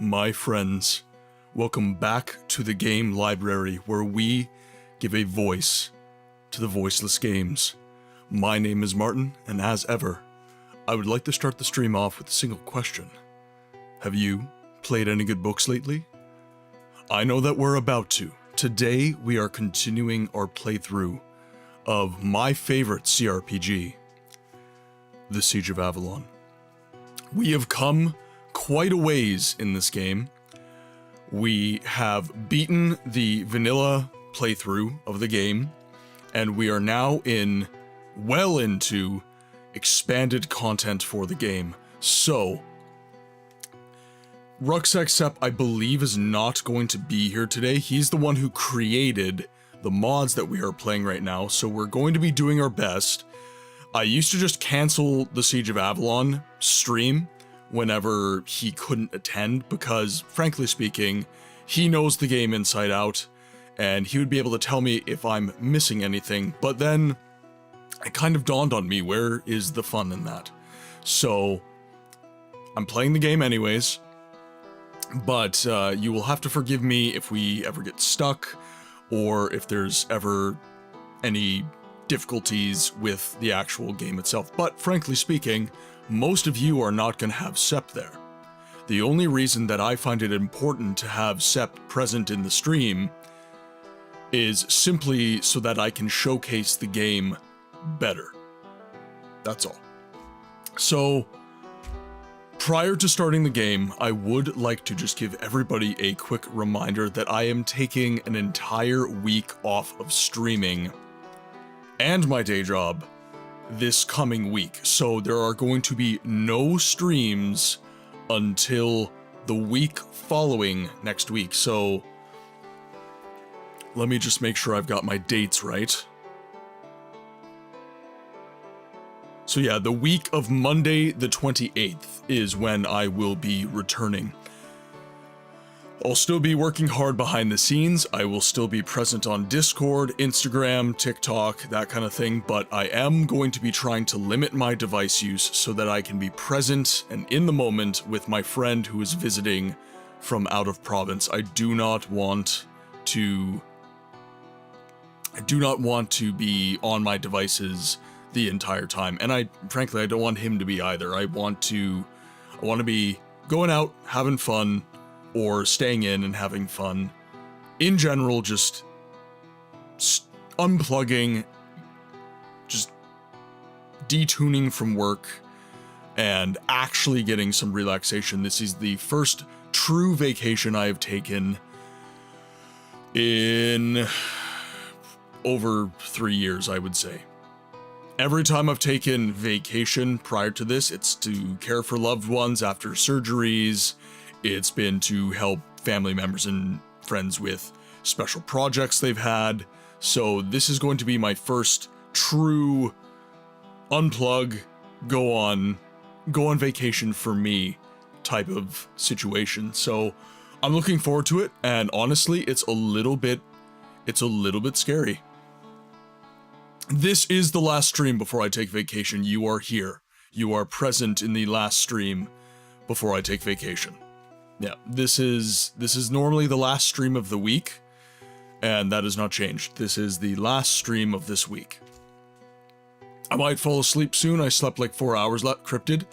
My friends, welcome back to the game library where we give a voice to the voiceless games. My name is Martin, and as ever, I would like to start the stream off with a single question. Have you played any good books lately? I know that we're about to. Today, we are continuing our playthrough of my favorite CRPG, The Siege of Avalon. We have come quite a ways in this game. We have beaten the vanilla playthrough of the game, and we are now well into expanded content for the game. So, Rucksack Sepp, I believe, is not going to be here today. He's the one who created the mods that we are playing right now, so we're going to be doing our best. I used to just cancel the Siege of Avalon stream whenever he couldn't attend, because, frankly speaking, he knows the game inside out, and he would be able to tell me if I'm missing anything, but then it kind of dawned on me, where is the fun in that? So, I'm playing the game anyways, but you will have to forgive me if we ever get stuck, or if there's ever any difficulties with the actual game itself. But frankly speaking, most of you are not going to have Sepp there. The only reason that I find it important to have Sepp present in the stream is simply so that I can showcase the game better. That's all. So, prior to starting the game, I would like to just give everybody a quick reminder that I am taking an entire week off of streaming and my day job this coming week. So there are going to be no streams until the week following next week. So let me just make sure I've got my dates right. So yeah, the week of Monday the 28th is when I will be returning. I'll still be working hard behind the scenes. I will still be present on Discord, Instagram, TikTok, that kind of thing, but I am going to be trying to limit my device use so that I can be present and in the moment with my friend who is visiting from out of province. I do not want to be on my devices the entire time, and frankly I don't want him to be either. I want to be going out, having fun, or staying in and having fun. In general, just unplugging, just detuning from work, and actually getting some relaxation. This is the first true vacation I have taken in over 3 years, I would say. Every time I've taken vacation prior to this, it's to care for loved ones after surgeries. It's been to help family members and friends with special projects they've had. So this is going to be my first true unplug, go on vacation for me type of situation. So I'm looking forward to it, and honestly, it's a little bit scary. This is the last stream before I take vacation. You are here. You are present in the last stream before I take vacation. Yeah, this is normally the last stream of the week, and that has not changed. This is the last stream of this week. I might fall asleep soon. I slept like 4 hours left, Cryptid.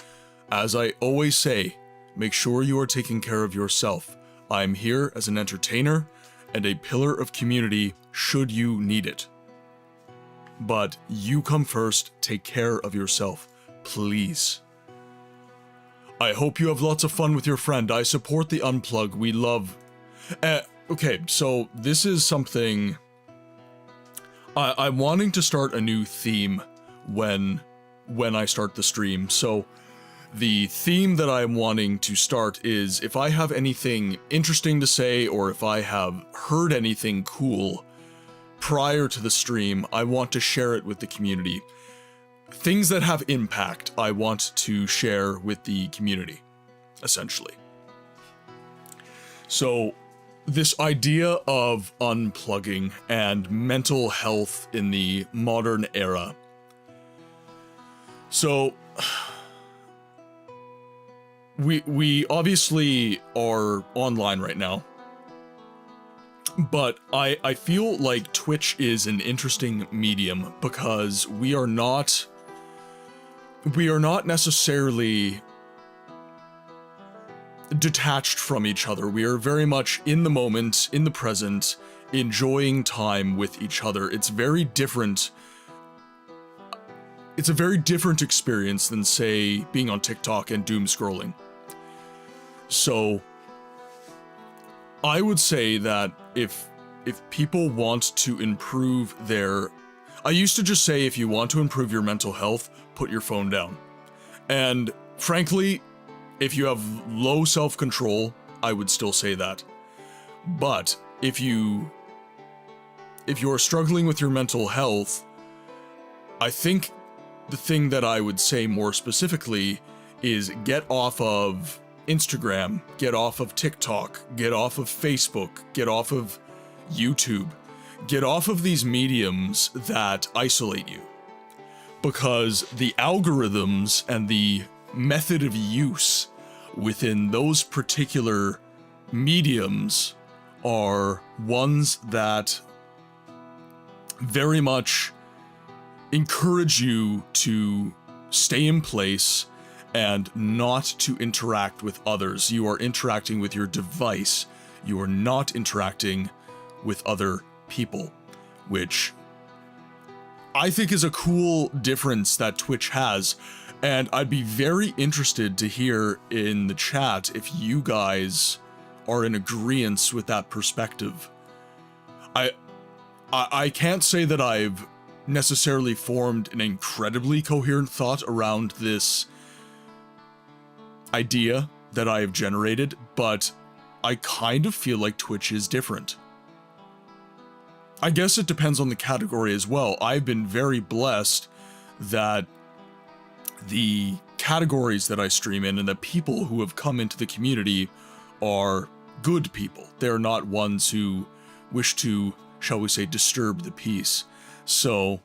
As I always say, make sure you are taking care of yourself. I'm here as an entertainer and a pillar of community should you need it. But you come first, take care of yourself, please. I hope you have lots of fun with your friend. I support the unplug. We love... okay, so this is something... I'm wanting to start a new theme when I start the stream. So the theme that I'm wanting to start is if I have anything interesting to say, or if I have heard anything cool prior to the stream, I want to share it with the community. Things that have impact, I want to share with the community, essentially. So, this idea of unplugging and mental health in the modern era. So, we obviously are online right now, but I feel like Twitch is an interesting medium because we are not necessarily detached from each other. We are very much in the moment, in the present, enjoying time with each other. It's very different. It's a very different experience than, say, being on TikTok and doom scrolling. So I would say that if people want to improve their, I used to just say, if you want to improve your mental health, put your phone down. And frankly, if you have low self-control, I would still say that. But if you're struggling with your mental health, I think the thing that I would say more specifically is get off of Instagram, get off of TikTok, get off of Facebook, get off of YouTube, get off of these mediums that isolate you. Because the algorithms and the method of use within those particular mediums are ones that very much encourage you to stay in place and not to interact with others. You are interacting with your device. You are not interacting with other people, which I think is a cool difference that Twitch has. And I'd be very interested to hear in the chat if you guys are in agreement with that perspective. I can't say that I've necessarily formed an incredibly coherent thought around this idea that I have generated, but I kind of feel like Twitch is different. I guess it depends on the category as well. I've been very blessed that the categories that I stream in and the people who have come into the community are good people. They're not ones who wish to, shall we say, disturb the peace. So,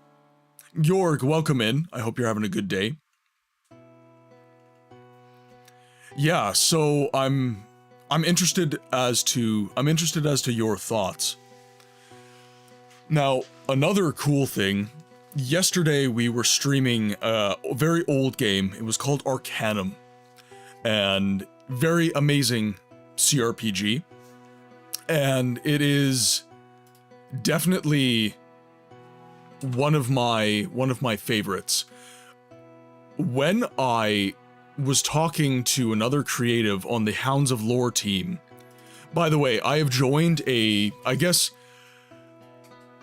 Jorg, welcome in. I hope you're having a good day. Yeah, so I'm interested as to your thoughts. Now, another cool thing, yesterday we were streaming a very old game. It was called Arcanum, and very amazing CRPG. And it is definitely one of my favorites. When I was talking to another creative on the Hounds of Lore team, by the way, I have joined I guess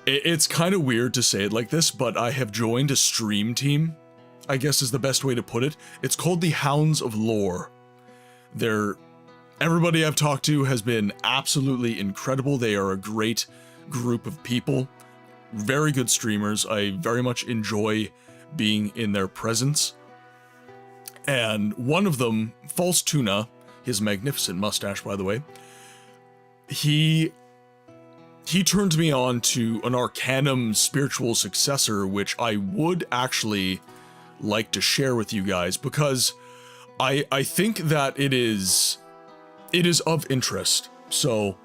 it's kind of weird to say it like this, but I have joined a stream team, I guess is the best way to put it. It's called the Hounds of Lore. Everybody I've talked to has been absolutely incredible. They are a great group of people, very good streamers. I very much enjoy being in their presence. And one of them, False Tuna, his magnificent mustache, by the way, he turned me on to an Arcanum spiritual successor, which I would actually like to share with you guys, because I think that it is of interest. So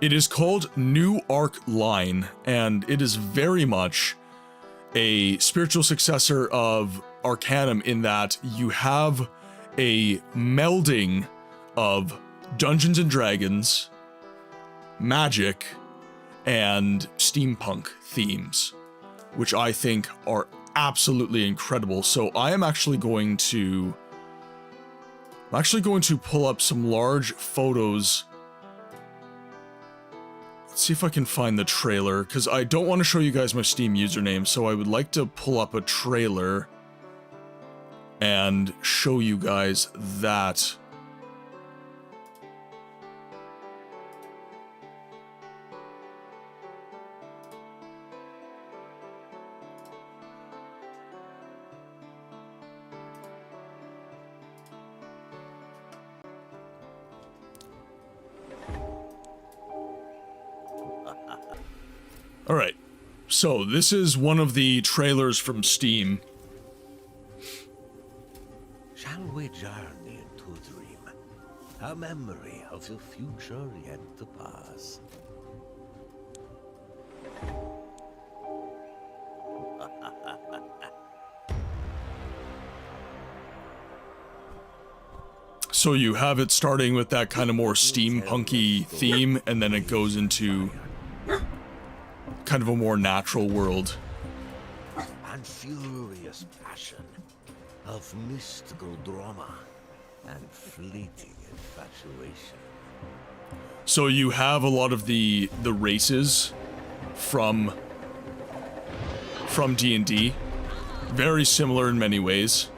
it is called New Arc Line, and it is very much a spiritual successor of Arcanum in that you have a melding of Dungeons and Dragons, magic, and steampunk themes, which I think are absolutely incredible. So I am actually going to pull up some large photos. Let's see if I can find the trailer, because I don't want to show you guys my Steam username, so I would like to pull up a trailer and show you guys that. Alright, so this is one of the trailers from Steam. Shall we journey into a dream. A memory of the future yet to pass. So you have it starting with that kind of more steampunky theme, and then it goes into kind of a more natural world. And furious passion of mystical drama and fleeting infatuation. So you have a lot of the races from D&D, very similar in many ways.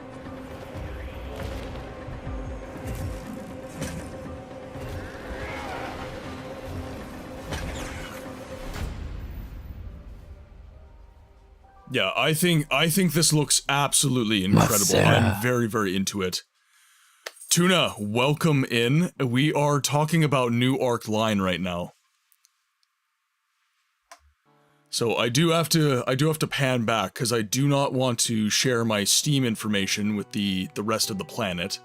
Yeah, I think this looks absolutely incredible. I'm very, very into it. Tuna, welcome in. We are talking about New Arc Line right now. So I do have to pan back because I do not want to share my Steam information with the rest of the planet.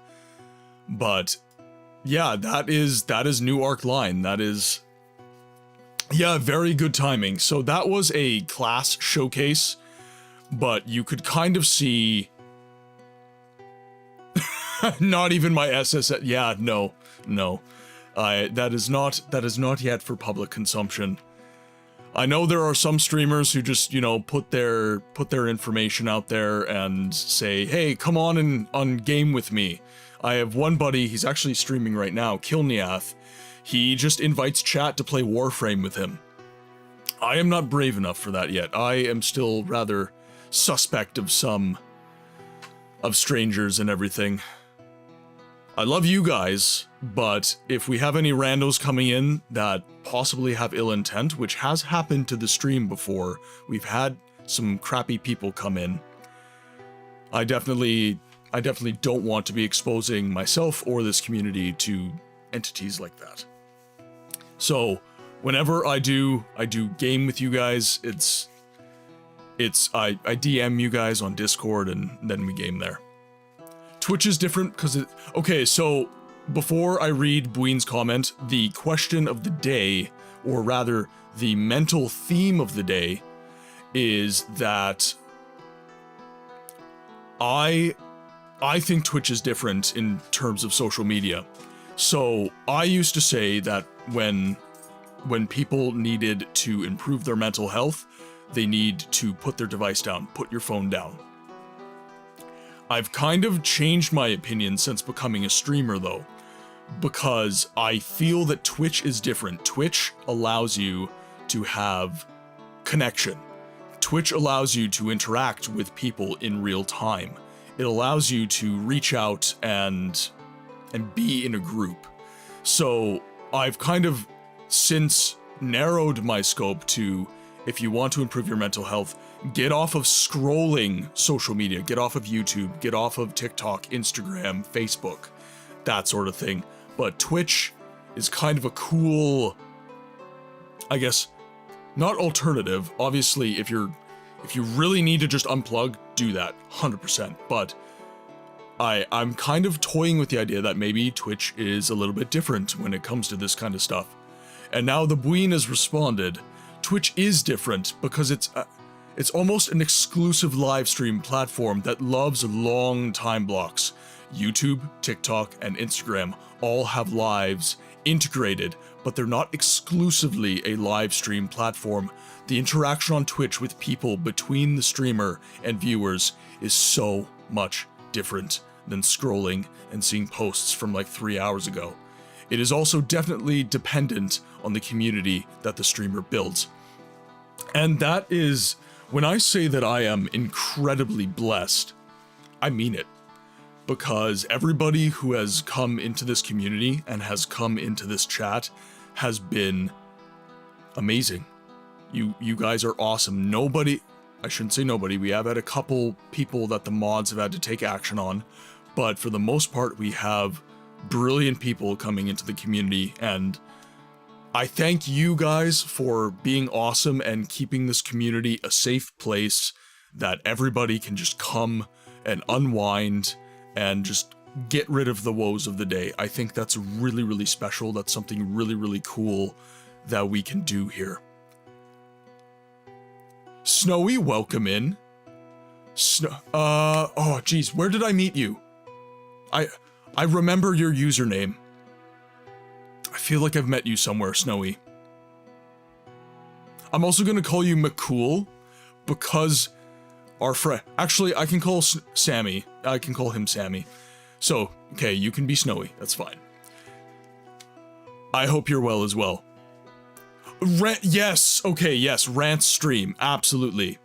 But yeah, that is New Arc Line. That is, yeah, very good timing. So that was a class showcase, but you could kind of see not even my SSS. Yeah, no. That is not yet for public consumption. I know there are some streamers who just, you know, put their information out there and say, "Hey, come on game with me." I have one buddy, he's actually streaming right now, Kilniath. He just invites chat to play Warframe with him. I am not brave enough for that yet. I am still rather suspect of strangers and everything. I love you guys, but if we have any randos coming in that possibly have ill intent, which has happened to the stream before, we've had some crappy people come in, I definitely don't want to be exposing myself or this community to entities like that. So, whenever I do game with you guys, I DM you guys on Discord and then we game there. Twitch is different because okay, so before I read Buin's comment, the question of the day, or rather the mental theme of the day, is that I think Twitch is different in terms of social media. So I used to say that when people needed to improve their mental health, they need to put their device down, put your phone down. I've kind of changed my opinion since becoming a streamer though, because I feel that Twitch is different. Twitch allows you to have connection. Twitch allows you to interact with people in real time. It allows you to reach out and be in a group. So I've kind of since narrowed my scope to, if you want to improve your mental health, get off of scrolling social media, get off of YouTube, get off of TikTok, Instagram, Facebook, that sort of thing. But Twitch is kind of a cool, I guess, not alternative. Obviously, if you really need to just unplug, do that, 100%. But I'm kind of toying with the idea that maybe Twitch is a little bit different when it comes to this kind of stuff. And now the Buin has responded. Twitch is different because it's almost an exclusive live stream platform that loves long time blocks. YouTube, TikTok, and Instagram all have lives integrated, but they're not exclusively a live stream platform. The interaction on Twitch with people between the streamer and viewers is so much different than scrolling and seeing posts from like 3 hours ago. It is also definitely dependent on the community that the streamer builds. And that is, when I say that I am incredibly blessed, I mean it. Because everybody who has come into this community and has come into this chat has been amazing. You guys are awesome. Nobody, I shouldn't say nobody, we have had a couple people that the mods have had to take action on, but for the most part we have brilliant people coming into the community, and I thank you guys for being awesome and keeping this community a safe place that everybody can just come and unwind and just get rid of the woes of the day. I think that's really, really special. That's something really, really cool that we can do here. Snowy, welcome in. Oh geez, where did I meet you? I remember your username. I feel like I've met you somewhere, Snowy. I'm also gonna call you McCool because our friend, actually I can call Sammy, I can call him Sammy. So, okay, you can be Snowy, that's fine. I hope you're well as well. Yes, okay, yes, rant stream, absolutely.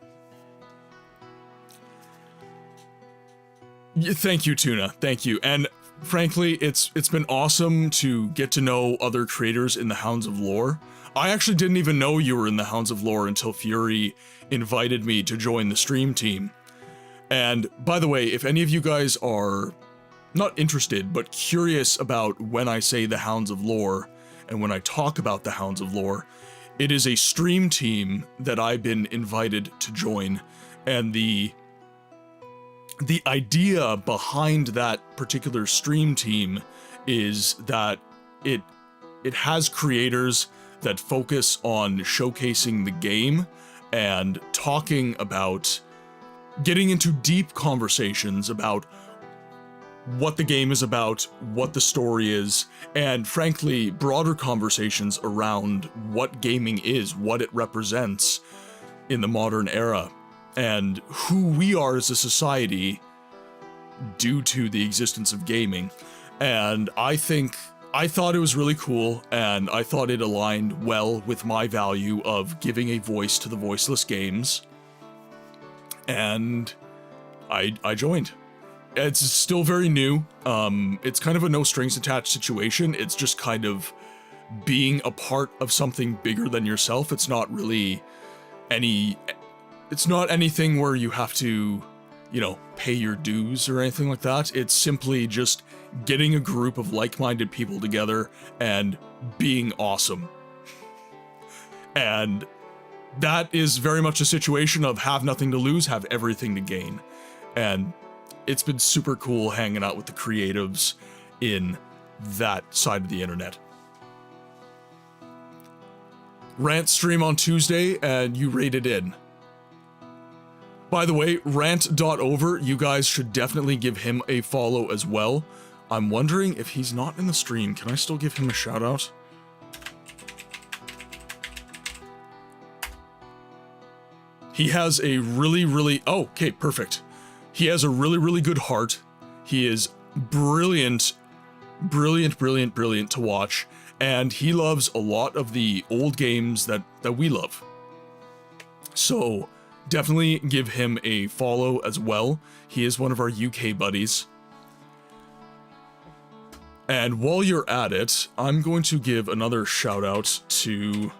Thank you, Tuna, thank you. And frankly, it's been awesome to get to know other creators in the Hounds of Lore. I actually didn't even know you were in the Hounds of Lore until Fury invited me to join the stream team. And by the way, if any of you guys are not interested, but curious about when I say the Hounds of Lore, and when I talk about the Hounds of Lore, it is a stream team that I've been invited to join, and the idea behind that particular stream team is that it has creators that focus on showcasing the game and talking about getting into deep conversations about what the game is about, what the story is, and frankly, broader conversations around what gaming is, what it represents in the modern era, and who we are as a society due to the existence of gaming. And I thought it was really cool, and I thought it aligned well with my value of giving a voice to the voiceless games, and I joined. It's still very new. It's kind of a no strings attached situation. It's just kind of being a part of something bigger than yourself. It's not really it's not anything where you have to, you know, pay your dues or anything like that. It's simply just getting a group of like-minded people together and being awesome. And that is very much a situation of have nothing to lose, have everything to gain. And it's been super cool hanging out with the creatives in that side of the internet. Rant stream on Tuesday, and you rated in. By the way, rant.over, you guys should definitely give him a follow as well. I'm wondering if he's not in the stream, can I still give him a shout out? He has a really, oh, okay, perfect. He has a really good heart. He is brilliant to watch, and he loves a lot of the old games that we love. So definitely give him a follow as well. He is one of our UK buddies. And while you're at it, I'm going to give another shout out to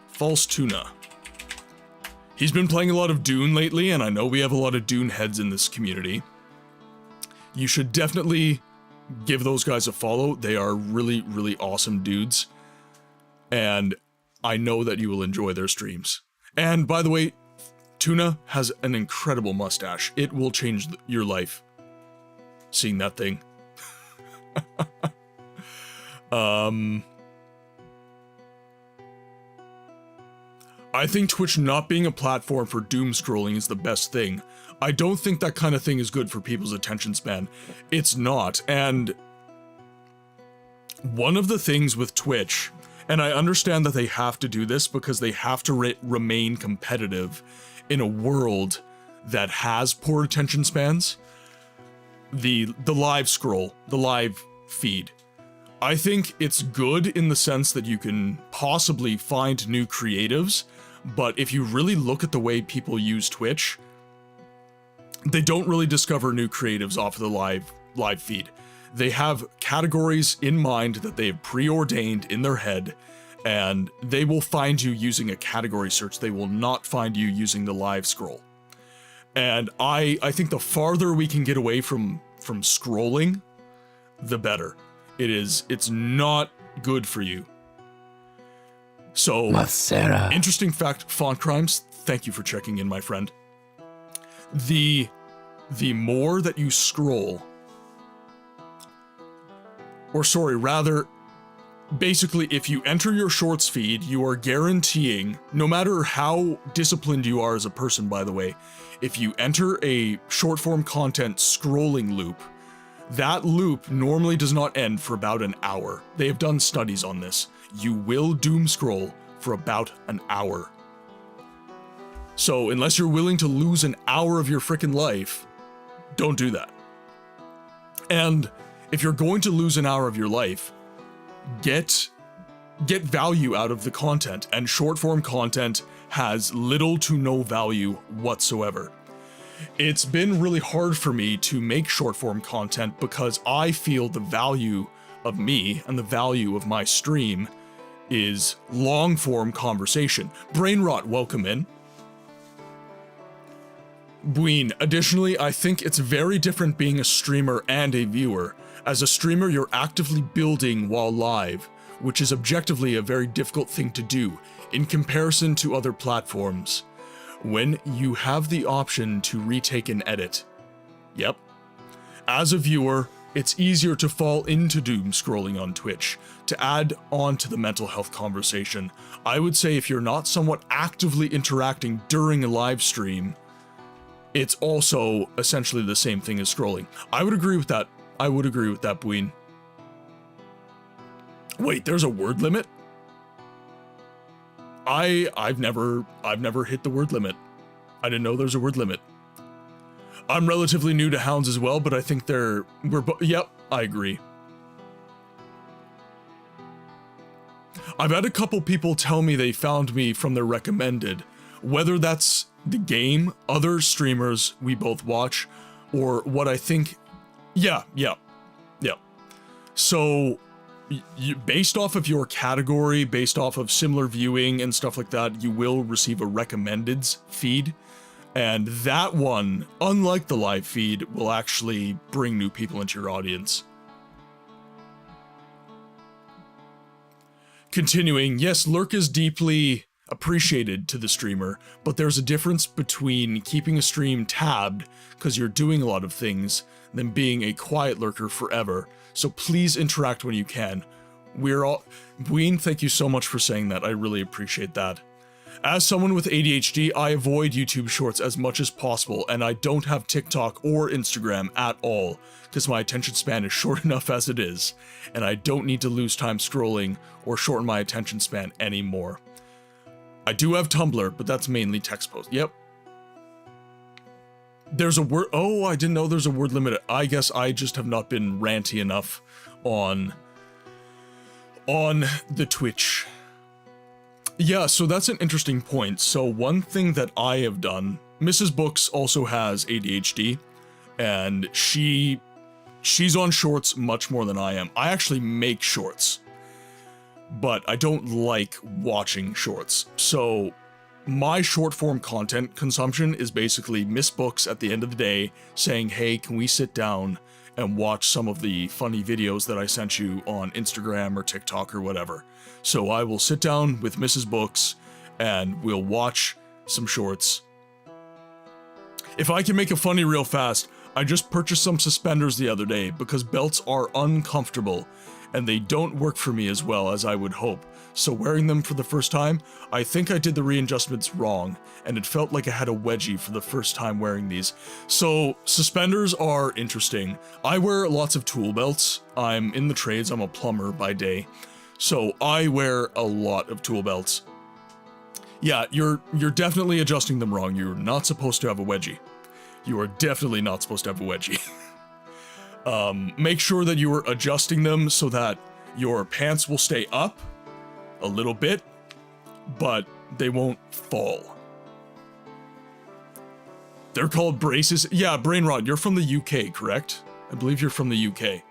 False Tuna. He's been playing a lot of Dune lately, and I know we have a lot of Dune heads in this community. You should definitely give those guys a follow. They are really awesome dudes, and I know that you will enjoy their streams. And by the way, Tuna has an incredible mustache. It will change your life, seeing that thing. I think Twitch not being a platform for doom scrolling is the best thing. I don't think that kind of thing is good for people's attention span. It's not, and one of the things with Twitch, and I understand that they have to do this because they have to remain competitive in a world that has poor attention spans, the live scroll, the live feed. I think it's good in the sense that you can possibly find new creatives, but if you really look at the way people use Twitch, they don't really discover new creatives off of the live feed. They have categories in mind that they have preordained in their head, and they will find you using a category search. They will not find you using the live scroll. And I think the farther we can get away from scrolling, the better. It's not good for you. So, Macera. Interesting fact, Font Crimes, thank you for checking in, my friend. The the more that you scroll, or sorry, rather, basically, if you enter your shorts feed, you are guaranteeing, no matter how disciplined you are as a person, by the way, if you enter a short form content scrolling loop, that loop normally does not end for about an hour. They have done studies on this. You will doom scroll for about an hour. So unless you're willing to lose an hour of your frickin' life, don't do that. And if you're going to lose an hour of your life, get value out of the content, and short form content has little to no value whatsoever. It's been really hard for me to make short form content because I feel the value of me and the value of my stream is long form conversation. Brainrot, welcome in. Bween, additionally, I think it's very different being a streamer and a viewer. As a streamer, you're actively building while live, which is objectively a very difficult thing to do in comparison to other platforms. When you have the option to retake and edit. Yep. As a viewer, it's easier to fall into doom scrolling on Twitch. To add on to the mental health conversation, I would say if you're not somewhat actively interacting during a live stream, it's also essentially the same thing as scrolling. I would agree with that. I would agree with that, Bween. Wait, there's a word limit? I've never hit the word limit. I didn't know there's a word limit. I'm relatively new to hounds as well, but I think yep, I agree. I've had a couple people tell me they found me from their recommended, whether that's the game, other streamers we both watch, or what I think. Yeah. So, based off of your category, based off of similar viewing and stuff like that, you will receive a recommendeds feed. And that one, unlike the live feed, will actually bring new people into your audience. Continuing, yes, lurk is deeply appreciated to the streamer, but there's a difference between keeping a stream tabbed because you're doing a lot of things than being a quiet lurker forever. So please interact when you can. Bween, thank you so much for saying that. I really appreciate that. As someone with ADHD, I avoid YouTube shorts as much as possible, and I don't have TikTok or Instagram at all, because my attention span is short enough as it is, and I don't need to lose time scrolling or shorten my attention span anymore. I do have Tumblr, but that's mainly text posts. Yep. There's a word. Oh, I didn't know there's a word limit. I guess I just have not been ranty enough on the Twitch. Yeah, so that's an interesting point. So one thing that I have done, Mrs. Books also has ADHD, and she's on shorts much more than I am. I actually make shorts, but I don't like watching shorts. So my short form content consumption is basically Miss Books at the end of the day saying, hey, can we sit down and watch some of the funny videos that I sent you on Instagram or TikTok or whatever. So I will sit down with Mrs. Books and we'll watch some shorts. If I can make a funny real fast, I just purchased some suspenders the other day because belts are uncomfortable and they don't work for me as well as I would hope. So wearing them for the first time, I think I did the readjustments wrong, and it felt like I had a wedgie for the first time wearing these. So suspenders are interesting. I wear lots of tool belts. I'm in the trades, I'm a plumber by day. So I wear a lot of tool belts. Yeah, you're definitely adjusting them wrong. You're not supposed to have a wedgie. You are definitely not supposed to have a wedgie. Make sure that you are adjusting them so that your pants will stay up a little bit, but they won't fall. They're called braces. Yeah, Brainrod, you're from the UK, correct? I believe you're from the UK.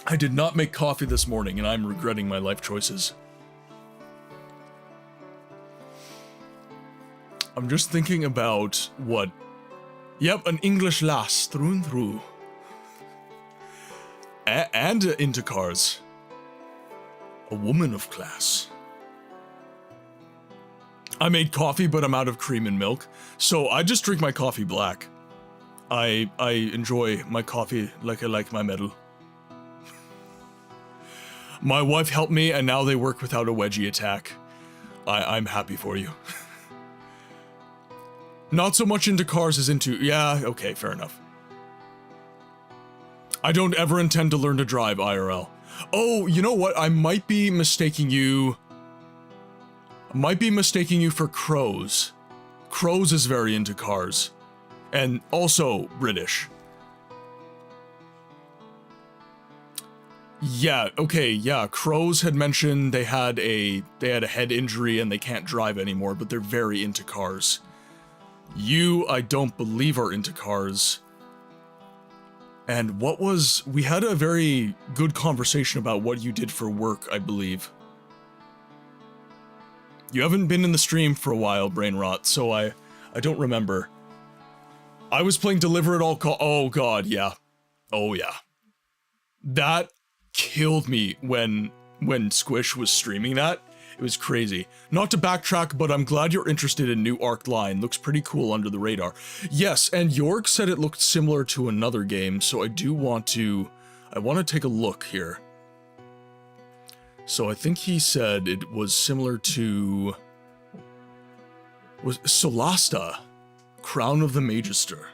I did not make coffee this morning, and I'm regretting my life choices. I'm just thinking about what... Yep, an English lass, through and through. And into cars. A woman of class. I made coffee, but I'm out of cream and milk, so I just drink my coffee black. I enjoy my coffee like I like my metal. My wife helped me, and now they work without a wedgie attack. I'm happy for you. Not so much into cars as into... Yeah, okay, fair enough. I don't ever intend to learn to drive IRL. Oh, you know what? I might be mistaking you... for Crows. Crows is very into cars. And also British. Yeah, okay, yeah, Crows had mentioned they had a head injury and they can't drive anymore, but they're very into cars. You, I don't believe, are into cars. And we had a very good conversation about what you did for work, I believe. You haven't been in the stream for a while, Brain Rot, so I don't remember. I was playing Deliver It All oh god, yeah. Oh yeah. That killed me when Squish was streaming that. It was crazy. Not to backtrack, but I'm glad you're interested in New Arc Line. Looks pretty cool under the radar. Yes, and York said it looked similar to another game, so I want to take a look here. So I think he said it was similar to... was Solasta, Crown of the Magister.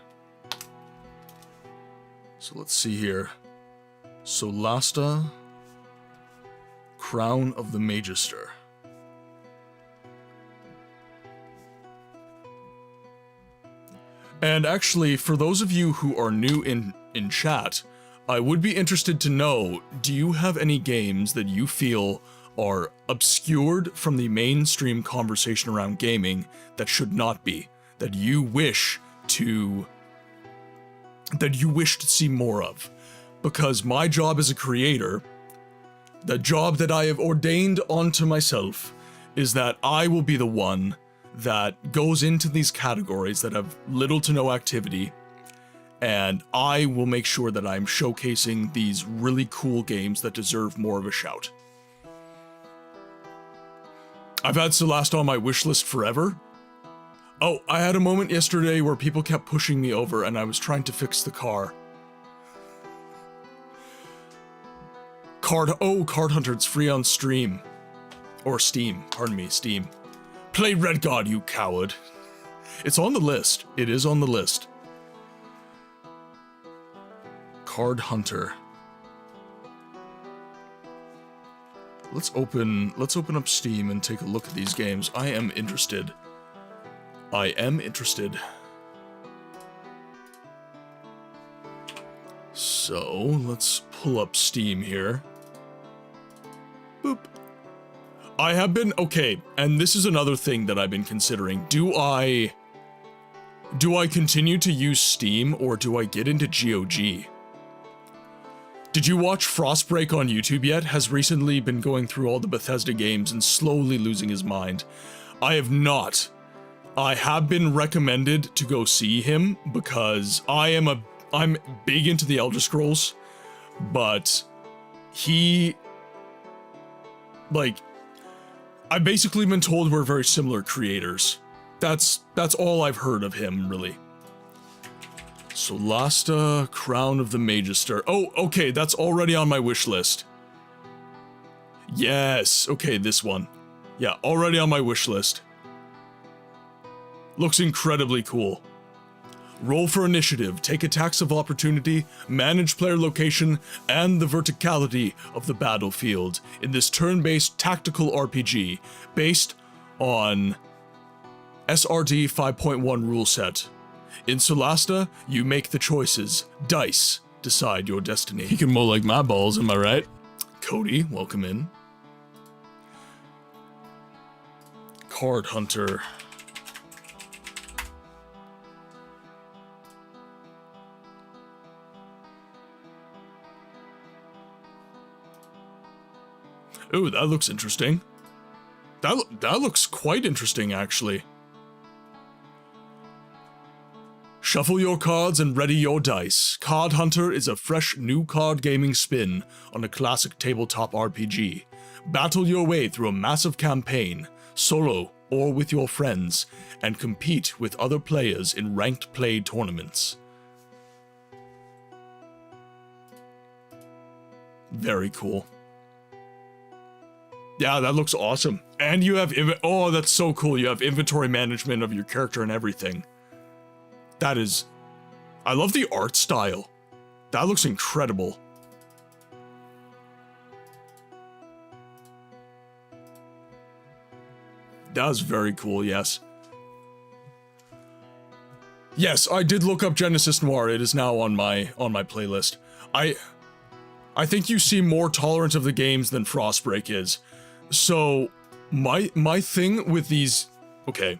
So let's see here. Solasta, Crown of the Magister. And actually, for those of you who are new in chat, I would be interested to know, do you have any games that you feel are obscured from the mainstream conversation around gaming that should not be, that you wish to see more of? Because my job as a creator, the job that I have ordained onto myself, is that I will be the one that goes into these categories that have little to no activity, and I will make sure that I'm showcasing these really cool games that deserve more of a shout. I've had Solasta on my wish list forever. Oh, I had a moment yesterday where people kept pushing me over and I was trying to fix the car. Card Hunter, it's free on stream. Or Steam, pardon me, Steam. Play Red God, you coward. It's on the list. It is on the list. Card Hunter. Let's open up Steam and take a look at these games. I am interested. I am interested. So, let's pull up Steam here. Boop. I have been, okay, and this is another thing that I've been considering. Do I continue to use Steam, or do I get into GOG? Did you watch Frostbreak on YouTube yet? Has recently been going through all the Bethesda games and slowly losing his mind. I have not. I have been recommended to go see him because I'm big into the Elder Scrolls, but I've basically been told we're very similar creators. That's all I've heard of him, really. Solasta, Crown of the Magister. Oh, okay, that's already on my wish list. Yes, okay, this one. Yeah, already on my wish list. Looks incredibly cool. Roll for initiative, take attacks of opportunity, manage player location, and the verticality of the battlefield in this turn-based tactical RPG based on SRD 5.1 rule set. In Solasta, you make the choices. Dice decide your destiny. He can mow like my balls, am I right? Cody, welcome in. Card Hunter. Ooh, that looks interesting. That looks quite interesting, actually. Shuffle your cards and ready your dice. Card Hunter is a fresh new card gaming spin on a classic tabletop RPG. Battle your way through a massive campaign, solo or with your friends and compete with other players in ranked play tournaments. Very cool. Yeah, that looks awesome. And you have, oh, that's so cool. You have inventory management of your character and everything. That is, I love the art style. That looks incredible. That was very cool, yes. Yes, I did look up Genesis Noir. It is now on my playlist. I think you seem more tolerant of the games than Frostbreak is. So, my thing with these... Okay.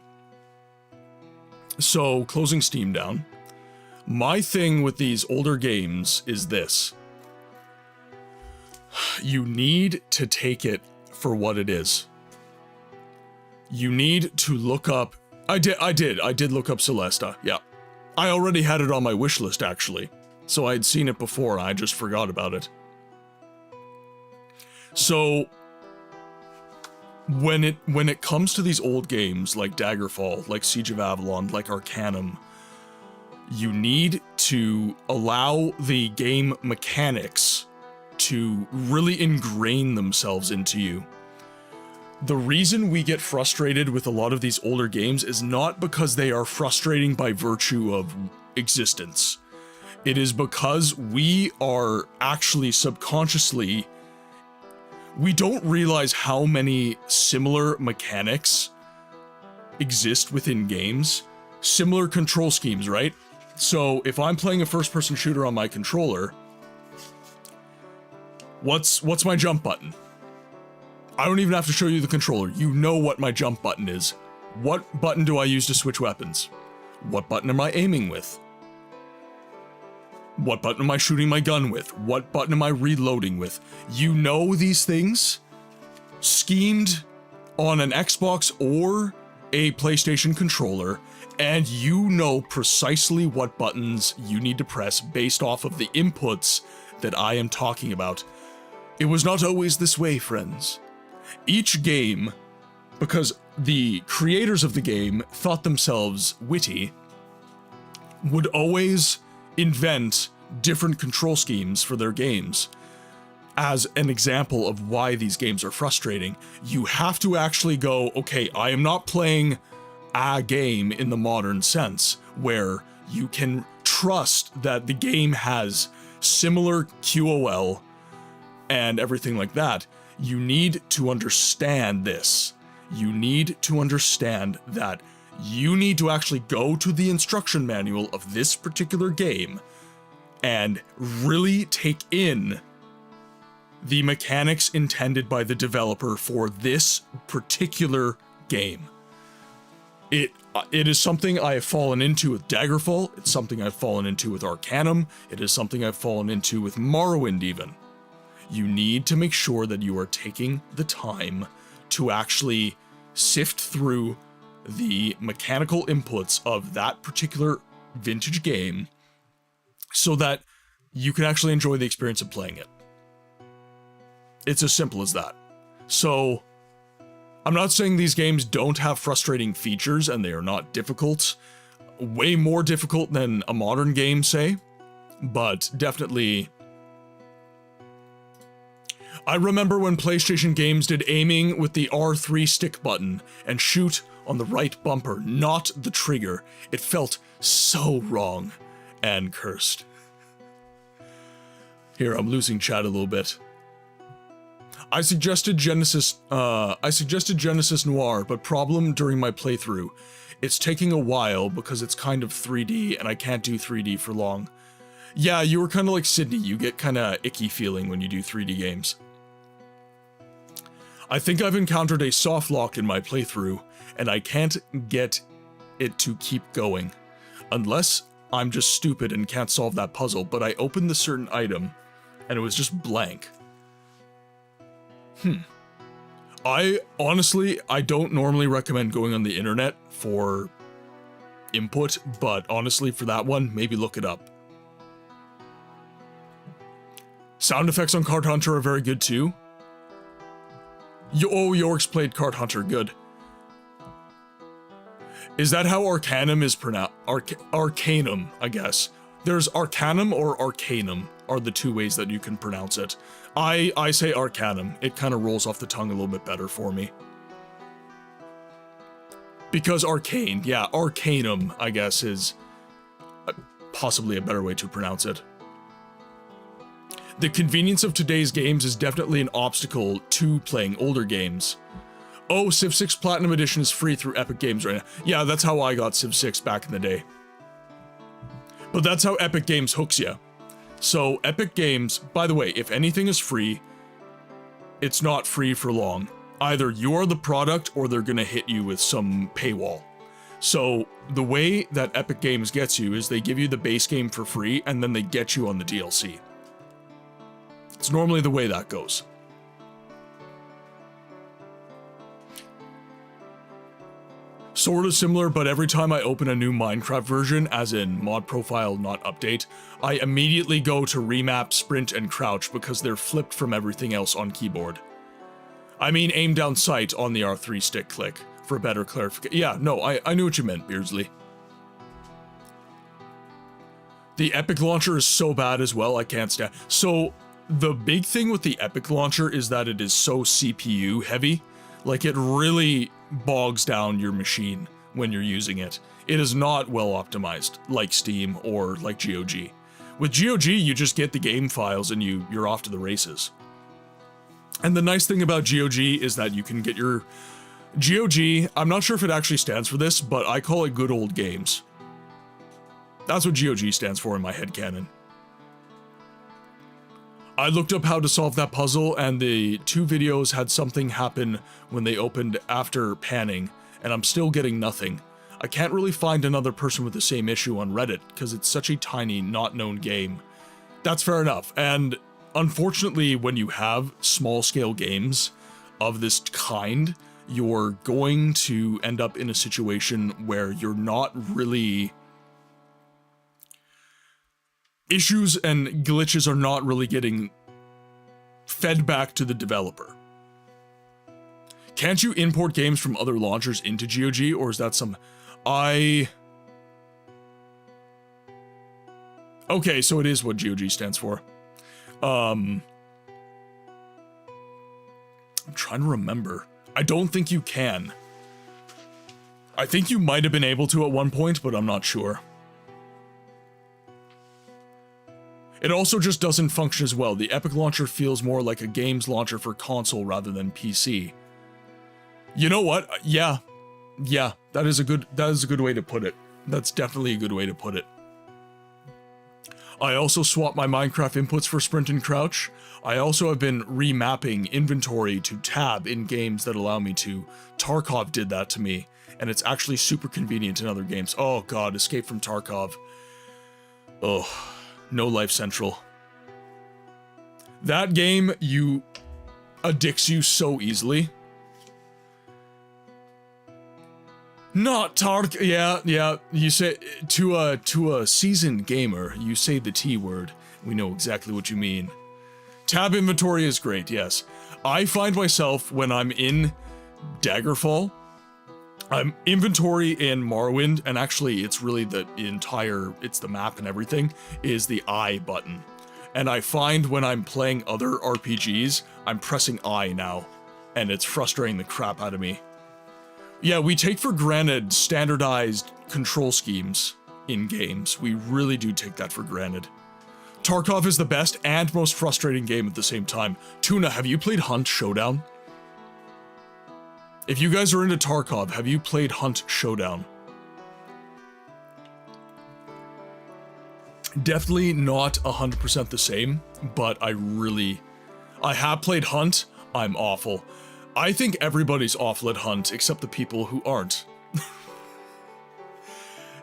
So, closing Steam down. My thing with these older games is this. You need to take it for what it is. You need to look up... I did look up Celesta, yeah. I already had it on my wish list, actually. So I had seen it before, I just forgot about it. So... When it comes to these old games, like Daggerfall, like Siege of Avalon, like Arcanum, you need to allow the game mechanics to really ingrain themselves into you. The reason we get frustrated with a lot of these older games is not because they are frustrating by virtue of existence. It is because we are actually subconsciously... We don't realize how many similar mechanics exist within games. Similar control schemes, right? So if I'm playing a first-person shooter on my controller, what's my jump button? I don't even have to show you the controller. You know what my jump button is. What button do I use to switch weapons? What button am I aiming with? What button am I shooting my gun with? What button am I reloading with? You know these things schemed on an Xbox or a PlayStation controller, and you know precisely what buttons you need to press based off of the inputs that I am talking about. It was not always this way, friends. Each game, because the creators of the game thought themselves witty, would always invent different control schemes for their games. As an example of why these games are frustrating, you have to actually go, okay, I am not playing a game in the modern sense, where you can trust that the game has similar QOL and everything like that. You need to understand this. You need to understand that you need to actually go to the instruction manual of this particular game and really take in the mechanics intended by the developer for this particular game. It is something I have fallen into with Daggerfall, it's something I've fallen into with Arcanum, it is something I've fallen into with Morrowind even. You need to make sure that you are taking the time to actually sift through the mechanical inputs of that particular vintage game so that you can actually enjoy the experience of playing it. It's as simple as that. So, I'm not saying these games don't have frustrating features and they are not difficult. Way more difficult than a modern game, say. But definitely... I remember when PlayStation games did aiming with the R3 stick button and shoot on the right bumper, not the trigger. It felt so wrong and cursed. Here, I'm losing chat a little bit. I suggested Genesis Noir, but problem during my playthrough. It's taking a while because it's kind of 3D and I can't do 3D for long. Yeah, you were kind of like Sydney, you get kind of icky feeling when you do 3D games. I think I've encountered a soft lock in my playthrough, and I can't get it to keep going. Unless I'm just stupid and can't solve that puzzle, but I opened the certain item, and it was just blank. I don't normally recommend going on the internet for input, but honestly, for that one, maybe look it up. Sound effects on Card Hunter are very good too. Oh, York's played Card Hunter, good. Is that how Arcanum is pronounced? Arcanum, I guess. There's Arcanum or Arcanum are the two ways that you can pronounce it. I say Arcanum. It kind of rolls off the tongue a little bit better for me. Because Arcane, yeah, Arcanum, I guess, is possibly a better way to pronounce it. The convenience of today's games is definitely an obstacle to playing older games. Oh, Civ 6 Platinum Edition is free through Epic Games right now. Yeah, that's how I got Civ 6 back in the day. But that's how Epic Games hooks you. So, Epic Games, by the way, if anything is free, it's not free for long. Either you are the product or they're gonna hit you with some paywall. So, the way that Epic Games gets you is they give you the base game for free and then they get you on the DLC. It's normally the way that goes. Sort of similar, but every time I open a new Minecraft version, as in mod profile, not update, I immediately go to remap, sprint, and crouch because they're flipped from everything else on keyboard. I mean aim down sight on the R3 stick click, for better clarification. Yeah, no, I knew what you meant, Beardsley. The Epic Launcher is so bad as well, I can't stand. So, the big thing with the Epic Launcher is that it is so CPU heavy. Like, it really bogs down your machine when you're using it. It is not well optimized, like Steam or like GOG. With GOG, you just get the game files and you're off to the races. And the nice thing about GOG is that you can get your... GOG, I'm not sure if it actually stands for this, but I call it good old games. That's what GOG stands for in my headcanon. I looked up how to solve that puzzle, and the two videos had something happen when they opened after panning, and I'm still getting nothing. I can't really find another person with the same issue on Reddit, because it's such a tiny, not-known game. That's fair enough, and unfortunately, when you have small-scale games of this kind, you're going to end up in a situation where you're not really... Issues and glitches are not really getting fed back to the developer. Can't you import games from other launchers into GOG, or is that some... Okay, so it is what GOG stands for. I'm trying to remember. I don't think you can. I think you might have been able to at one point, but I'm not sure. It also just doesn't function as well. The Epic Launcher feels more like a games launcher for console rather than PC. You know what? Yeah, that is a good way to put it. That's definitely a good way to put it. I also swapped my Minecraft inputs for sprint and crouch. I also have been remapping inventory to tab in games that allow me to. Tarkov did that to me, and it's actually super convenient in other games. Oh god, Escape from Tarkov. Oh. No Life Central. That game, addicts you so easily. Not yeah, you say, to a seasoned gamer, you say the T word. We know exactly what you mean. Tab inventory is great, yes. I find myself, when I'm in Daggerfall, I'm inventory in Morrowind, and actually it's really it's the map and everything, is the I button. And I find when I'm playing other RPGs, I'm pressing I now, and it's frustrating the crap out of me. Yeah, we take for granted standardized control schemes in games. We really do take that for granted. Tarkov is the best and most frustrating game at the same time. Tuna, have you played Hunt Showdown? If you guys are into Tarkov, have you played Hunt Showdown? Definitely not 100% the same, but I have played Hunt. I'm awful. I think everybody's awful at Hunt, except the people who aren't.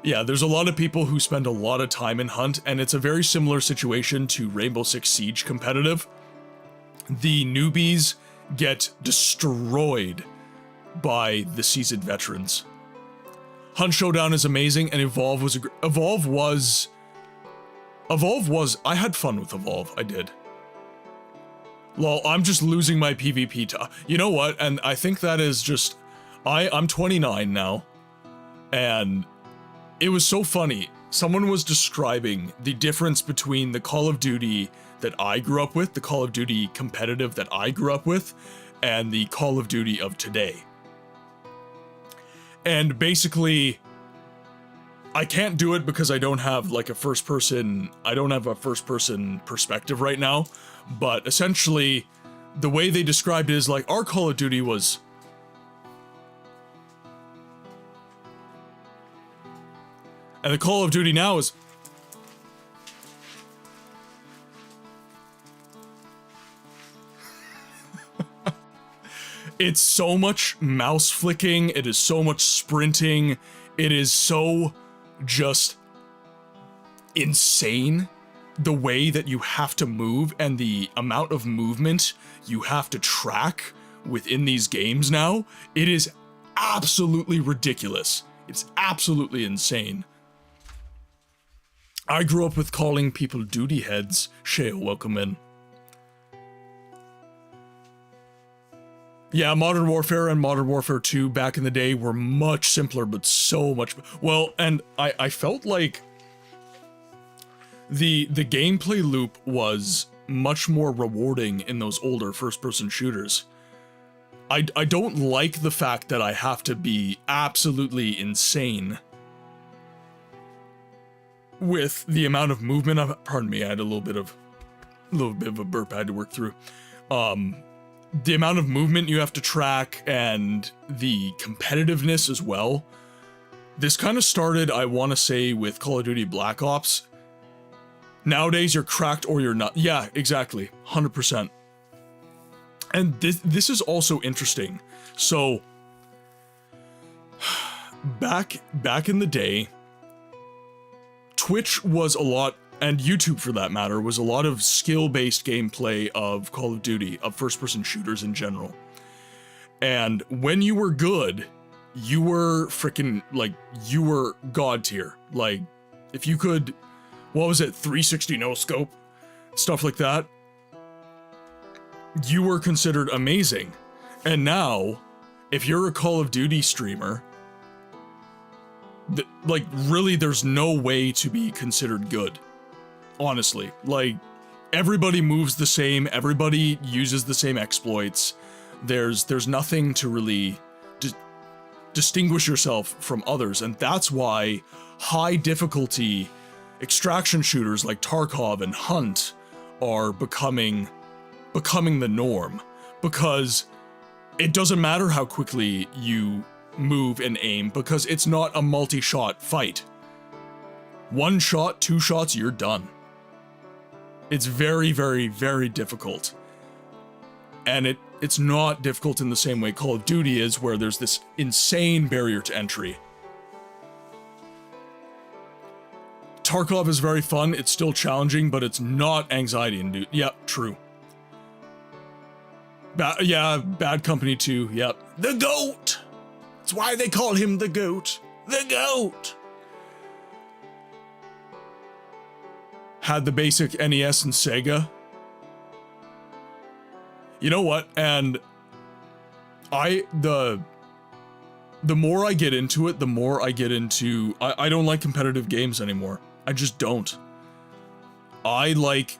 Yeah, there's a lot of people who spend a lot of time in Hunt, and it's a very similar situation to Rainbow Six Siege competitive. The newbies get destroyed by the seasoned veterans. Hunt Showdown is amazing, and Evolve was I had fun with Evolve, I did. Lol, I'm just losing my PvP you know what, and I think that is just, I'm 29 now, And it was so funny. Someone was describing the difference between the Call of Duty that I grew up with, the Call of Duty competitive that I grew up with, and the Call of Duty of today. And basically, I can't do it because I don't have like a first person perspective right now, but essentially the way they described it is like our Call of Duty was and the Call of Duty now is it's so much mouse flicking, it is so much sprinting, it is so just insane the way that you have to move and the amount of movement you have to track within these games now. It is absolutely ridiculous. It's absolutely insane. I grew up with calling people duty heads. Shale, welcome in. Yeah, Modern Warfare and Modern Warfare 2 back in the day were much simpler, but so much... Well, and I felt like the gameplay loop was much more rewarding in those older first-person shooters. I don't like the fact that I have to be absolutely insane with the amount of movement of... Pardon me, I had a little bit of a burp I had to work through. The amount of movement you have to track and the competitiveness as well. This kind of started, I want to say, with Call of Duty Black Ops. Nowadays, you're cracked or you're not. Yeah, exactly. 100%. And this is also interesting. So, back in the day, Twitch was a lot, and YouTube for that matter, was a lot of skill-based gameplay of Call of Duty, of first-person shooters in general. And when you were good, you were freaking, like, you were god tier. Like, if you could, what was it, 360 no-scope? Stuff like that. You were considered amazing. And now, if you're a Call of Duty streamer, like, really, there's no way to be considered good. Honestly, like, everybody moves the same, everybody uses the same exploits. There's nothing to really distinguish yourself from others, and that's why high difficulty extraction shooters like Tarkov and Hunt are becoming the norm, because it doesn't matter how quickly you move and aim, because it's not a multi-shot fight. One shot, two shots, you're done. It's very, very, very difficult. And it's not difficult in the same way Call of Duty is, where there's this insane barrier to entry. Tarkov is very fun, it's still challenging, but it's not anxiety-induced. Yep, true. Yeah, Bad Company 2, yep. The GOAT! That's why they call him the GOAT. The GOAT! Had the basic NES and Sega. You know what? And the more I get into it, the more I get into... I don't like competitive games anymore. I just don't. I like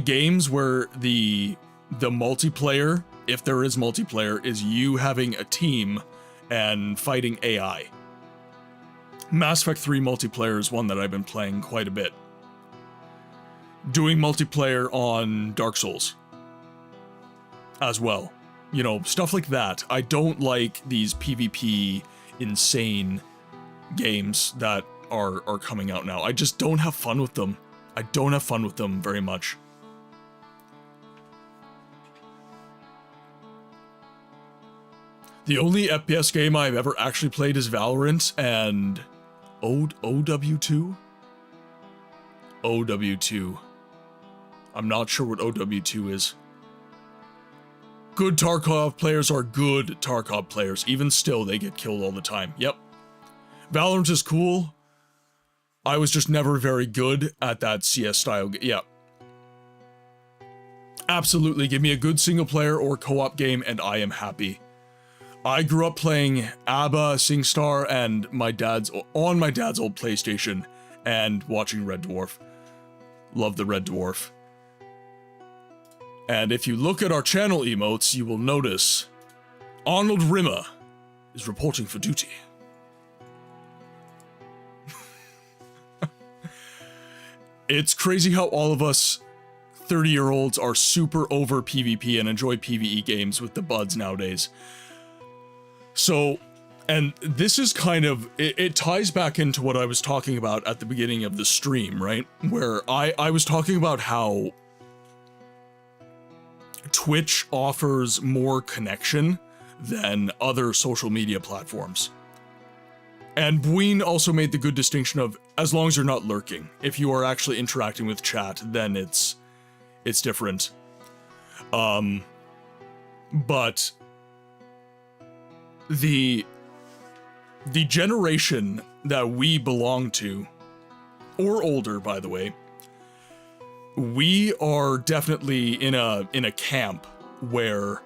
games where the multiplayer, if there is multiplayer, is you having a team and fighting AI. Mass Effect 3 multiplayer is one that I've been playing quite a bit. Doing multiplayer on Dark Souls as well. You know, stuff like that. I don't like these PvP insane games that are coming out now. I just don't have fun with them. I don't have fun with them very much. The only FPS game I've ever actually played is Valorant and OW2? OW2. I'm not sure what OW2 is. Good Tarkov players are good Tarkov players. Even still, they get killed all the time. Yep. Valorant is cool. I was just never very good at that CS style. Yep. Absolutely. Give me a good single player or co-op game and I am happy. I grew up playing ABBA, SingStar, and on my dad's old PlayStation, and watching Red Dwarf. Love the Red Dwarf. And if you look at our channel emotes, you will notice Arnold Rimmer is reporting for duty. It's crazy how all of us 30-year-olds are super over PvP and enjoy PvE games with the buds nowadays. So, and this is kind of, it ties back into what I was talking about at the beginning of the stream, right? Where I was talking about how Twitch offers more connection than other social media platforms. And Bween also made the good distinction of, as long as you're not lurking. If you are actually interacting with chat, then it's different. But the generation that we belong to, or older, by the way, we are definitely in a camp where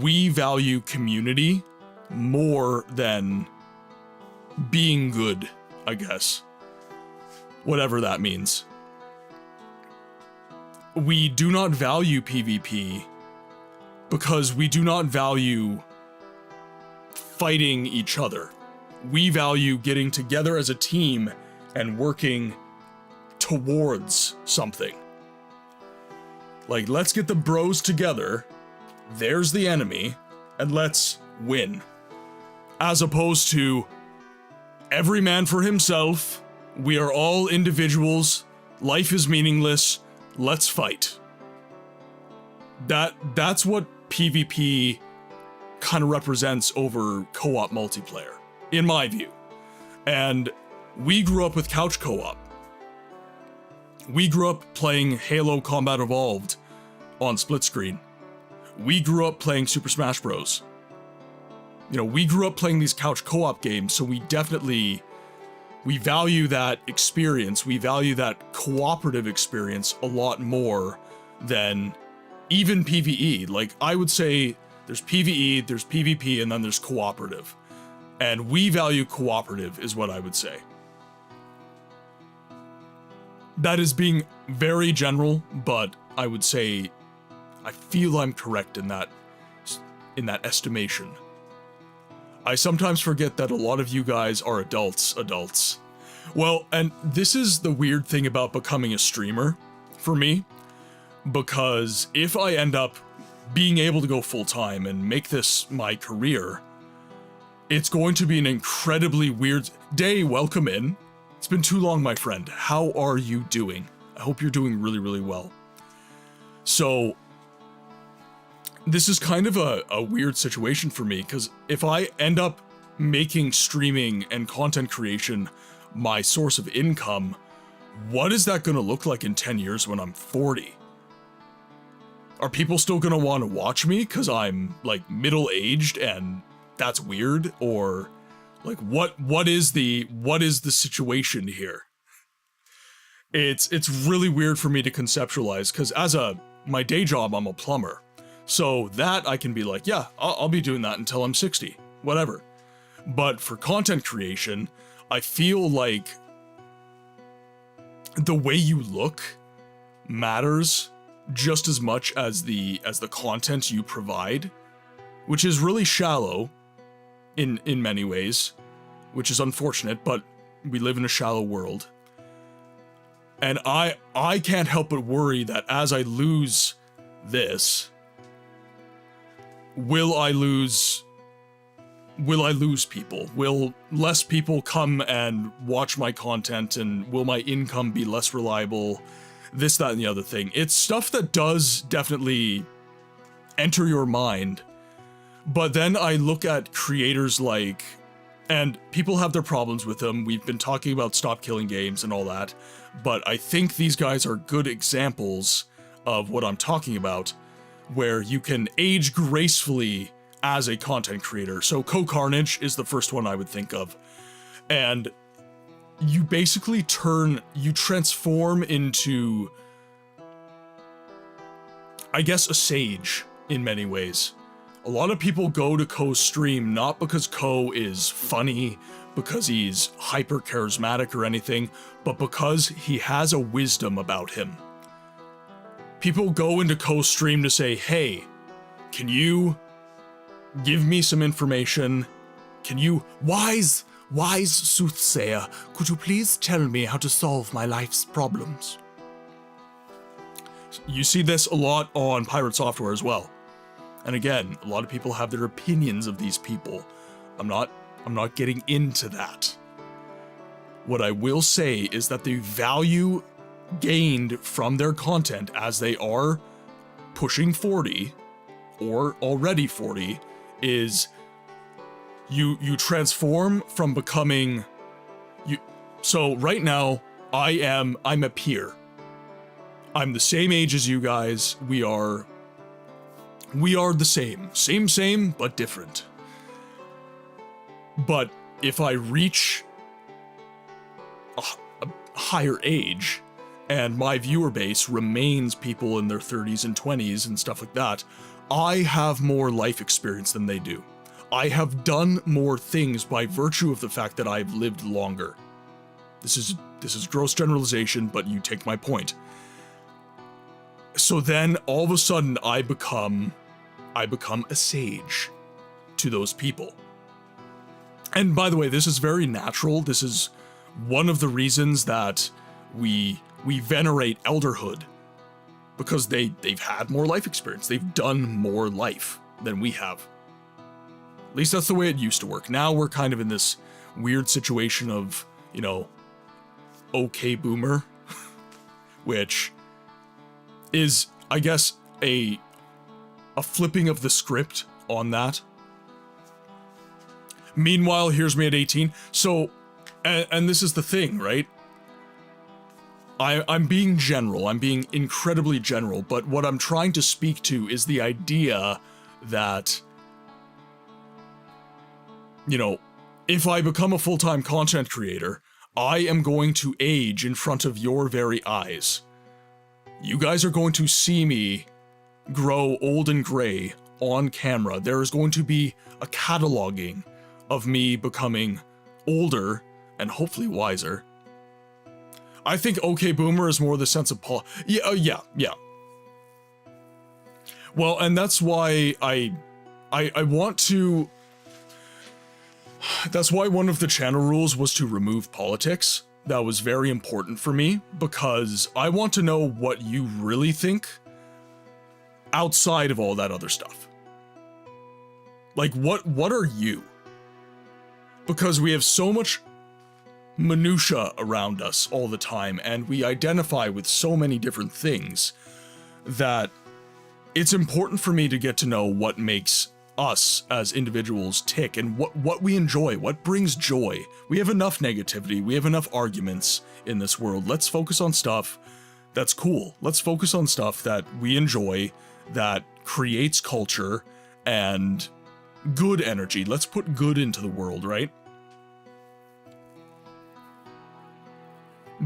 we value community more than being good, I guess. Whatever that means. We do not value PvP because we do not value fighting each other. We value getting together as a team and working towards something. Like, let's get the bros together, there's the enemy, and let's win. As opposed to, every man for himself, we are all individuals, life is meaningless, let's fight. That's what PvP kind of represents over co-op multiplayer, in my view. And we grew up with couch co-op. We grew up playing Halo Combat Evolved on split screen. We grew up playing Super Smash Bros. You know, we grew up playing these couch co-op games, so we value that experience, we value that cooperative experience a lot more than even PvE. Like, I would say there's PvE, there's PvP, and then there's cooperative. And we value cooperative, is what I would say. That is being very general, but I would say I feel I'm correct in that estimation. I sometimes forget that a lot of you guys are adults. Well, and this is the weird thing about becoming a streamer for me, because if I end up being able to go full-time and make this my career, it's going to be an incredibly weird day. Welcome in. It's been too long, my friend. How are you doing? I hope you're doing really, really well. So, this is kind of a weird situation for me, because if I end up making streaming and content creation my source of income, what is that going to look like in 10 years when I'm 40? Are people still going to want to watch me because I'm, like, middle-aged and that's weird? Or, like, what is the situation here? It's really weird for me to conceptualize, because my day job, I'm a plumber. So that I can be like, yeah, I'll be doing that until I'm 60, whatever. But for content creation, I feel like the way you look matters just as much as the content you provide, which is really shallow in many ways, which is unfortunate, but we live in a shallow world. And I can't help but worry that as I lose this, will I lose people? Will less people come and watch my content, and will my income be less reliable? This, that, and the other thing. It's stuff that does definitely enter your mind. But then I look at creators like, and people have their problems with them. We've been talking about Stop Killing Games and all that, but I think these guys are good examples of what I'm talking about, where you can age gracefully as a content creator. So Co-Carnage is the first one I would think of. And you basically transform into, I guess, a sage in many ways. A lot of people go to Ko's stream not because Ko is funny, because he's hyper charismatic or anything, but because he has a wisdom about him. People go into Ko's stream to say, hey, can you give me some information? Can you, wise soothsayer, could you please tell me how to solve my life's problems? You see this a lot on Pirate Software as well. And again, a lot of people have their opinions of these people. I'm not getting into that. What I will say is that the value gained from their content as they are pushing 40 or already 40 is you transform from becoming you. So right now I'm a peer. I'm the same age as you guys. We are the same, but different. But if I reach a higher age and my viewer base remains people in their 30s and 20s and stuff like that, I have more life experience than they do. I have done more things by virtue of the fact that I've lived longer. This is gross generalization, but you take my point. So then all of a sudden I become a sage to those people. And by the way, this is very natural. This is one of the reasons that we venerate elderhood, because they've had more life experience. They've done more life than we have. At least that's the way it used to work. Now we're kind of in this weird situation of, you know, okay boomer, which is, I guess, a flipping of the script on that. Meanwhile, here's me at 18. So, and this is the thing, right? I'm being general. I'm being incredibly general, but what I'm trying to speak to is the idea that, you know, if I become a full-time content creator, I am going to age in front of your very eyes. You guys are going to see me grow old and gray on camera. There is going to be a cataloging of me becoming older and hopefully wiser. I think okay boomer is more the sense of yeah. Well, and that's why I want to. That's why one of the channel rules was to remove politics. That was very important for me, because I want to know what you really think outside of all that other stuff. Like, what are you? Because we have so much minutia around us all the time, and we identify with so many different things, that it's important for me to get to know what makes us as individuals tick, and what we enjoy, what brings joy. We have enough negativity, we have enough arguments in this world. Let's focus on stuff that's cool. Let's focus on stuff that we enjoy, that creates culture and good energy. Let's put good into the world, right?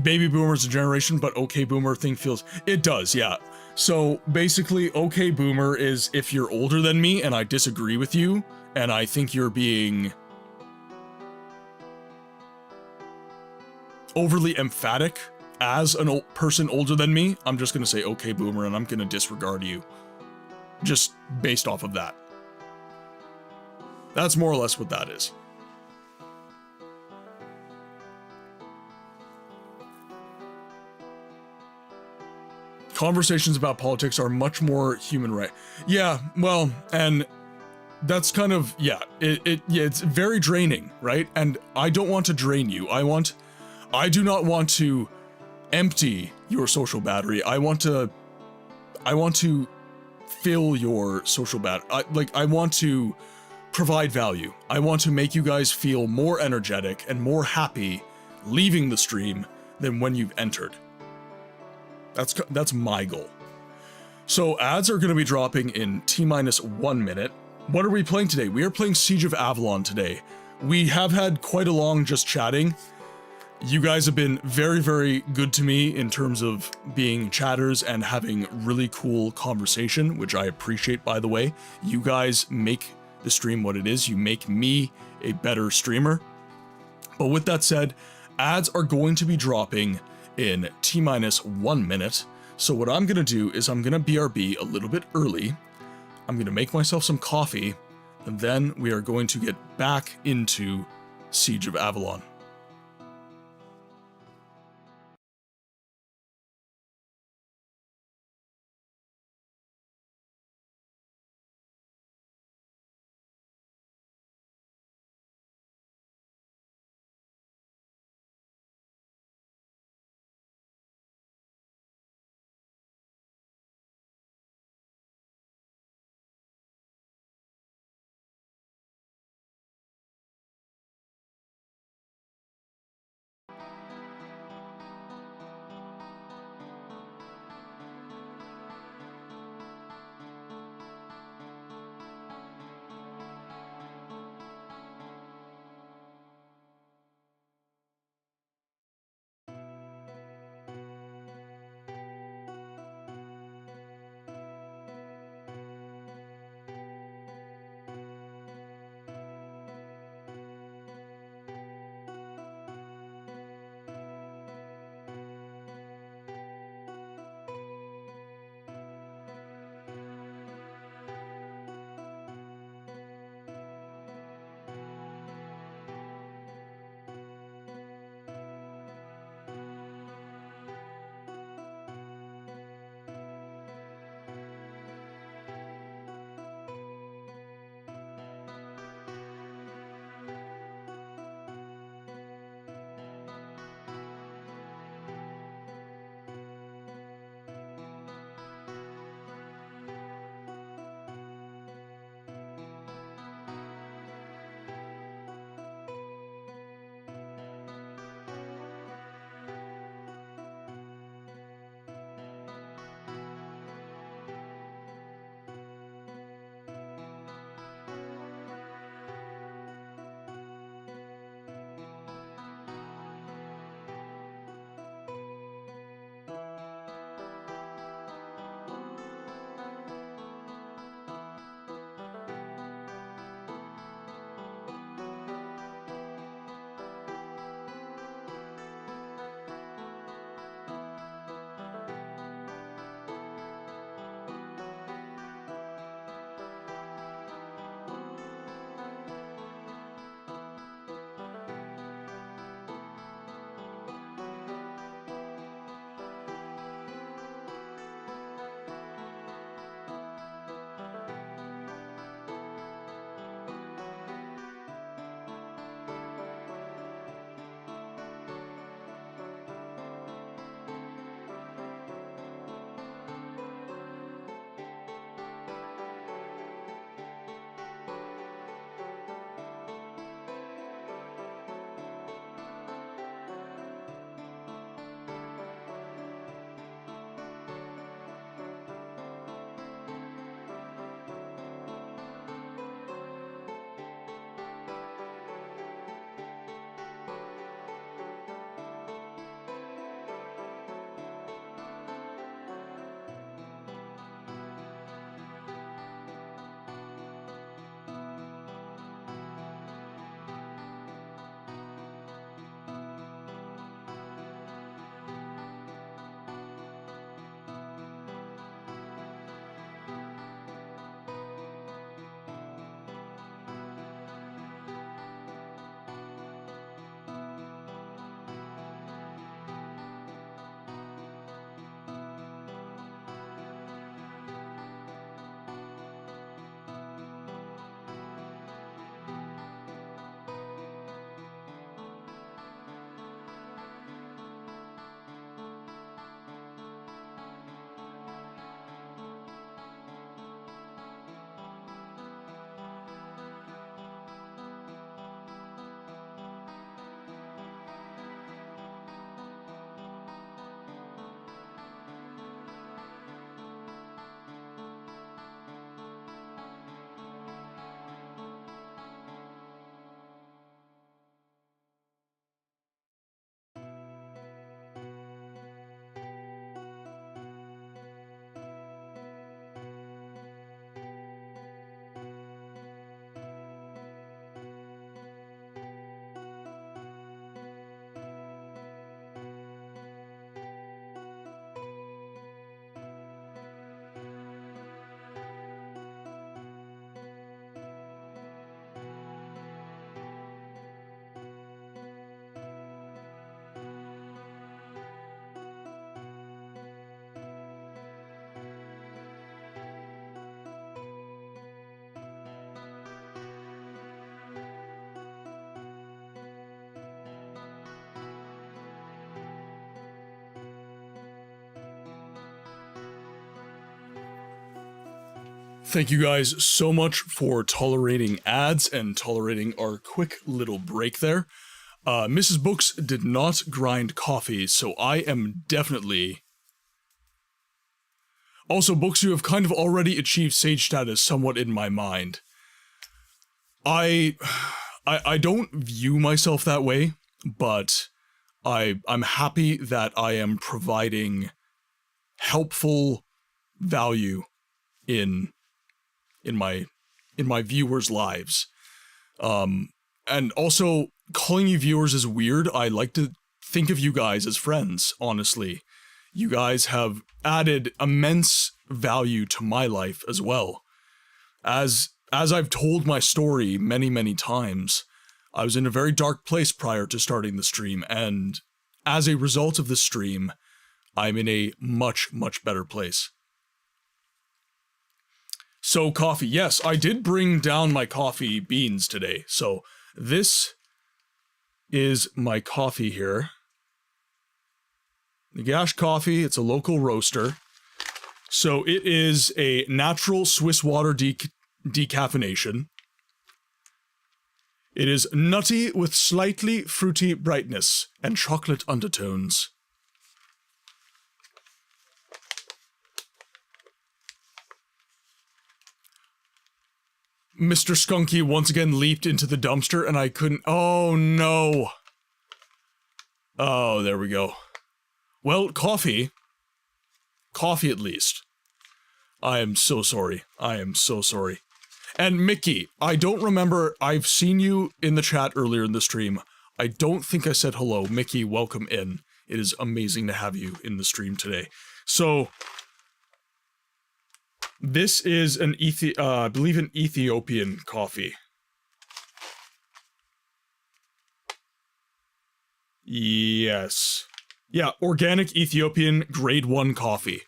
Baby boomer's a generation, but okay boomer thing feels... It does, yeah. So basically, okay boomer is if you're older than me and I disagree with you, and I think you're being overly emphatic as a person older than me, I'm just gonna say okay boomer and I'm gonna disregard you. Just based off of that. That's more or less what that is. Conversations about politics are much more human right. Yeah, well, and that's kind of, yeah, it's very draining, right? And I don't want to drain you. I do not want to empty your social battery. I want to fill your social battery. I want to provide value. I want to make you guys feel more energetic and more happy leaving the stream than when you've entered. That's my goal. So ads are going to be dropping in T-1 minute. What are we playing today? We are playing Siege of Avalon today. We have had quite a long just chatting. You guys have been very, very good to me in terms of being chatters and having really cool conversation, which I appreciate, by the way. You guys make the stream what it is. You make me a better streamer. But with that said, ads are going to be dropping in T-minus 1 minute. So what I'm going to do is I'm going to BRB a little bit early. I'm going to make myself some coffee, and then we are going to get back into Siege of Avalon. Thank you guys so much for tolerating ads and tolerating our quick little break there. Mrs. Books did not grind coffee, so I am definitely... Also, Books, you have kind of already achieved sage status somewhat in my mind. I don't view myself that way, but I'm happy that I am providing helpful value in my viewers' lives. And also, calling you viewers is weird. I like to think of you guys as friends, honestly. You guys have added immense value to my life as well. As I've told my story many, many times, I was in a very dark place prior to starting the stream, and as a result of the stream, I'm in a much, much better place. So, coffee. Yes, I did bring down my coffee beans today. So, this is my coffee here. Nagash Coffee, it's a local roaster. So, it is a natural Swiss water decaffeination. It is nutty with slightly fruity brightness and chocolate undertones. Mr. Skunky once again leaped into the dumpster and I couldn't... Oh, no. Oh, there we go. Well, coffee. Coffee at least. I am so sorry. I am so sorry. And Mickey, I don't remember... I've seen you in the chat earlier in the stream. I don't think I said hello. Mickey, welcome in. It is amazing to have you in the stream today. So... This is I believe an Ethiopian coffee. Yes. Yeah, organic Ethiopian grade 1 coffee.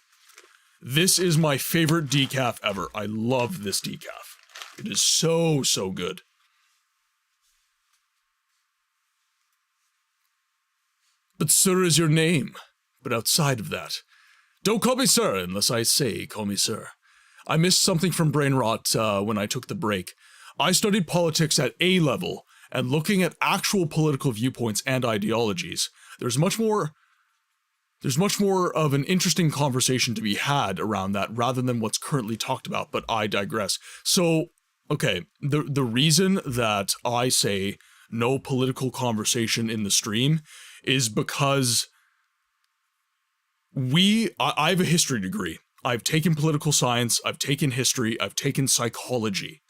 This is my favorite decaf ever. I love this decaf. It is so, so good. But sir is your name. But outside of that, don't call me sir unless I say call me sir. I missed something from brain rot when I took the break. I studied politics at A level, and looking at actual political viewpoints and ideologies, there's much more of an interesting conversation to be had around that rather than what's currently talked about, but I digress. So, okay, the reason that I say no political conversation in the stream is because I have a history degree. I've taken political science, I've taken history, I've taken psychology.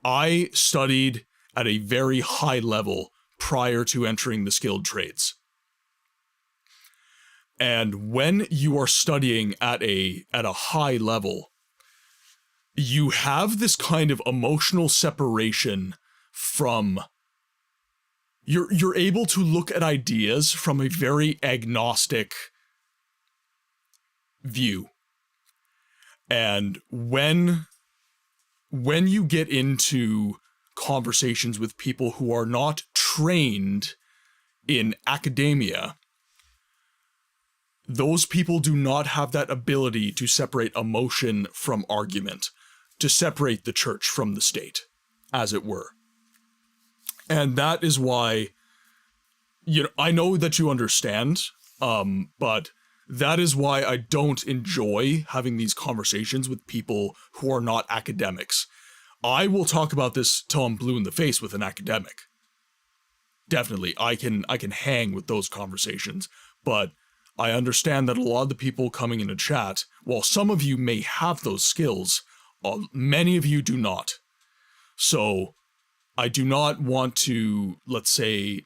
I studied at a very high level prior to entering the skilled trades. And when you are studying at a high level, you have this kind of emotional separation from... You're able to look at ideas from a very agnostic view. And when you get into conversations with people who are not trained in academia, those people do not have that ability to separate emotion from argument, to separate the church from the state, as it were. And that is why, I know that you understand, but that is why I don't enjoy having these conversations with people who are not academics. I will talk about this till I'm blue in the face with an academic. Definitely, I can hang with those conversations, but I understand that a lot of the people coming into chat, while some of you may have those skills, many of you do not. So, I do not want to, let's say,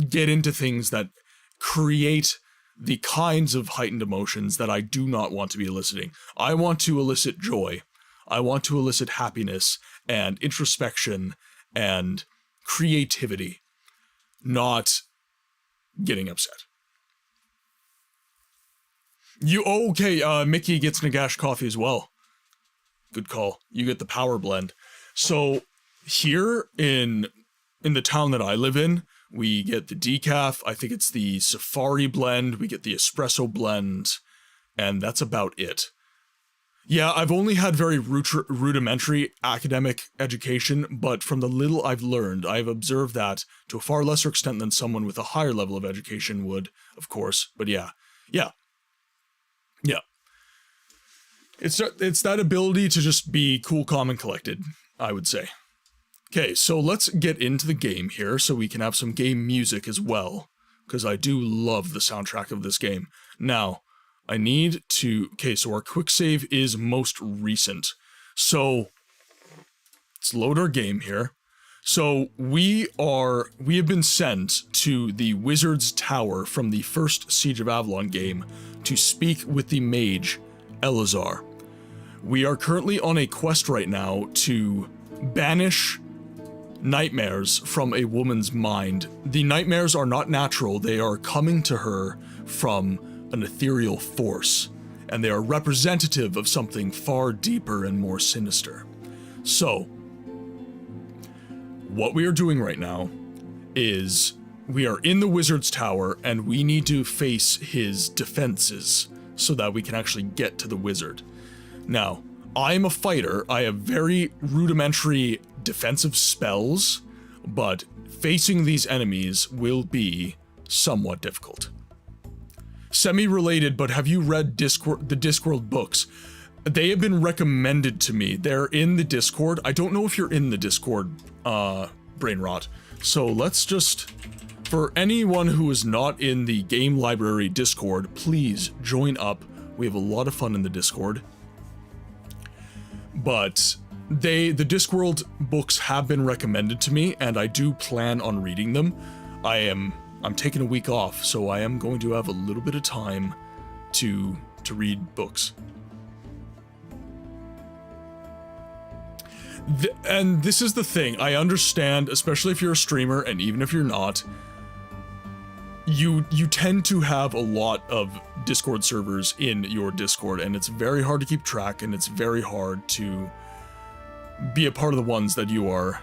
get into things that create the kinds of heightened emotions that I do not want to be eliciting. I want to elicit joy. I want to elicit happiness and introspection and creativity, not getting upset. Mickey gets Nagash coffee as well. Good call. You get the power blend. So here in the town that I live in, we get the decaf, I think it's the safari blend, we get the espresso blend, and that's about it. Yeah, I've only had very rudimentary academic education, but from the little I've learned, I've observed that to a far lesser extent than someone with a higher level of education would, of course. But yeah. It's that ability to just be cool, calm, and collected, I would say. Okay, so let's get into the game here so we can have some game music as well, because I do love the soundtrack of this game. Now, I need to... Okay, so our quick save is most recent. So, let's load our game here. So, we have been sent to the Wizard's Tower from the first Siege of Avalon game to speak with the mage, Elazar. We are currently on a quest right now to banish nightmares from a woman's mind. The nightmares are not natural, they are coming to her from an ethereal force, and they are representative of something far deeper and more sinister. So, what we are doing right now is we are in the Wizard's Tower, and we need to face his defenses so that we can actually get to the wizard. Now, I'm a fighter, I have very rudimentary defensive spells, but facing these enemies will be somewhat difficult. Semi-related, but have you read the Discworld books? They have been recommended to me. They're in the Discord. I don't know if you're in the Discord, brain rot. So let's just... For anyone who is not in the Game Library Discord, please join up. We have a lot of fun in the Discord. But the Discworld books have been recommended to me, and I do plan on reading them. I'm taking a week off, so I am going to have a little bit of time to read books. And this is the thing, I understand, especially if you're a streamer, and even if you're not, you tend to have a lot of Discord servers in your Discord, and it's very hard to keep track, and it's very hard to be a part of the ones that you are.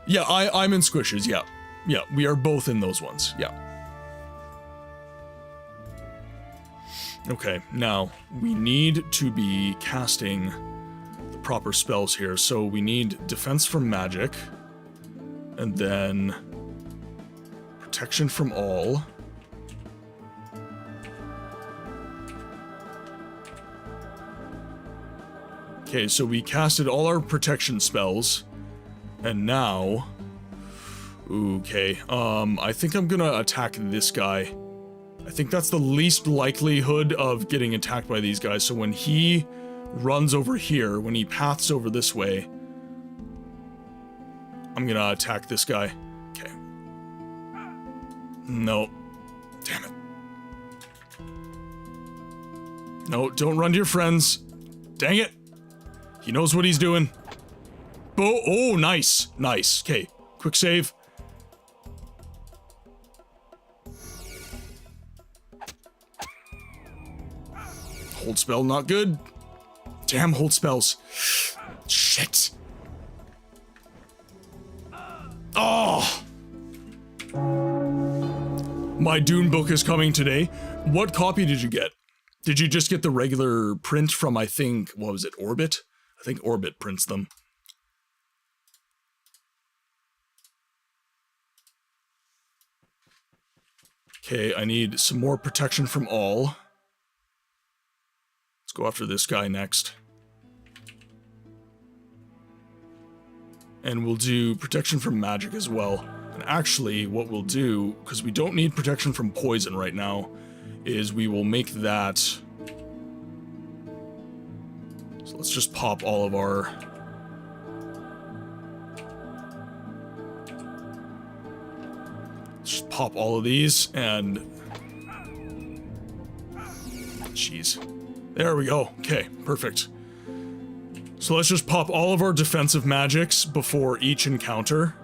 Yeah, I'm in Squishes, yeah. Yeah, we are both in those ones, yeah. Okay, now, we need to be casting the proper spells here, so we need Defense from Magic, and then Protection from All. Okay, so we casted all our protection spells, and now... Okay, I think I'm gonna attack this guy. I think that's the least likelihood of getting attacked by these guys, so when he runs over here, when he paths over this way, I'm gonna attack this guy. Okay. No. Damn it. No, don't run to your friends. Dang it. He knows what he's doing. Oh, nice. Nice. Okay, quick save. Hold spell, not good. Damn hold spells. Shit. Oh! My Dune book is coming today. What copy did you get? Did you just get the regular print from, I think, what was it, Orbit? I think Orbit prints them. Okay, I need some more protection from all. Let's go after this guy next. And we'll do protection from magic as well. And actually, what we'll do, because we don't need protection from poison right now, is we will make that... So let's just pop all of our... Let's just pop all of these, and... Jeez. There we go. Okay, perfect. So let's just pop all of our defensive magics before each encounter.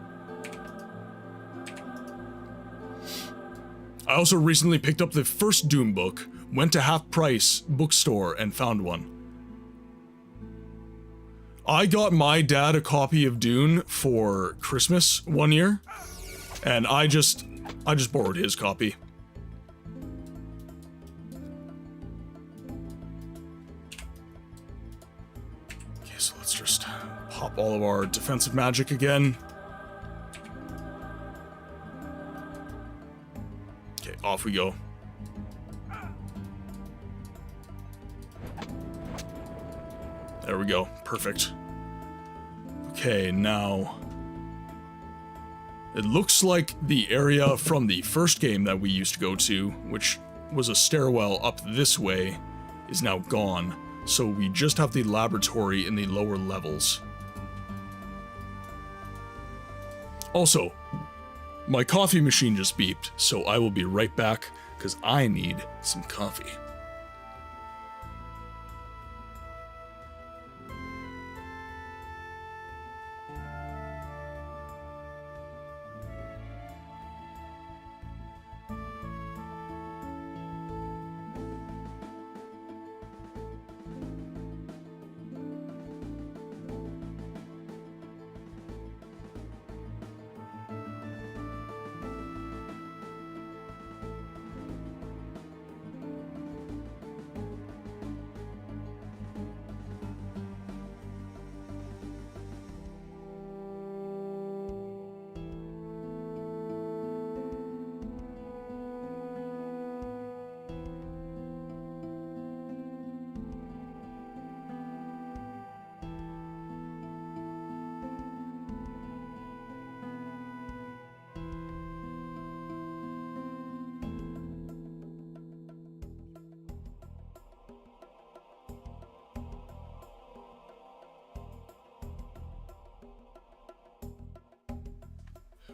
I also recently picked up the first Doom book, went to Half Price bookstore and found one. I got my dad a copy of Dune for Christmas one year, and I just borrowed his copy. all of our defensive magic again. Okay, off we go. There we go. Perfect. Okay, now... It looks like the area from the first game that we used to go to, which was a stairwell up this way, is now gone. So we just have the laboratory in the lower levels. Also, my coffee machine just beeped, so I will be right back, because I need some coffee.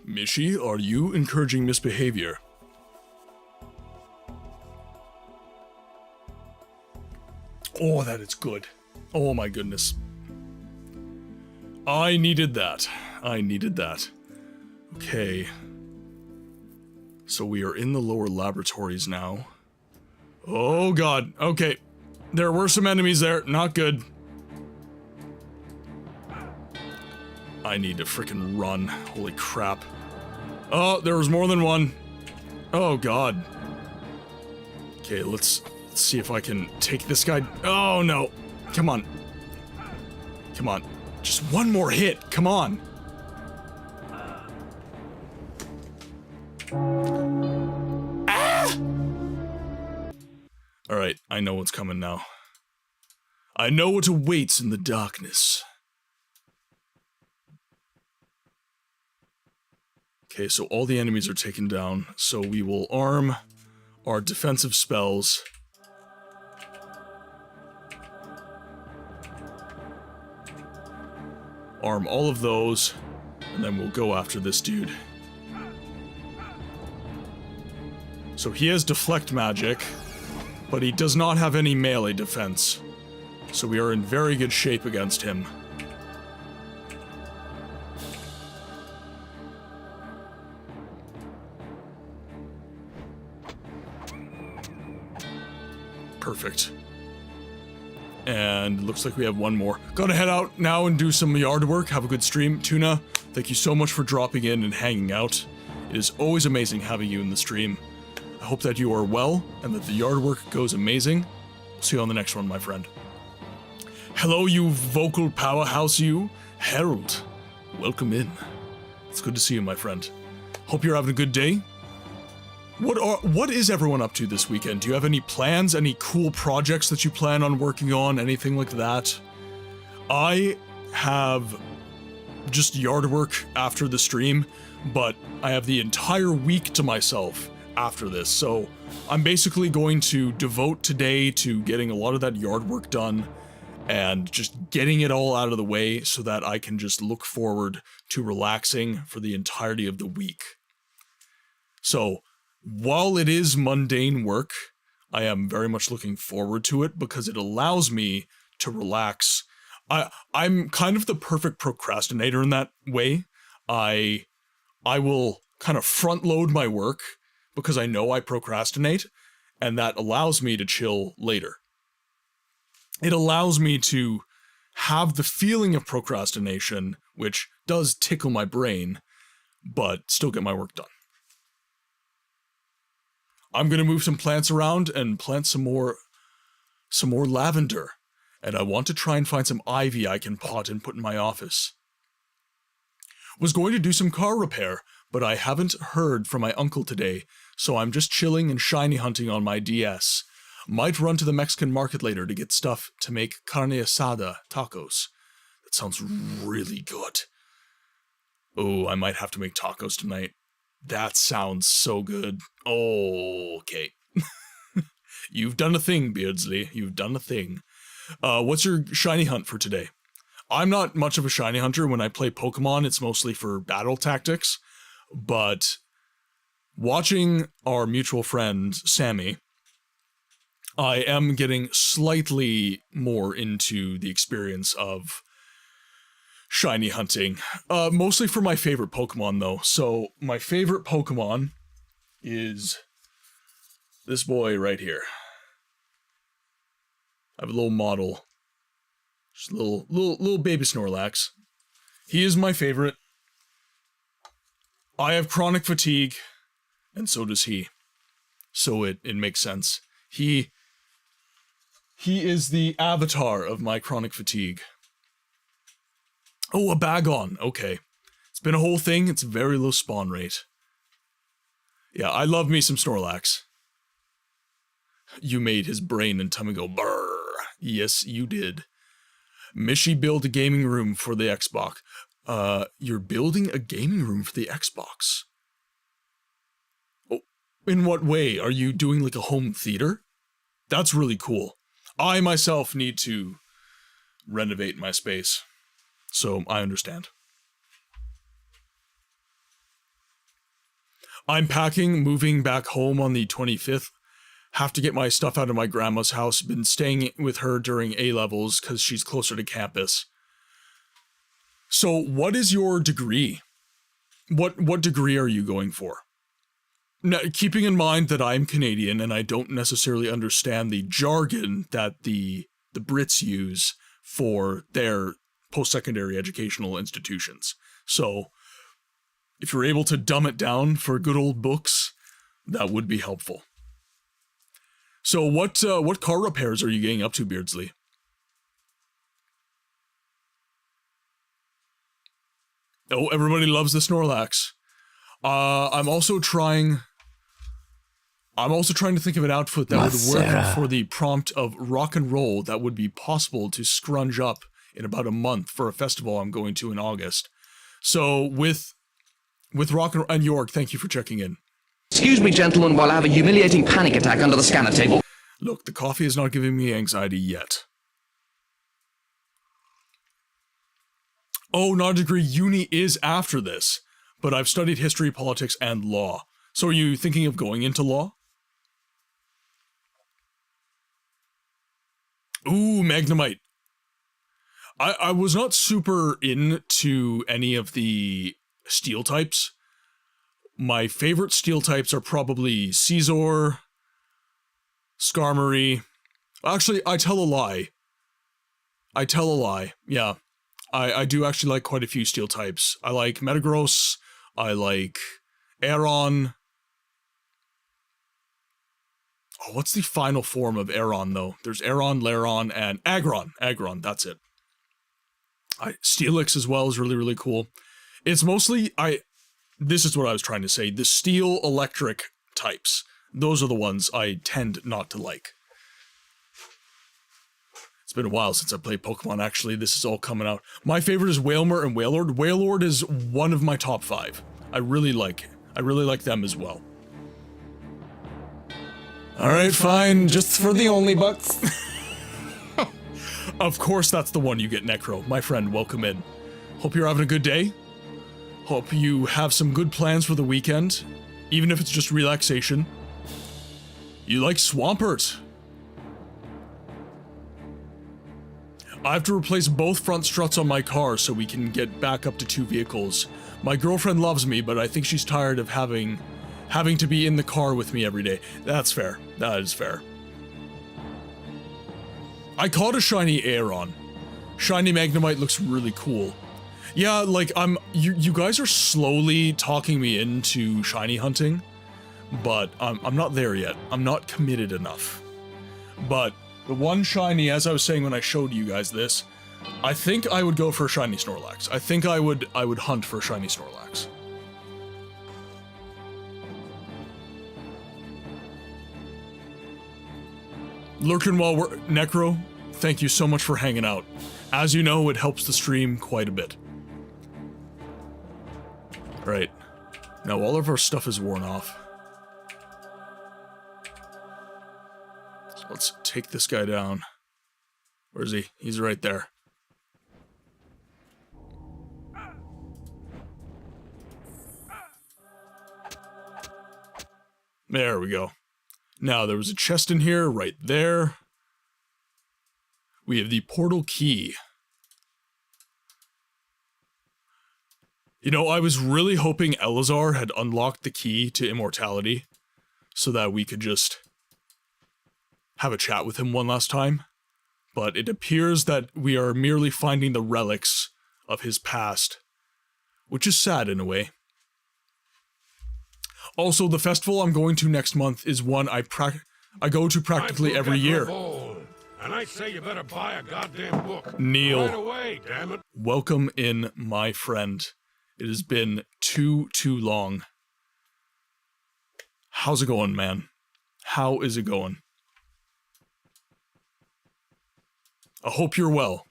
Mishi, are you encouraging misbehavior? Oh, that is good. Oh my goodness. I needed that. I needed that. Okay. So we are in the lower laboratories now. Oh god. Okay. There were some enemies there. Not good. I need to frickin' run. Holy crap. Oh, there was more than one. Oh god. Okay, let's see if I can take this guy. Oh no. Come on. Come on. Just one more hit. Come on. Ah! Alright, I know what's coming now. I know what awaits in the darkness. Okay, so all the enemies are taken down, so we will arm our defensive spells. Arm all of those, and then we'll go after this dude. So he has deflect magic, but he does not have any melee defense. So we are in very good shape against him. Perfect. And looks like we have one more. Gotta head out now and do some yard work. Have a good stream. Tuna, thank you so much for dropping in and hanging out. It is always amazing having you in the stream. I hope that you are well and that the yard work goes amazing. See you on the next one, my friend. Hello, you vocal powerhouse, you. Harold, welcome in. It's good to see you, my friend. Hope you're having a good day. What is everyone up to this weekend? Do you have any plans? Any cool projects that you plan on working on? Anything like that? I have just yard work after the stream, but I have the entire week to myself after this, so I'm basically going to devote today to getting a lot of that yard work done and just getting it all out of the way so that I can just look forward to relaxing for the entirety of the week. So, while it is mundane work, I am very much looking forward to it because it allows me to relax. I'm kind of the perfect procrastinator in that way. I will kind of front load my work because I know I procrastinate, and that allows me to chill later. It allows me to have the feeling of procrastination, which does tickle my brain, but still get my work done. I'm gonna move some plants around and plant some more lavender. and I want to try and find some ivy I can pot and put in my office. Was going to do some car repair, but I haven't heard from my uncle today, so I'm just chilling and shiny hunting on my DS. Might run to the Mexican market later to get stuff to make carne asada tacos. That sounds really good. Oh, I might have to make tacos tonight. That sounds so good. Oh, okay. You've done a thing, Beardsley. You've done a thing. What's your shiny hunt for today? I'm not much of a shiny hunter. When I play Pokemon, it's mostly for battle tactics. But watching our mutual friend, Sammy, I am getting slightly more into the experience of shiny hunting. Mostly for my favorite Pokemon, though. So, my favorite Pokemon is this boy right here. I have a little model. Just a little baby Snorlax. He is my favorite. I have chronic fatigue, and so does he. So it makes sense. He is the avatar of my chronic fatigue. Oh, a Bagon. Okay. It's been a whole thing. It's very low spawn rate. Yeah, I love me some Snorlax. You made his brain and tummy go brrr. Yes, you did. Mishi built a gaming room for the Xbox. You're building a gaming room for the Xbox? Oh, in what way? Are you doing like a home theater? That's really cool. I myself need to renovate my space. So, I understand. I'm packing, moving back home on the 25th. Have to get my stuff out of my grandma's house. Been staying with her during A-levels because she's closer to campus. So, what is your degree? What degree are you going for? Now, keeping in mind that I'm Canadian and I don't necessarily understand the jargon that the Brits use for their post-secondary educational institutions. So, if you're able to dumb it down for good old books, that would be helpful. So what car repairs are you getting up to, Beardsley? Oh, everybody loves the Snorlax. I'm also trying to think of an outfit that would work for the prompt of rock and roll that would be possible to scrunch up in about a month for a festival I'm going to in August. So with rock and York, thank you for checking in. Excuse me, gentlemen, while I have a humiliating panic attack under the scanner table. Look, the coffee is not giving me anxiety yet. Oh, not a degree. Uni is after this, but I've studied history, politics, and law. So are you thinking of going into law? Ooh, Magnemite. I was not super into any of the steel types. My favorite steel types are probably Caesar, Skarmory. Actually, I tell a lie. Yeah. I do actually like quite a few steel types. I like Metagross. I like Aeron. Oh, what's the final form of Aeron, though? There's Aeron, Lairon, and Aggron. Aggron, that's it. Steelix as well is really, really cool. It's mostly, this is what I was trying to say, the steel-electric types. Those are the ones I tend not to like. It's been a while since I played Pokemon, actually. This is all coming out. My favorite is Wailmer and Wailord. Wailord is one of my top 5. I really like them as well. Alright, fine. Just for the only bucks. Of course that's the one you get, Necro. My friend, welcome in. Hope you're having a good day. Hope you have some good plans for the weekend. Even if it's just relaxation. You like Swampert. I have to replace both front struts on my car so we can get back up to 2 vehicles. My girlfriend loves me, but I think she's tired of having to be in the car with me every day. That's fair. That is fair. I caught a shiny Aeron. Shiny Magnemite looks really cool. Yeah, like, you guys are slowly talking me into shiny hunting, but I'm not there yet. I'm not committed enough. But The one shiny, as I was saying when I showed you guys this, I think I would go for a shiny Snorlax. I think I would hunt for a shiny Snorlax. Lurkin while we're... Necro, thank you so much for hanging out. As you know, it helps the stream quite a bit. Right. Now all of our stuff is worn off. So let's take this guy down. Where is he? He's right there. There we go. Now, there was a chest in here, right there. We have the portal key. You know, I was really hoping Elazar had unlocked the key to immortality so that we could just have a chat with him one last time. But it appears that we are merely finding the relics of his past, which is sad in a way. Also, the festival I'm going to next month is one I go to practically every year. And I say you better buy a goddamn book. Neil, Right away, damn it. welcome in, my friend. It has been too long. How's it going, man? How is it going? I hope you're well.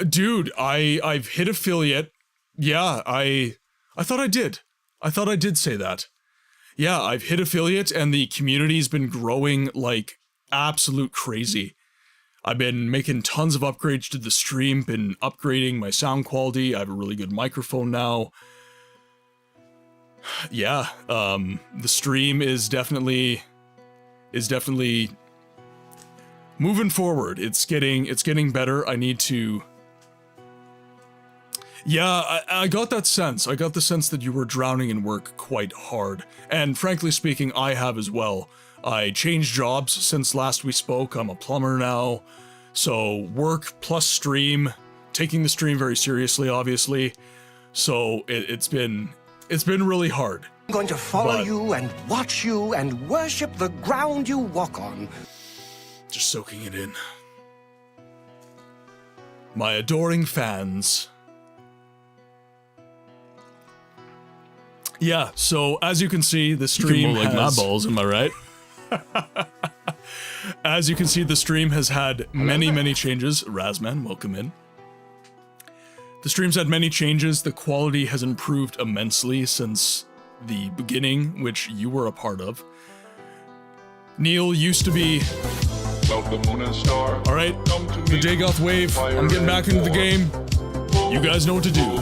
Dude, I've hit affiliate. Yeah, I thought I did. I thought I did say that. Yeah, I've hit affiliate and the community's been growing like absolute crazy. I've been making tons of upgrades to the stream, been upgrading my sound quality. I have a really good microphone now. Yeah, the stream is definitely moving forward. It's getting better. I need to... Yeah, I got that sense. I got the sense that you were drowning in work quite hard. And frankly speaking, I have as well. I changed jobs since last we spoke. I'm a plumber now. So work plus stream, taking the stream very seriously, obviously. So it's been really hard. I'm going to follow you and watch you and worship the ground you walk on. Just soaking it in. My adoring fans. Yeah, so as you can see, the stream has... my balls, am I right? As you can see, the stream has had many changes. Razman, welcome in. The stream's had many changes. The quality has improved immensely since the beginning, which you were a part of. Neil used to be... Welcome, Moon and Star. Alright, the Dagoth wave. I'm getting back into the game. You guys know what to do.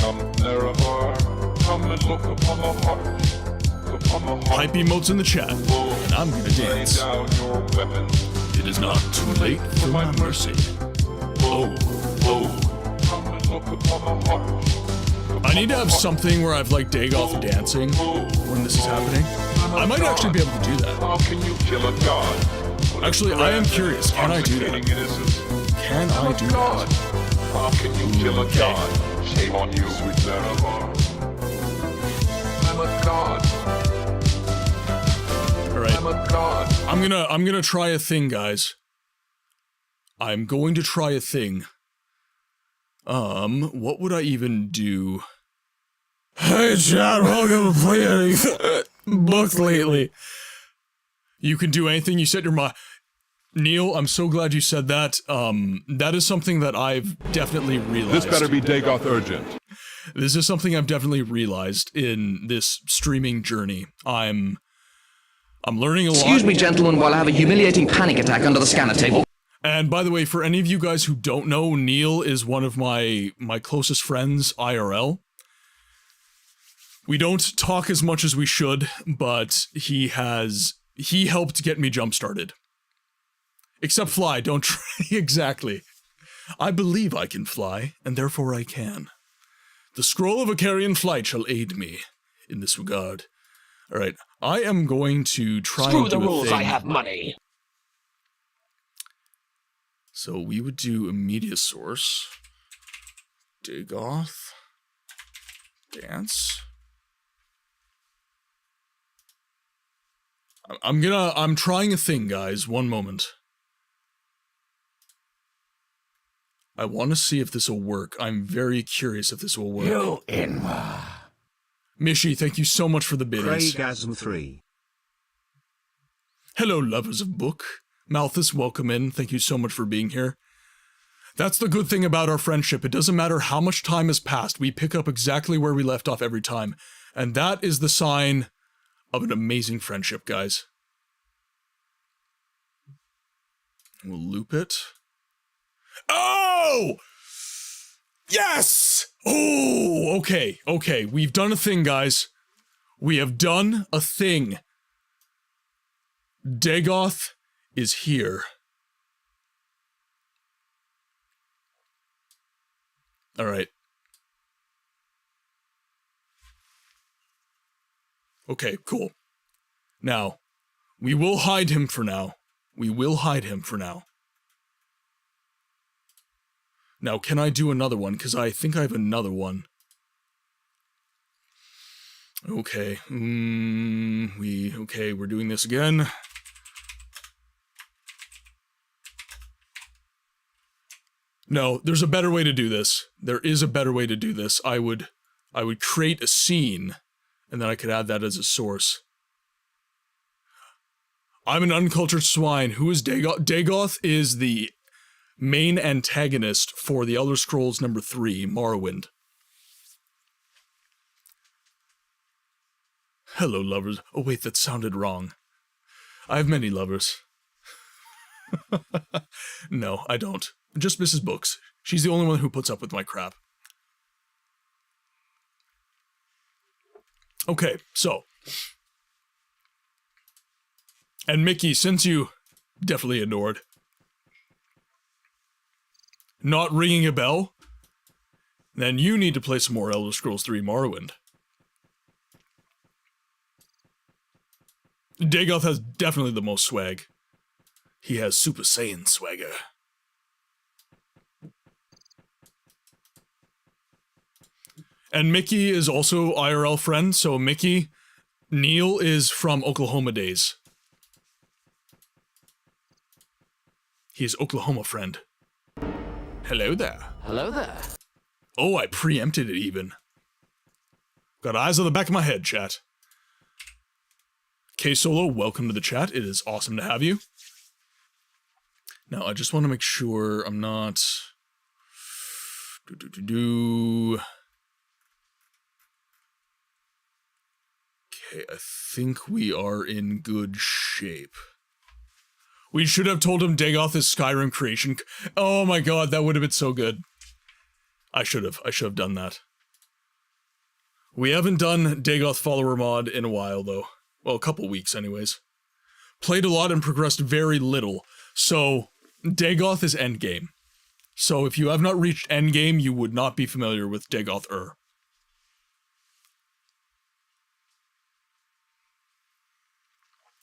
Come Nerevar, come and look upon the heart. Upon the Hype emotes in the chat, and I'm gonna dance. Lay down your weapon. It is not too late for my mercy. Oh. Come and look upon the heart. I need to have something where I've like Dagoth dancing when this is happening. I might actually be able to do that. How can you kill a god? Actually, I am curious. Can I do that? Can I do that? How can you kill a god? Shame on you, sweet Nerevar. I'm a god. Alright. I'm a god. I'm gonna try a thing, guys. I'm going to try a thing. What would I even do? Hey chat, welcome to PlayAnyGoodBooksLately. You can do anything you set your mind. Neil, I'm so glad you said that. That is something that I've definitely realized. This better be Dagoth urgent. This is something I've definitely realized in this streaming journey. I'm learning a lot. Excuse me, gentlemen, while I have a humiliating panic attack under the scanner table. And by the way, for any of you guys who don't know, Neil is one of my closest friends, IRL. We don't talk as much as we should, but he helped get me jump-started. Except fly, don't try. Exactly. I believe I can fly, and therefore I can. The scroll of Icarian flight shall aid me in this regard. Alright, I am going to try Screw and do the rules, a thing. I have money. So we would do immediate source. Dagoth. Dance. I'm trying a thing, guys. One moment. I want to see if this will work. I'm very curious if this will work. You Inma. Mishi, thank you so much for the biddies. Craigasm 3. Hello, lovers of book. Malthus, welcome in. Thank you so much for being here. That's the good thing about our friendship. It doesn't matter how much time has passed. We pick up exactly where we left off every time. And that is the sign of an amazing friendship, guys. We'll loop it. Oh! Yes! Oh, okay, okay. We've done a thing, guys. We have done a thing. Dagoth is here. All right. Okay, cool. Now, we will hide him for now. We will hide him for now. Now, can I do another one? Because I think I have another one. Okay. Okay, we're doing this again. No, there's a better way to do this. There is a better way to do this. I would create a scene, and then I could add that as a source. I'm an uncultured swine. Who is Dagoth? Dagoth is the main antagonist for the Elder Scrolls number 3, Morrowind. Hello, lovers. Oh, wait, that sounded wrong. I have many lovers. No, I don't. Just Mrs. Books. She's the only one who puts up with my crap. Okay, so. And Mickey, since you definitely adored. Not ringing a bell? Then you need to play some more Elder Scrolls 3 Morrowind. Dagoth has definitely the most swag. He has Super Saiyan swagger. And Mickey is also IRL friend, so Mickey, Neil is from Oklahoma days. He's Oklahoma friend. Hello there. Hello there. Oh, I preempted it even. Got eyes on the back of my head, chat. K-Solo, welcome to the chat. It is awesome to have you. Now, I just want to make sure I'm not... Okay, I think we are in good shape. We should have told him Dagoth is Skyrim creation. Oh my god, that would have been so good. I should have done that. We haven't done Dagoth follower mod in a while, though. Well, a couple weeks, anyways. Played a lot and progressed very little. So, Dagoth is endgame. So, if you have not reached endgame, you would not be familiar with Dagoth-ur.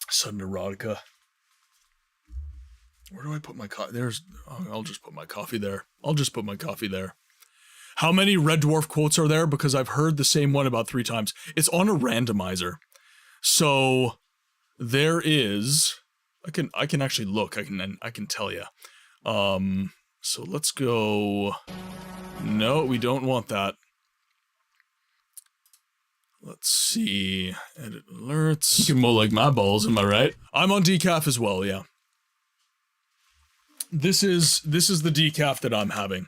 Sudden erotica. Where do I put my coffee? I'll just put my coffee there. I'll just put my coffee there. How many Red Dwarf quotes are there? Because I've heard the same one about 3 times. It's on a randomizer. So, there is... I can actually look. I can tell you. So let's go... No, we don't want that. Let's see. Edit alerts. You can mow like my balls, am I right? I'm on decaf as well, yeah. This is the decaf that I'm having.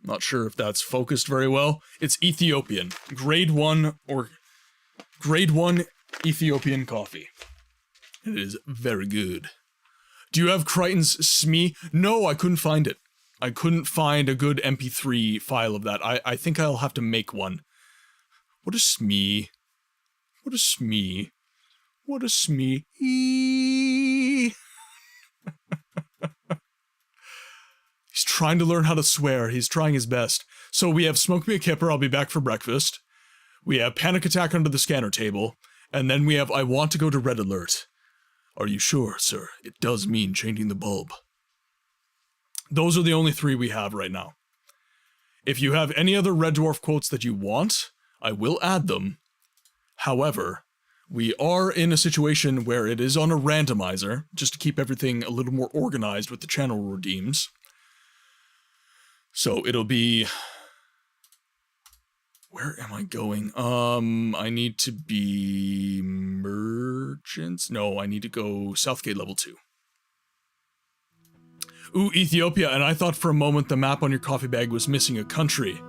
Not sure if that's focused very well. It's Ethiopian. Grade 1 Ethiopian coffee. It is very good. Do you have Crichton's SME? No, I couldn't find it. I couldn't find a good MP3 file of that. I think I'll have to make one. What is SME? What is SME? What is SME? He's trying to learn how to swear. He's trying his best. So we have Smoke Me a Kipper, I'll be back for breakfast. We have Panic Attack under the scanner table. And then we have I Want to Go to Red Alert. Are you sure, sir? It does mean changing the bulb. Those are the only 3 we have right now. If you have any other Red Dwarf quotes that you want, I will add them. However, we are in a situation where it is on a randomizer, just to keep everything a little more organized with the channel redeems. So it'll be... Where am I going? I need to be merchants? No, I need to go Southgate level 2. Ooh, Ethiopia, and I thought for a moment the map on your coffee bag was missing a country.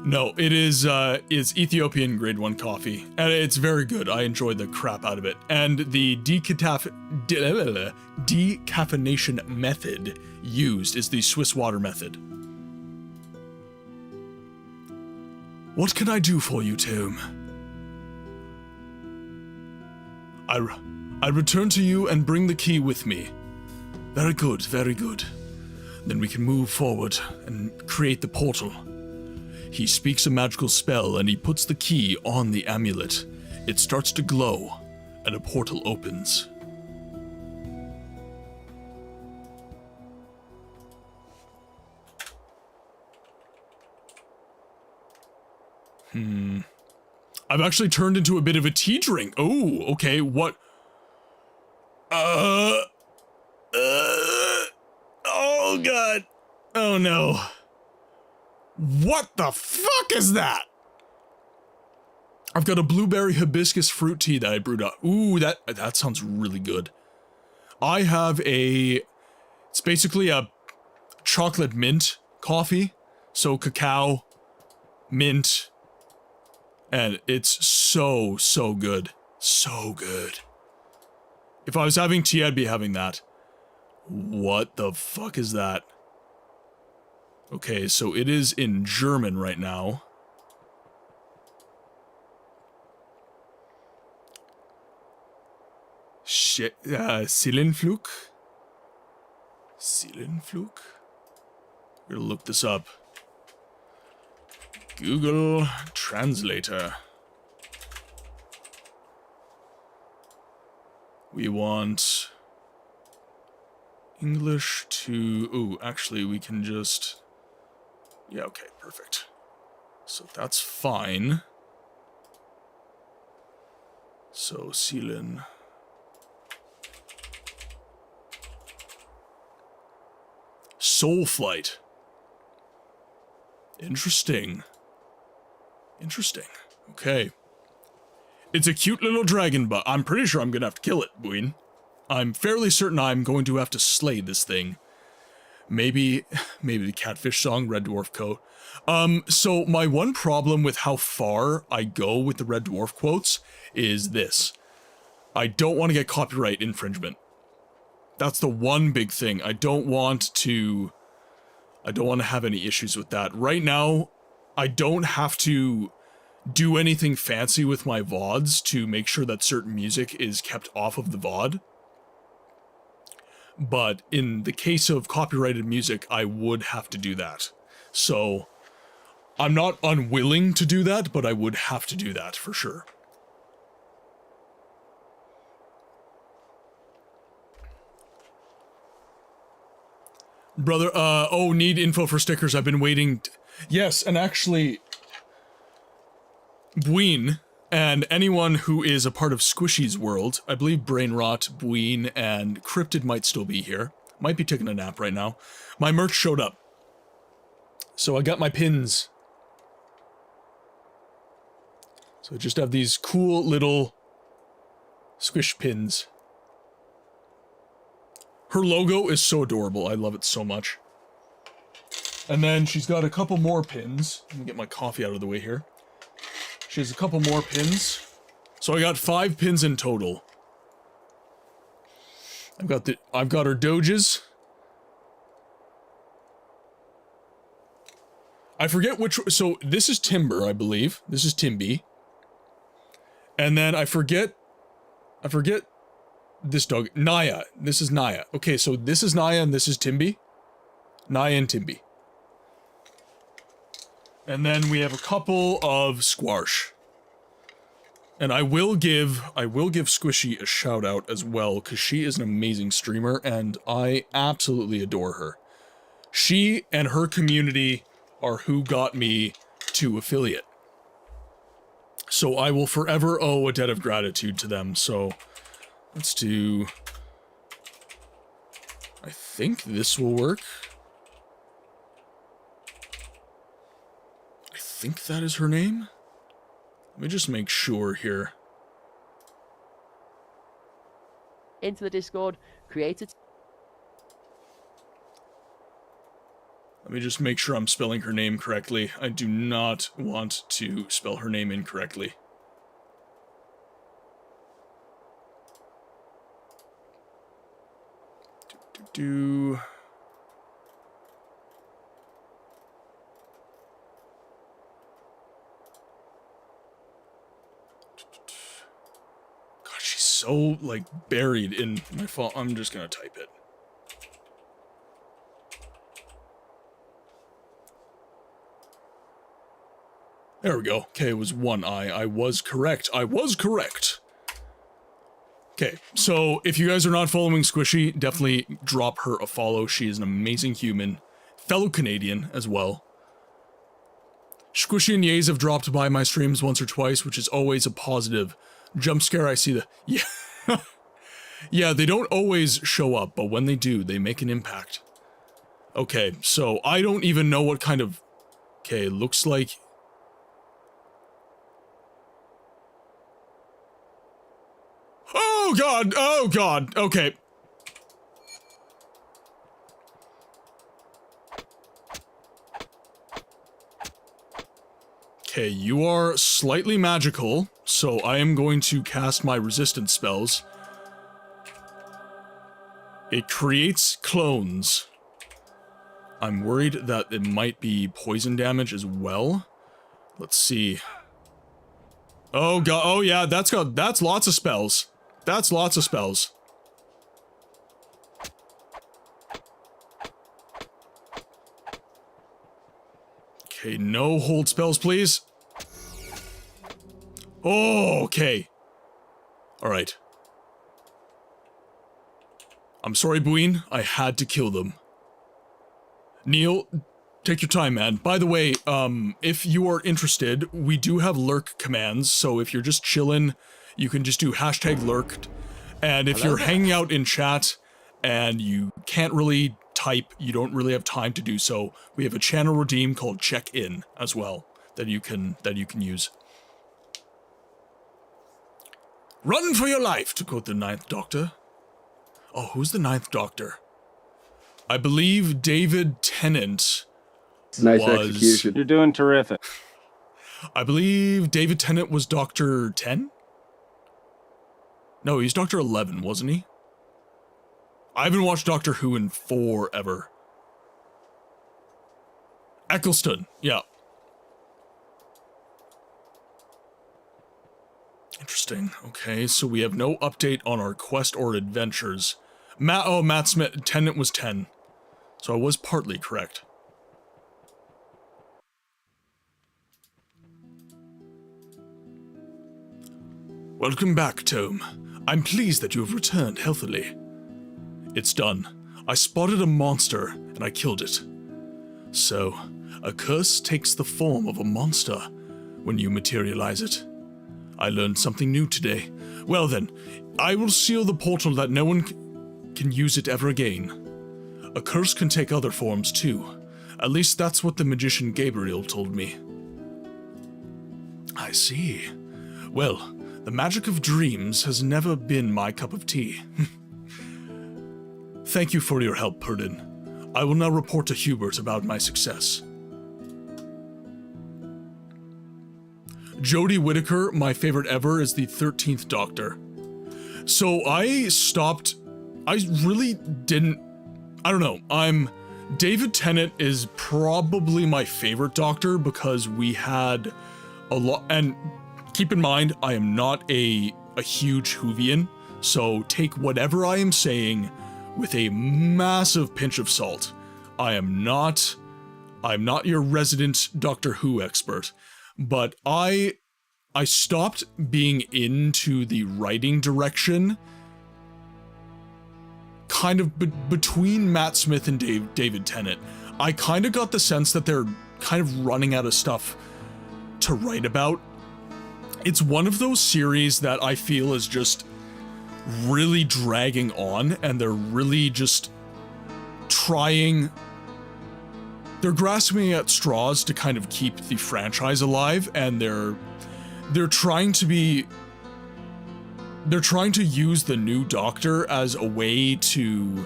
No, it is, it's Ethiopian grade 1 coffee, and it's very good. I enjoy the crap out of it. And the decaffeination method used is the Swiss water method. What can I do for you, Tom? I return to you and bring the key with me. Very good, very good. Then we can move forward and create the portal. He speaks a magical spell and he puts the key on the amulet. It starts to glow and a portal opens. I've actually turned into a bit of a tea drink. Oh, okay, what? Oh god. Oh no. What the fuck is that? I've got a blueberry hibiscus fruit tea that I brewed up. Ooh, that sounds really good. I have it's basically a chocolate mint coffee. So cacao, mint, and it's so good. So good. If I was having tea, I'd be having that. What the fuck is that? Okay, so it is in German right now. Shit, Seelenflug? Seelenflug? We're gonna look this up. Google Translator. We want English to... Ooh, actually, we can just... Yeah, okay, perfect. So that's fine. So, Seelen. Soul Flight. Interesting. Interesting. Okay. It's a cute little dragon, but I'm pretty sure I'm gonna have to kill it, Buin. I'm fairly certain I'm going to have to slay this thing. Maybe the catfish song, Red Dwarf quote. So my one problem with how far I go with the Red Dwarf quotes is this. I don't want to get copyright infringement. That's the one big thing. I don't want to have any issues with that. Right now, I don't have to do anything fancy with my VODs to make sure that certain music is kept off of the VOD. But in the case of copyrighted music, I would have to do that. So, I'm not unwilling to do that, but I would have to do that for sure. Brother, oh, need info for stickers. I've been waiting. Yes, and actually, Buin, and anyone who is a part of Squishy's world, I believe Brainrot, Buin, and Cryptid might still be here. Might be taking a nap right now. My merch showed up. So I got my pins. So I just have these cool little squish pins. Her logo is so adorable. I love it so much. And then she's got a couple more pins. Let me get my coffee out of the way here. She has a couple more pins. So I got 5 pins in total. I've got her doges. I forget which, so this is Timber, I believe. This is Timby. And then I forget this dog, Naya. This is Naya. Okay, so this is Naya and this is Timby. Naya and Timby. And then we have a couple of Squash. And I will give Squishy a shout out as well, because she is an amazing streamer and I absolutely adore her. She and her community are who got me to affiliate. So I will forever owe a debt of gratitude to them. So let's do... I think this will work. I think that is her name. Let me just make sure here. Into the Discord, create it. Let me just make sure I'm spelling her name correctly. I do not want to spell her name incorrectly. God, she's so, like, buried in my phone. I'm just gonna type it. There we go. Okay, it was one I. I was correct. I was correct. Okay, so if you guys are not following Squishy, definitely drop her a follow. She is an amazing human. Fellow Canadian as well. Squishy and Yays have dropped by my streams once or twice, which is always a positive. Jump scare, I see the... Yeah. Yeah, they don't always show up, but when they do, they make an impact. Okay, so I don't even know what kind of... Okay, looks like... Oh god! Oh god! Okay. Okay, you are slightly magical, so I am going to cast my resistance spells. It creates clones. I'm worried that it might be poison damage as well. Let's see. Oh god, oh yeah, that's lots of spells. That's lots of spells. Okay, no hold spells, please. Oh, okay. Alright. I'm sorry, Buin. I had to kill them. Neil, take your time, man. By the way, if you are interested, we do have lurk commands, so if you're just chilling, you can just do #lurked. And if you're hanging out in chat and you can't really type, you don't really have time to do so, we have a channel redeem called Check-In as well that you can use. Run for your life, to quote the 9th Doctor. Oh, who's the 9th Doctor? I believe David Tennant Nice was... execution. You're doing terrific. I believe David Tennant was Dr. 10? No, he's Dr. 11, wasn't he? I haven't watched Doctor Who in forever. Eccleston, yeah. Interesting. Okay, so we have no update on our quest or adventures. Matt Smith, Tennant was 10. So I was partly correct. Welcome back, Tome. I'm pleased that you have returned healthily. It's done. I spotted a monster, and I killed it. So, a curse takes the form of a monster when you materialize it. I learned something new today. Well then, I will seal the portal that no one can use it ever again. A curse can take other forms too. At least that's what the magician Gabriel told me. I see. Well, the magic of dreams has never been my cup of tea. Thank you for your help, Purdin. I will now report to Hubert about my success. Jodie Whittaker, my favorite ever, is the 13th Doctor. So I really didn't, I don't know, David Tennant is probably my favorite Doctor because we had a lot, and keep in mind, I am not a huge Whovian, so take whatever I am saying with a massive pinch of salt. I'm not your resident Doctor Who expert, but I stopped being into the writing direction kind of between Matt Smith and David Tennant. I kind of got the sense that they're kind of running out of stuff to write about. It's one of those series that I feel is just really dragging on, and they're really just they're grasping at straws to kind of keep the franchise alive, and they're trying to use the new Doctor as a way to,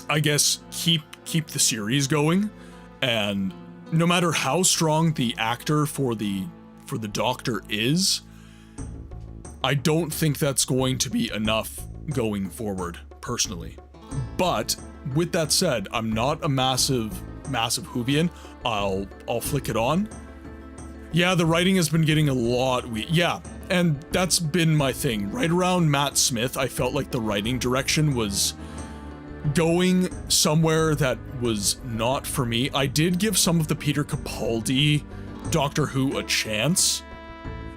I guess, keep the series going. And no matter how strong the actor for the Doctor is, I don't think that's going to be enough going forward, personally. But with that said, I'm not a massive Whovian. I'll flick it on. Yeah, the writing has been getting a lot yeah, and that's been my thing. Right around Matt Smith, I felt like the writing direction was going somewhere that was not for me. I did give some of the Peter Capaldi Doctor Who a chance,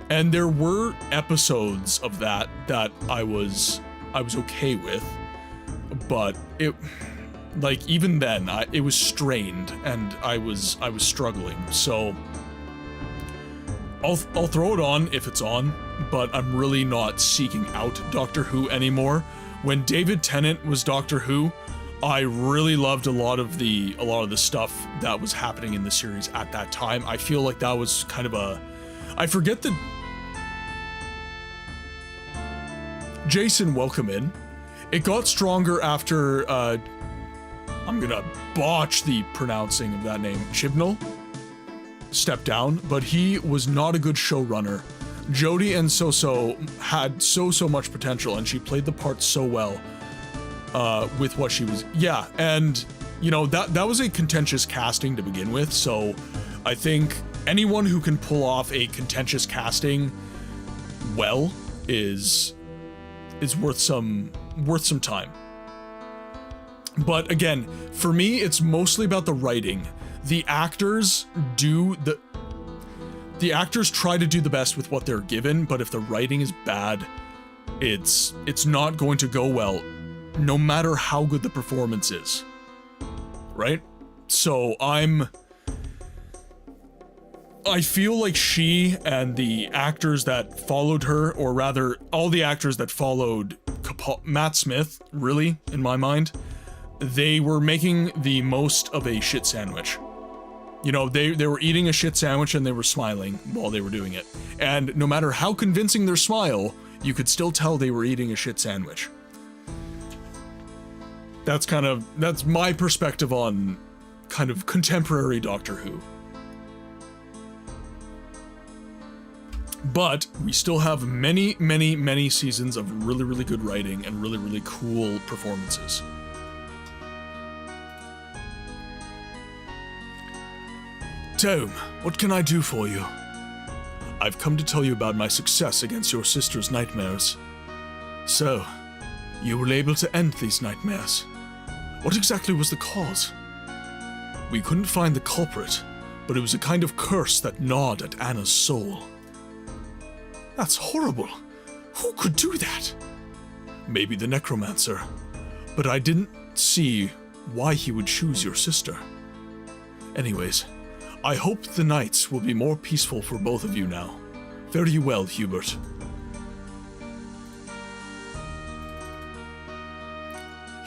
and there were episodes of that I was okay with, but it, like, even then, it was strained, and I was struggling. So I'll throw it on if it's on, but I'm really not seeking out Doctor Who anymore. When David Tennant was Doctor Who, I really loved a lot of the stuff that was happening in the series at that time. I feel like that was kind of I forget the... Jason, welcome in. It got stronger after, I'm gonna botch the pronouncing of that name, Chibnall stepped down, but he was not a good showrunner. Jodie and So-So had so much potential, and she played the part so well, with what she was, yeah, and, you know, that was a contentious casting to begin with, so I think anyone who can pull off a contentious casting well is worth some time. But again, for me, it's mostly about the writing. The actors try to do the best with what they're given, but if the writing is bad, it's not going to go well, no matter how good the performance is, right? So I feel like she and the actors that followed her, or rather, all the actors that followed Matt Smith, really, in my mind, they were making the most of a shit sandwich. You know, they were eating a shit sandwich and they were smiling while they were doing it. And no matter how convincing their smile, you could still tell they were eating a shit sandwich. That's my perspective on kind of contemporary Doctor Who. But we still have many seasons of really good writing and really cool performances. Tome, what can I do for you? I've come to tell you about my success against your sister's nightmares. So, you were able to end these nightmares. What exactly was the cause? We couldn't find the culprit, but it was a kind of curse that gnawed at Anna's soul. That's horrible. Who could do that? Maybe the Necromancer, but I didn't see why he would choose your sister. Anyways, I hope the nights will be more peaceful for both of you now. Fare you well, Hubert.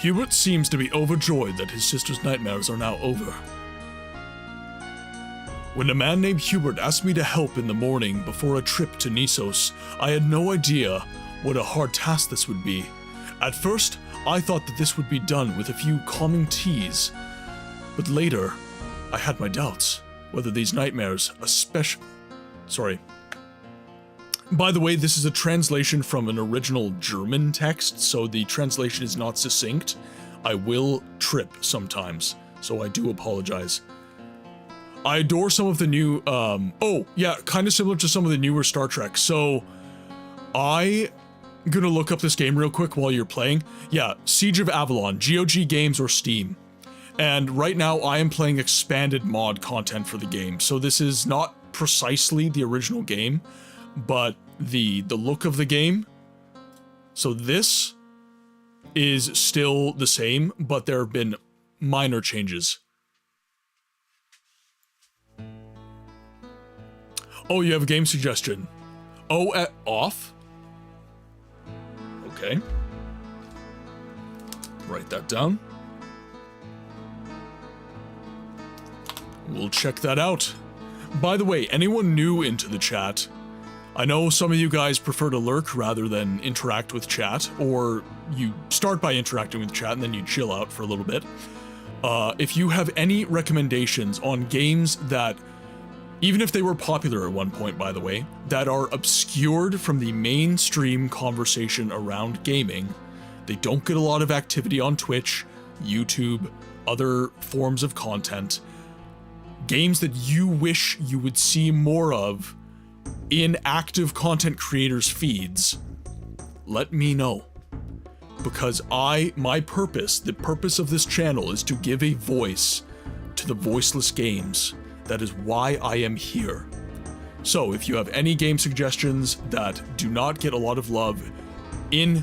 Hubert seems to be overjoyed that his sister's nightmares are now over. When a man named Hubert asked me to help in the morning before a trip to Nisos, I had no idea what a hard task this would be. At first, I thought that this would be done with a few calming teas, but later, I had my doubts whether these nightmares, Sorry. By the way, this is a translation from an original German text, so the translation is not succinct. I will trip sometimes, so I do apologize. I adore some of the new, oh, yeah, kind of similar to some of the newer Star Trek. So, I'm gonna look up this game real quick while you're playing. Yeah, Siege of Avalon, GOG Games or Steam. And right now I am playing expanded mod content for the game. So this is not precisely the original game, but the look of the game. So this is still the same, but there have been minor changes. Oh, you have a game suggestion. Oh, off? Okay. Write that down. We'll check that out. By the way, anyone new into the chat, I know some of you guys prefer to lurk rather than interact with chat, or you start by interacting with chat and then you chill out for a little bit. If you have any recommendations on games that, even if they were popular at one point, by the way, that are obscured from the mainstream conversation around gaming, they don't get a lot of activity on Twitch, YouTube, other forms of content, games that you wish you would see more of in active content creators' feeds, let me know. Because my purpose, the purpose of this channel is to give a voice to the voiceless games. That is why I am here. So if you have any game suggestions that do not get a lot of love in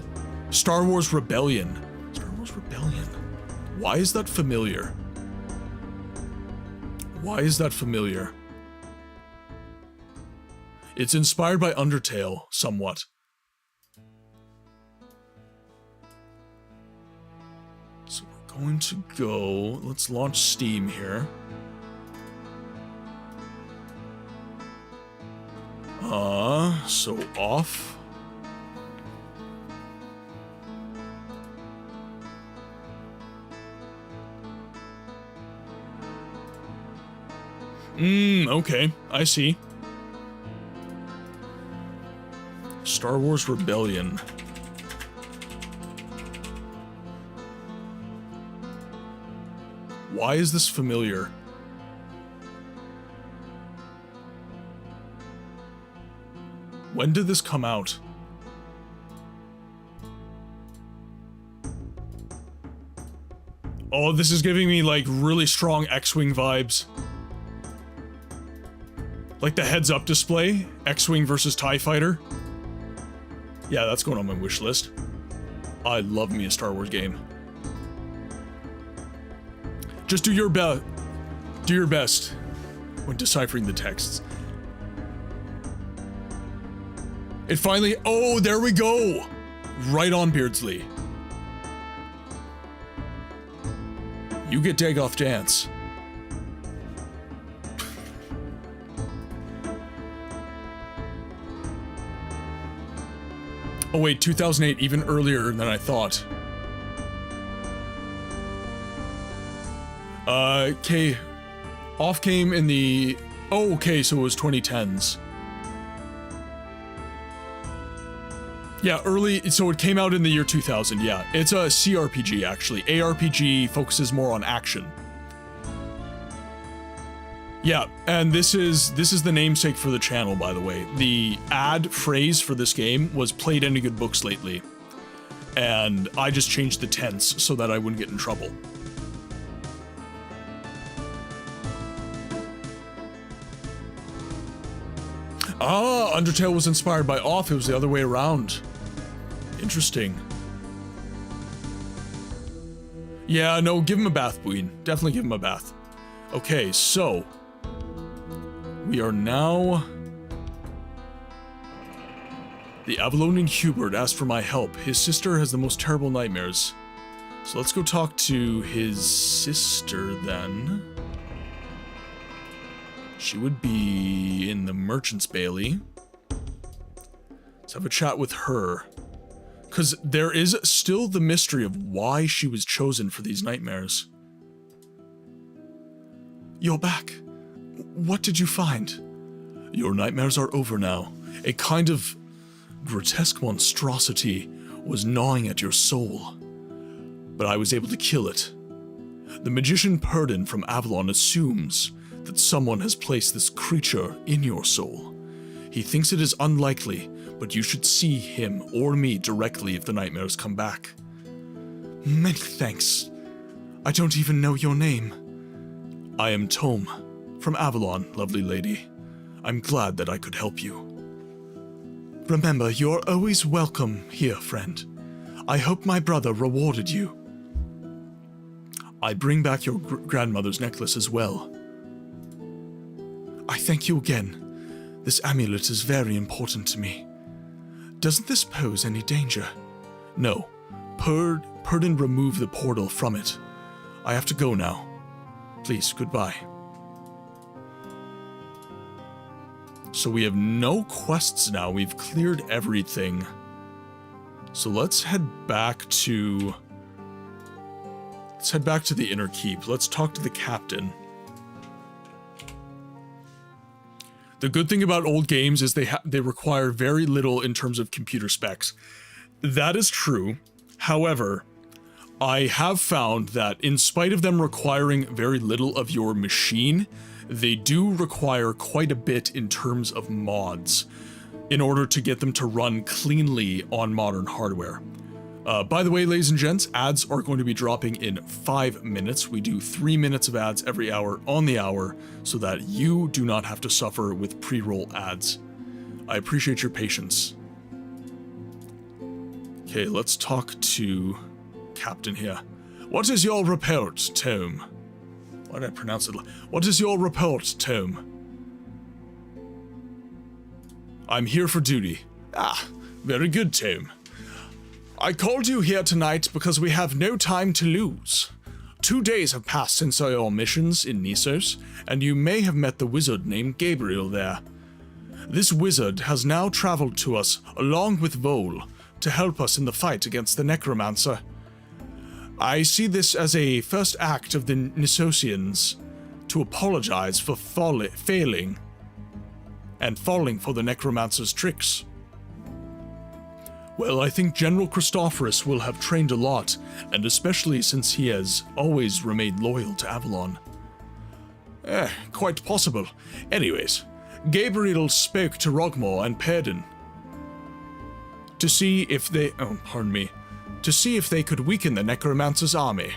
Star Wars Rebellion. Star Wars Rebellion. Why is that familiar? Why is that familiar? It's inspired by Undertale, somewhat. So we're going to go... Let's launch Steam here. So off. Okay, I see. Star Wars Rebellion. Why is this familiar? When did this come out? Oh, this is giving me like really strong X-Wing vibes. Like the heads-up display, X-Wing versus TIE Fighter. Yeah, that's going on my wish list. I love me a Star Wars game. Just do your best when deciphering the texts. It finally, oh, there we go! Right on, Beardsley. You get Dagoff Dance. Oh wait, 2008, even earlier than I thought. Okay. Off came in the... Oh, okay, so it was 2010s. Yeah, early, so it came out in the year 2000, yeah. It's a CRPG, actually. ARPG focuses more on action. Yeah, and this is the namesake for the channel, by the way. The ad phrase for this game was "Played any good books lately?" And I just changed the tense so that I wouldn't get in trouble. Ah, Undertale was inspired by Off, it was the other way around. Interesting. Yeah, no, give him a bath, Bween. Definitely give him a bath. Okay, so... we are now... The Avalonian Hubert asked for my help. His sister has the most terrible nightmares. So let's go talk to his sister, then. She would be in the Merchant's Bailey. Let's have a chat with her. Because there is still the mystery of why she was chosen for these nightmares. You're back. What did you find? Your nightmares are over now. A kind of grotesque monstrosity was gnawing at your soul. But I was able to kill it. The magician Purdon from Avalon assumes that someone has placed this creature in your soul. He thinks it is unlikely, but you should see him or me directly if the nightmares come back. Many thanks. I don't even know your name. I am Tome, from Avalon, lovely lady. I'm glad that I could help you. Remember, you're always welcome here, friend. I hope my brother rewarded you. I bring back your grandmother's necklace as well. I thank you again. This amulet is very important to me. Doesn't this pose any danger? No. Purdon removed the portal from it. I have to go now. Please, goodbye. So we have no quests now. We've cleared everything. So let's head back to... Let's head back to the Inner Keep. Let's talk to the captain. The good thing about old games is they require very little in terms of computer specs. That is true. However, I have found that in spite of them requiring very little of your machine, they do require quite a bit in terms of mods in order to get them to run cleanly on modern hardware. By the way, ladies and gents, ads are going to be dropping in 5 minutes. We do 3 minutes of ads every hour on the hour so that you do not have to suffer with pre-roll ads. I appreciate your patience. Okay, let's talk to Captain here. What is your report, Tome? Why did I pronounce it? What is your report, Tome? I'm here for duty. Ah, very good, Tome. I called you here tonight because we have no time to lose. 2 days have passed since your missions in Nisos, and you may have met the wizard named Gabriel there. This wizard has now traveled to us, along with Vol, to help us in the fight against the Necromancer. I see this as a first act of the Nisosians to apologize for failing and falling for the Necromancer's tricks. Well, I think General Christophorus will have trained a lot, and especially since he has always remained loyal to Avalon. Quite possible. Anyways, Gabriel spoke to Rogmore and Perdon to see if they could weaken the Necromancer's army.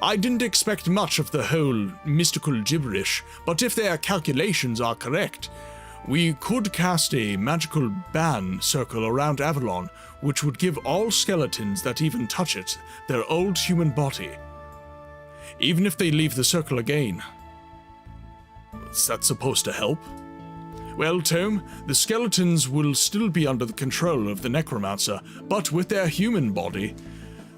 I didn't expect much of the whole mystical gibberish, but if their calculations are correct, we could cast a magical ban circle around Avalon, which would give all skeletons that even touch it their old human body. Even if they leave the circle again. Is that supposed to help? Well, Tome, the skeletons will still be under the control of the Necromancer, but with their human body,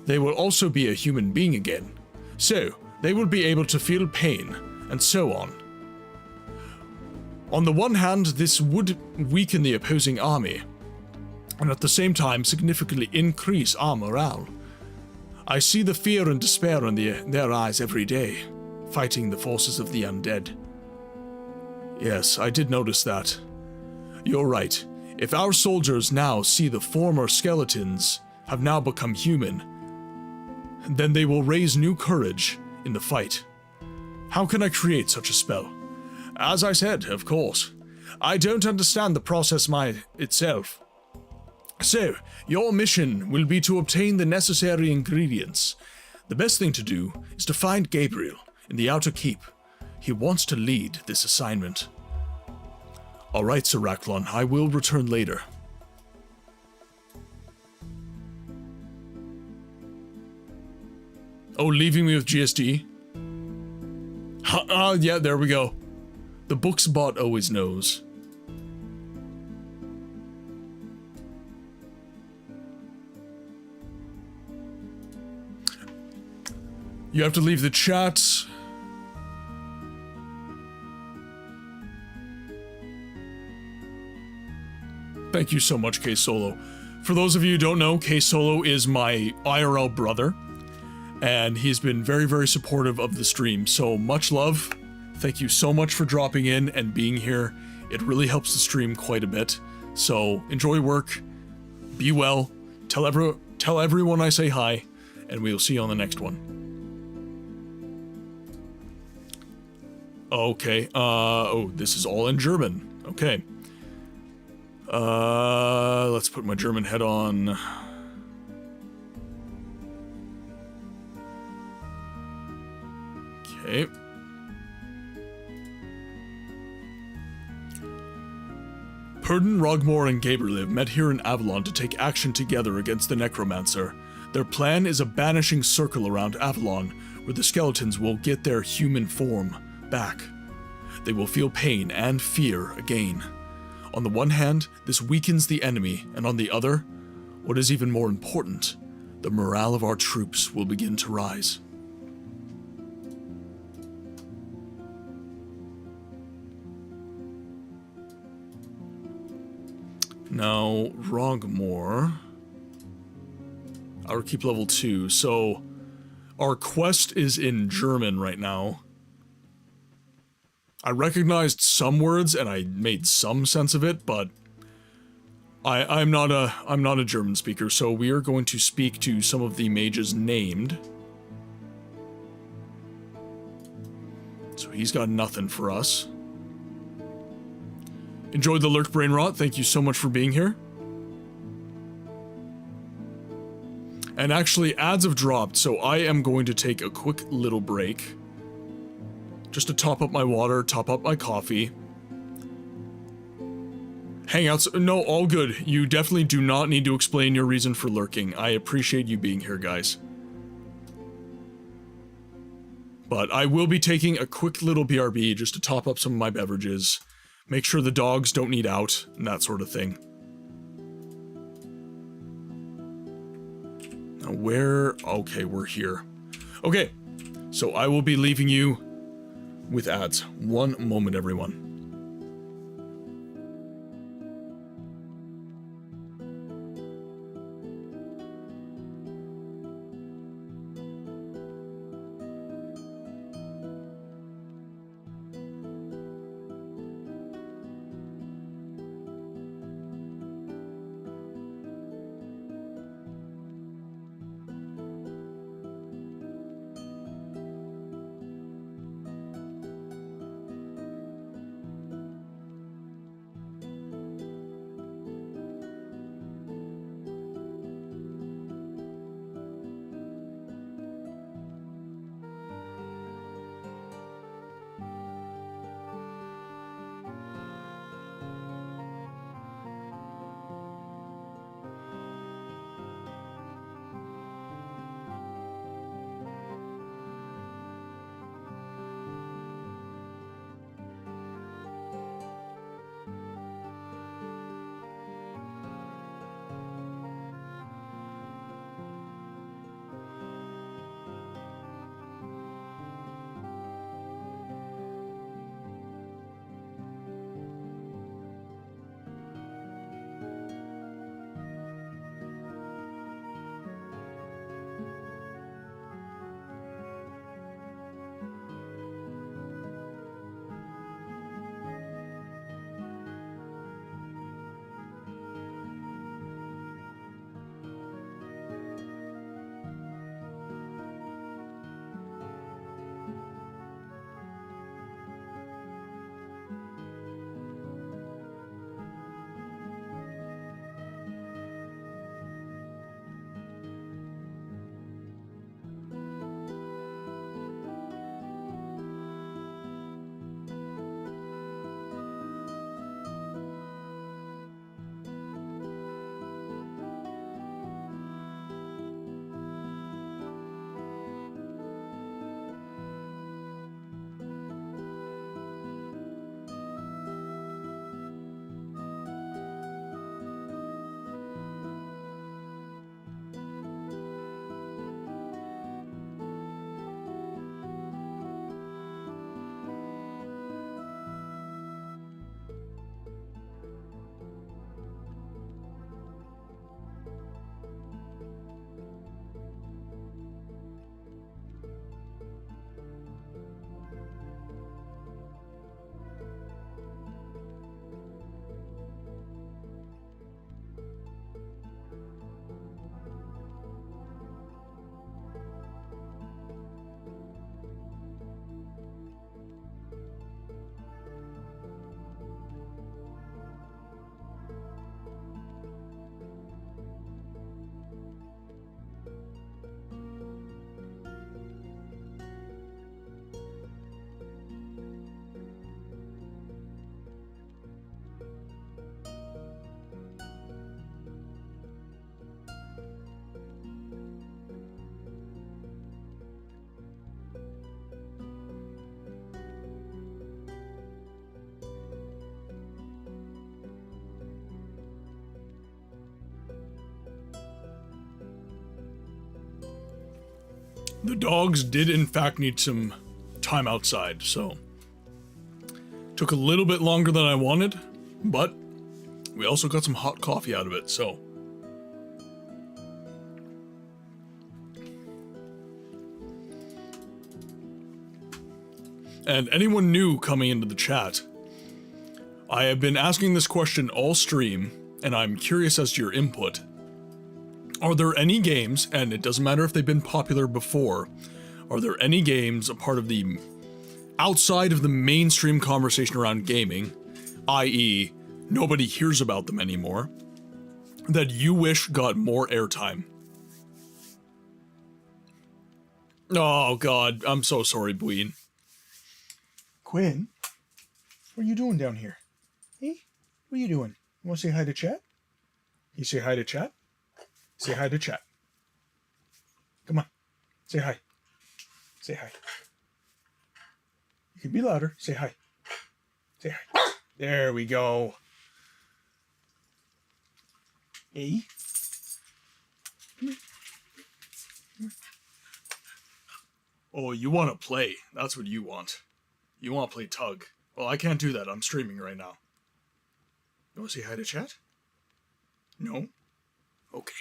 they will also be a human being again. So, they will be able to feel pain, and so on. On the one hand, this would weaken the opposing army, and at the same time significantly increase our morale. I see the fear and despair in their eyes every day, fighting the forces of the undead. Yes, I did notice that. You're right. If our soldiers now see the former skeletons have now become human, then they will raise new courage in the fight. How can I create such a spell? As I said, of course, I don't understand the process itself. So, your mission will be to obtain the necessary ingredients. The best thing to do is to find Gabriel in the outer keep. He wants to lead this assignment. Alright, Sir Racklon, I will return later. Oh, leaving me with GSD? Yeah, there we go. The books bot always knows. You have to leave the chat. Thank you so much, K-Solo. For those of you who don't know, K-Solo is my IRL brother, and he's been very, very supportive of the stream, so much love. Thank you so much for dropping in and being here. It really helps the stream quite a bit. So enjoy work, be well, tell everyone I say hi, and we'll see you on the next one. Okay, oh, this is all in German. Okay. Let's put my German head on. Okay. Purdon, Rogmore, and Gabriel have met here in Avalon to take action together against the Necromancer. Their plan is a banishing circle around Avalon, where the skeletons will get their human form back. They will feel pain and fear again. On the one hand, this weakens the enemy, and on the other, what is even more important, the morale of our troops will begin to rise. Now, Rogmore. Our keep level 2, so our quest is in German right now. I recognized some words and I made some sense of it, but I'm not a German speaker, so we are going to speak to some of the mages named. So he's got nothing for us. Enjoyed the lurk brain rot. Thank you so much for being here. And actually, ads have dropped, so I am going to take a quick little break. Just to top up my water, top up my coffee. Hangouts, no, all good. You definitely do not need to explain your reason for lurking. I appreciate you being here, guys. But I will be taking a quick little BRB just to top up some of my beverages. Make sure the dogs don't need out, and that sort of thing. Now where... Okay, we're here. Okay, so I will be leaving you with ads. One moment, everyone. The dogs did in fact need some time outside, so took a little bit longer than I wanted, but we also got some hot coffee out of it, so. And anyone new coming into the chat, I have been asking this question all stream, and I'm curious as to your input. Are there any games, and it doesn't matter if they've been popular before, are there any games a part of the outside of the mainstream conversation around gaming, i.e., nobody hears about them anymore, that you wish got more airtime? Oh god, I'm so sorry, Bween. Quinn, what are you doing down here? Hey, what are you doing? You want to say hi to chat? You say hi to chat? Say hi to chat. Come on, say hi. Say hi. You can be louder. Say hi. Say hi. There we go. Hey. Come here. Come here. Oh, you want to play. That's what you want. You want to play tug. Well, I can't do that. I'm streaming right now. You want to say hi to chat? No? Okay.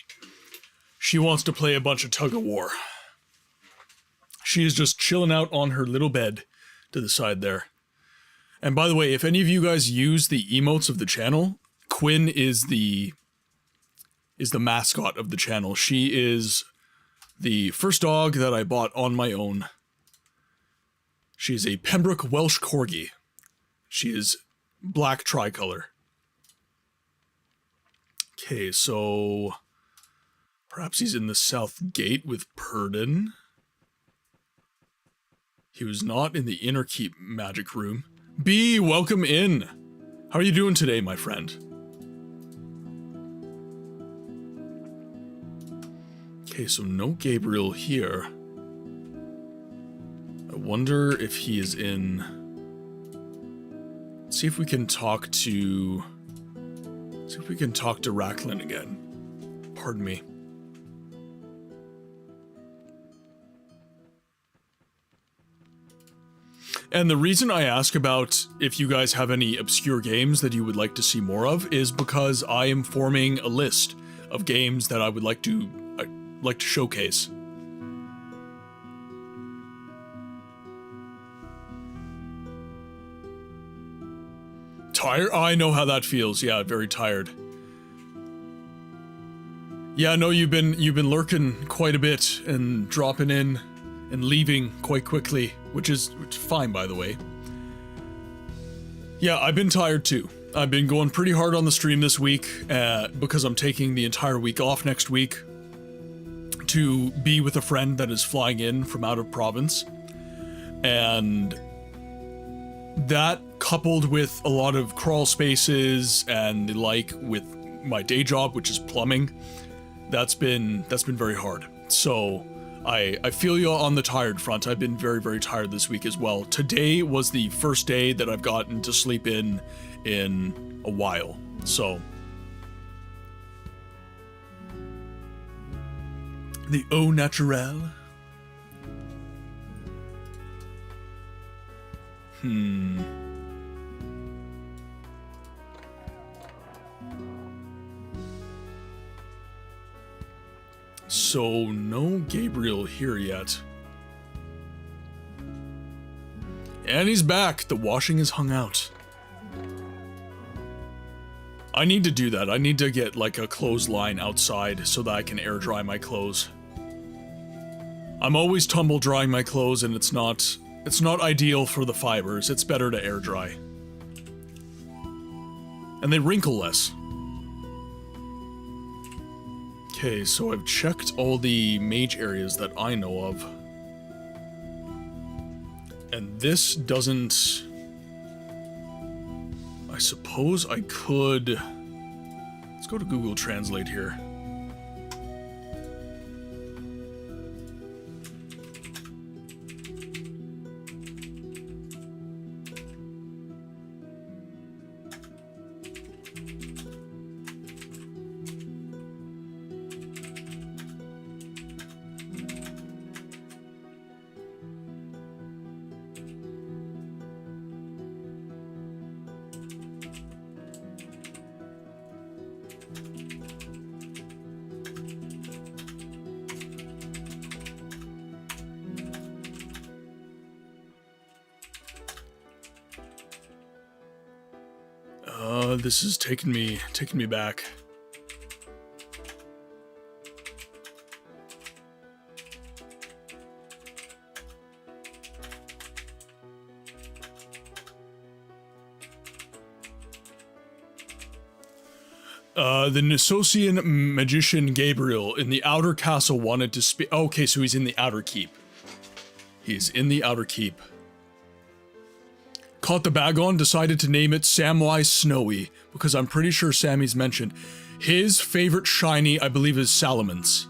She wants to play a bunch of tug of war. She is just chilling out on her little bed to the side there. And by the way, if any of you guys use the emotes of the channel, Quinn is the mascot of the channel. She is the first dog that I bought on my own. She's a Pembroke Welsh Corgi. She is black tricolor. Okay, so perhaps he's in the south gate with Purdon. He was not in the inner keep magic room. B, welcome in. How are you doing today, my friend? Okay, so no Gabriel here. I wonder if he is in... Let's see if we can talk to... See if we can talk to Racklin again. Pardon me. And the reason I ask about if you guys have any obscure games that you would like to see more of is because I am forming a list of games that I would like to showcase. Tired? I know how that feels. Yeah, very tired. Yeah, no, you've been lurking quite a bit and dropping in and leaving quite quickly, which is fine, by the way. Yeah, I've been tired too. I've been going pretty hard on the stream this week because I'm taking the entire week off next week to be with a friend that is flying in from out of province. And that, coupled with a lot of crawl spaces and the like with my day job, which is plumbing, that's been very hard. So I feel you on the tired front. I've been very, very tired this week as well. Today was the first day that I've gotten to sleep in a while. So the au naturel. So, no Gabriel here yet. And he's back! The washing is hung out. I need to do that. I need to get like a clothesline outside so that I can air dry my clothes. I'm always tumble drying my clothes and it's not ideal for the fibers. It's better to air dry. And they wrinkle less. Okay, so I've checked all the mage areas that I know of. And this doesn't... I suppose I could... Let's go to Google Translate here. This is taking me back. The Nisosian magician Gabriel in the outer castle wanted to speak. Okay, so he's in the outer keep. He's in the outer keep. Caught the bag on, decided to name it Samwise Snowy, because I'm pretty sure Sammy's mentioned. His favorite shiny, I believe, is Salamence.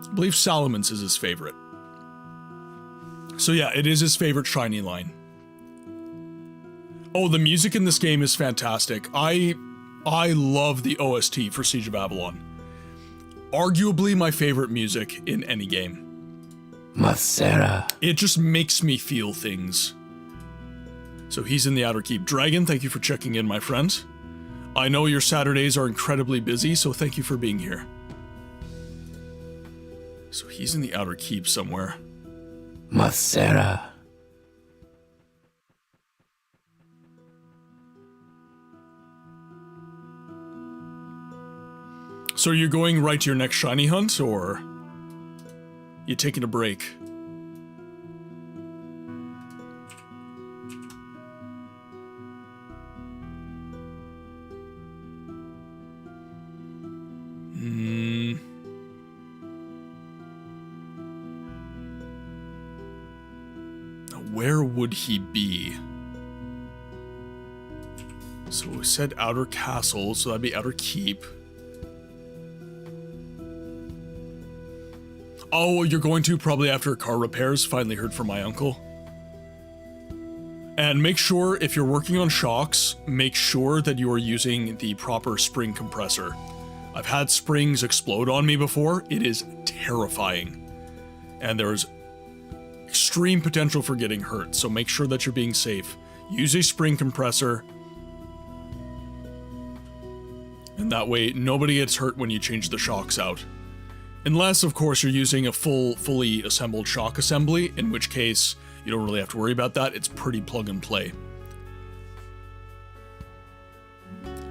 I believe Salamence is his favorite. So yeah, it is his favorite shiny line. Oh, the music in this game is fantastic. I love the OST for Siege of Avalon. Arguably my favorite music in any game. Masera. It just makes me feel things. So he's in the outer keep. Dragon, thank you for checking in, my friend. I know your Saturdays are incredibly busy, so thank you for being here. So he's in the outer keep somewhere. Masera. So are you going right to your next shiny hunt, or you taking a break? Now, where would he be? So we said outer castle, so that'd be outer keep. Oh, you're going to probably after car repairs. Finally heard from my uncle. And make sure, if you're working on shocks, make sure that you are using the proper spring compressor. I've had springs explode on me before. It is terrifying. And there's extreme potential for getting hurt, so make sure that you're being safe. Use a spring compressor. And that way, nobody gets hurt when you change the shocks out. Unless, of course, you're using a fully assembled shock assembly, in which case you don't really have to worry about that. It's pretty plug and play.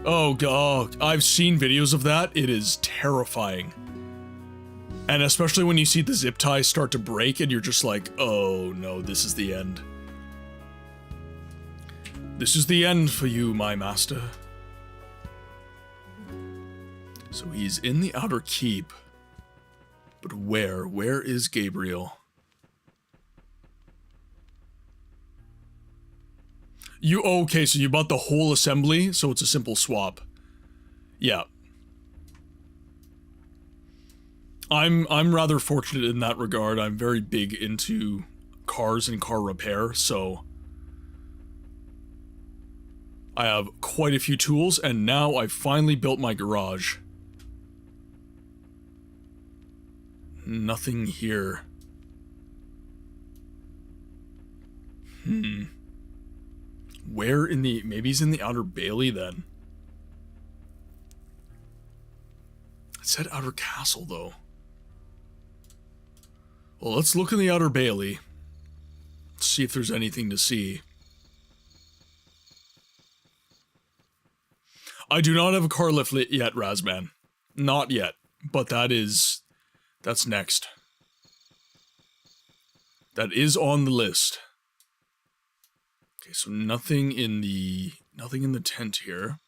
Oh god, I've seen videos of that. It is terrifying. And especially when you see the zip ties start to break and you're just like, oh no, this is the end. This is the end for you, my master. So he's in the outer keep. But where? Where is Gabriel? Okay, so you bought the whole assembly, so it's a simple swap. Yeah. I'm rather fortunate in that regard. I'm very big into cars and car repair, so I have quite a few tools, and now I've finally built my garage. Nothing here. Where in the... Maybe he's in the Outer Bailey, then. It said Outer Castle, though. Well, let's look in the Outer Bailey. See if there's anything to see. I do not have a car lift yet, Razman. Not yet. But that's next. That is on the list. Okay, so nothing in the tent here.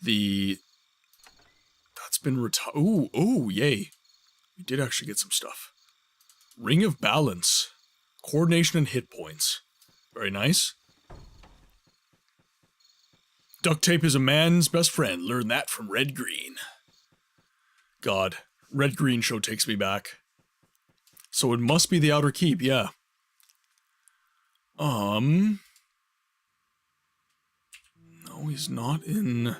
That's been retired. Ooh, yay. We did actually get some stuff. Ring of Balance. Coordination and hit points. Very nice. Duct tape is a man's best friend. Learn that from Red Green. God, Red Green show takes me back. So it must be the Outer Keep, yeah. No, he's not in...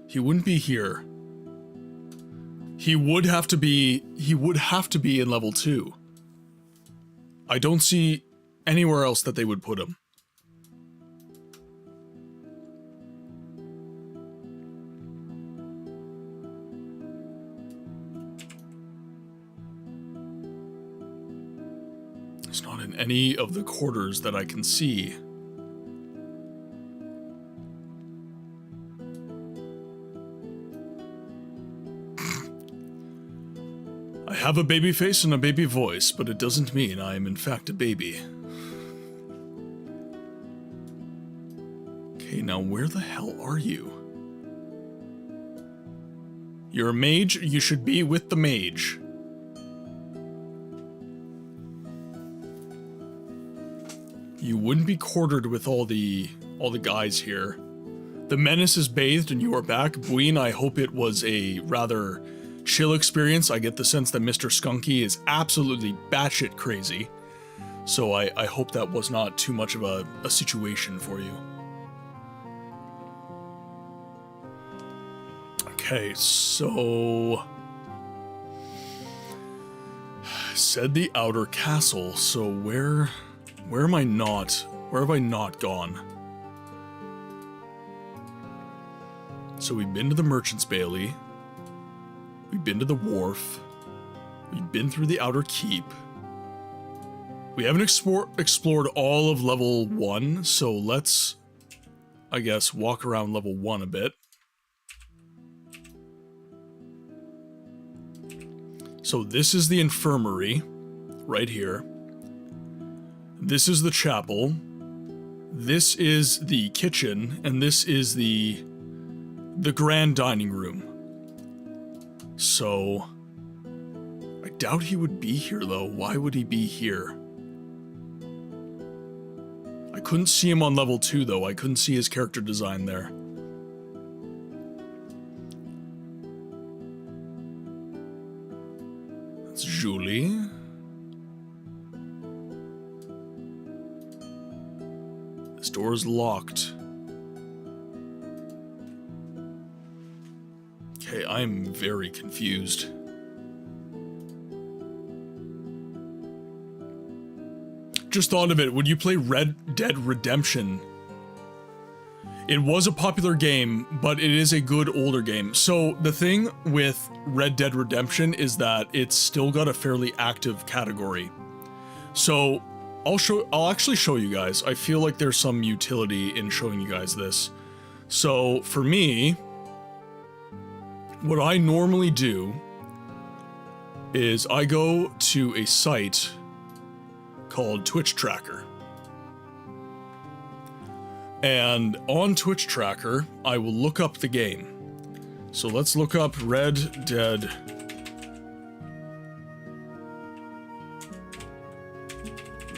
He wouldn't be here. He would have to be in level 2. I don't see anywhere else that they would put him. It's not in any of the quarters that I can see. have a baby face and a baby voice, but it doesn't mean I am in fact a baby. Okay, now where the hell are you? You're a mage, you should be with the mage. You wouldn't be quartered with all the guys here. The menace is bathed and you are back. Buin, I hope it was a rather chill experience. I get the sense that Mr. Skunky is absolutely batshit crazy. So I hope that was not too much of a situation for you. Okay, so... Said the outer castle, so where am I not? Where have I not gone? So we've been to the Merchant's Bailey. We've been to the wharf. We've been through the outer keep. We haven't explored all of level 1, so let's, I guess, walk around level 1 a bit. So this is the infirmary, right here. This is the chapel. This is the kitchen, and this is the grand dining room. So, I doubt he would be here though. Why would he be here? I couldn't see him on level 2 though. I couldn't see his character design there. That's Julie. This door is locked. Okay, I'm very confused. Just thought of it, would you play Red Dead Redemption? It was a popular game, but it is a good older game. So the thing with Red Dead Redemption is that it's still got a fairly active category. So I'll actually show you guys. I feel like there's some utility in showing you guys this. So for me, what I normally do is I go to a site called Twitch Tracker. And on Twitch Tracker, I will look up the game. So let's look up Red Dead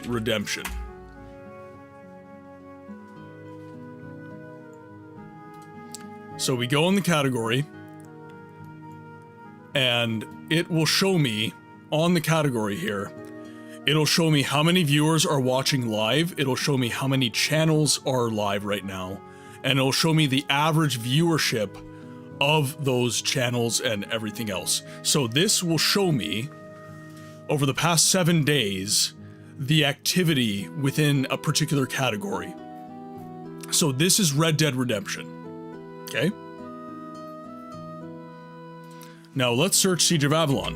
Redemption. So we go in the category, and it will show me on the category here, it'll show me how many viewers are watching live, it'll show me how many channels are live right now, and it'll show me the average viewership of those channels and everything else. So this will show me, over the past 7 days, the activity within a particular category. So this is Red Dead Redemption. Okay? Now let's search Siege of Avalon.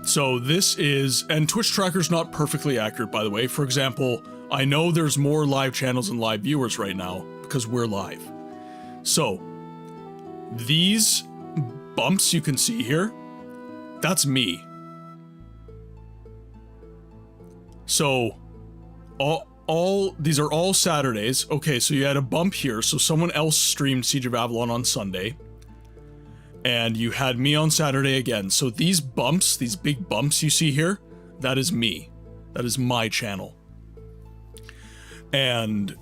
So this is, and Twitch Tracker's not perfectly accurate, by the way. For example, I know there's more live channels and live viewers right now because we're live. So these bumps you can see here, that's me. So all these are all Saturdays. Okay, so you had a bump here. So someone else streamed Siege of Avalon on Sunday. And you had me on Saturday again. So these bumps, these big bumps you see here, that is me. That is my channel. And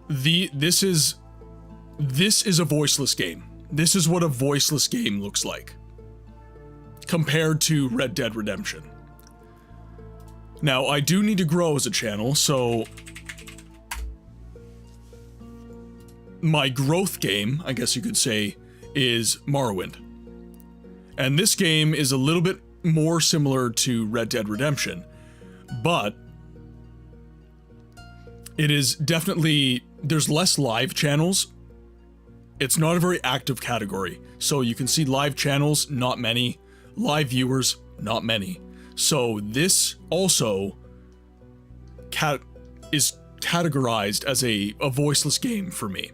this is a voiceless game. This is what a voiceless game looks like compared to Red Dead Redemption. Now, I do need to grow as a channel, so my growth game, I guess you could say, is Morrowind. And this game is a little bit more similar to Red Dead Redemption, but it is definitely, there's less live channels. It's not a very active category. So you can see live channels, not many. Live viewers, not many. So this also is categorized as a voiceless game for me,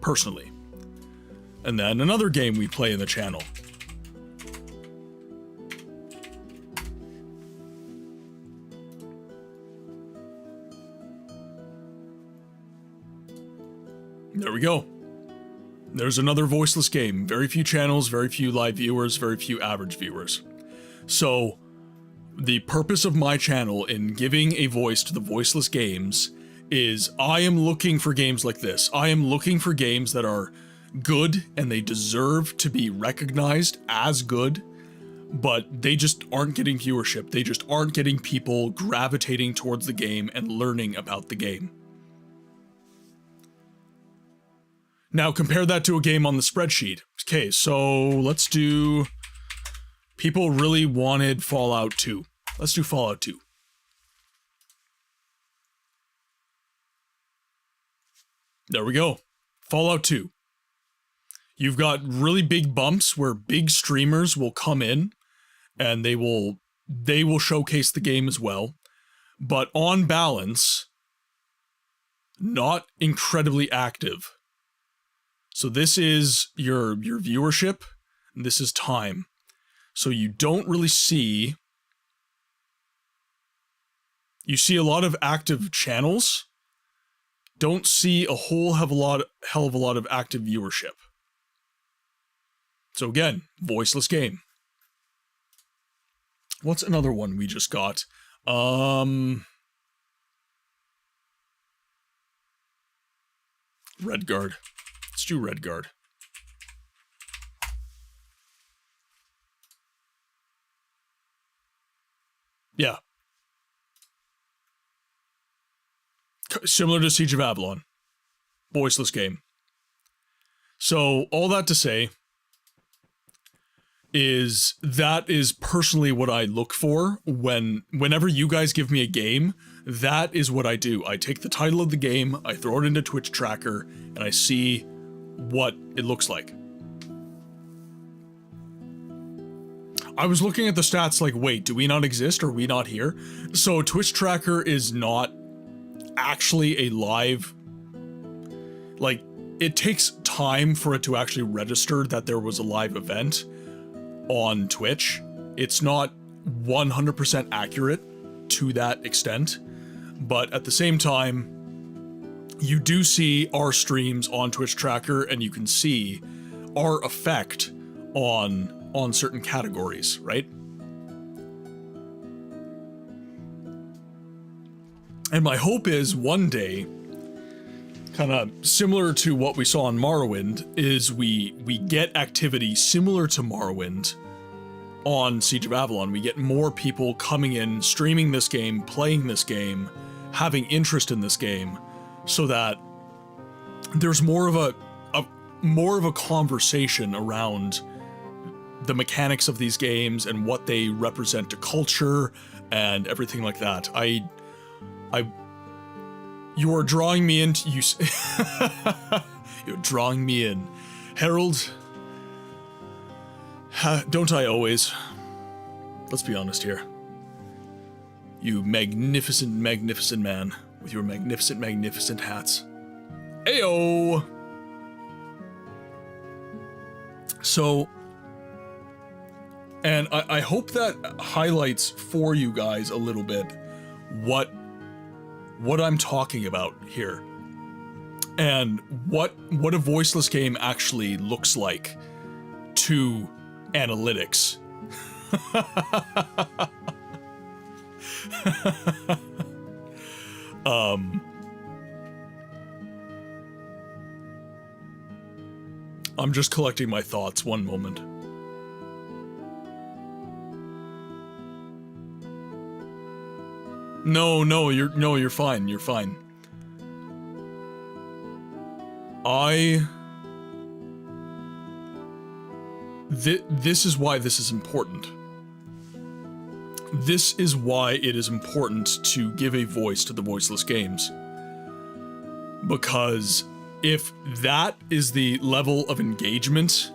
personally. And then another game we play in the channel. There we go. There's another voiceless game. Very few channels, very few live viewers, very few average viewers. So, the purpose of my channel in giving a voice to the voiceless games is I am looking for games like this. I am looking for games that are good and they deserve to be recognized as good, but they just aren't getting viewership. They just aren't getting people gravitating towards the game and learning about the game. Now compare that to a game on the spreadsheet. Okay, so let's do... People really wanted Fallout 2. Let's do Fallout 2. There we go. Fallout 2. You've got really big bumps where big streamers will come in and they will showcase the game as well. But on balance, not incredibly active. So this is your viewership, and this is time. So you don't really see... You see a lot of active channels, don't see a hell of a lot of active viewership. So again, voiceless game. What's another one we just got? Redguard. Let's do Redguard. Yeah. Similar to Siege of Avalon. Voiceless game. So, all that to say is that is personally what I look for whenever you guys give me a game. That is what I do. I take the title of the game, I throw it into Twitch Tracker, and I see what it looks like. I was looking at the stats like, wait, do we not exist? Are we not here? So Twitch Tracker is not actually a live... Like, it takes time for it to actually register that there was a live event on Twitch. It's not 100% accurate to that extent, but at the same time, you do see our streams on Twitch Tracker, and you can see our effect on certain categories, right? And my hope is one day, kind of similar to what we saw on Morrowind, is we get activity similar to Morrowind on Siege of Avalon. We get more people coming in, streaming this game, playing this game, having interest in this game, so that there's more of a conversation around the mechanics of these games and what they represent to culture and everything like that. You are drawing me into you're drawing me in. Harold, don't I always? Let's be honest here. You magnificent, magnificent man with your magnificent, magnificent hats. Ayo! So, and I hope that highlights for you guys a little bit what I'm talking about here, and what a voiceless game actually looks like to analytics. I'm just collecting my thoughts. One moment. No, you're fine. You're fine. This is why this is important. This is why it is important to give a voice to the voiceless games. Because if that is the level of engagement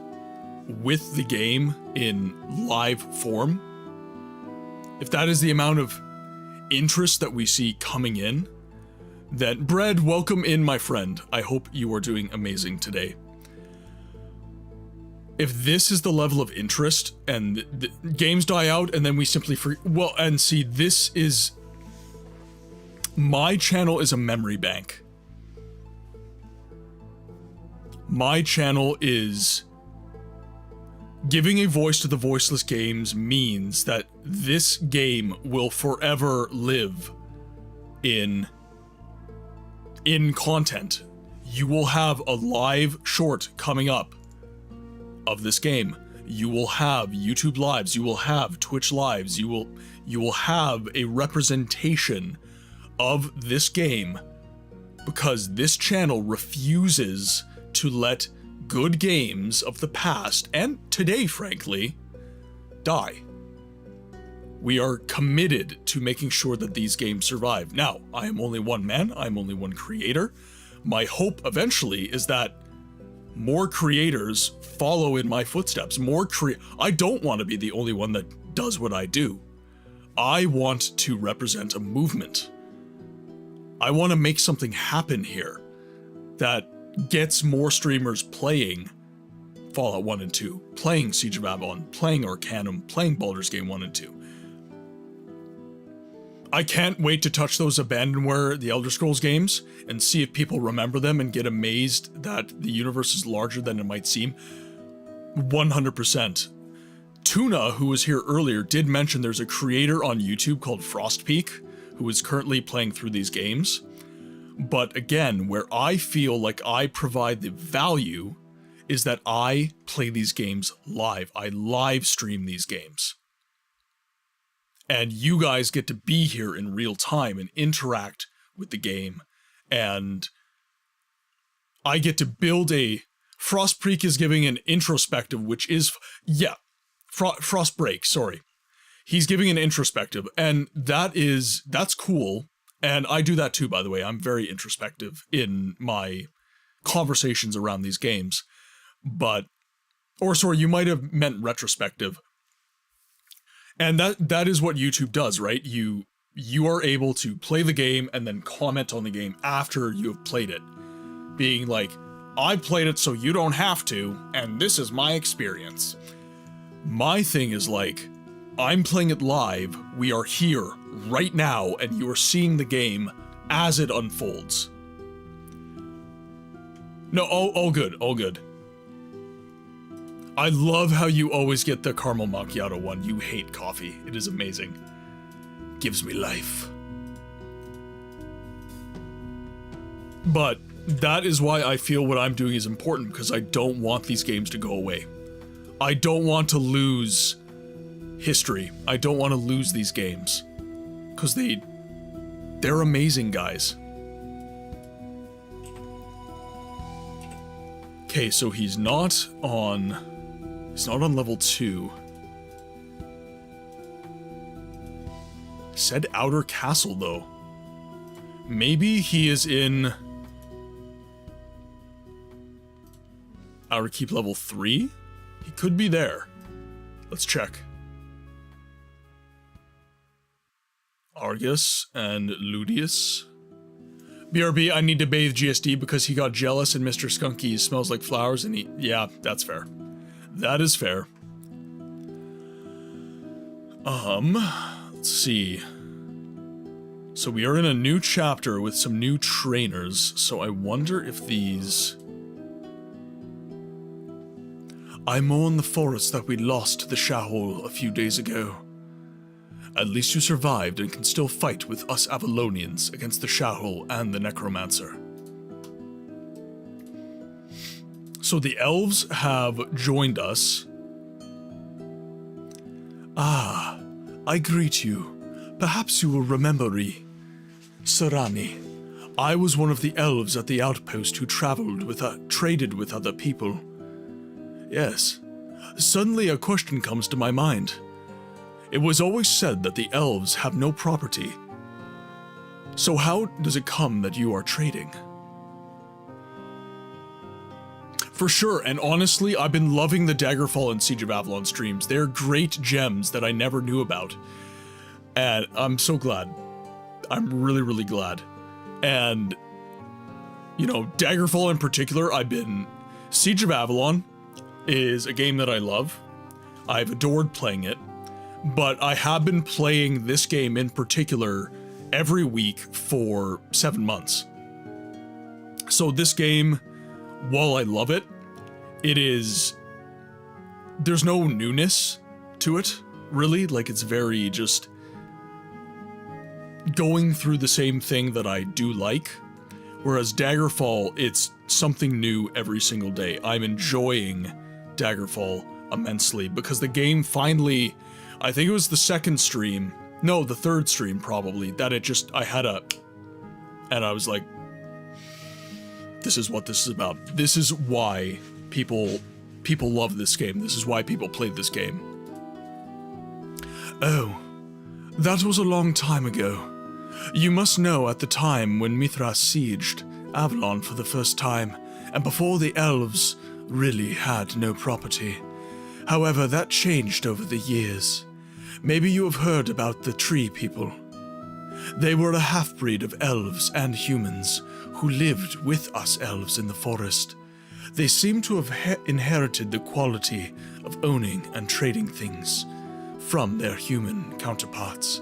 with the game in live form, if that is the amount of interest that we see coming in, that Bread, welcome in, my friend. I hope you are doing amazing today. If this is the level of interest and the games die out and then we simply well, and see, this is, my channel is a memory bank. My channel is giving a voice to the voiceless games means that this game will forever live in content. You will have a live short coming up of this game. You will have YouTube lives, you will have Twitch lives, you will have a representation of this game, because this channel refuses to let good games of the past, and today frankly, die. We are committed to making sure that these games survive. Now, I am only one man, I'm only one creator. My hope eventually is that more creators follow in my footsteps. I don't want to be the only one that does what I do. I want to represent a movement. I want to make something happen here that gets more streamers playing Fallout 1 and 2, playing Siege of Avalon, playing Arcanum, playing Baldur's Gate 1 and 2. I can't wait to touch those Abandonware, the Elder Scrolls games, and see if people remember them and get amazed that the universe is larger than it might seem. 100%. Tuna, who was here earlier, did mention there's a creator on YouTube called Frostpeak, who is currently playing through these games. But again, where I feel like I provide the value is that I play these games live. I live stream these games. And you guys get to be here in real time and interact with the game. And I get to build a... Frostpeak is giving an introspective, which is... Yeah, Frostbreak, sorry. He's giving an introspective, and that's cool. And I do that too, by the way. I'm very introspective in my conversations around these games. You might have meant retrospective. And that is what YouTube does, right? You are able to play the game and then comment on the game after you have played it. Being like, I played it so you don't have to, and this is my experience. My thing is like, I'm playing it live, we are here right now, and you are seeing the game as it unfolds. No, all good, all good. I love how you always get the caramel macchiato one. You hate coffee. It is amazing. Gives me life. But that is why I feel what I'm doing is important, because I don't want these games to go away. I don't want to lose history. I don't want to lose these games. Because they're amazing, guys. Okay, so he's not on level 2. Said outer castle, though. Maybe he is in Outer Keep level 3? He could be there. Let's check. Argus and Ludius. BRB, I need to bathe GSD because he got jealous and Mr. Skunky smells like flowers and he... Yeah, that's fair. That is fair. Let's see. So we are in a new chapter with some new trainers, so I wonder if these... I mourn the forest that we lost to the Shahol a few days ago. At least you survived and can still fight with us Avalonians against the Shahol and the Necromancer. So the elves have joined us. Ah, I greet you. Perhaps you will remember me. Sarani. I was one of the elves at the outpost who traded with other people. Yes. Suddenly a question comes to my mind. It was always said that the elves have no property. So how does it come that you are trading? For sure, and honestly, I've been loving the Daggerfall and Siege of Avalon streams. They're great gems that I never knew about. And I'm so glad. I'm really, really glad. And, you know, Daggerfall in particular, Siege of Avalon is a game that I love. I've adored playing it, but I have been playing this game in particular every week for 7 months. So this game, while I love it, there's no newness to it, really. Like, it's very just going through the same thing that I do like. Whereas Daggerfall, it's something new every single day. I'm enjoying Daggerfall immensely because the game finally, I think it was the third stream probably, that and I was like, this is what this is about. This is why people love this game. This is why people played this game. Oh, that was a long time ago. You must know at the time when Mithras sieged Avalon for the first time, and before the elves really had no property. However, that changed over the years. Maybe you have heard about the tree people. They were a half-breed of elves and humans who lived with us elves in the forest. They seem to have inherited the quality of owning and trading things from their human counterparts.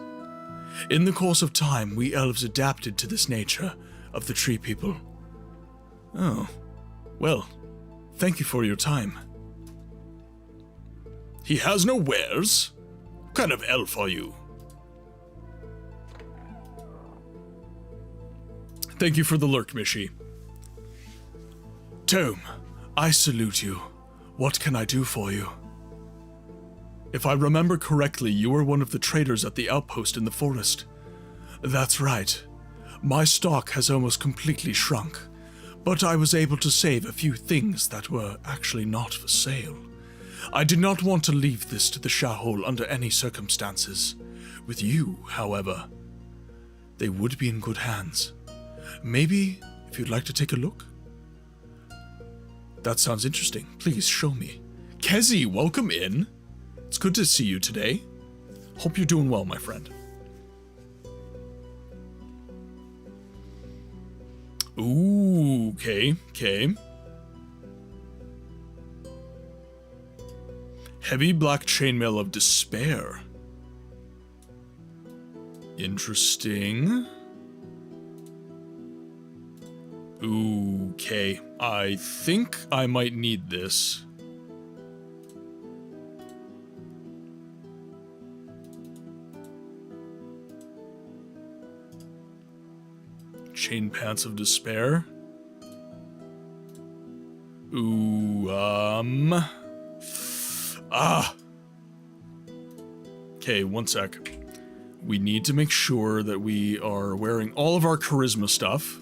In the course of time, we elves adapted to this nature of the tree people. Oh, well, thank you for your time. He has no wares? What kind of elf are you? Thank you for the lurk, Mishi. Tome, I salute you. What can I do for you? If I remember correctly, you were one of the traders at the outpost in the forest. That's right. My stock has almost completely shrunk, but I was able to save a few things that were actually not for sale. I did not want to leave this to the Shahol under any circumstances. With you, however, they would be in good hands. Maybe if you'd like to take a look? That sounds interesting. Please show me. Kezi, welcome in. It's good to see you today. Hope you're doing well, my friend. Ooh, okay. Heavy black chainmail of despair. Interesting. Okay, I think I might need this. Chain pants of despair. Ooh, Okay, one sec. We need to make sure that we are wearing all of our charisma stuff.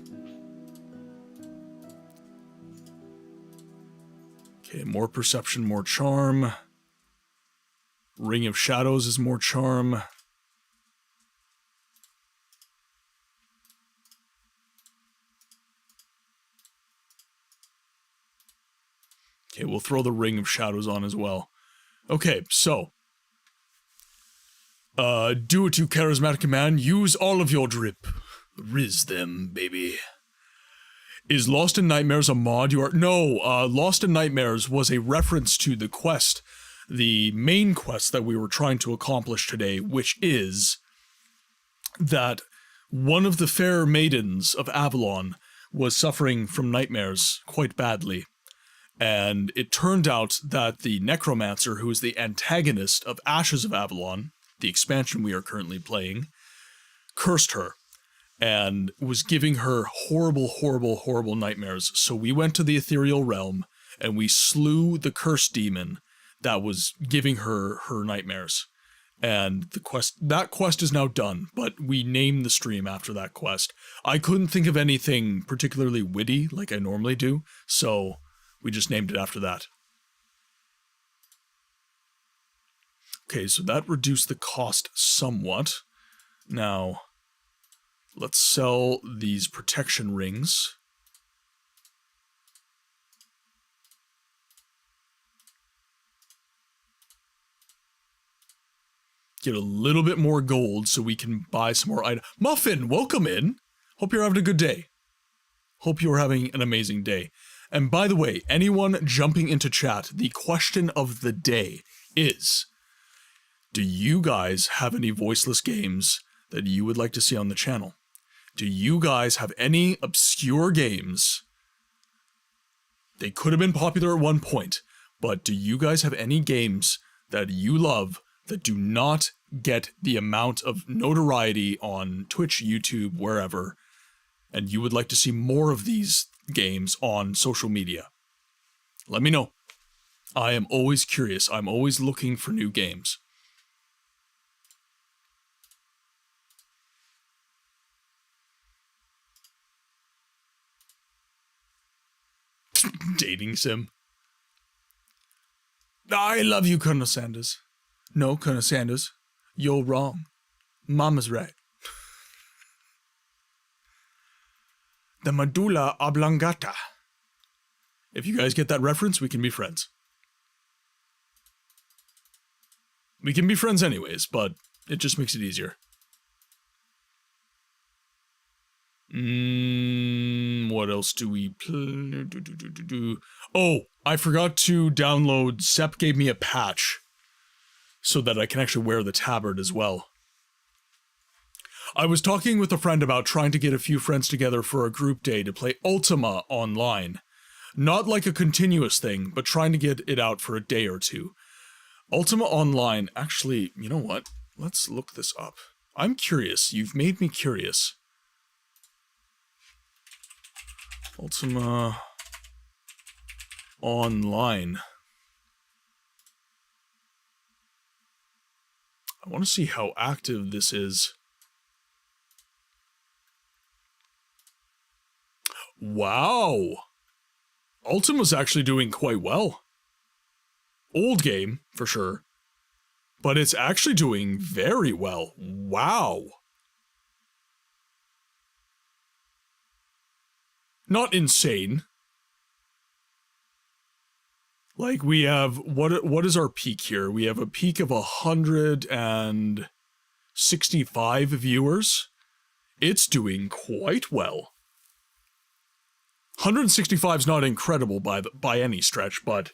Okay, more perception, more charm. Ring of Shadows is more charm. Okay, we'll throw the Ring of Shadows on as well. Okay, so. Do it, you charismatic man. Use all of your drip. Riz them, baby. Is Lost in Nightmares a mod? No, Lost in Nightmares was a reference to the quest, the main quest that we were trying to accomplish today, which is that one of the fair maidens of Avalon was suffering from nightmares quite badly. And it turned out that the Necromancer, who is the antagonist of Ashes of Avalon, the expansion we are currently playing, cursed her and was giving her horrible nightmares. So we went to the ethereal realm and we slew the cursed demon that was giving her nightmares. And that quest is now done, but we named the stream after that quest. I couldn't think of anything particularly witty like I normally do, so we just named it after that. Okay, so that reduced the cost somewhat. Now, let's sell these protection rings. get a little bit more gold so we can buy some more items. Muffin, welcome in. Hope you're having a good day. Hope you're having an amazing day. And by the way, anyone jumping into chat, the question of the day is, do you guys have any voiceless games that you would like to see on the channel? Do you guys have any obscure games? They could have been popular at one point, but do you guys have any games that you love that do not get the amount of notoriety on Twitch, YouTube, wherever, and you would like to see more of these games on social media? Let me know. I am always curious. I'm always looking for new games. Dating sim. I love you, Colonel Sanders. No, Colonel Sanders, you're wrong. Mama's right. The medulla oblongata. If you guys get that reference, we can be friends. We can be friends anyways, but it just makes it easier. What else do we play? Oh, I forgot to download. Sep gave me a patch so that I can actually wear the tabard as well. I was talking with a friend about trying to get a few friends together for a group day to play Ultima online. Not like a continuous thing, but trying to get it out for a day or two. Ultima Online, actually, you know what? Let's look this up. I'm curious. You've made me curious. Ultima Online. I want to see how active this is. Wow! Ultima's actually doing quite well. Old game, for sure. But it's actually doing very well. Wow! Not insane. Like, we have, what is our peak here? We have a peak of 165 viewers. It's doing quite well. 165 is not incredible by any stretch, but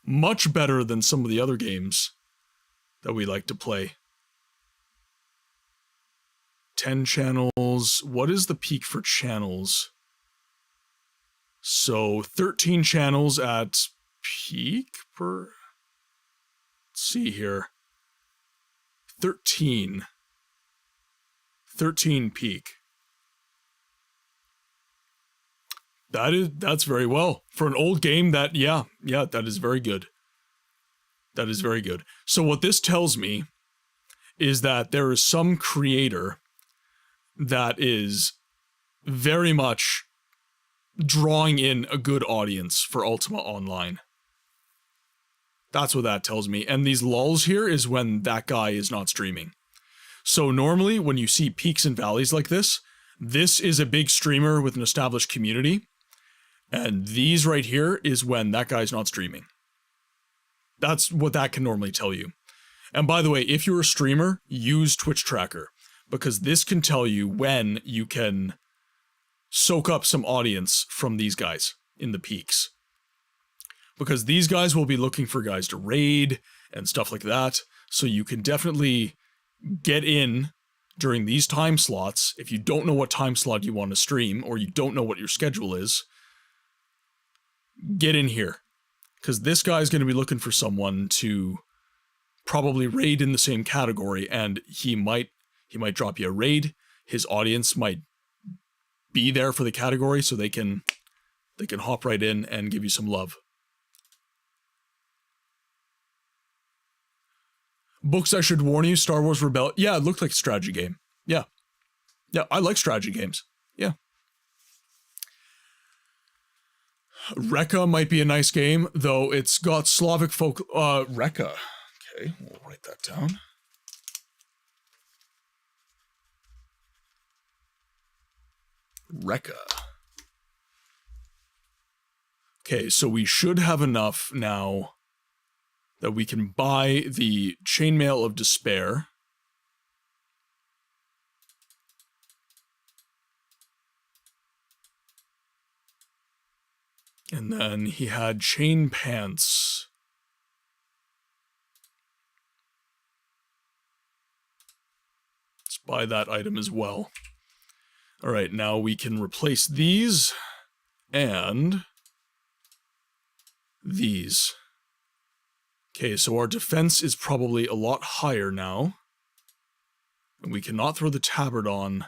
much better than some of the other games that we like to play. 10 channels. What is the peak for channels? So 13 channels at peak per... Let's see here. 13 peak. That's very well. For an old game, that is very good. That is very good. So what this tells me is that there is some creator that is very much drawing in a good audience for Ultima Online. That's what that tells me. And these lulls here is when that guy is not streaming. So normally when you see peaks and valleys like this is a big streamer with an established community. And these right here is when that guy's not streaming. That's what that can normally tell you. And by the way, if you're a streamer, use Twitch Tracker, because this can tell you when you can soak up some audience from these guys in the peaks. Because these guys will be looking for guys to raid and stuff like that, so you can definitely get in during these time slots. If you don't know what time slot you want to stream, or you don't know what your schedule is, get in here. Because this guy's going to be looking for someone to probably raid in the same category, and he might drop you a raid. His audience might be there for the category, so they can hop right in and give you some love. Books I should warn you, Star Wars Rebel. Yeah, it looked like a strategy game. Yeah. Yeah, I like strategy games. Yeah. Rekka might be a nice game, though it's got Slavic folk... Rekka. Okay, we'll write that down. Rekka. Okay, so we should have enough now that we can buy the Chainmail of Despair. And then he had chain pants. Let's buy that item as well. Alright, now we can replace these and these. Okay, so our defense is probably a lot higher now. And we cannot throw the tabard on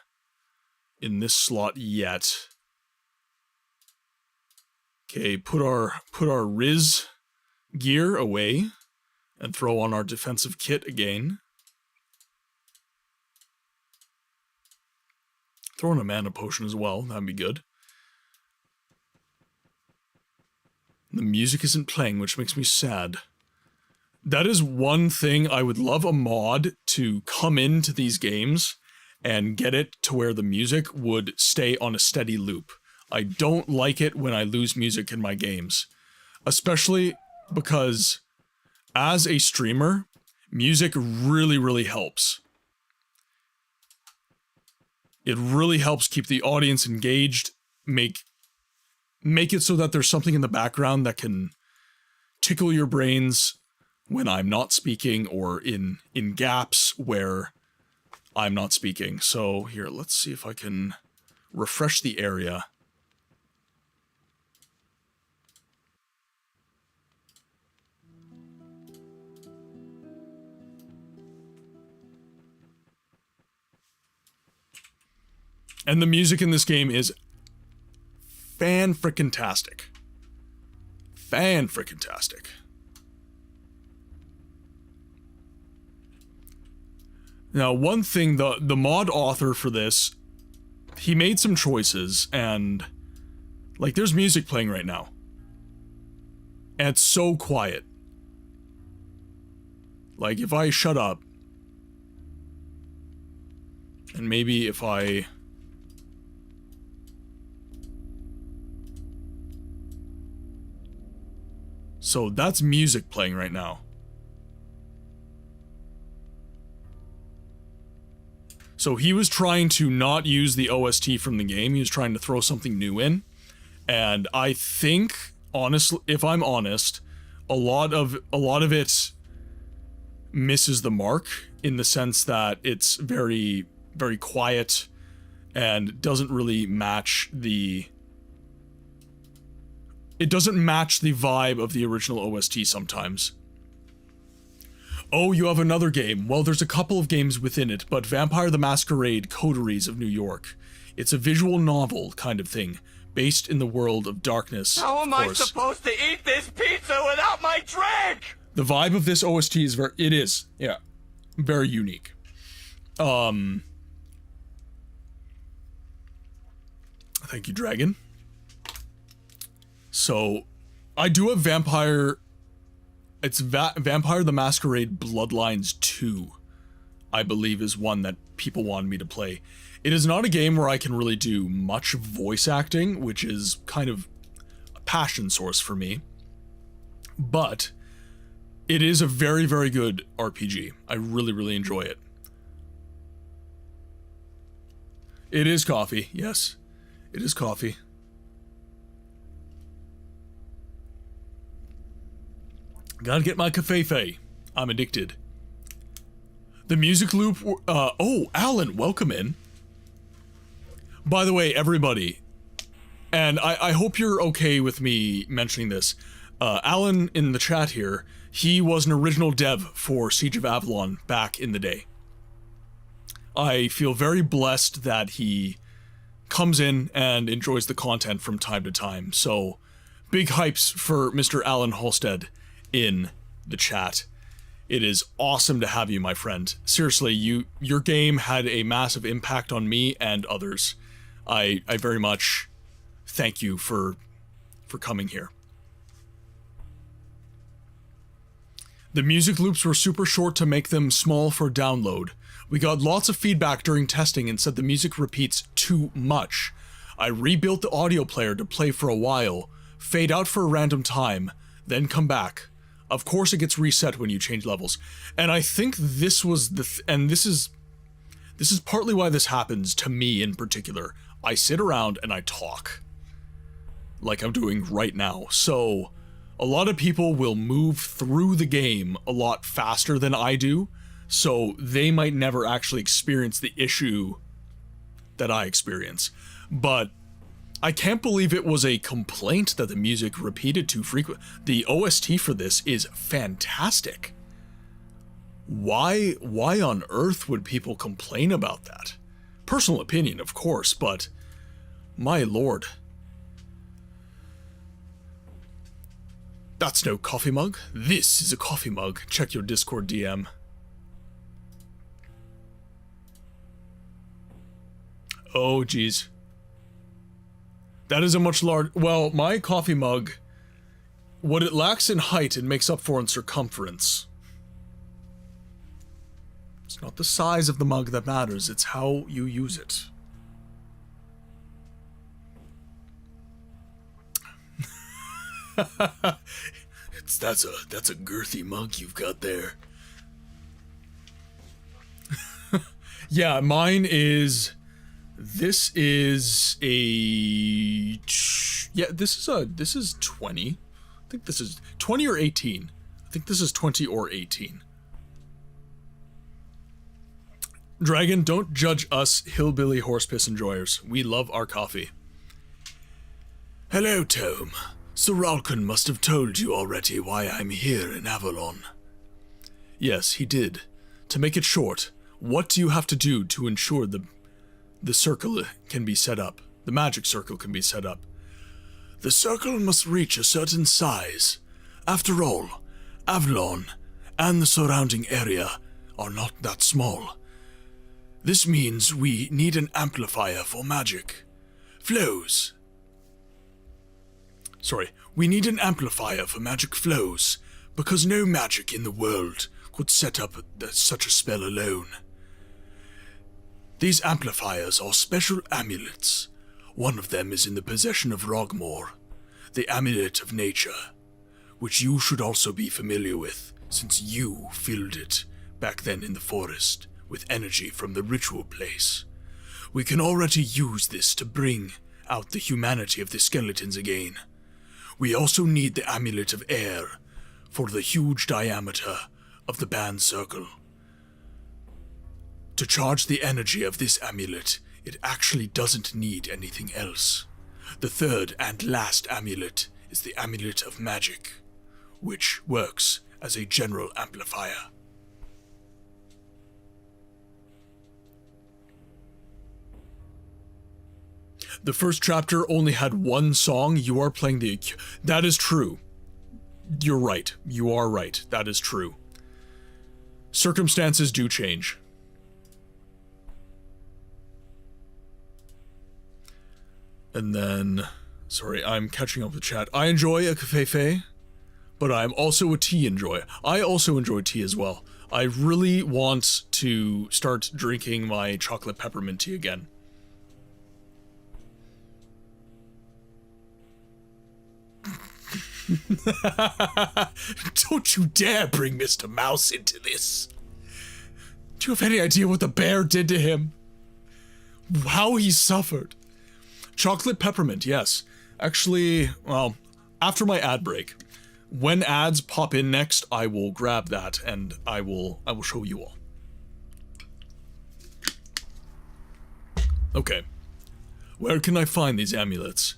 in this slot yet. Okay, put our Riz gear away and throw on our defensive kit again. Throw in a mana potion as well, that'd be good. The music isn't playing, which makes me sad. That is one thing I would love a mod to come into these games and get it to where the music would stay on a steady loop. I don't like it when I lose music in my games. Especially because, as a streamer, music really, really helps. It really helps keep the audience engaged, make it so that there's something in the background that can tickle your brains when I'm not speaking, or in gaps where I'm not speaking. So here, let's see if I can refresh the area. And the music in this game is fan-frickin-tastic. Fan-frickin-tastic. Now, one thing, the mod author for this, he made some choices, and, like, there's music playing right now. And it's so quiet. Like, if I shut up, and maybe if I... So that's music playing right now. So he was trying to not use the OST from the game, he was trying to throw something new in. And I think, honestly, if I'm honest, a lot of it misses the mark in the sense that it's very, very quiet and doesn't really match the... It doesn't match the vibe of the original OST sometimes. Oh, you have another game. Well, there's a couple of games within it, but Vampire the Masquerade Coteries of New York. It's a visual novel kind of thing, based in the world of darkness. How am I supposed to eat this pizza without my drink? The vibe of this OST is very unique. Thank you, Dragon. So, I do have Vampire... It's Vampire the Masquerade Bloodlines 2, I believe, is one that people wanted me to play. It is not a game where I can really do much voice acting, which is kind of a passion source for me. But it is a very, very good RPG. I really, really enjoy it. It is coffee, yes. It is coffee. Gotta get my cafefe. I'm addicted. The music loop... oh, Alan, welcome in. By the way, everybody, and I hope you're okay with me mentioning this. Alan in the chat here, he was an original dev for Siege of Avalon back in the day. I feel very blessed that he comes in and enjoys the content from time to time. So, big hypes for Mr. Alan Halstead in the chat. It is awesome to have you, my friend. Seriously, your game had a massive impact on me and others. I very much thank you for coming here. The music loops were super short to make them small for download. We got lots of feedback during testing and said the music repeats too much. I rebuilt the audio player to play for a while, fade out for a random time, then come back. Of course it gets reset when you change levels. And I think this was this is partly why this happens to me in particular. I sit around and I talk. like I'm doing right now. So a lot of people will move through the game a lot faster than I do, so they might never actually experience the issue that I experience. But I can't believe it was a complaint that the music repeated too frequent. The OST for this is fantastic. Why on earth would people complain about that? Personal opinion, of course, but my lord. That's no coffee mug. This is a coffee mug. Check your Discord DM. Oh, geez. That is a much large... Well, my coffee mug, what it lacks in height, it makes up for in circumference. It's not the size of the mug that matters, it's how you use it. That's a girthy mug you've got there. Yeah, mine is... This is a... Yeah, this is 20. I think this is 20 or 18. I think this is 20 or 18. Dragon, don't judge us hillbilly horsepiss enjoyers. We love our coffee. Hello, Tome. Sir Ralkan must have told you already why I'm here in Avalon. Yes, he did. To make it short, what do you have to do to ensure the circle can be set up? The magic circle can be set up. The circle must reach a certain size. After all, Avalon and the surrounding area are not that small. This means we need an amplifier for magic. Flows. We need an amplifier for magic flows, because no magic in the world could set up such a spell alone. These amplifiers are special amulets. One of them is in the possession of Rogmore, the amulet of nature, which you should also be familiar with, since you filled it back then in the forest with energy from the ritual place. We can already use this to bring out the humanity of the skeletons again. We also need the amulet of air for the huge diameter of the band circle. To charge the energy of this amulet, it actually doesn't need anything else. The third and last amulet is the amulet of magic, which works as a general amplifier. The first chapter only had one song. You are playing the... That is true. You're right. You are right. That is true. Circumstances do change. And then... Sorry, I'm catching up with chat. I enjoy a cafefe, but I'm also a tea enjoyer. I also enjoy tea as well. I really want to start drinking my chocolate peppermint tea again. Don't you dare bring Mr. Mouse into this. Do you have any idea what the bear did to him? How he suffered? Chocolate peppermint, yes. Actually, well, after my ad break, when ads pop in next, I will grab that and I will show you all. Okay. Where can I find these amulets?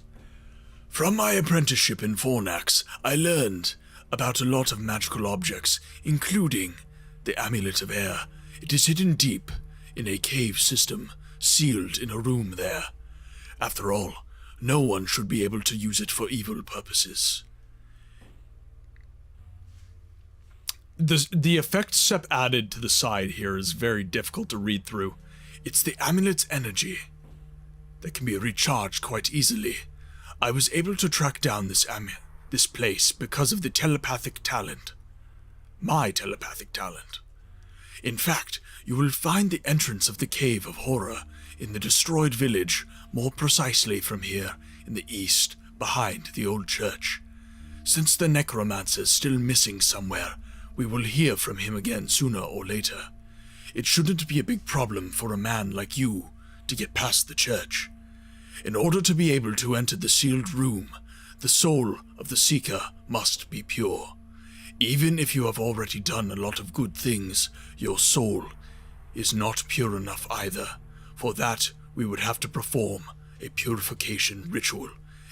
From my apprenticeship in Fornax, I learned about a lot of magical objects, including the Amulet of Air. It is hidden deep in a cave system, sealed in a room there. After all, no one should be able to use it for evil purposes. The effect Sepp added to the side here is very difficult to read through. It's the amulet's energy that can be recharged quite easily. I was able to track down this place because of the telepathic talent. My telepathic talent. In fact, you will find the entrance of the Cave of Horror in the destroyed village, more precisely from here in the east, behind the old church. Since the Necromancer is still missing somewhere, we will hear from him again sooner or later. It shouldn't be a big problem for a man like you to get past the church. In order to be able to enter the sealed room, The soul of the seeker must be pure. Even if you have already done a lot of good things, your soul is not pure enough either. For that, we would have to perform a purification ritual.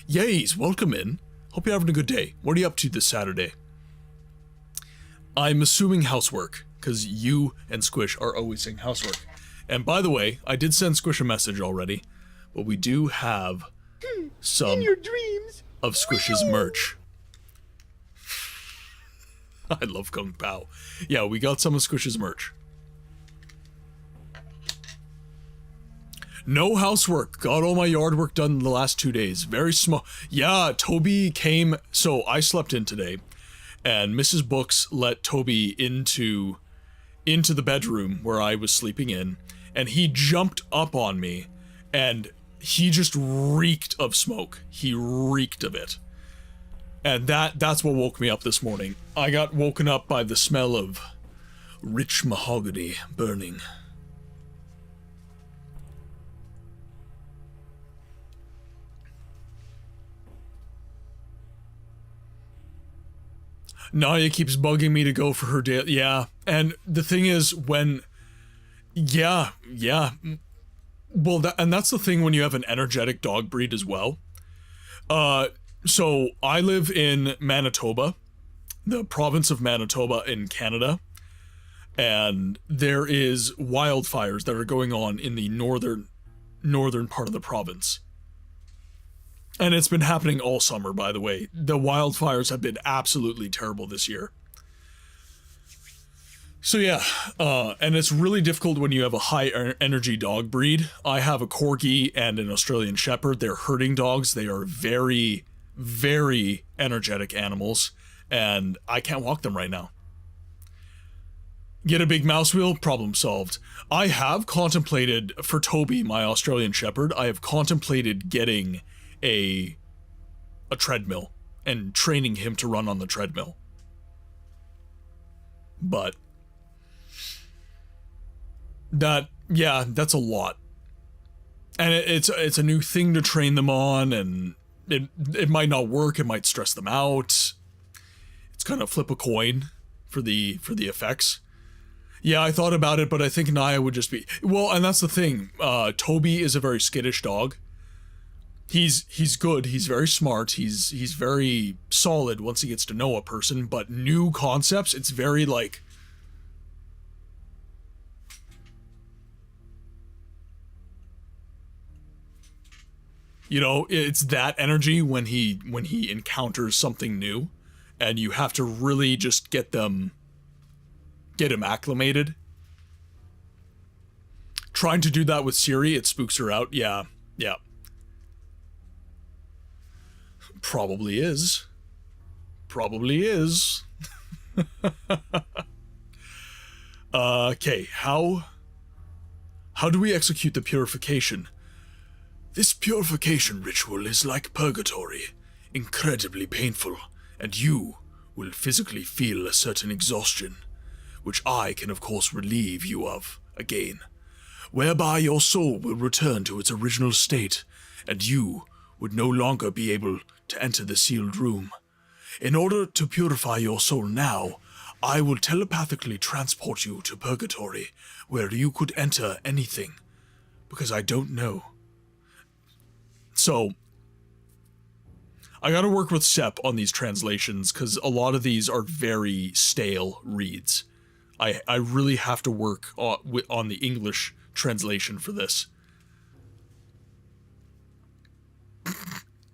Yays, welcome in. Hope you're having a good day. What are you up to this Saturday? I'm assuming housework, because you and Squish are always saying housework. And by the way, I did send Squish a message already, but we do have some In your dreams. of Squish's merch. I love Kung Pao. Yeah, we got some of Squish's merch. No housework. Got all my yard work done in the last 2 days. Very small. Yeah, Toby came. So I slept in today, and Mrs. Books let Toby into the bedroom where I was sleeping in, and he jumped up on me, and he just reeked of smoke. He reeked of it. And that's what woke me up this morning. I got woken up by the smell of rich mahogany burning. Naya keeps bugging me to go for her day. Yeah, and the thing is, when... Yeah. Well, that's the thing when you have an energetic dog breed as well. So I live in Manitoba, the province of Manitoba in Canada, and there is wildfires that are going on in the northern part of the province. And it's been happening all summer, by the way. The wildfires have been absolutely terrible this year. So yeah, and it's really difficult when you have a high energy dog breed. I have a Corgi and an Australian Shepherd. They're herding dogs. They are very, very energetic animals, and I can't walk them right now. Get a big mouse wheel, problem solved. I have contemplated, for Toby, my Australian Shepherd, I have contemplated getting a treadmill and training him to run on the treadmill. But that's a lot. And it's a new thing to train them on, and it might not work, it might stress them out. It's kind of flip a coin for the effects. Yeah, I thought about it, but I think Naya would just be... Well, and that's the thing. Toby is a very skittish dog. He's good, he's very smart, he's very solid once he gets to know a person, but new concepts, it's very like... You know, it's that energy when he encounters something new, and you have to really just get him acclimated. Trying to do that with Siri, it spooks her out. Yeah. Probably is. Okay, how do we execute the purification? This purification ritual is like purgatory, incredibly painful, and you will physically feel a certain exhaustion, which I can of course relieve you of again, whereby your soul will return to its original state, and you would no longer be able to enter the sealed room. In order to purify your soul now, I will telepathically transport you to purgatory, where you could enter anything, because I don't know. So, I gotta work with Sep on these translations, because a lot of these are very stale reads. I really have to work on the English translation for this.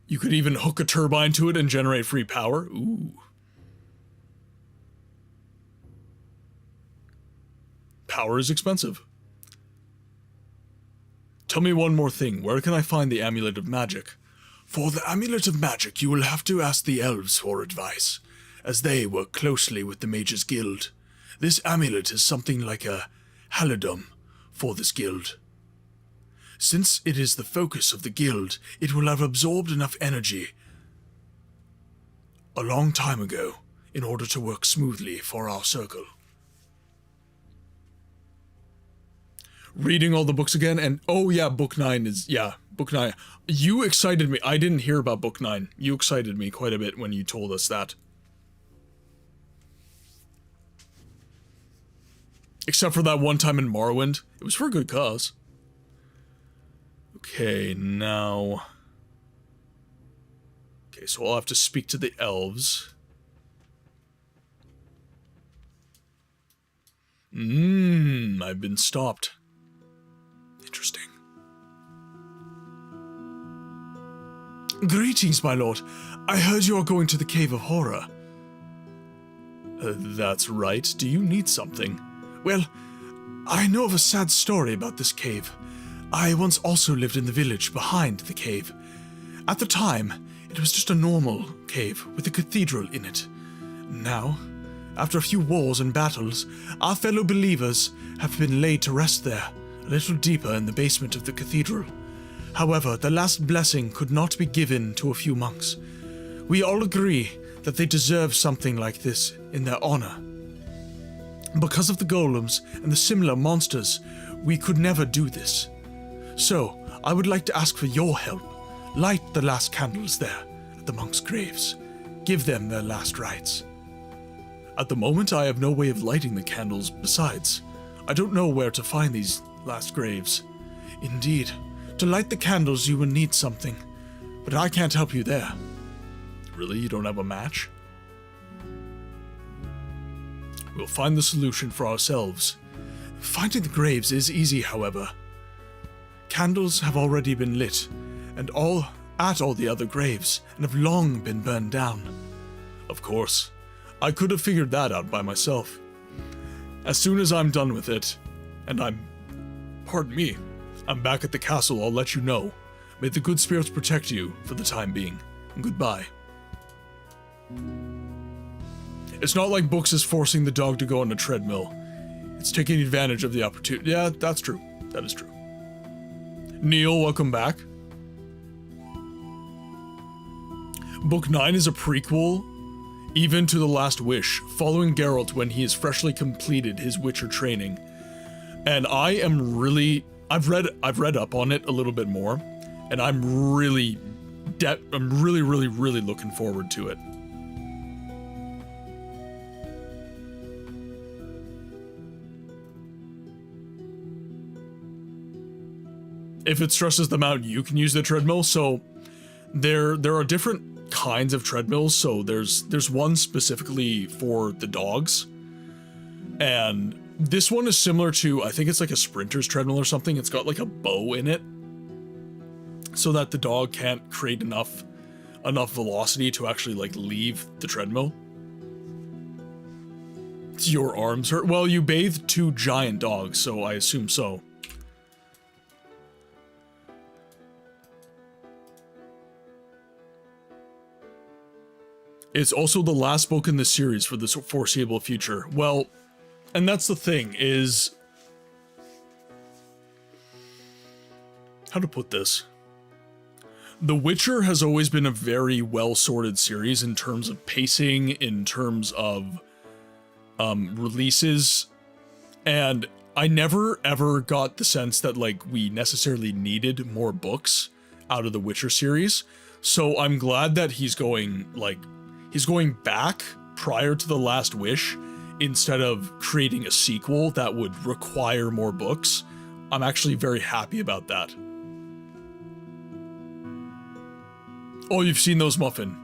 You could even hook a turbine to it and generate free power. Ooh. Power is expensive. Tell me one more thing. Where can I find the Amulet of Magic? For the Amulet of Magic, you will have to ask the elves for advice, as they work closely with the Mages Guild. This amulet is something like a halidom for this guild. Since it is the focus of the guild, it will have absorbed enough energy a long time ago in order to work smoothly for our circle. Reading all the books again, and oh yeah, book 9 is Book 9. You excited me. I didn't hear about Book 9. You excited me quite a bit when you told us that. Except for that one time in Morrowind. It was for a good cause. Okay, now... Okay, so I'll have to speak to the elves. I've been stopped. Interesting. Greetings, my lord. I heard you are going to the Cave of Horror. That's right. Do you need something? Well, I know of a sad story about this cave. I once also lived in the village behind the cave. At the time, it was just a normal cave with a cathedral in it. Now, after a few wars and battles, our fellow believers have been laid to rest there, a little deeper in the basement of the cathedral. However, the last blessing could not be given to a few monks. We all agree that they deserve something like this in their honor. Because of the golems and the similar monsters, we could never do this. So, I would like to ask for your help. Light the last candles there, at the monks' graves. Give them their last rites. At the moment, I have no way of lighting the candles. Besides, I don't know where to find these last graves. Indeed, to light the candles you will need something, but I can't help you there. Really? You don't have a match? We'll find the solution for ourselves. Finding the graves is easy, however. Candles have already been lit, and all the other graves, and have long been burned down. Of course, I could have figured that out by myself. As soon as I'm done with it, and pardon me, I'm back at the castle, I'll let you know. May the good spirits protect you for the time being, and goodbye. It's not like Books is forcing the dog to go on a treadmill. It's taking advantage of the opportunity. Yeah, that's true. That is true. Neil, welcome back. Book 9 is a prequel, even to The Last Wish, following Geralt when he has freshly completed his Witcher training. And I am really... I've read up on it a little bit more, and I'm really looking forward to it. If it stresses them out, you can use the treadmill. So there are different kinds of treadmills. So there's one specifically for the dogs, and this one is similar to, I think it's like a sprinter's treadmill or something. It's got like a bow in it, so that the dog can't create enough velocity to actually like leave the treadmill. Your arms hurt. Well, you bathed 2 giant dogs, so I assume so. It's also the last book in the series for the foreseeable future. Well, and that's the thing, is... how to put this? The Witcher has always been a very well-sorted series in terms of pacing, in terms of releases, and I never ever got the sense that like we necessarily needed more books out of the Witcher series. So I'm glad that he's going back prior to The Last Wish instead of creating a sequel that would require more books. I'm actually very happy about that. Oh, you've seen those, Muffin.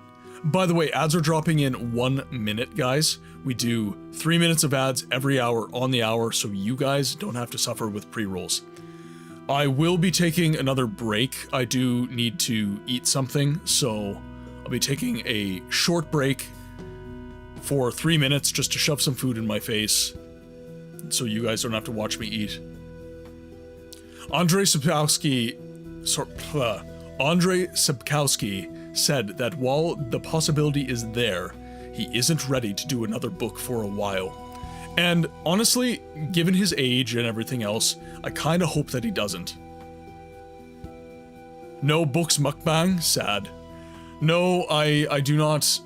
By the way, ads are dropping in 1 minute, guys. We do 3 minutes of ads every hour on the hour, so you guys don't have to suffer with pre-rolls. I will be taking another break. I do need to eat something, so I'll be taking a short break for 3 minutes just to shove some food in my face, so you guys don't have to watch me eat. Andrei Sapkowski said that while the possibility is there, he isn't ready to do another book for a while. And honestly, given his age and everything else, I kinda hope that he doesn't. No books mukbang? Sad. No, I do not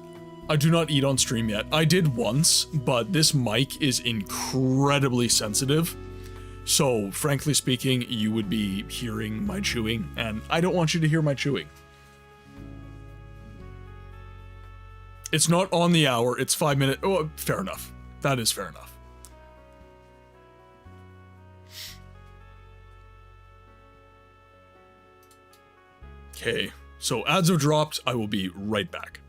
eat on stream yet. I did once, but this mic is incredibly sensitive, So, frankly speaking, you would be hearing my chewing, and I don't want you to hear my chewing. It's not on the hour, it's 5 minutes. Oh, fair enough. That is fair enough. Okay, so ads have dropped. I will be right back.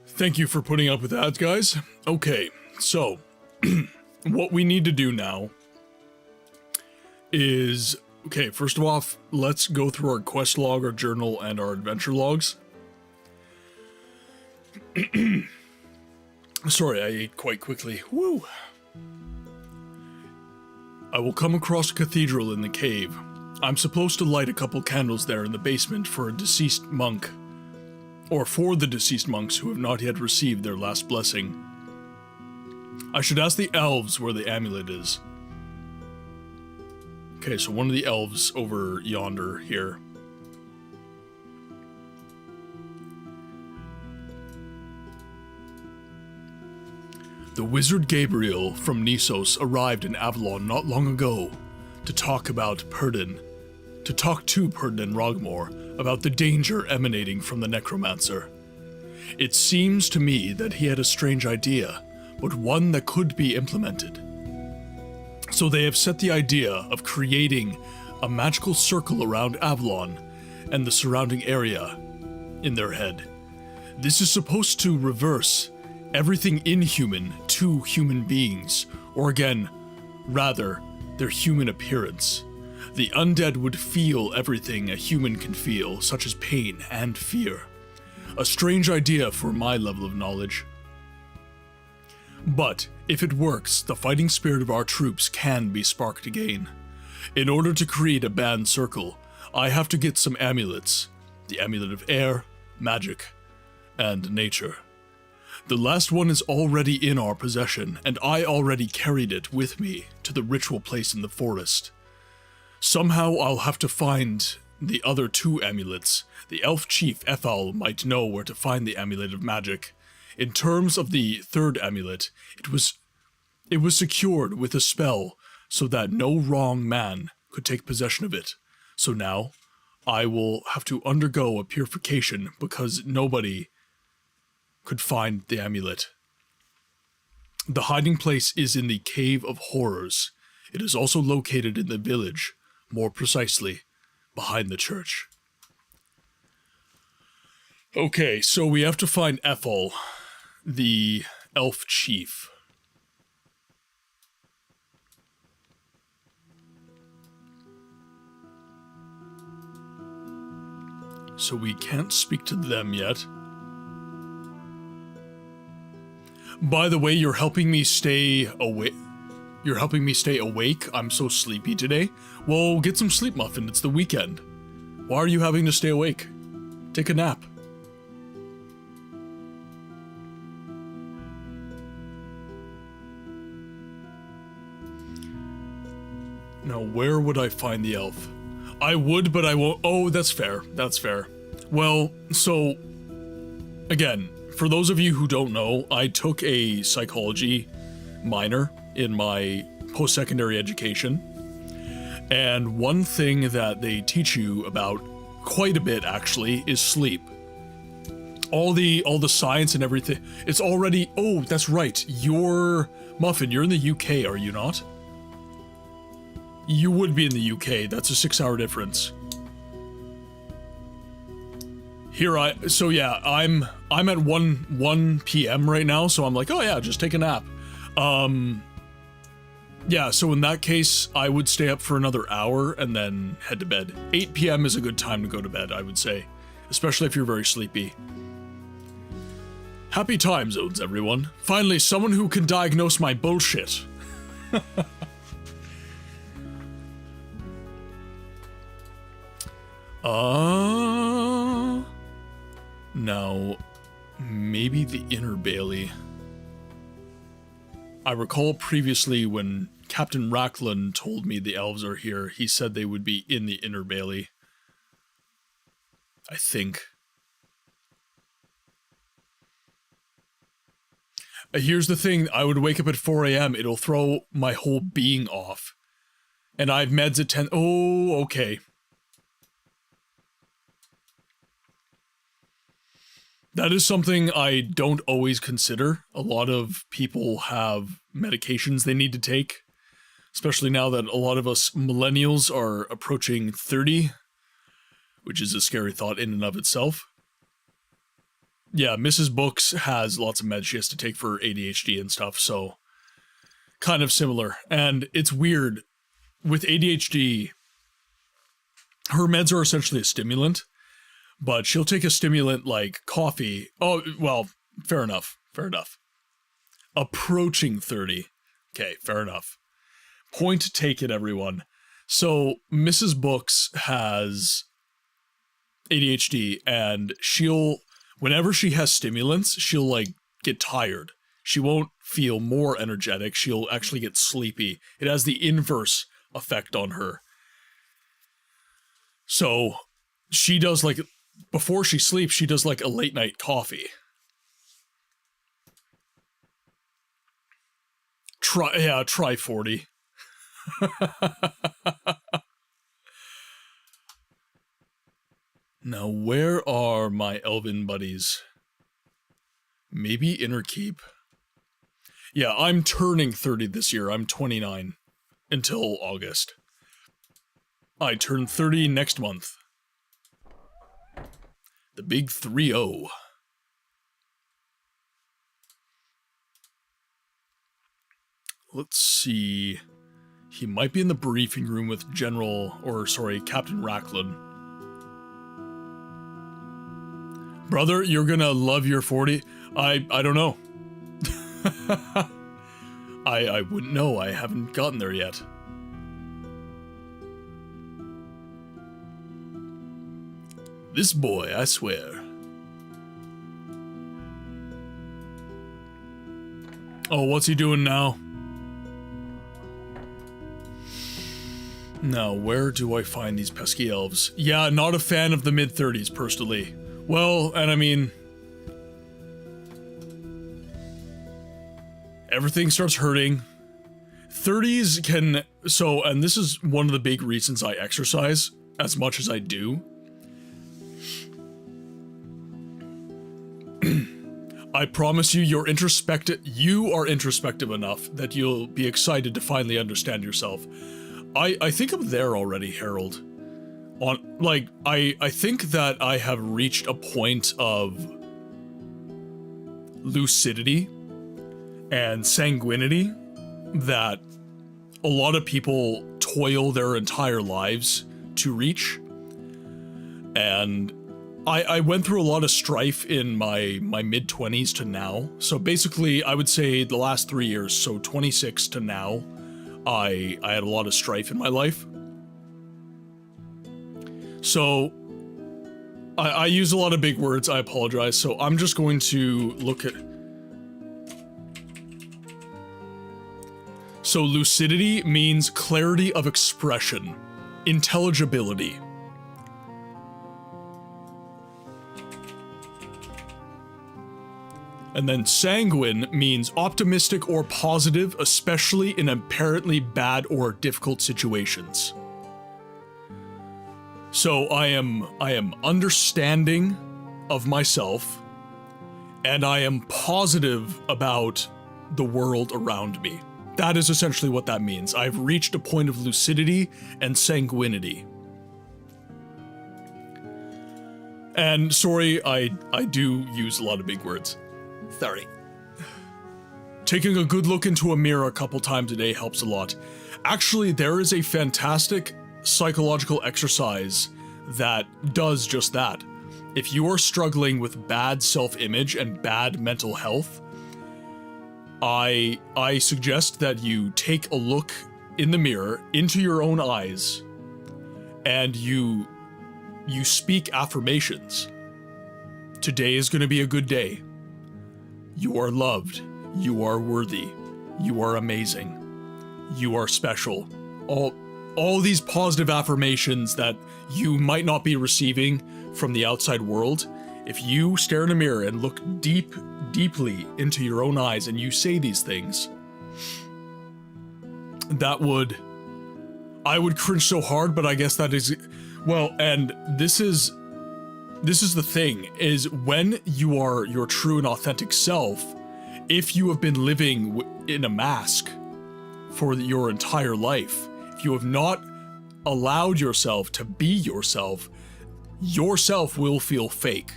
Thank you for putting up with ads, guys. Okay, so what we need to do now is, okay, first of all, let's go through our quest log, our journal, and our adventure logs. Sorry, I ate quite quickly. Woo! I will come across a cathedral in the cave. I'm supposed to light a couple candles there in the basement for a deceased monk. Or for the deceased monks who have not yet received their last blessing. I should ask the elves where the amulet is. Okay, so one of the elves over yonder here. The wizard Gabriel from Nisos arrived in Avalon not long ago to talk to Purdon and Rogmore about the danger emanating from the Necromancer. It seems to me that he had a strange idea, but one that could be implemented. So they have set the idea of creating a magical circle around Avalon and the surrounding area in their head. This is supposed to reverse everything inhuman to human beings, or again, rather, their human appearance. The undead would feel everything a human can feel, such as pain and fear. A strange idea for my level of knowledge. But, if it works, the fighting spirit of our troops can be sparked again. In order to create a banned circle, I have to get some amulets. The amulet of air, magic, and nature. The last one is already in our possession, and I already carried it with me to the ritual place in the forest. Somehow I'll have to find the other 2 amulets. The elf chief Ethal might know where to find the amulet of magic. In terms of the 3rd amulet, it was secured with a spell so that no wrong man could take possession of it. So now, I will have to undergo a purification because nobody could find the amulet. The hiding place is in the Cave of Horrors. It is also located in the village, more precisely, behind the church. Okay, so we have to find Ethel, the elf chief. So we can't speak to them yet. By the way, you're helping me stay awake. I'm so sleepy today. Well, get some sleep, Muffin. It's the weekend. Why are you having to stay awake? Take a nap. Now, where would I find the elf? I would, but I won't. Oh, that's fair. That's fair. Well, so, again, for those of you who don't know, I took a psychology minor in my post-secondary education. And one thing that they teach you about quite a bit, actually, is sleep. All the science and everything, it's already... Oh, that's right. Muffin, you're in the UK, are you not? You would be in the UK. That's a 6-hour difference. So yeah, I'm at 1 p.m. right now, so I'm like, oh yeah, just take a nap. Yeah, so in that case, I would stay up for another hour and then head to bed. 8 p.m. is a good time to go to bed, I would say. Especially if you're very sleepy. Happy time zones, everyone. Finally, someone who can diagnose my bullshit. Now, maybe the Inner Bailey. I recall previously when Captain Racklin told me the elves are here, he said they would be in the Inner Bailey. I think. Here's the thing, I would wake up at 4 a.m., it'll throw my whole being off. And I have meds at 10. Oh, okay. That is something I don't always consider. A lot of people have medications they need to take, especially now that a lot of us millennials are approaching 30, which is a scary thought in and of itself. Yeah, Mrs. Books has lots of meds she has to take for ADHD and stuff, so kind of similar. And it's weird, with ADHD, her meds are essentially a stimulant, but she'll take a stimulant like coffee. Oh, well, fair enough. Approaching 30. Okay, fair enough. Point taken, everyone. So, Mrs. Books has ADHD, and whenever she has stimulants, she'll, like, get tired. She won't feel more energetic, she'll actually get sleepy. It has the inverse effect on her. So, she does, like, before she sleeps, she does, like, a late-night coffee. Try 40. Now, where are my elven buddies? Maybe Inner Keep. Yeah, I'm turning 30 this year. I'm 29 until August. I turn 30 next month. The big 3-0. Let's see. He might be in the briefing room with Captain Racklin. Brother, you're gonna love your 40. I don't know. I wouldn't know. I haven't gotten there yet. This boy, I swear. Oh, what's he doing now? Now, where do I find these pesky elves? Yeah, not a fan of the mid-30s, personally. Well, and I mean... everything starts hurting. 30s can... So, and this is one of the big reasons I exercise as much as I do. I promise you, you are introspective enough that you'll be excited to finally understand yourself. I think I'm there already, Harold. I think that I have reached a point of lucidity and sanguinity that a lot of people toil their entire lives to reach. And I went through a lot of strife in my mid-20s to now. So basically, I would say the last 3 years, so 26 to now, I had a lot of strife in my life. So, I use a lot of big words, I apologize, so I'm just going to look at... So lucidity means clarity of expression, intelligibility. And then sanguine means optimistic or positive, especially in apparently bad or difficult situations. So I am understanding of myself, and I am positive about the world around me. That is essentially what that means. I've reached a point of lucidity and sanguinity. And sorry, I do use a lot of big words. Sorry. Taking a good look into a mirror a couple times a day helps a lot. Actually, there is a fantastic psychological exercise that does just that. If you are struggling with bad self-image and bad mental health, I suggest that you take a look in the mirror into your own eyes and you speak affirmations. Today is going to be a good day. You are loved. You are worthy. You are amazing. You are special. All these positive affirmations that you might not be receiving from the outside world, if you stare in a mirror and look deeply into your own eyes and you say these things, I would cringe so hard, but I guess that is, well, and this is the thing, is when you are your true and authentic self, if you have been living in a mask for your entire life, if you have not allowed yourself to be yourself, yourself will feel fake.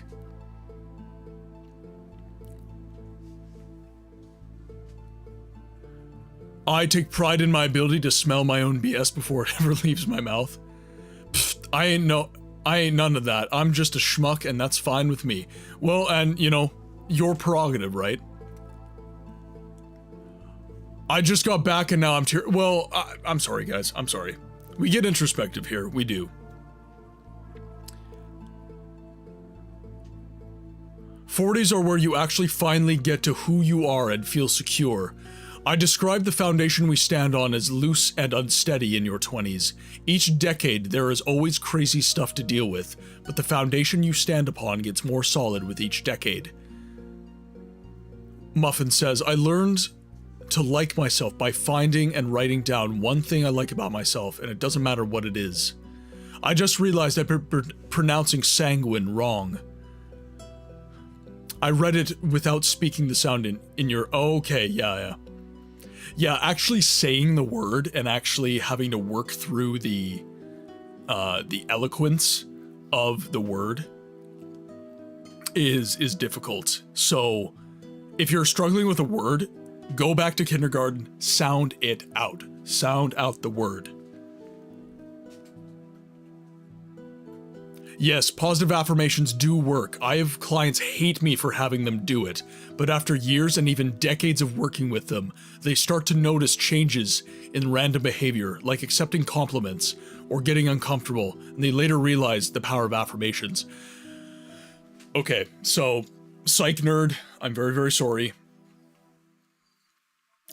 I take pride in my ability to smell my own BS before it ever leaves my mouth. Pfft, I ain't none of that. I'm just a schmuck and that's fine with me. Well, and you know, your prerogative, right? I just got back and now I'm well, I'm sorry guys, I'm sorry. We get introspective here, we do. 40s are where you actually finally get to who you are and feel secure. I describe the foundation we stand on as loose and unsteady in your 20s. Each decade, there is always crazy stuff to deal with, but the foundation you stand upon gets more solid with each decade. Muffin says, I learned to like myself by finding and writing down one thing I like about myself, and it doesn't matter what it is. I just realized I've been pronouncing sanguine wrong. I read it without speaking the sound in your... Oh, okay, yeah. Yeah, actually saying the word and actually having to work through the eloquence of the word is difficult. So, if you're struggling with a word, go back to kindergarten, sound it out. Sound out the word. Yes, positive affirmations do work. I have clients hate me for having them do it, but after years and even decades of working with them, they start to notice changes in random behavior, like accepting compliments or getting uncomfortable, and they later realize the power of affirmations. Okay, so, psych nerd, I'm very, very sorry.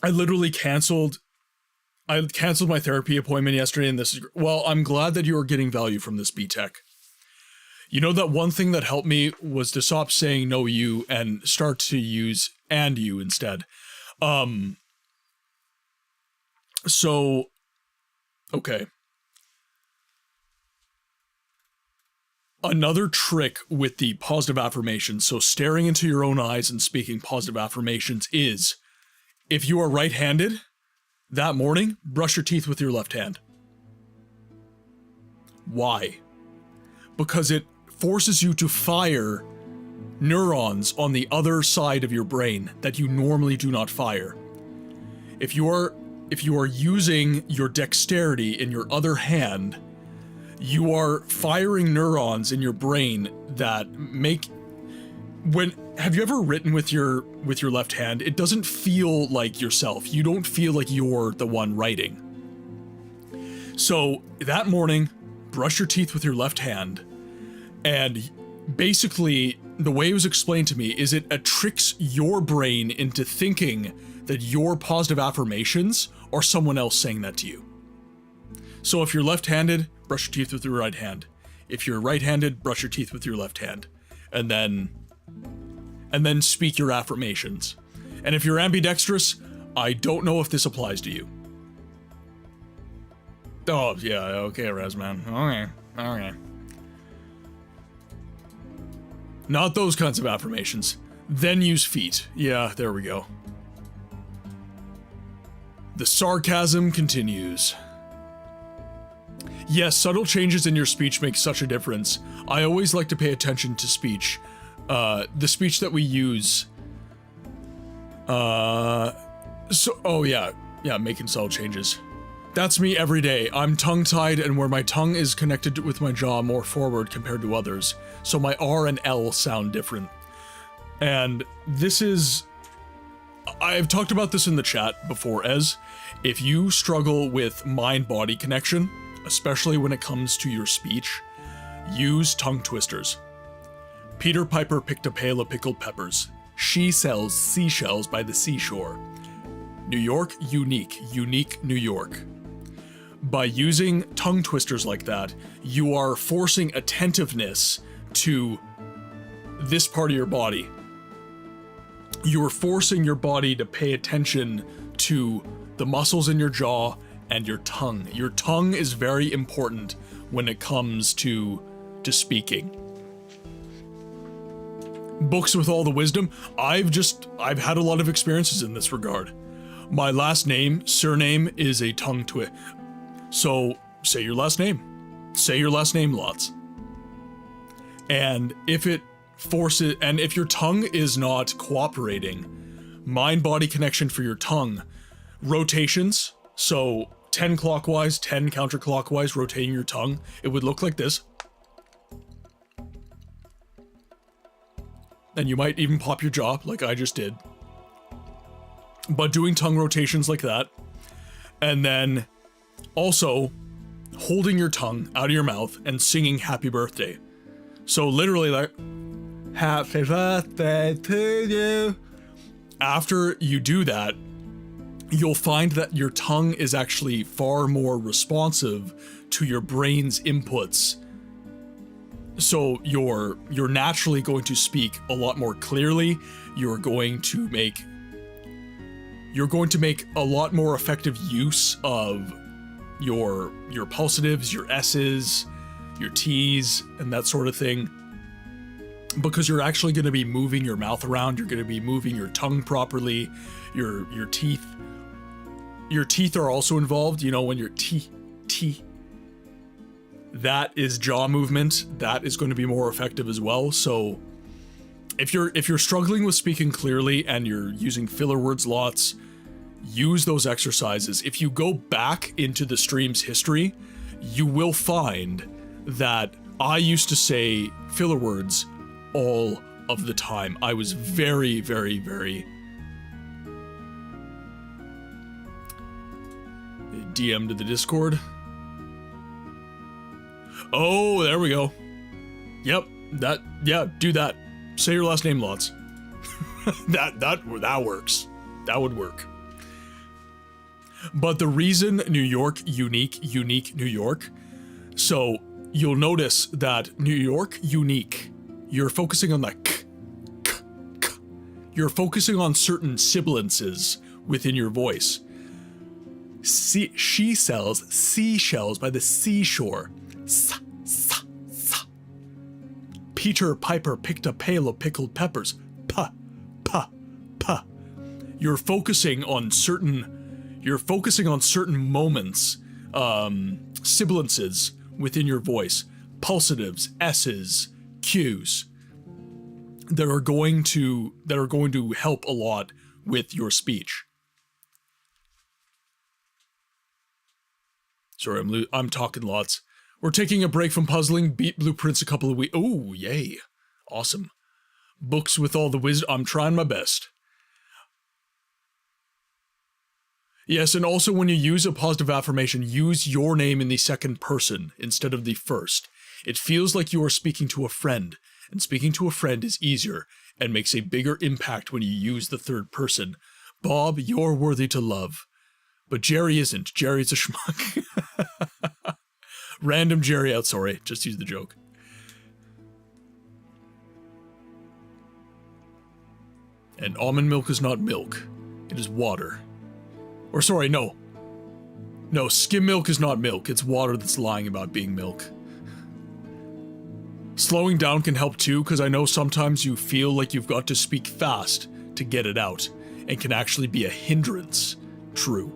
I literally canceled my therapy appointment yesterday, and this is... Well, I'm glad that you are getting value from this B-Tech. You know that one thing that helped me was to stop saying no you and start to use and you instead. So, okay. Another trick with the positive affirmations, so staring into your own eyes and speaking positive affirmations is, if you are right-handed, that morning, brush your teeth with your left hand. Why? Because it forces you to fire neurons on the other side of your brain that you normally do not fire. If you are using your dexterity in your other hand, you are firing neurons in your brain that make... Have you ever written with your left hand? It doesn't feel like yourself. You don't feel like you're the one writing. So that morning, brush your teeth with your left hand. And basically, the way it was explained to me is it tricks your brain into thinking that your positive affirmations are someone else saying that to you. So if you're left-handed, brush your teeth with your right hand. If you're right-handed, brush your teeth with your left hand. And then speak your affirmations. And if you're ambidextrous, I don't know if this applies to you. Oh, yeah, okay, Razman. Okay. Not those kinds of affirmations. Then use feet. Yeah, there we go. The sarcasm continues. Yes, subtle changes in your speech make such a difference. I always like to pay attention to speech. The speech that we use. Oh yeah, making subtle changes. That's me every day. I'm tongue-tied, and where my tongue is connected with my jaw more forward compared to others, so my R and L sound different. And this is... I've talked about this in the chat before, if you struggle with mind-body connection, especially when it comes to your speech, use tongue twisters. Peter Piper picked a pail of pickled peppers. She sells seashells by the seashore. New York, unique New York. By using tongue twisters like that, you are forcing attentiveness to this part of your body. You are forcing your body to pay attention to the muscles in your jaw and your tongue. Your tongue is very important when it comes to speaking. Books with all the wisdom. I've had a lot of experiences in this regard. My last name, surname, is a tongue twist. So, say your last name. Say your last name lots. And if your tongue is not cooperating, mind-body connection for your tongue, rotations, so 10 clockwise, 10 counterclockwise, rotating your tongue, it would look like this. And you might even pop your jaw, like I just did. But doing tongue rotations like that, and then also holding your tongue out of your mouth and singing happy birthday. So literally like, happy birthday to you. After you do that, you'll find that your tongue is actually far more responsive to your brain's inputs. So you're naturally going to speak a lot more clearly. You're going to make you're going to make a lot more effective use of your pulsatives, your S's, your T's, and that sort of thing. Because you're actually going to be moving your mouth around, you're going to be moving your tongue properly, your teeth. Your teeth are also involved, you know, when your teeth. That is jaw movement. That is going to be more effective as well. So if you're struggling with speaking clearly and you're using filler words lots, use those exercises. If you go back into the stream's history, you will find that I used to say filler words all of the time. I was very, very, very DM to the Discord. Oh, there we go. Yep, yeah, do that. Say your last name lots. that works. That would work. But the reason New York, unique New York, so you'll notice that New York, unique, you're focusing on the k. You're focusing on certain sibilances within your voice. She sells seashells by the seashore. Sa. Peter Piper picked a pail of pickled peppers. Pa. You're focusing on certain moments, sibilances within your voice, pulsatives, S's, Q's that are going to help a lot with your speech. Sorry, I'm talking lots. We're taking a break from puzzling, beat blueprints a couple of weeks. Oh, yay. Awesome. Books with all the wisdom. I'm trying my best. Yes, and also when you use a positive affirmation, use your name in the second person instead of the first. It feels like you are speaking to a friend, and speaking to a friend is easier and makes a bigger impact when you use the third person. Bob, you're worthy to love. But Jerry isn't. Jerry's a schmuck. Random Jerry out, sorry. Just use the joke. And almond milk is not milk. It is water. Or sorry, no. No, skim milk is not milk. It's water that's lying about being milk. Slowing down can help too, because I know sometimes you feel like you've got to speak fast to get it out, and can actually be a hindrance. True.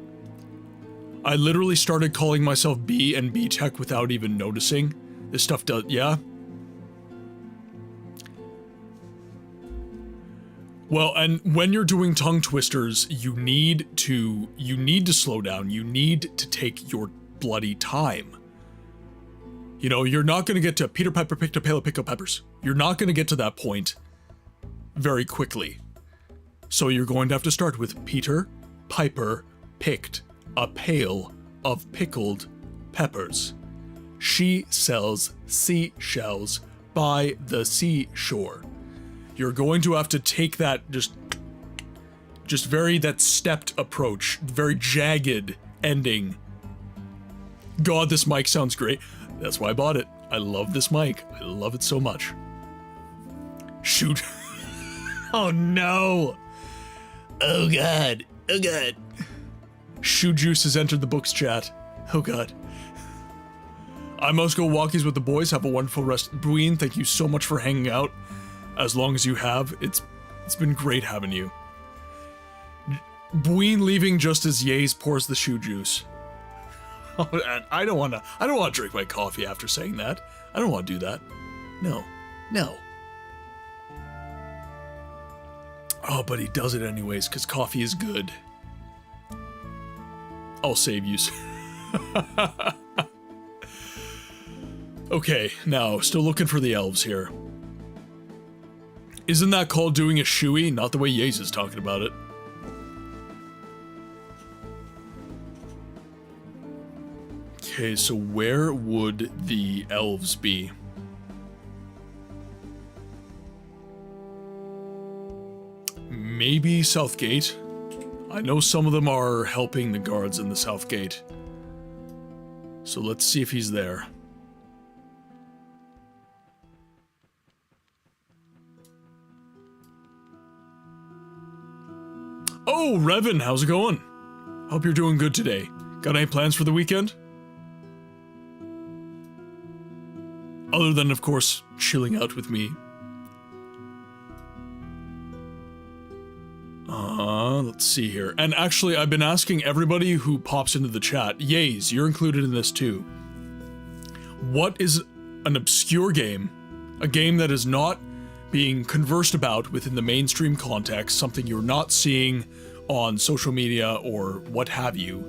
I literally started calling myself B and B Tech without even noticing. This stuff does, yeah? Well, and when you're doing tongue twisters, you need to slow down. You need to take your bloody time. You know, you're not going to get to Peter Piper picked a pail of pickled peppers. You're not going to get to that point very quickly. So you're going to have to start with Peter Piper picked a pail of pickled peppers. She sells seashells by the seashore. You're going to have to take that just that stepped approach, very jagged ending. God, this mic sounds great. That's why I bought it. I love this mic. I love it so much. Shoot. Oh no. Oh god. Oh god. Shoe Juice has entered the books chat. Oh god. I must go walkies with the boys. Have a wonderful rest. Bruin, thank you so much for hanging out. As long as you have, it's been great having you. Bruin leaving just as Yays pours the shoe juice. Oh, and I don't want to drink my coffee after saying that. I don't want to do that. No. Oh, but he does it anyways, because coffee is good. I'll save you. Okay, now, still looking for the elves here. Isn't that called doing a shoey? Not the way Yaze is talking about it. Okay, so where would the elves be? Maybe Southgate. I know some of them are helping the guards in the Southgate. So let's see if he's there. Oh, Revan, how's it going? Hope you're doing good today. Got any plans for the weekend? Other than, of course, chilling out with me. Let's see here. And actually, I've been asking everybody who pops into the chat, yays, you're included in this too. What is an obscure game, a game that is not being conversed about within the mainstream context, something you're not seeing on social media or what have you,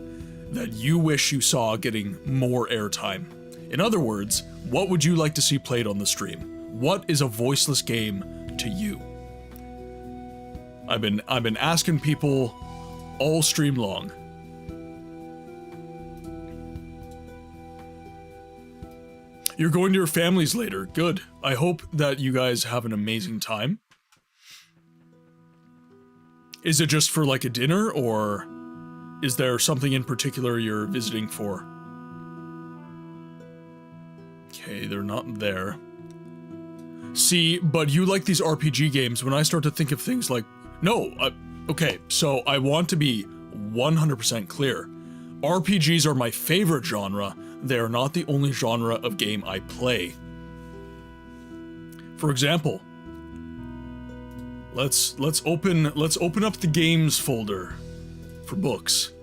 that you wish you saw getting more airtime? In other words, what would you like to see played on the stream? What is a voiceless game to you? I've been asking people all stream long. You're going to your families later. Good. I hope that you guys have an amazing time. Is it just for like a dinner, or is there something in particular you're visiting for? Okay, they're not there. See, but you like these RPG games. When I start to think of things like... No, okay, so I want to be 100% clear. RPGs are my favorite genre. They are not the only genre of game I play. For example, let's open up the games folder for books.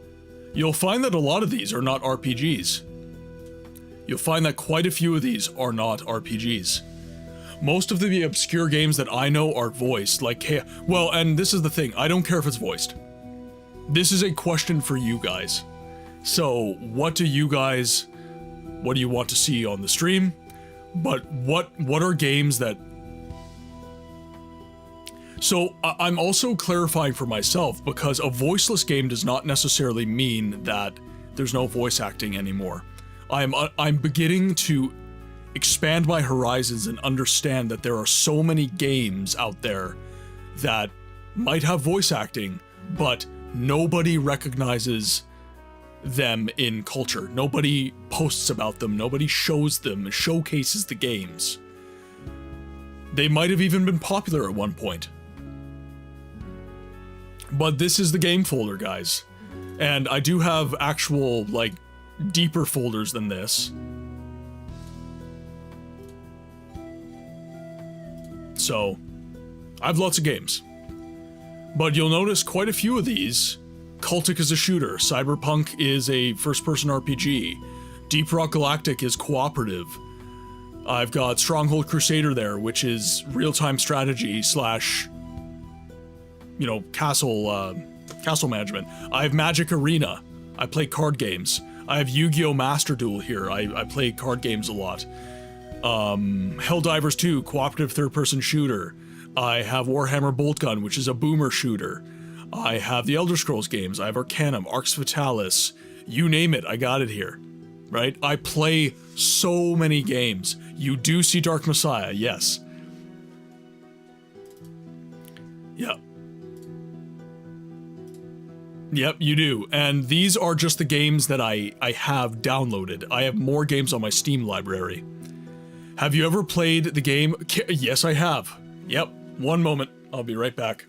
You'll find that a lot of these are not RPGs. You'll find that quite a few of these are not RPGs. Most of the obscure games that I know are voiced, like, well, and this is the thing, I don't care if it's voiced. This is a question for you guys. So, what do you want to see on the stream? But what are games that... So, I'm also clarifying for myself, because a voiceless game does not necessarily mean that there's no voice acting anymore. I'm beginning to expand my horizons and understand that there are so many games out there that might have voice acting, but nobody recognizes them in culture. Nobody posts about them. Nobody shows them, showcases the games. They might have even been popular at one point. But this is the game folder, guys. And I do have actual, like, deeper folders than this. So, I have lots of games. But you'll notice quite a few of these. Cultic is a shooter, Cyberpunk is a first-person RPG, Deep Rock Galactic is cooperative, I've got Stronghold Crusader there, which is real-time strategy slash, you know, castle management. I have Magic Arena, I play card games. I have Yu-Gi-Oh! Master Duel here, I play card games a lot. Helldivers 2, cooperative third-person shooter. I have Warhammer Boltgun, which is a boomer shooter. I have the Elder Scrolls games, I have Arcanum, Arx Fatalis, you name it, I got it here, right? I play so many games. You do see Dark Messiah, yes. Yeah. Yep, you do. And these are just the games that I have downloaded. I have more games on my Steam library. Have you ever played the game? Yes, I have. Yep, one moment. I'll be right back.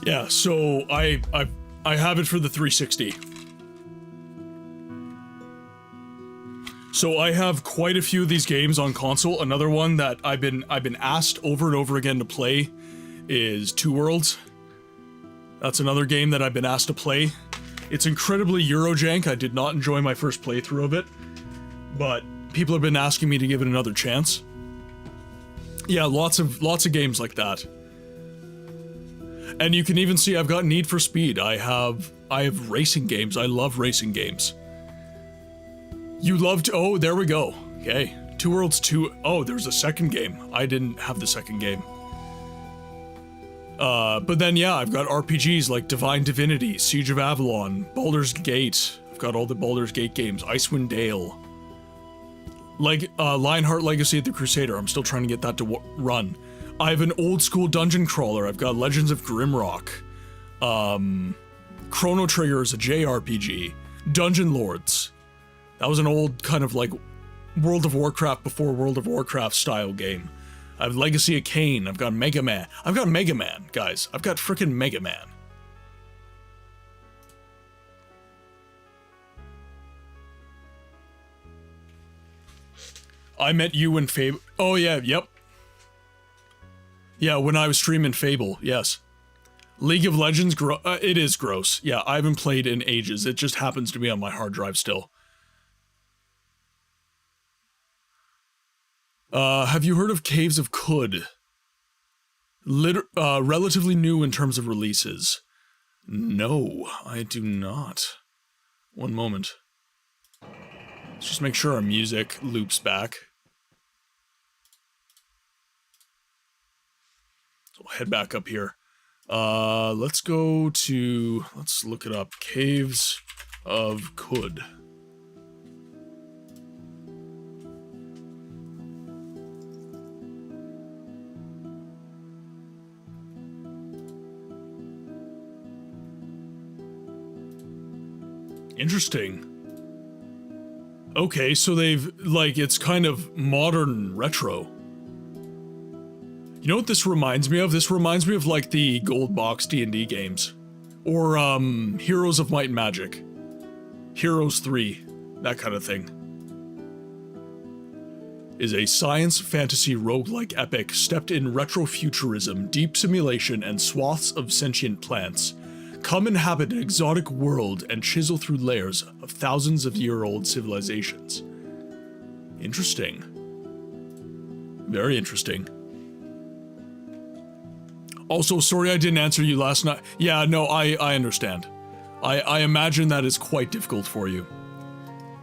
Yeah, so I have it for the 360. So I have quite a few of these games on console. Another one that I've been asked over and over again to play is Two Worlds. That's another game that I've been asked to play. It's incredibly Eurojank. I did not enjoy my first playthrough of it, but people have been asking me to give it another chance. Yeah, lots of games like that. And you can even see I've got Need for Speed. I have racing games. I love racing games. You loved, oh, there we go. Okay. Two Worlds 2, oh, there's a second game. I didn't have the second game. But then yeah, I've got RPGs like Divine Divinity, Siege of Avalon, Baldur's Gate. I've got all the Baldur's Gate games, Icewind Dale. Like, Lionheart Legacy of the Crusader, I'm still trying to get that to run. I have an old school dungeon crawler, I've got Legends of Grimrock. Chrono Trigger is a JRPG. Dungeon Lords. That was an old kind of like World of Warcraft before World of Warcraft style game. I have Legacy of Kain, I've got Mega Man. I've got Mega Man, guys. I've got frickin' Mega Man. I met you in Fable. Oh yeah, yep. Yeah, when I was streaming Fable, yes. League of Legends, it is gross. Yeah, I haven't played in ages. It just happens to be on my hard drive still. Have you heard of Caves of Cud? Relatively new in terms of releases. No, I do not. One moment. Let's just make sure our music loops back. So we'll head back up here. Let's go to, let's look it up. Caves of Cud. Interesting. Okay, so they've, like, it's kind of modern retro. You know what this reminds me of? This reminds me of, like, the gold box D&D games. Or, Heroes of Might and Magic. Heroes 3. That kind of thing. Is a science fantasy roguelike epic steeped in retrofuturism, deep simulation, and swaths of sentient plants. Come inhabit an exotic world and chisel through layers of thousands of year-old civilizations. Interesting. Very interesting. Also, sorry I didn't answer you last night. Yeah, no, I understand. I imagine that is quite difficult for you.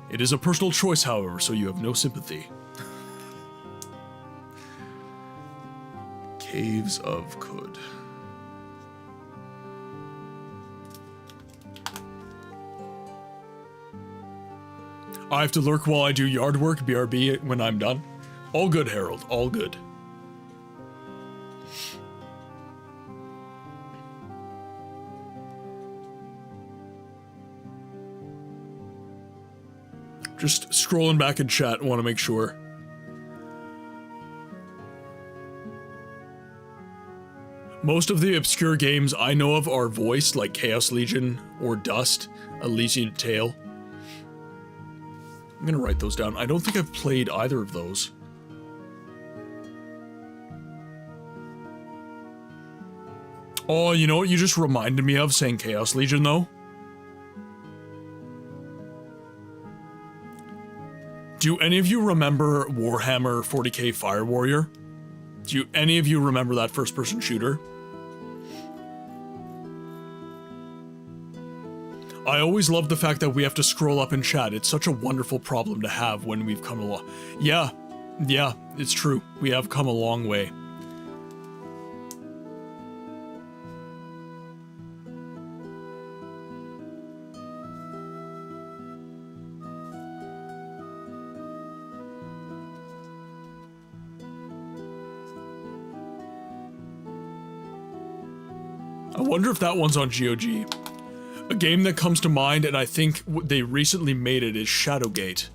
It is a personal choice, however, so you have no sympathy. Caves of Cud. I have to lurk while I do yard work, BRB, when I'm done. All good, Harold, all good. Just scrolling back in chat, want to make sure. Most of the obscure games I know of are voiced, like Chaos Legion or Dust, Elysian Tale. I'm gonna write those down. I don't think I've played either of those. Oh, you know what you just reminded me of saying Chaos Legion, though? Do any of you remember Warhammer 40k Fire Warrior? Do any of you remember that first-person shooter? I always love the fact that we have to scroll up in chat. It's such a wonderful problem to have when we've come along. Yeah, it's true. We have come a long way. I wonder if that one's on GOG. A game that comes to mind, and I think they recently made it, is Shadowgate.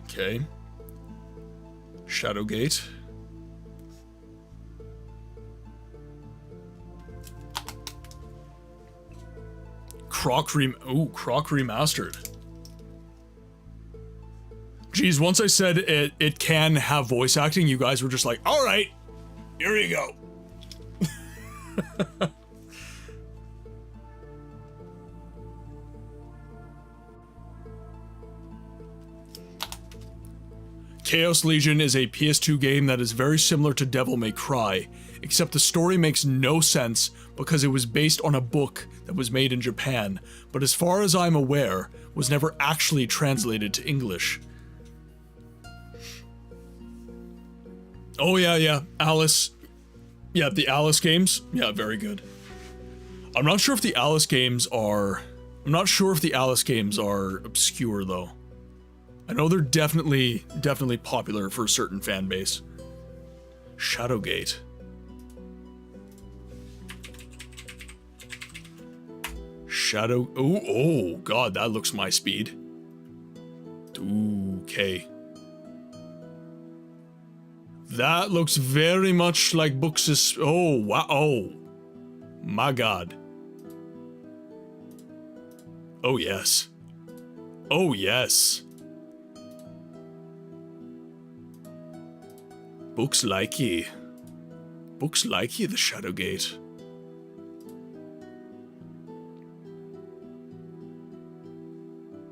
Okay. Shadowgate. Croc Remastered. Geez, once I said it can have voice acting, you guys were just like, alright, here you go. Chaos Legion is a PS2 game that is very similar to Devil May Cry except the story makes no sense because it was based on a book that was made in Japan, but as far as I'm aware, was never actually translated to English. Oh yeah, Alice. Yeah, the Alice games. Yeah, very good. I'm not sure if the Alice games are obscure though. I know they're definitely popular for a certain fan base. Shadowgate. Oh god, that looks my speed. Okay. That looks very much like books. Oh, wow. Oh, my god. Oh, yes. Oh, yes. Books likey. Books likey, the Shadowgate.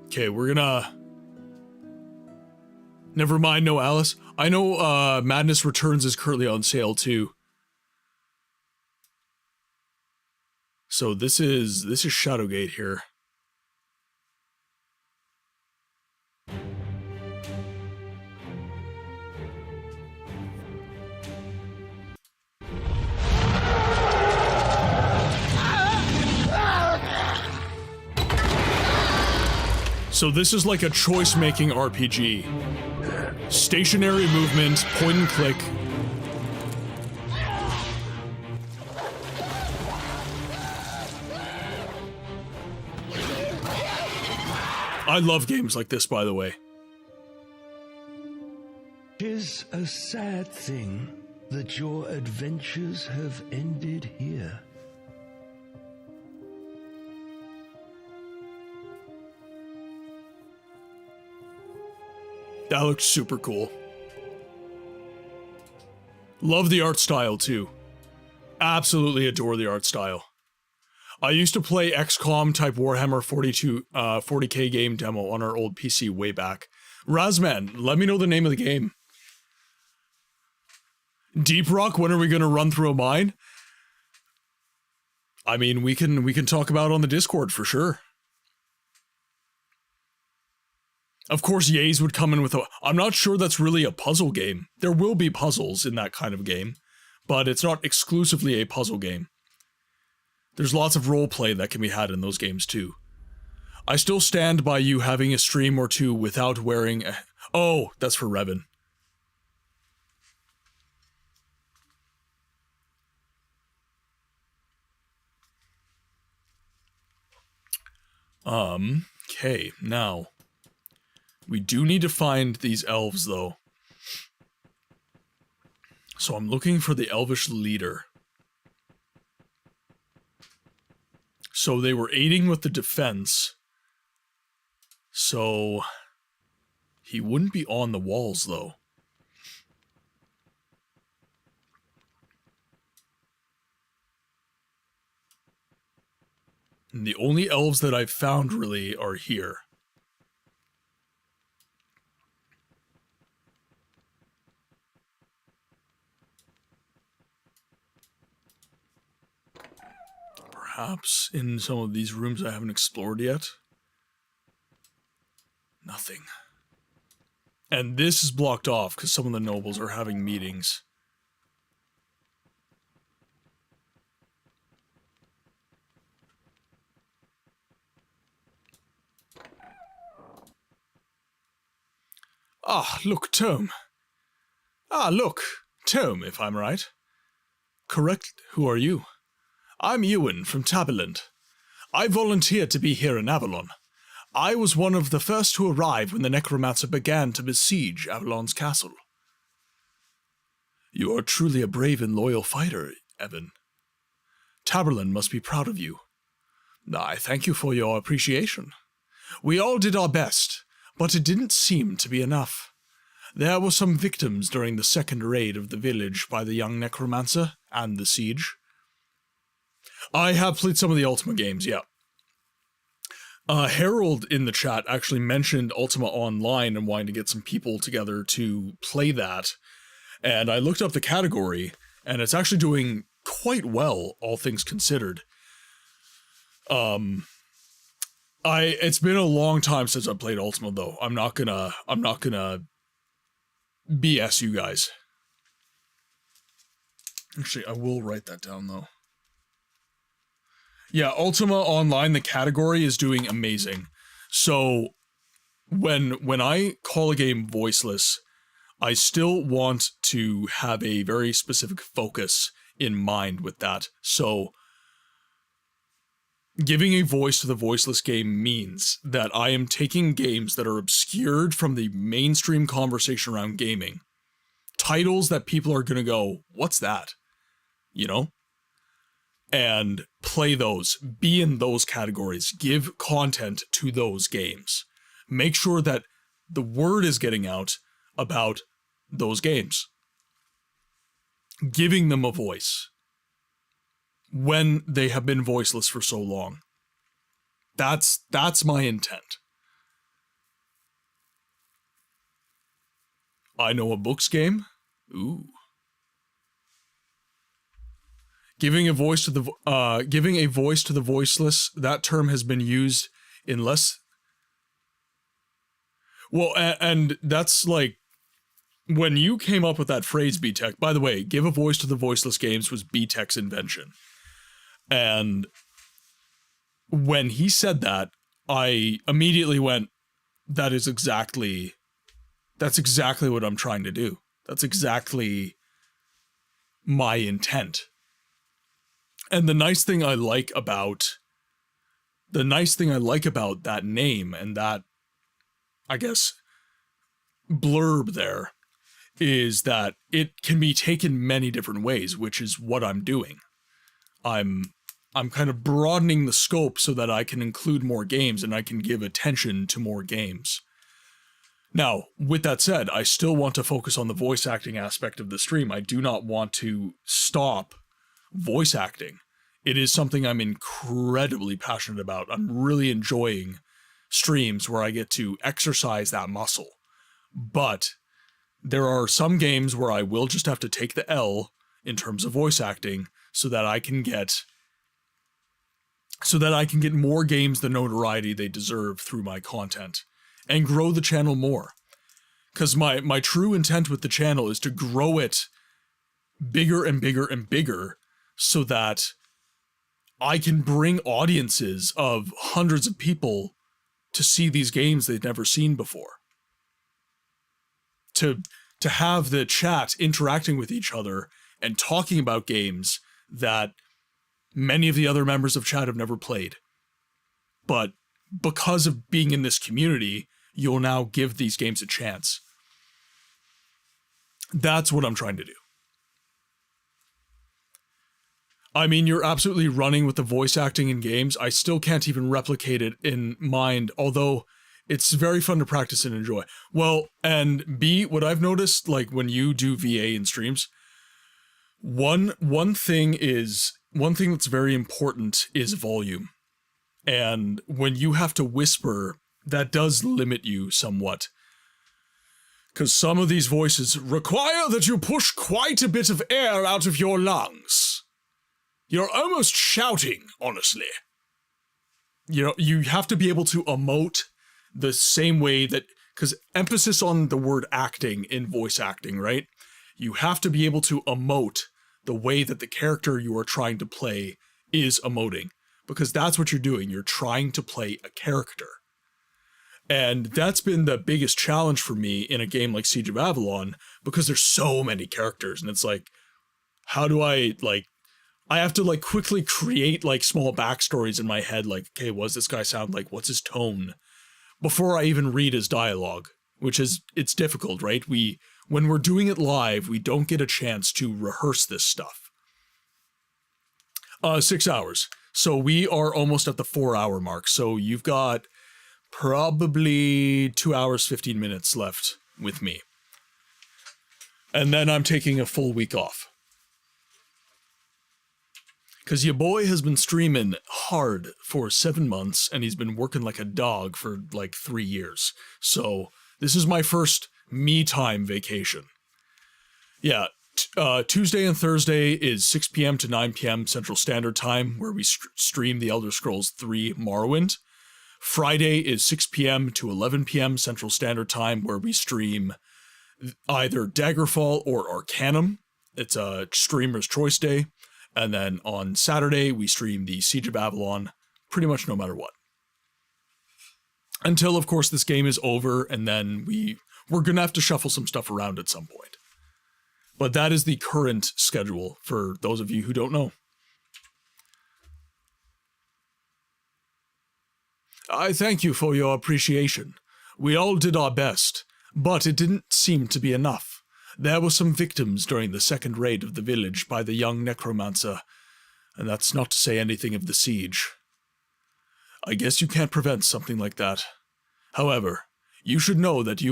Okay, we're gonna... Never mind, no Alice. I know Madness Returns is currently on sale too. So this is Shadowgate here. So this is like a choice-making RPG. Stationary movement, point and click. I love games like this, by the way. 'Tis a sad thing that your adventures have ended here. That looks super cool. Love the art style too. Absolutely adore the art style. I used to play XCOM type Warhammer 40k game demo on our old PC way back. Razman, let me know the name of the game. Deep Rock, when are we gonna run through a mine? I mean, we can talk about it on the Discord for sure. Of course, Yays would come in with a... I'm not sure that's really a puzzle game. There will be puzzles in that kind of game, but it's not exclusively a puzzle game. There's lots of roleplay that can be had in those games too. I still stand by you having a stream or two without wearing a... Oh, that's for Revan. Okay, now... We do need to find these elves, though. So I'm looking for the elvish leader. So they were aiding with the defense. So... He wouldn't be on the walls, though. And the only elves that I've found, really, are here. Perhaps in some of these rooms I haven't explored yet. Nothing. And this is blocked off because some of the nobles are having meetings. Ah, look, Tome. Ah, look, Tome, if I'm right. Correct, who are you? I'm Ewan from Taberland. I volunteered to be here in Avalon. I was one of the first to arrive when the Necromancer began to besiege Avalon's castle. You are truly a brave and loyal fighter, Evan. Taberland must be proud of you. I thank you for your appreciation. We all did our best, but it didn't seem to be enough. There were some victims during the second raid of the village by the young Necromancer and the siege. I have played some of the Ultima games, yeah. Harold in the chat actually mentioned Ultima Online and wanting to get some people together to play that. And I looked up the category, and it's actually doing quite well, all things considered. It's been a long time since I played Ultima, though. I'm not gonna BS you guys. Actually, I will write that down, though. Yeah, Ultima Online, the category, is doing amazing. So, when I call a game voiceless, I still want to have a very specific focus in mind with that. So, giving a voice to the voiceless game means that I am taking games that are obscured from the mainstream conversation around gaming. Titles that people are gonna go, what's that? You know? And play those, be in those categories, give content to those games. Make sure that the word is getting out about those games. Giving them a voice when they have been voiceless for so long. That's my intent. I know a books game? Ooh. Giving a voice to the voiceless, that term has been used in less... Well, and that's like, when you came up with that phrase, B-Tech, by the way, give a voice to the voiceless games was B-Tech's invention. And when he said that, I immediately went, that's exactly what I'm trying to do. That's exactly my intent. And the nice thing I like about that name and that, I guess, blurb there is that it can be taken many different ways, which is what I'm doing. I'm kind of broadening the scope so that I can include more games and I can give attention to more games. Now, with that said, I still want to focus on the voice acting aspect of the stream. I do not want to stop voice acting. It is something I'm incredibly passionate about. I'm really enjoying streams where I get to exercise that muscle. But there are some games where I will just have to take the L in terms of voice acting so that I can get more games the notoriety they deserve through my content and grow the channel more. Because my true intent with the channel is to grow it bigger and bigger and bigger so that I can bring audiences of hundreds of people to see these games they've never seen before. To have the chat interacting with each other and talking about games that many of the other members of chat have never played. But because of being in this community, you'll now give these games a chance. That's what I'm trying to do. I mean, you're absolutely running with the voice acting in games. I still can't even replicate it in mind, although it's very fun to practice and enjoy. Well, and B, what I've noticed, like when you do VA in streams, one thing that's very important is volume. And when you have to whisper, that does limit you somewhat. Because some of these voices require that you push quite a bit of air out of your lungs. You're almost shouting, honestly. You know, you have to be able to emote the same way that, because emphasis on the word acting in voice acting, right? You have to be able to emote the way that the character you are trying to play is emoting. Because that's what you're doing. You're trying to play a character. And that's been the biggest challenge for me in a game like Siege of Avalon, because there's so many characters, and it's like, how do I, like, I have to, like, quickly create, like, small backstories in my head, like, okay, what does this guy sound like? What's his tone? Before I even read his dialogue, which is, it's difficult, right? When we're doing it live, we don't get a chance to rehearse this stuff. 6 hours. So we are almost at the 4-hour mark. So you've got probably 2 hours, 15 minutes left with me. And then I'm taking a full week off. Because your boy has been streaming hard for 7 months, and he's been working like a dog for like 3 years. So this is my first me-time vacation. Yeah, Tuesday and Thursday is 6 p.m. to 9 p.m. Central Standard Time, where we stream The Elder Scrolls 3 Morrowind. Friday is 6 p.m. to 11 p.m. Central Standard Time, where we stream either Daggerfall or Arcanum. It's a streamer's choice day. And then on Saturday, we stream the Siege of Avalon, pretty much no matter what. Until, of course, this game is over, and then we're going to have to shuffle some stuff around at some point. But that is the current schedule for those of you who don't know. I thank you for your appreciation. We all did our best, but it didn't seem to be enough. There were some victims during the second raid of the village by the young Necromancer, and that's not to say anything of the siege. I guess you can't prevent something like that. However, you should know that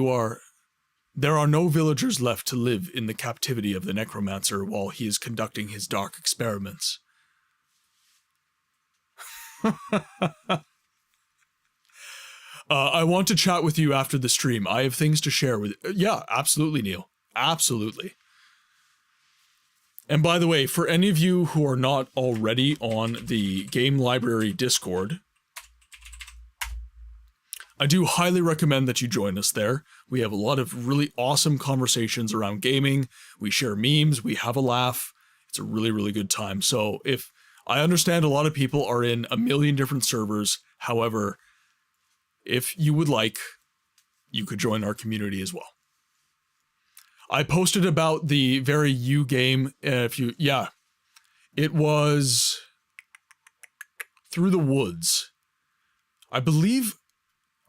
there are no villagers left to live in the captivity of the Necromancer while he is conducting his dark experiments. I want to chat with you after the stream. I have things to share with you. Yeah, absolutely, Neil. Absolutely. And by the way, for any of you who are not already on the Game Library Discord, I do highly recommend that you join us there. We have a lot of really awesome conversations around gaming. We share memes. We have a laugh. It's a really, really good time. So if I understand a lot of people are in a million different servers, however, if you would like, you could join our community as well. I posted about the very U game. It was Through the Woods. I believe,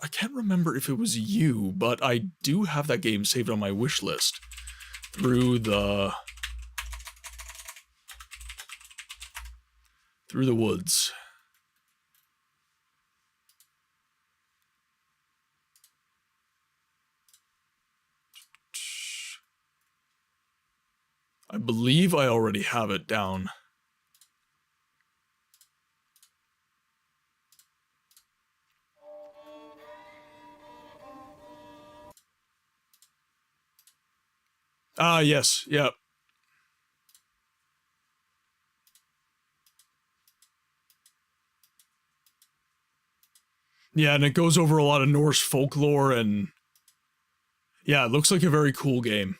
I can't remember if it was you, but I do have that game saved on my wish list. Through the Woods. I believe I already have it down. Ah, yes, yeah. Yeah, and it goes over a lot of Norse folklore and... yeah, it looks like a very cool game.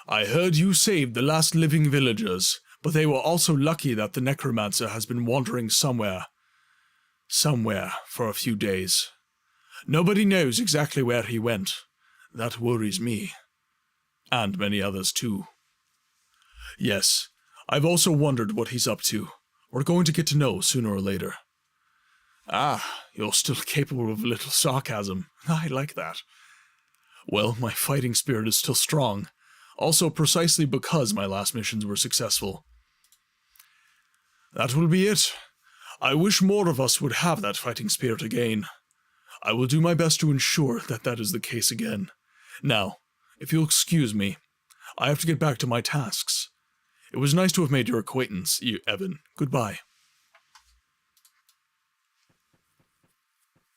I heard you saved the last living villagers, but they were also lucky that the Necromancer has been wandering somewhere for a few days. Nobody knows exactly where he went. That worries me. And many others too. Yes, I've also wondered what he's up to. We're going to get to know sooner or later. Ah, you're still capable of a little sarcasm. I like that. Well, my fighting spirit is still strong. Also precisely because my last missions were successful. That will be it. I wish more of us would have that fighting spirit again. I will do my best to ensure that that is the case again. Now, if you'll excuse me, I have to get back to my tasks. It was nice to have made your acquaintance, Evan. Goodbye.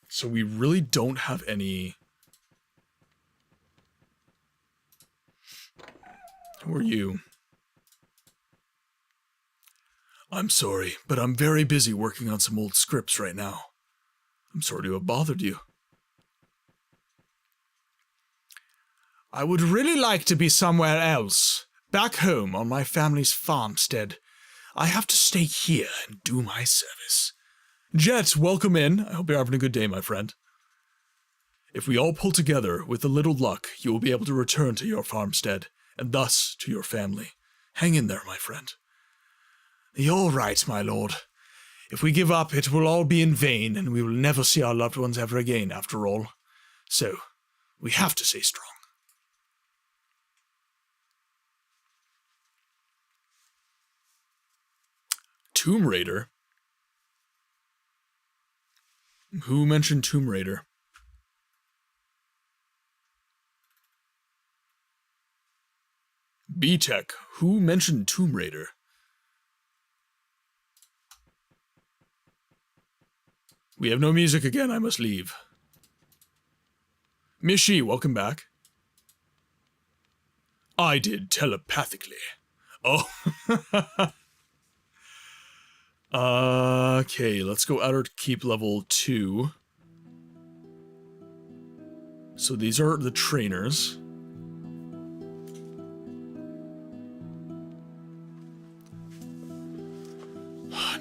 So we really don't have any... Who are you? I'm sorry, but I'm very busy working on some old scripts right now. I'm sorry to have bothered you. I would really like to be somewhere else. Back home on my family's farmstead. I have to stay here and do my service. Jet, welcome in. I hope you're having a good day, my friend. If we all pull together, with a little luck, you will be able to return to your farmstead, and thus to your family. Hang in there, my friend. You're right, my lord. If we give up, it will all be in vain, and we will never see our loved ones ever again, after all. So, we have to stay strong. Tomb Raider? Who mentioned Tomb Raider? B-Tech, who mentioned Tomb Raider? We have no music again, I must leave. Mishi, welcome back. I did telepathically. Oh. Okay, let's go outer keep level 2. So these are the trainers.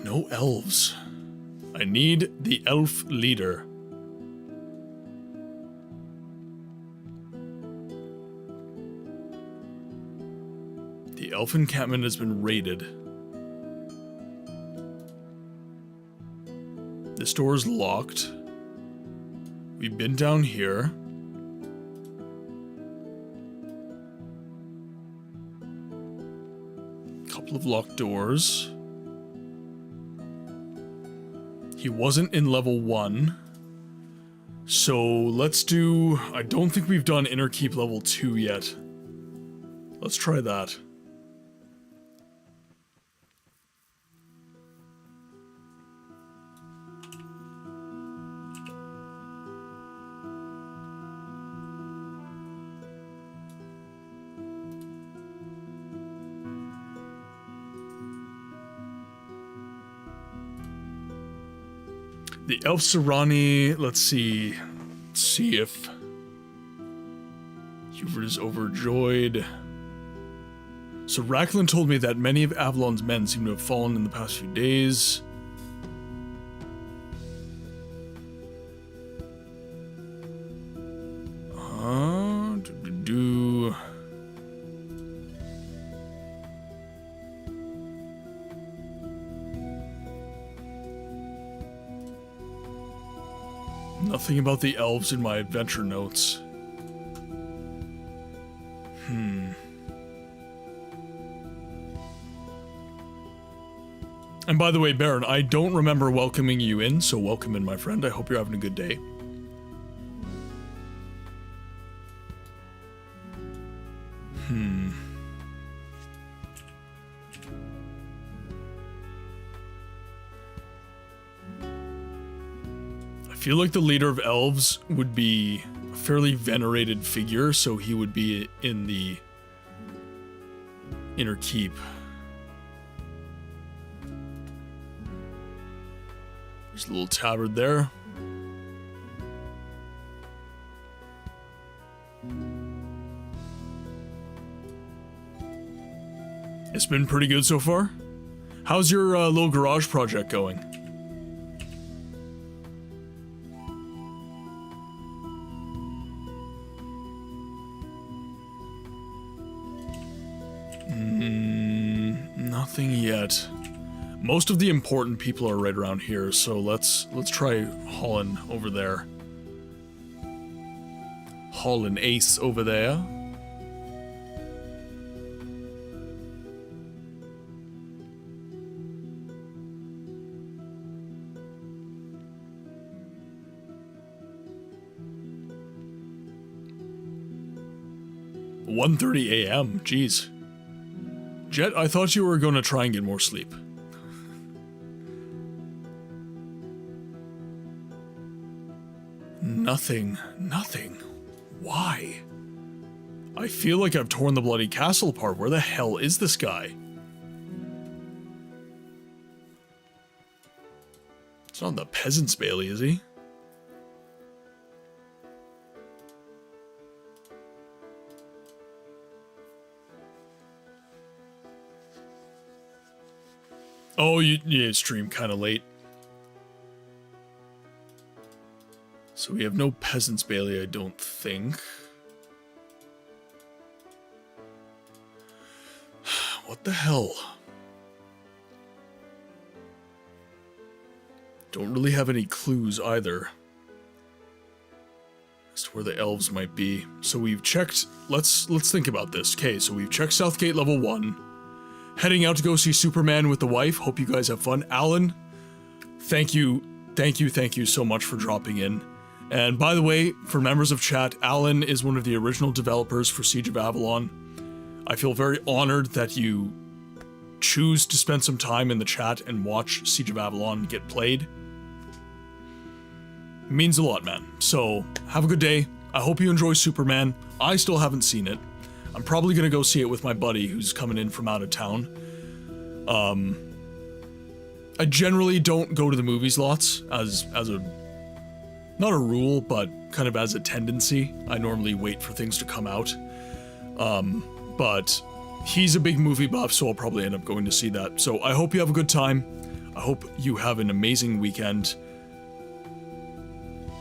No elves. I need the elf leader. The elf encampment has been raided. This door is locked. We've been down here. Couple of locked doors. He wasn't in level 1. So let's do... I don't think we've done inner keep level 2 yet. Let's try that. The Elf Serani, let's see. Let's see if Hubert is overjoyed. So Racklin told me that many of Avalon's men seem to have fallen in the past few days. Nothing about the elves in my adventure notes. And by the way, Baron, I don't remember welcoming you in, so welcome in, my friend. I hope you're having a good day. I feel like the leader of elves would be a fairly venerated figure, so he would be in the inner keep. There's a little tabard there. It's been pretty good so far. How's your little garage project going? Nothing yet. Most of the important people are right around here, so let's try hauling over there. Hauling Ace over there. "1:30 a.m. Jeez. Jet, I thought you were going to try and get more sleep. Nothing. Why? I feel like I've torn the bloody castle apart. Where the hell is this guy? It's not the Peasant's Bailey, is he? Oh, you stream kind of late. So we have no Peasant's Bailey, I don't think. What the hell? Don't really have any clues either as to where the elves might be. So we've checked, let's think about this. Okay, so we've checked Southgate level 1. Heading out to go see Superman with the wife. Hope you guys have fun. Alan, thank you so much for dropping in. And by the way, for members of chat, Alan is one of the original developers for Siege of Avalon. I feel very honored that you choose to spend some time in the chat and watch Siege of Avalon get played. It means a lot, man. So, have a good day. I hope you enjoy Superman. I still haven't seen it. I'm probably gonna go see it with my buddy who's coming in from out of town. I generally don't go to the movies lots as a, not a rule, but kind of as a tendency. I normally wait for things to come out. But he's a big movie buff, so I'll probably end up going to see that. So I hope you have a good time. I hope you have an amazing weekend.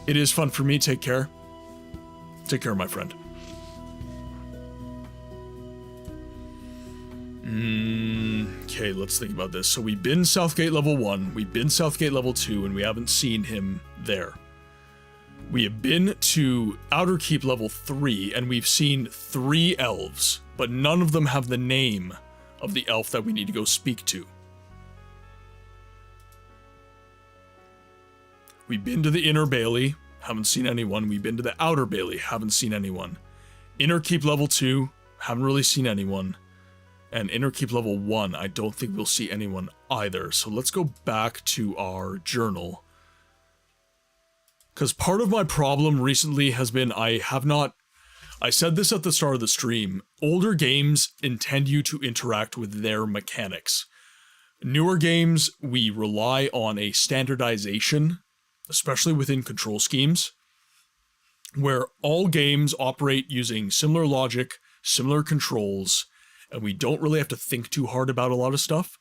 It is fun for me. Take care. Take care, my friend. Okay, let's think about this. So we've been Southgate level 1, we've been Southgate level 2, and we haven't seen him there. We have been to Outer Keep level 3, and we've seen 3 elves, but none of them have the name of the elf that we need to go speak to. We've been to the Inner Bailey, haven't seen anyone. We've been to the Outer Bailey, haven't seen anyone. Inner Keep level 2, haven't really seen anyone. And Inner Keep level 1, I don't think we'll see anyone either. So let's go back to our journal. Because part of my problem recently has been I said this at the start of the stream, older games intend you to interact with their mechanics. Newer games, we rely on a standardization, especially within control schemes, where all games operate using similar logic, similar controls, and we don't really have to think too hard about a lot of stuff,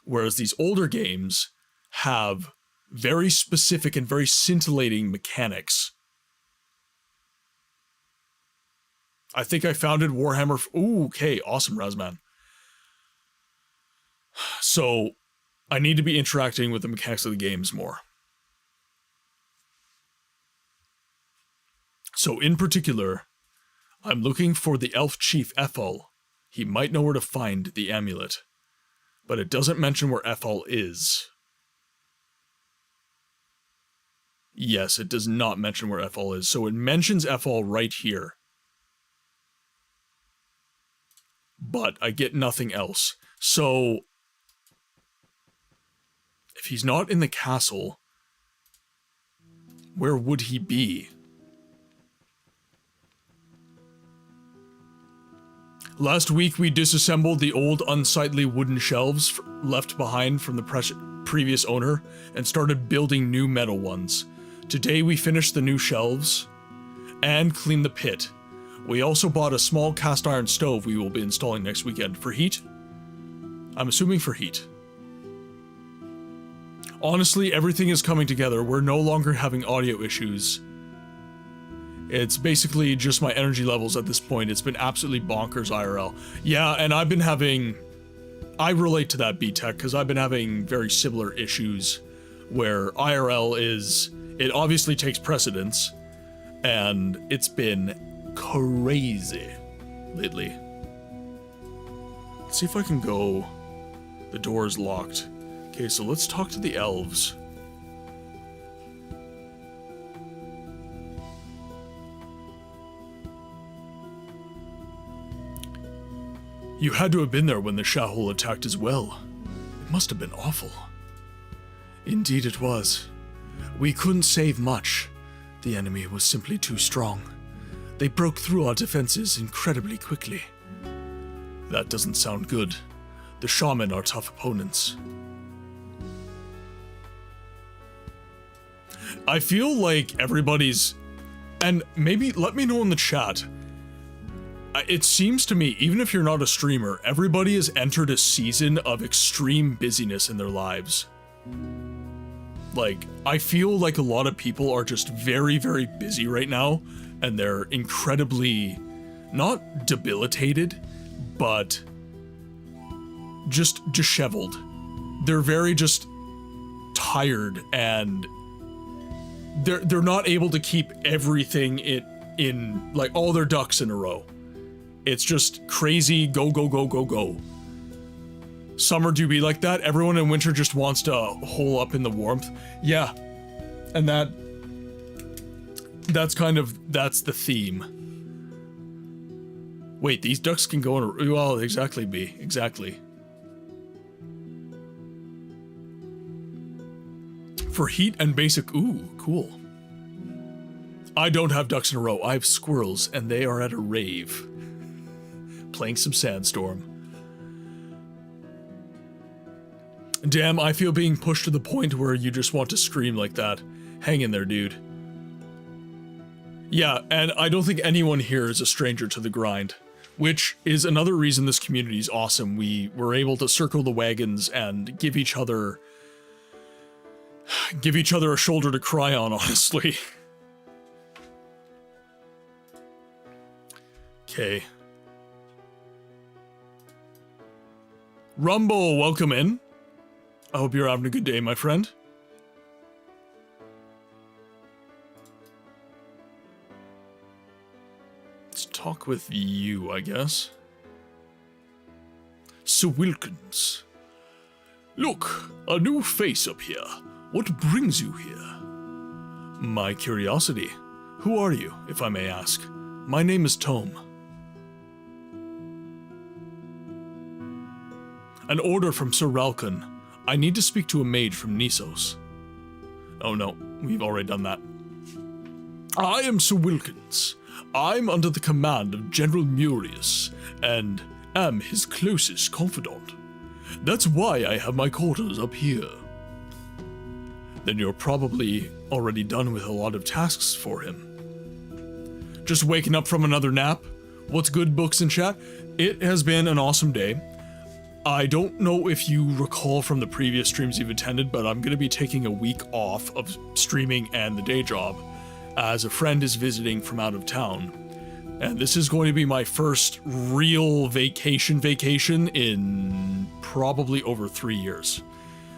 whereas these older games have very specific and very scintillating mechanics. I think I founded Warhammer... Ooh, okay, awesome, Razman. So, I need to be interacting with the mechanics of the games more. So, in particular, I'm looking for the Elf Chief Ethel. He might know where to find the amulet, but it doesn't mention where Ethel is. Yes, it does not mention where Ethel is, so it mentions Ethel right here. But I get nothing else. So, if he's not in the castle, where would he be? Last week we disassembled the old unsightly wooden shelves left behind from the previous owner and started building new metal ones. Today we finished the new shelves and cleaned the pit. We also bought a small cast iron stove we will be installing next weekend. For heat? I'm assuming for heat. Honestly, everything is coming together. We're no longer having audio issues. It's basically just my energy levels at this point. It's been absolutely bonkers IRL. Yeah, and I've been having... I relate to that, B-Tech, because I've been having very similar issues where IRL is... It obviously takes precedence, and it's been crazy lately. Let's see if I can go... The door is locked. Okay, so let's talk to the elves. You had to have been there when the Shahul attacked as well. It must have been awful. Indeed it was. We couldn't save much. The enemy was simply too strong. They broke through our defenses incredibly quickly. That doesn't sound good. The shaman are tough opponents. I feel like everybody's... And maybe let me know in the chat. It seems to me, even if you're not a streamer, everybody has entered a season of extreme busyness in their lives. Like, I feel like a lot of people are just very, very busy right now, and they're incredibly, not debilitated, but just disheveled. They're very just tired, and they're not able to keep everything in like all their ducks in a row. It's just crazy, go, go, go, go, go. Summer do be like that. Everyone in winter just wants to hole up in the warmth. Yeah. And that's the theme. Wait, these ducks can go in a... Well, exactly, B. Exactly. For heat and basic... Ooh, cool. I don't have ducks in a row. I have squirrels, and they are at a rave. Playing some Sandstorm. Damn, I feel being pushed to the point where you just want to scream like that. Hang in there, dude. Yeah, and I don't think anyone here is a stranger to the grind, which is another reason this community is awesome. We were able to circle the wagons and give each other a shoulder to cry on, honestly. Okay. Rumble, welcome in. I hope you're having a good day, my friend. Let's talk with you, I guess. Sir Wilkins. Look, a new face up here. What brings you here? My curiosity. Who are you, if I may ask? My name is Tome. An order from Sir Ralkan. I need to speak to a mage from Nisos. Oh no, we've already done that. I am Sir Wilkins. I'm under the command of General Murius, and am his closest confidant. That's why I have my quarters up here. Then you're probably already done with a lot of tasks for him. Just waking up from another nap? What's good, books in chat? It has been an awesome day. I don't know if you recall from the previous streams you've attended, but I'm going to be taking a week off of streaming and the day job, as a friend is visiting from out of town. And this is going to be my first real vacation in probably over 3 years.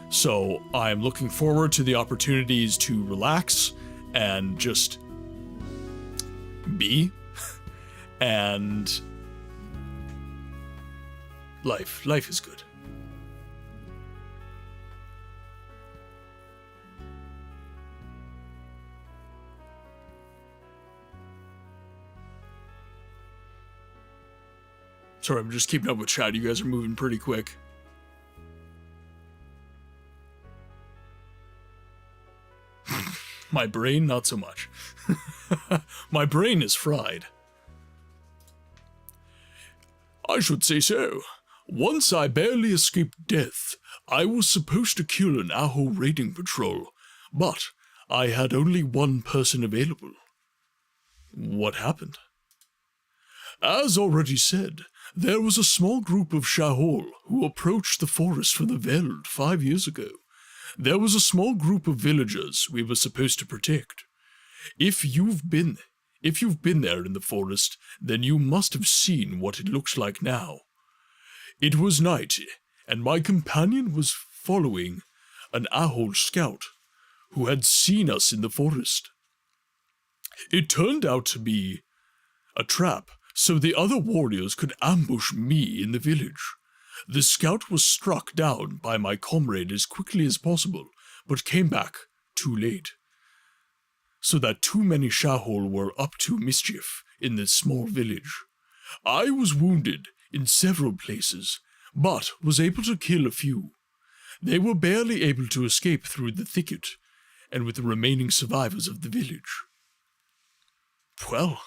So I'm looking forward to the opportunities to relax and just be. And life is good. Sorry, I'm just keeping up with chat. You guys are moving pretty quick. My brain, not so much. My brain is fried. I should say so. Once I barely escaped death. I was supposed to kill an Aho raiding patrol, but I had only one person available. What happened? As already said, there was a small group of Shahol who approached the forest from the Veld 5 years ago. There was a small group of villagers we were supposed to protect. If you've been there in the forest, then you must have seen what it looks like now. It was night, and my companion was following an Ahol scout who had seen us in the forest. It turned out to be a trap, so the other warriors could ambush me in the village. The scout was struck down by my comrade as quickly as possible, but came back too late. So that too many Shahol were up to mischief in this small village. I was wounded in several places, but was able to kill a few. They were barely able to escape through the thicket, and with the remaining survivors of the village. Well,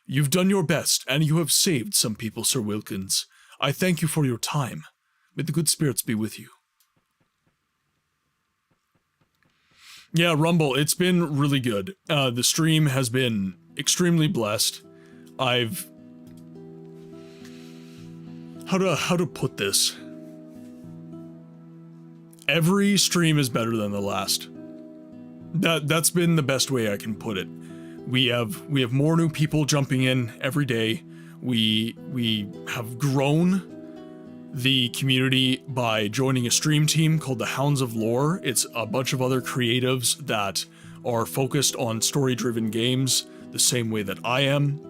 you've done your best, and you have saved some people, Sir Wilkins. I thank you for your time. May the good spirits be with you. Yeah, Rumble, it's been really good. The stream has been extremely blessed. How to put this? Every stream is better than the last. That's been the best way I can put it. We have more new people jumping in every day. We have grown the community by joining a stream team called the Hounds of Lore. It's a bunch of other creatives that are focused on story-driven games the same way that I am.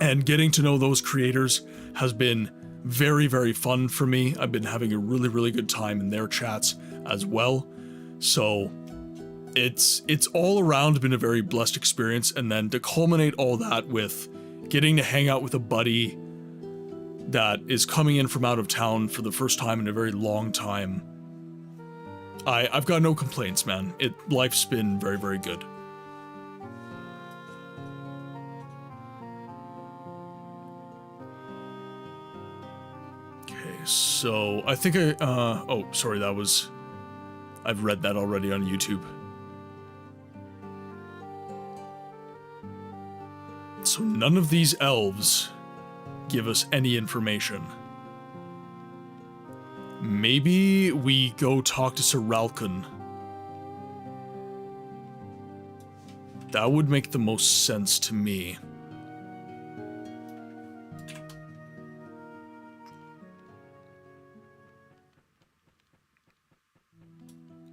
And getting to know those creators has been very, very fun for me. I've been having a really, really good time in their chats as well. So it's all around been a very blessed experience. And then to culminate all that with getting to hang out with a buddy that is coming in from out of town for the first time in a very long time. I've got no complaints, man. Life's been very, very good. So, I think oh, sorry, that was... I've read that already on YouTube. So none of these elves give us any information. Maybe we go talk to Sir Ralkan. That would make the most sense to me.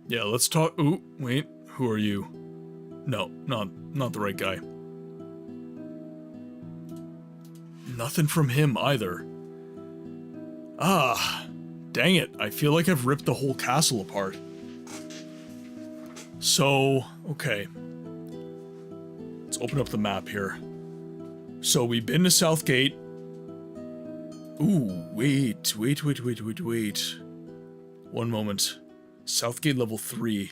Yeah, let's talk. Ooh, wait, who are you? No, not the right guy. Nothing from him either. Ah, dang it. I feel like I've ripped the whole castle apart. So, okay. Let's open up the map here. So we've been to Southgate. Ooh, wait. One moment. Southgate level 3.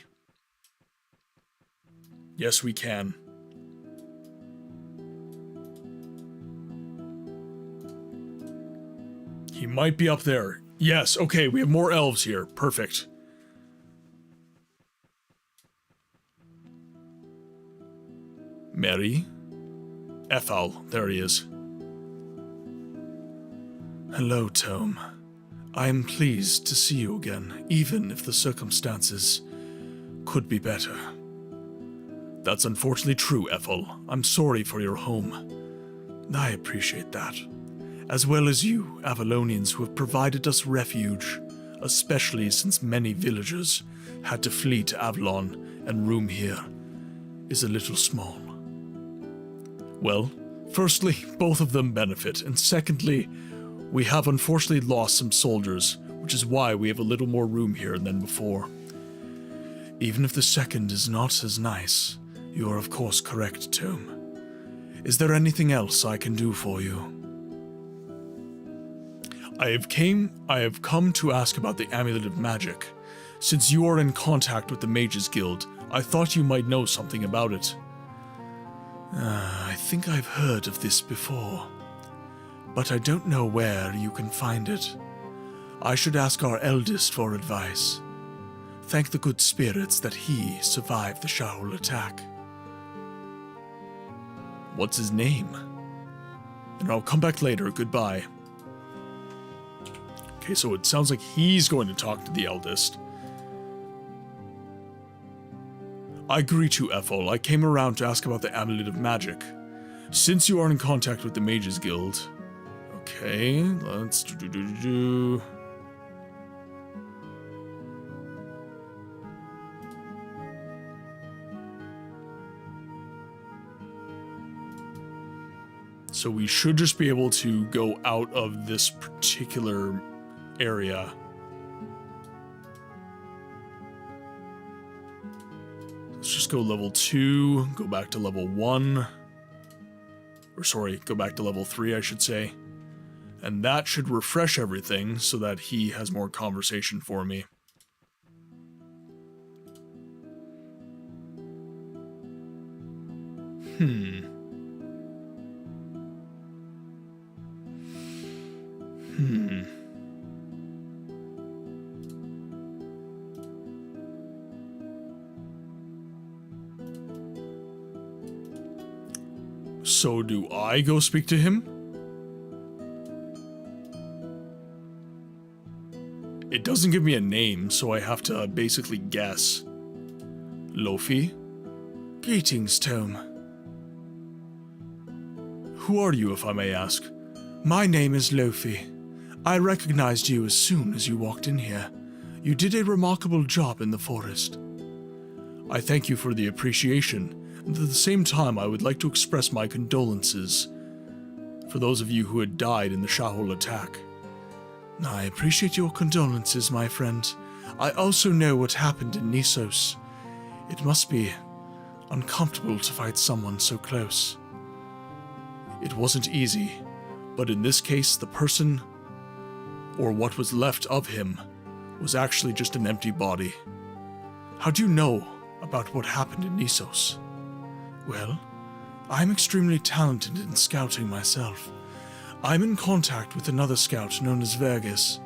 Yes, we can. He might be up there. Yes, okay, we have more elves here. Perfect. Mary? Ethel, there he is. Hello, Tome. I am pleased to see you again, even if the circumstances could be better. That's unfortunately true, Ethel. I'm sorry for your home. I appreciate that. As well as you, Avalonians, who have provided us refuge, especially since many villagers had to flee to Avalon and room here, is a little small. Well, firstly, both of them benefit, and secondly, we have unfortunately lost some soldiers, which is why we have a little more room here than before. Even if the second is not as nice, you are of course correct, Tome. Is there anything else I can do for you? I have come to ask about the Amulet of Magic. Since you are in contact with the Mages Guild, I thought you might know something about it. I think I've heard of this before, but I don't know where you can find it. I should ask our eldest for advice. Thank the good spirits that he survived the Shaul attack. What's his name? And I'll come back later, goodbye. Okay, so it sounds like he's going to talk to the eldest. I greet you, Ethel. I came around to ask about the Amulet of Magic. Since you are in contact with the Mages Guild... Okay, let's do. So we should just be able to go out of this particular area. Let's just go level 2, go back to level 1. Or sorry, go back to level 3, I should say. And that should refresh everything so that he has more conversation for me. So do I go speak to him? It doesn't give me a name, so I have to basically guess. Lofi? Greetings, Tome. Who are you, if I may ask? My name is Lofi. I recognized you as soon as you walked in here. You did a remarkable job in the forest. I thank you for the appreciation, and at the same time I would like to express my condolences for those of you who had died in the Shahul attack. I appreciate your condolences, my friend. I also know what happened in Nisos. It must be uncomfortable to fight someone so close. It wasn't easy, but in this case, the person, or what was left of him, was actually just an empty body. How do you know about what happened in Nisos? Well, I'm extremely talented in scouting myself. I'm in contact with another scout known as Vergis,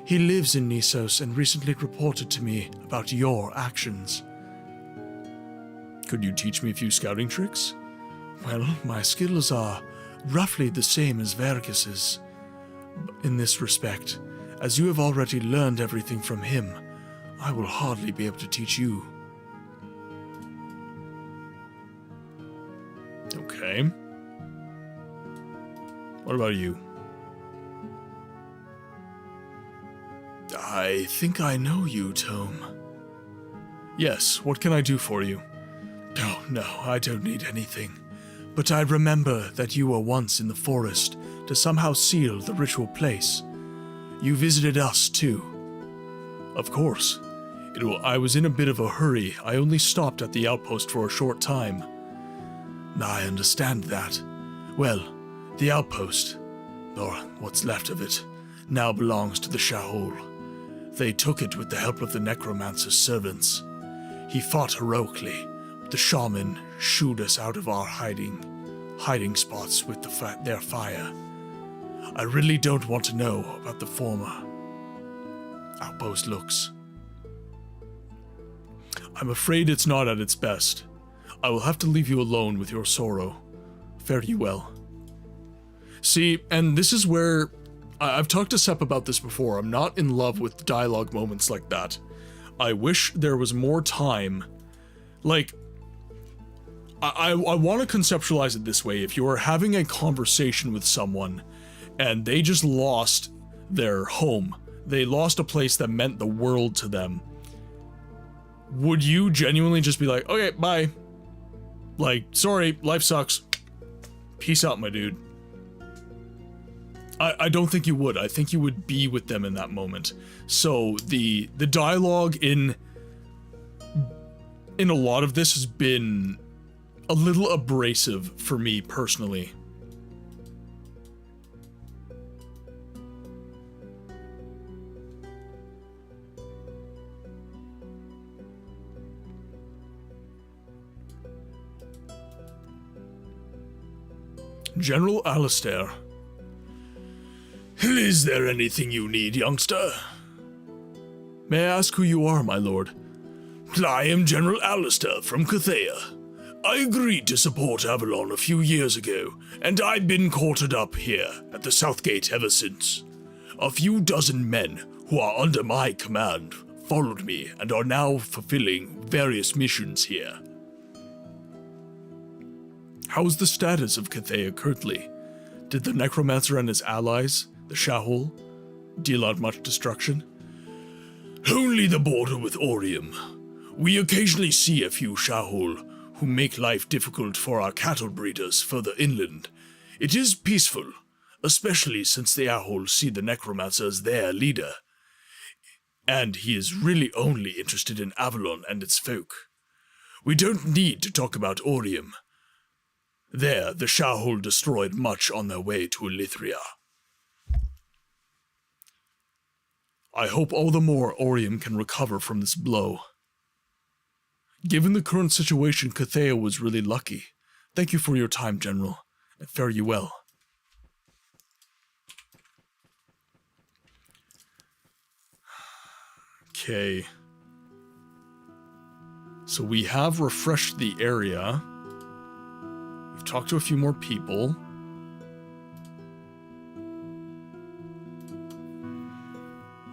He lives in Nisos and recently reported to me about your actions. Could you teach me a few scouting tricks? Well, my skills are roughly the same as Vergis's in this respect. As you have already learned everything from him, I will hardly be able to teach you. Okay. What about you? I think I know you, Tome. Yes, what can I do for you? Oh, no, I don't need anything. But I remember that you were once in the forest to somehow seal the ritual place. You visited us, too. Of course. I was in a bit of a hurry. I only stopped at the outpost for a short time. I understand that. Well, the outpost, or what's left of it, now belongs to the Shaol. They took it with the help of the Necromancer's servants. He fought heroically, but the shaman shooed us out of our hiding spots with their fire. I really don't want to know about the former outpost looks. I'm afraid it's not at its best. I will have to leave you alone with your sorrow. Fare you well. See, and this is where I've talked to Sep about this before. I'm not in love with dialogue moments like that. I wish there was more time. Like, I want to conceptualize it this way. If you are having a conversation with someone and they just lost their home, they lost a place that meant the world to them, would you genuinely just be like, okay, bye. Like, sorry, life sucks. Peace out, my dude. I don't think you would. I think you would be with them in that moment. So the dialogue in a lot of this has been a little abrasive for me personally. General Alistair. Is there anything you need, youngster? May I ask who you are, my lord? I am General Alistair from Cathea. I agreed to support Avalon a few years ago, and I've been quartered up here at the Southgate ever since. A few dozen men who are under my command followed me and are now fulfilling various missions here. How's the status of Cathea currently? Did the Necromancer and his allies, the Shaol, deal out much destruction? Only the border with Orium. We occasionally see a few Shaol who make life difficult for our cattle breeders further inland. It is peaceful, especially since the Ahol see the Necromancer as their leader. And he is really only interested in Avalon and its folk. We don't need to talk about Orium. There, the Shaol destroyed much on their way to Elithria. I hope all the more Orium can recover from this blow. Given the current situation, Cathea was really lucky. Thank you for your time, General, and fare you well. Okay. So we have refreshed the area. We've talked to a few more people.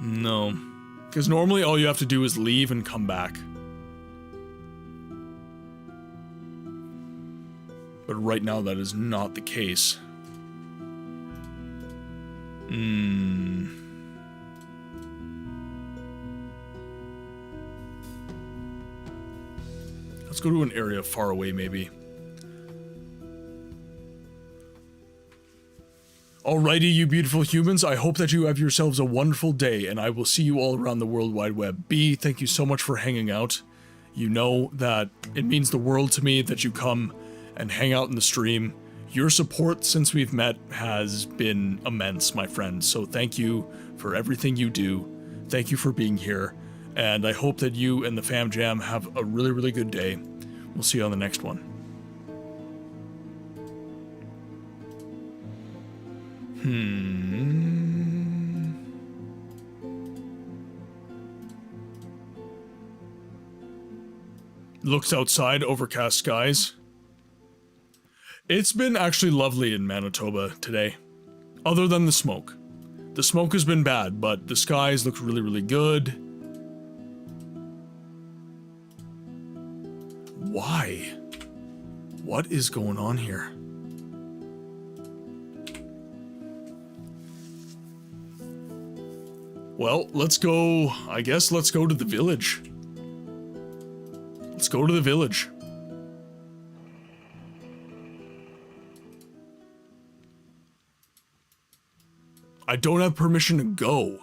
No. Because normally all you have to do is leave and come back. But right now that is not the case. Let's go to an area far away, maybe. Alrighty, you beautiful humans, I hope that you have yourselves a wonderful day, and I will see you all around the World Wide Web. B, thank you so much for hanging out. You know that it means the world to me that you come and hang out in the stream. Your support since we've met has been immense, my friend, so thank you for everything you do. Thank you for being here, and I hope that you and the Fam Jam have a really, really good day. We'll see you on the next one. Looks outside, overcast skies. It's been actually lovely in Manitoba today, other than the smoke. The smoke has been bad, but the skies look really, really good. Why? What is going on here? Well, let's go, I guess let's go to the village. Let's go to the village. I don't have permission to go.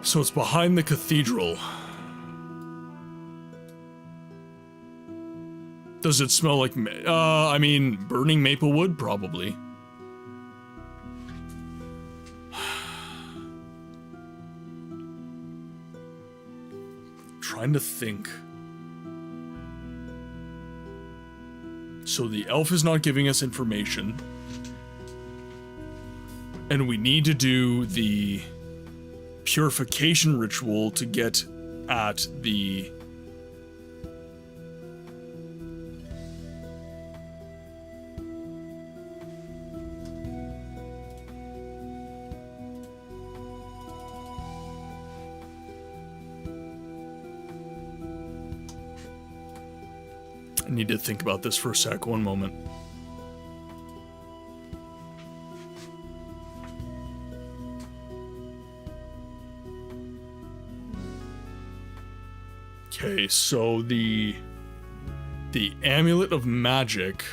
So it's behind the cathedral. Does it smell like, I mean, burning maple wood? Probably. Trying to think. So the elf is not giving us information. And we need to do the purification ritual to get at the... I need to think about this for a sec, one moment. Okay, so the amulet of magic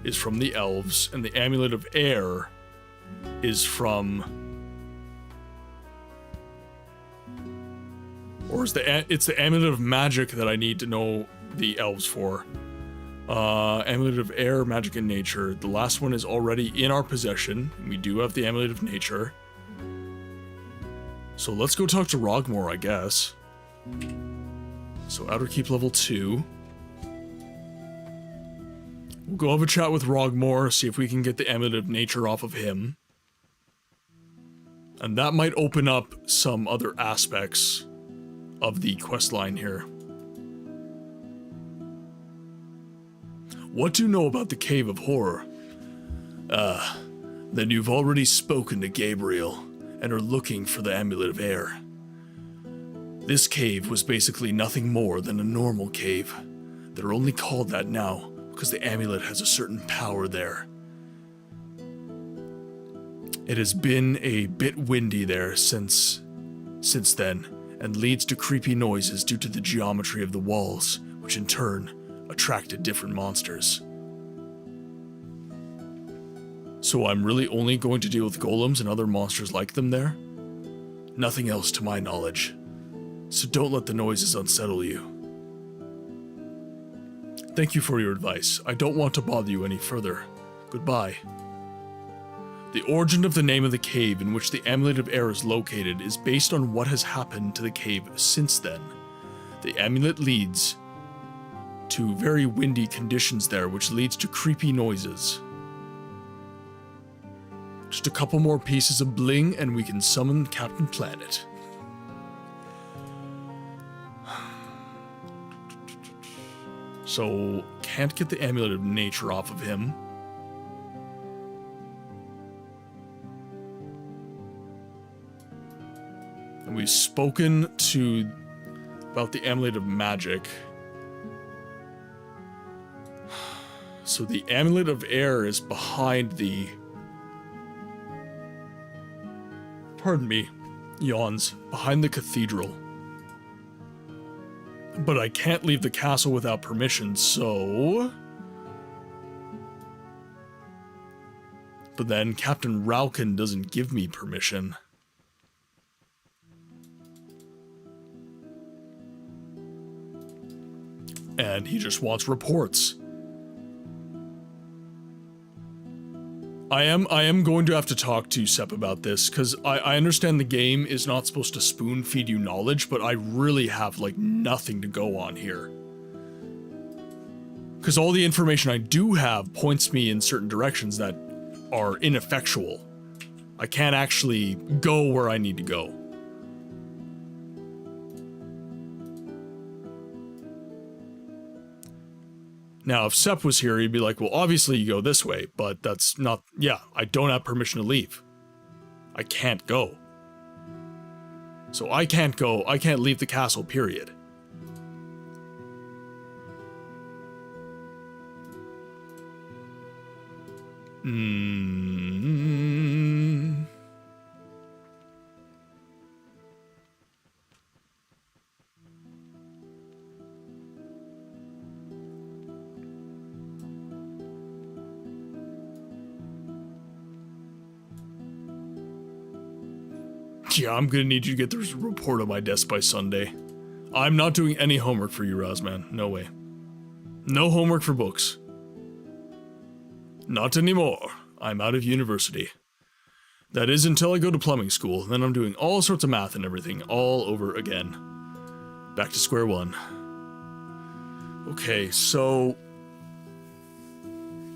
is from the elves, and the amulet of air is from... Or is it's the amulet of magic that I need to know the elves for. Amulet of air, magic and nature. The last one is already in our possession. We do have the amulet of nature. So let's go talk to Rogmore, I guess. So Outer Keep level 2. We'll go have a chat with Rogmore, see if we can get the amulet of nature off of him. And that might open up some other aspects of the quest line here. What do you know about the Cave of Horror? Then you've already spoken to Gabriel and are looking for the amulet of air. This cave was basically nothing more than a normal cave. They're only called that now because the amulet has a certain power there. It has been a bit windy there since then, and leads to creepy noises due to the geometry of the walls, which in turn attracted different monsters. So I'm really only going to deal with golems and other monsters like them there? Nothing else to my knowledge. So don't let the noises unsettle you. Thank you for your advice. I don't want to bother you any further. Goodbye. The origin of the name of the cave in which the amulet of air is located is based on what has happened to the cave since then. The amulet leads to very windy conditions there, which leads to creepy noises. Just a couple more pieces of bling and we can summon Captain Planet. So, can't get the amulet of nature off of him. And we've spoken about the amulet of magic. So the amulet of air is behind the... Pardon me, yawns, behind the cathedral. But I can't leave the castle without permission, so... But then Captain Rauken doesn't give me permission. And he just wants reports. I am going to have to talk to Sepp about this, because I understand the game is not supposed to spoon feed you knowledge, but I really have, like, nothing to go on here. Because all the information I do have points me in certain directions that are ineffectual. I can't actually go where I need to go. Now, if Sepp was here, he'd be like, well, obviously you go this way, but that's not, yeah, I don't have permission to leave. I can't go. So I can't go, I can't leave the castle, period. Yeah, I'm gonna need you to get this report on my desk by Sunday. I'm not doing any homework for you, Razman. No way. No homework for books. Not anymore. I'm out of university. That is until I go to plumbing school. Then I'm doing all sorts of math and everything all over again. Back to square one. Okay, so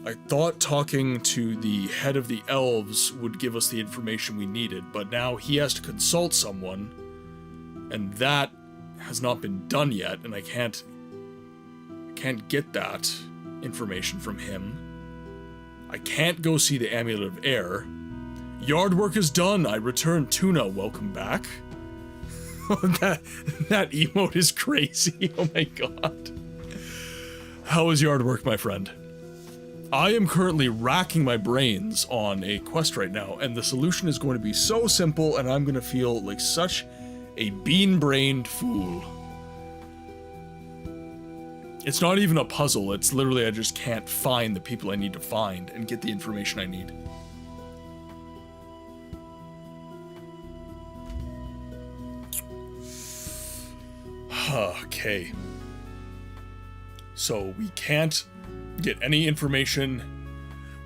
I thought talking to the head of the elves would give us the information we needed, but now he has to consult someone, and that has not been done yet, and I can't get that information from him. I can't go see the Amulet of Air. Yard work is done. I return Tuna. Welcome back. that emote is crazy. Oh my god. How is yard work, my friend? I am currently racking my brains on a quest right now, and the solution is going to be so simple, and I'm going to feel like such a bean-brained fool. It's not even a puzzle, it's literally I just can't find the people I need to find and get the information I need. Okay. So we can't get any information.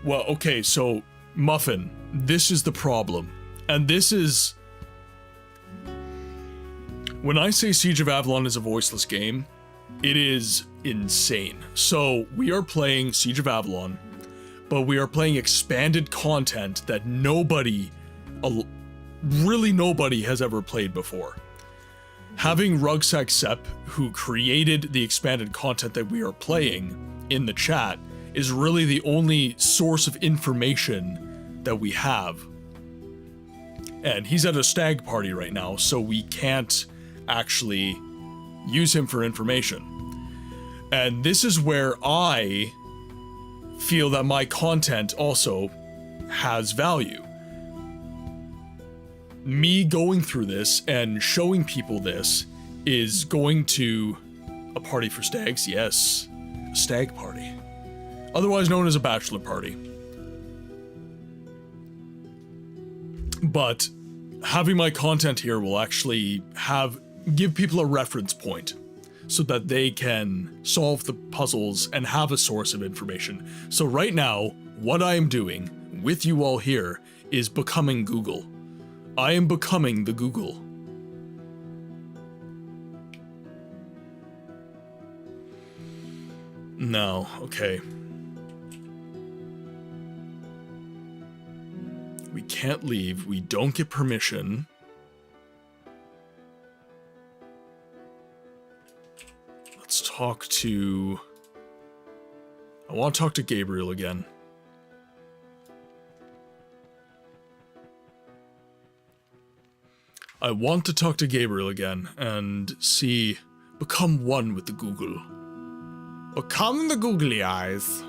Well, okay, so Muffin, this is the problem. And this is... When I say Siege of Avalon is a voiceless game, it is insane. So we are playing Siege of Avalon, but we are playing expanded content that nobody, really nobody has ever played before. Having Rucksack Sepp, who created the expanded content that we are playing, in the chat, is really the only source of information that we have. And he's at a stag party right now, so we can't actually use him for information. And this is where I feel that my content also has value. Me going through this and showing people this is going to... A party for stags? Yes. A stag party. Otherwise known as a bachelor party. But having my content here will actually give people a reference point so that they can solve the puzzles and have a source of information. So right now, what I am doing with you all here is becoming Google. I am becoming the Google. No, okay. We can't leave, we don't get permission. Let's talk to... I want to talk to Gabriel again. I want to talk to Gabriel again and see... Become one with the Google. Become the googly eyes.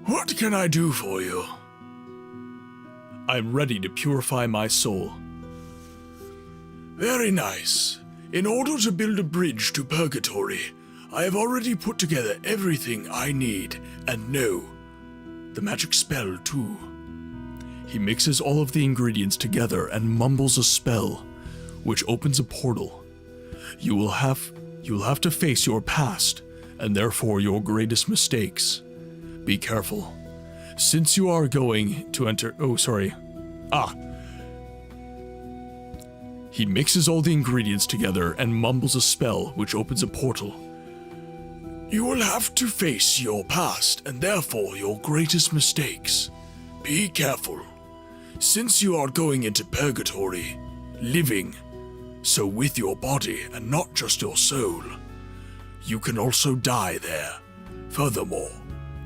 What can I do for you? I'm ready to purify my soul. Very nice. In order to build a bridge to purgatory, I have already put together everything I need and know. The magic spell, too. He mixes all of the ingredients together and mumbles a spell, which opens a portal. You will have to face your past, and therefore your greatest mistakes. Be careful. Since you are going to enter... Oh, sorry. He mixes all the ingredients together and mumbles a spell which opens a portal. You will have to face your past, and therefore your greatest mistakes. Be careful. Since you are going into purgatory, living, So with your body, and not just your soul, you can also die there. Furthermore,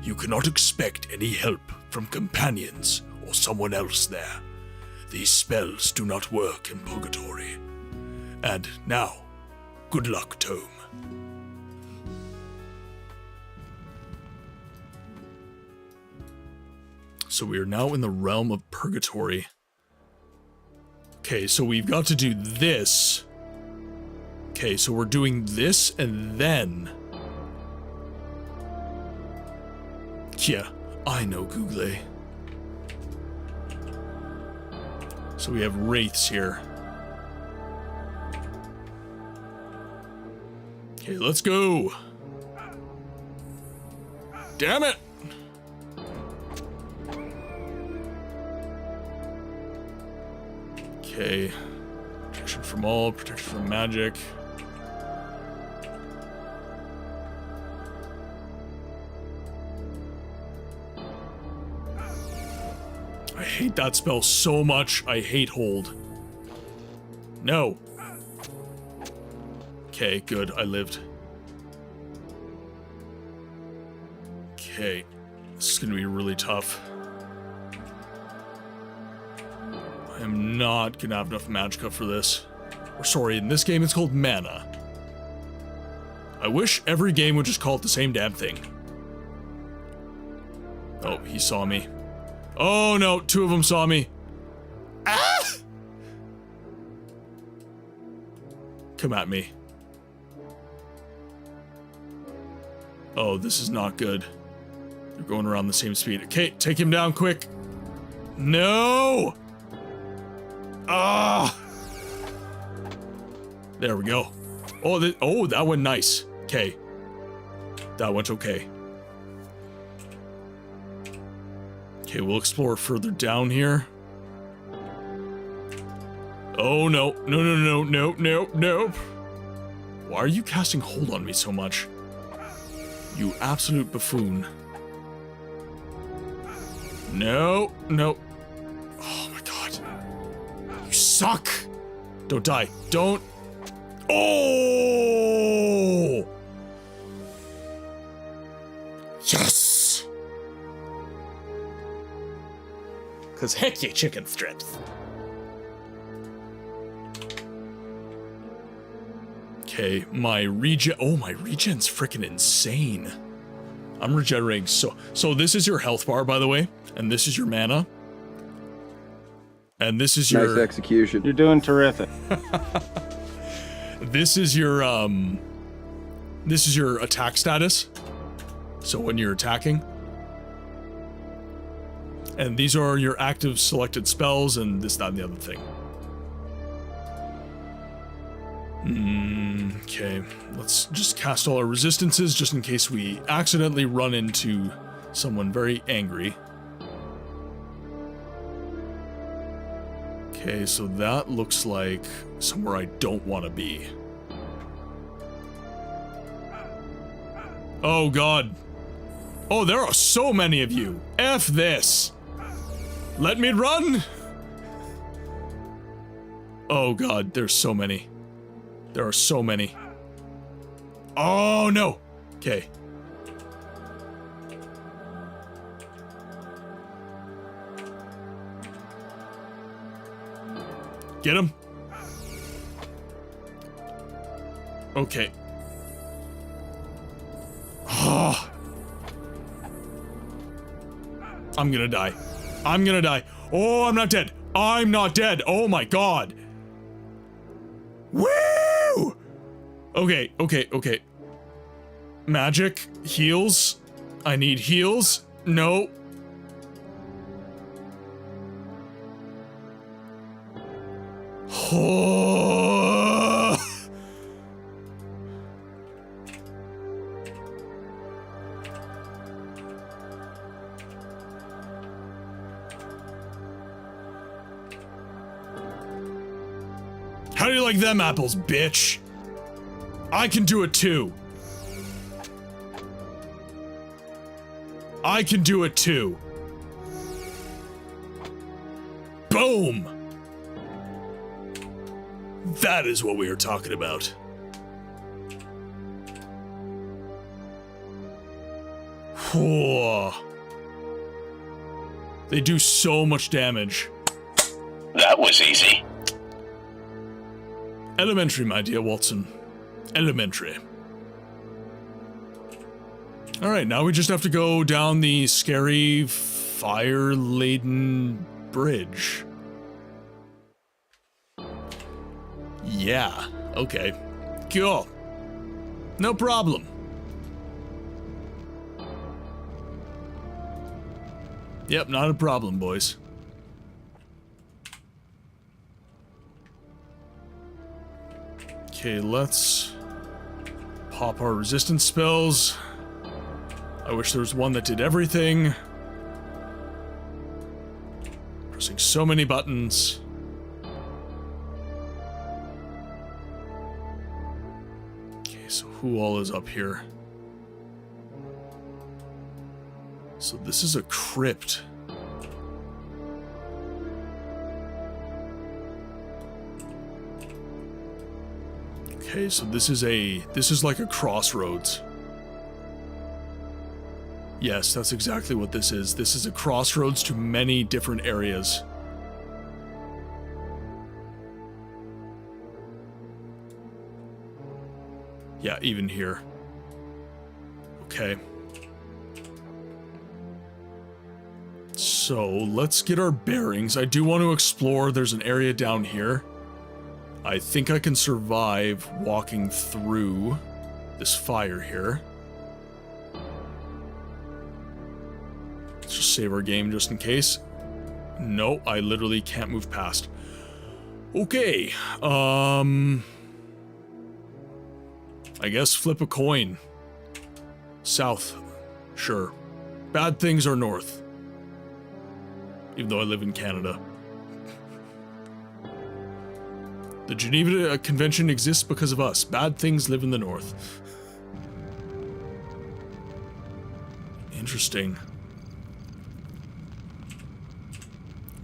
you cannot expect any help from companions or someone else there. These spells do not work in purgatory. And now, good luck, Tome. So we are now in the realm of purgatory. Okay, so we've got to do this. Okay, so we're doing this and then... Yeah, I know Google. So we have wraiths here. Okay, let's go. Damn it! Okay. Protection from all, protection from magic. I hate that spell so much. I hate hold. No. Okay, good. I lived. Okay. This is gonna be really tough. I am not gonna have enough magicka for this. Or sorry, in this game it's called mana. I wish every game would just call it the same damn thing. Oh, he saw me. Oh no, two of them saw me. Ah! Come at me. Oh, this is not good. They're going around the same speed. Okay, take him down quick. No! Ah! There we go. Oh, that went nice. Okay. That went okay. Okay, we'll explore further down here. Oh, no. No, no, no, no, no, no. Why are you casting hold on me so much? You absolute buffoon. No, no. Oh my god. You suck! Don't die. Don't. Oh! Yes! Cause heck you chicken strips. Okay, my regen. Oh, my regen's freaking insane. I'm regenerating so this is your health bar, by the way, and this is your mana. And this is your nice execution. You're doing terrific. This is your attack status. So when you're attacking. And these are your active selected spells and this, that, and the other thing. Okay, let's just cast all our resistances just in case we accidentally run into someone very angry. Okay, so that looks like somewhere I don't want to be. Oh god. Oh, there are so many of you. F this. Let me run. Oh god, there's so many. There are so many. Oh no. Okay. Get him. Okay. Oh. I'm gonna die. I'm gonna die. Oh, I'm not dead. I'm not dead. Oh my god. Woo! Okay, okay, okay. Magic. Heals. I need heals. No. Oh. How do you like them apples, bitch? I can do it too. I can do it too. Boom! That is what we are talking about. Whoa. They do so much damage. That was easy. Elementary, my dear Watson. Elementary. Alright, now we just have to go down the scary, fire-laden bridge. Yeah, okay. Cool. No problem. Yep, not a problem, boys. Okay, let's pop our resistance spells. I wish there was one that did everything. Pressing so many buttons. Okay, so who all is up here? So this is a crypt. Okay, so this is like a crossroads. Yes, that's exactly what this is. This is a crossroads to many different areas. Yeah, even here. Okay. So, let's get our bearings. I do want to explore. There's an area down here. I think I can survive walking through this fire here. Let's just save our game just in case. No, I literally can't move past. Okay, I guess flip a coin. South, sure. Bad things are north. Even though I live in Canada. The Geneva Convention exists because of us. Bad things live in the north. Interesting.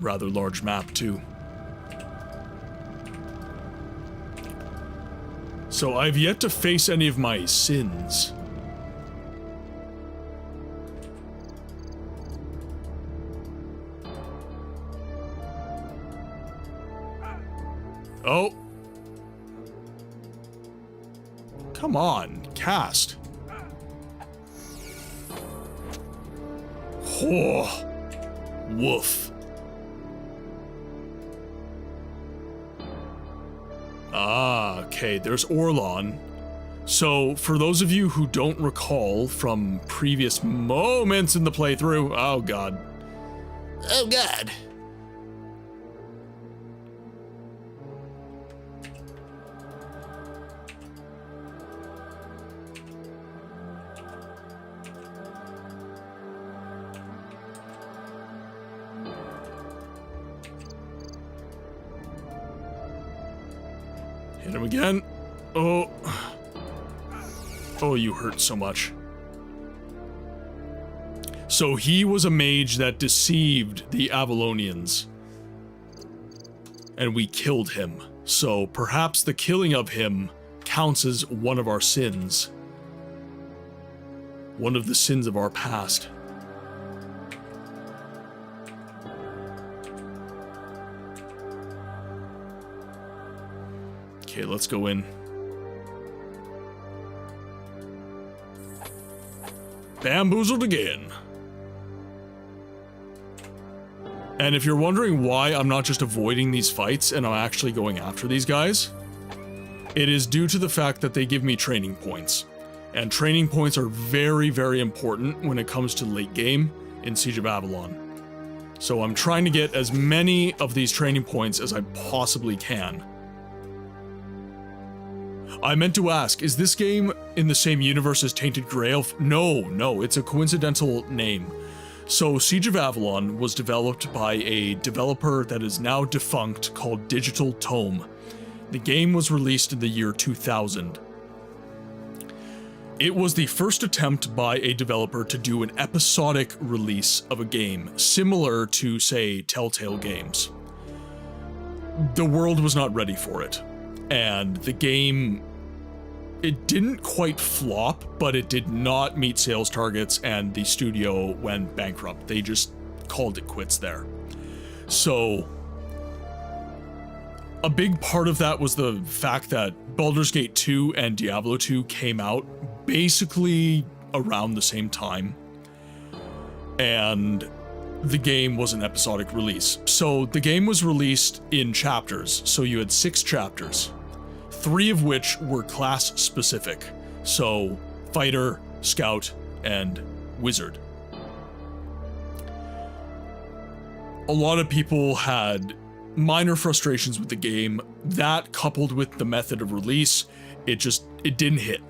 Rather large map, too. So I've yet to face any of my sins. Oh. Come on, cast. Oh. Woof. Ah, okay, there's Orlon. So, for those of you who don't recall from previous moments in the playthrough, oh god. Oh god. Hit him again. Oh. Oh, you hurt so much. So he was a mage that deceived the Avalonians. And we killed him. So perhaps the killing of him counts as one of our sins. One of the sins of our past. Okay, let's go in. Bamboozled again. And if you're wondering why I'm not just avoiding these fights and I'm actually going after these guys, it is due to the fact that they give me training points. And training points are very, very important when it comes to late game in Siege of Avalon. So I'm trying to get as many of these training points as I possibly can. I meant to ask, is this game in the same universe as Tainted Grail? No, it's a coincidental name. So, Siege of Avalon was developed by a developer that is now defunct called Digital Tome. The game was released in the year 2000. It was the first attempt by a developer to do an episodic release of a game, similar to, say, Telltale Games. The world was not ready for it. and the game, it didn't quite flop, but it did not meet sales targets, and the studio went bankrupt. They just called it quits there. So a big part of that was the fact that Baldur's Gate 2 and Diablo 2 came out basically around the same time, and the game was an episodic release. So the game was released in chapters, so you had 6 chapters, 3 of which were class specific, so fighter, scout, and wizard. A lot of people had minor frustrations with the game. That, coupled with the method of release, it didn't hit.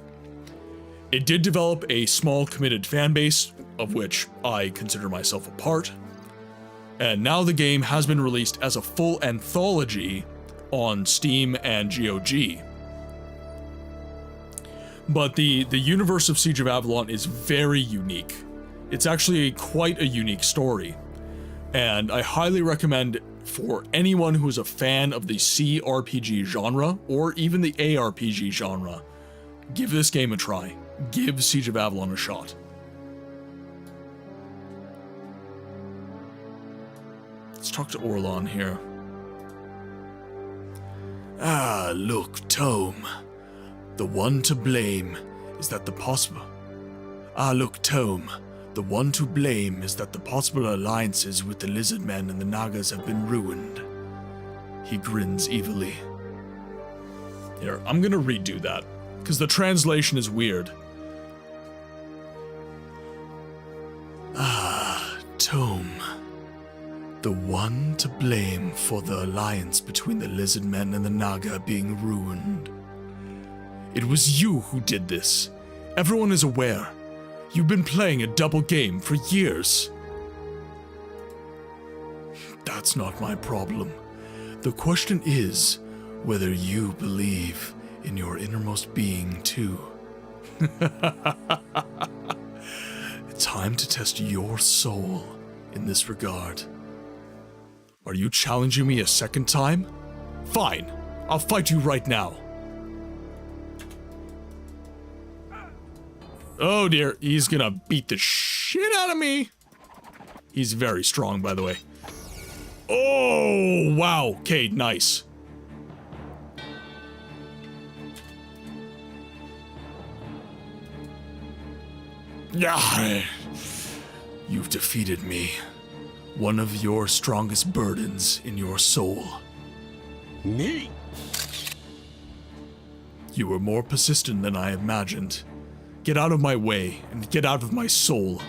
It did develop a small committed fan base, of which I consider myself a part, and now the game has been released as a full anthology on Steam and GOG. But the universe of Siege of Avalon is very unique. It's actually quite a unique story, and I highly recommend for anyone who is a fan of the CRPG genre, or even the ARPG genre, give this game a try. Give Siege of Avalon a shot. Let's talk to Orlon here. Ah, look, Tome. The one to blame is that the possible alliances with the lizard men and the Nagas have been ruined. He grins evilly. Here, I'm gonna redo that, because the translation is weird. Ah, Tome. The one to blame for the alliance between the lizard men and the Naga being ruined. It was you who did this. Everyone is aware. You've been playing a double game for years. That's not my problem. The question is whether you believe in your innermost being too. Time to test your soul in this regard. Are you challenging me a second time? Fine, I'll fight you right now. Oh dear, he's gonna beat the shit out of me. He's very strong, by the way. Oh, wow. Okay, nice. Yeah. You've defeated me. One of your strongest burdens in your soul. Me? You were more persistent than I imagined. Get out of my way, and get out of my soul.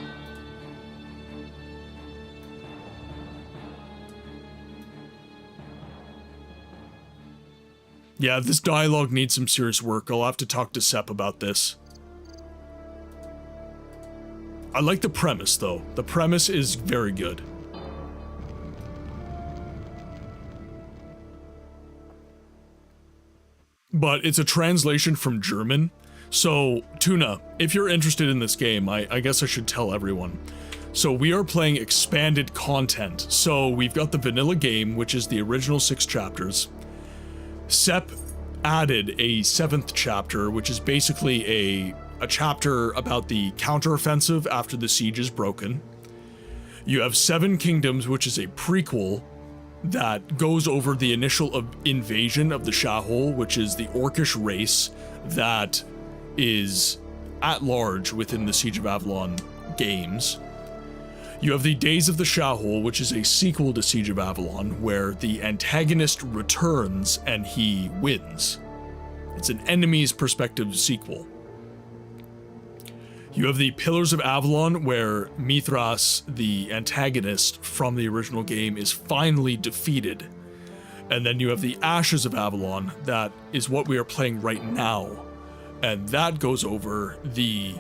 Yeah, this dialogue needs some serious work. I'll have to talk to Sepp about this. I like the premise, though. The premise is very good. But it's a translation from German. So, Tuna, if you're interested in this game, I guess I should tell everyone. So we are playing expanded content. So we've got the vanilla game, which is the original 6 chapters. Sepp added a 7th chapter, which is basically a chapter about the counteroffensive after the siege is broken. You have 7 Kingdoms, which is a prequel that goes over the initial invasion of the Shahol, which is the orcish race that is at large within the Siege of Avalon games. You have the Days of the Shahol, which is a sequel to Siege of Avalon, where the antagonist returns and he wins. It's an enemy's perspective sequel. You have the Pillars of Avalon, where Mithras, the antagonist from the original game, is finally defeated. And then you have the Ashes of Avalon, that is what we are playing right now. And that goes over the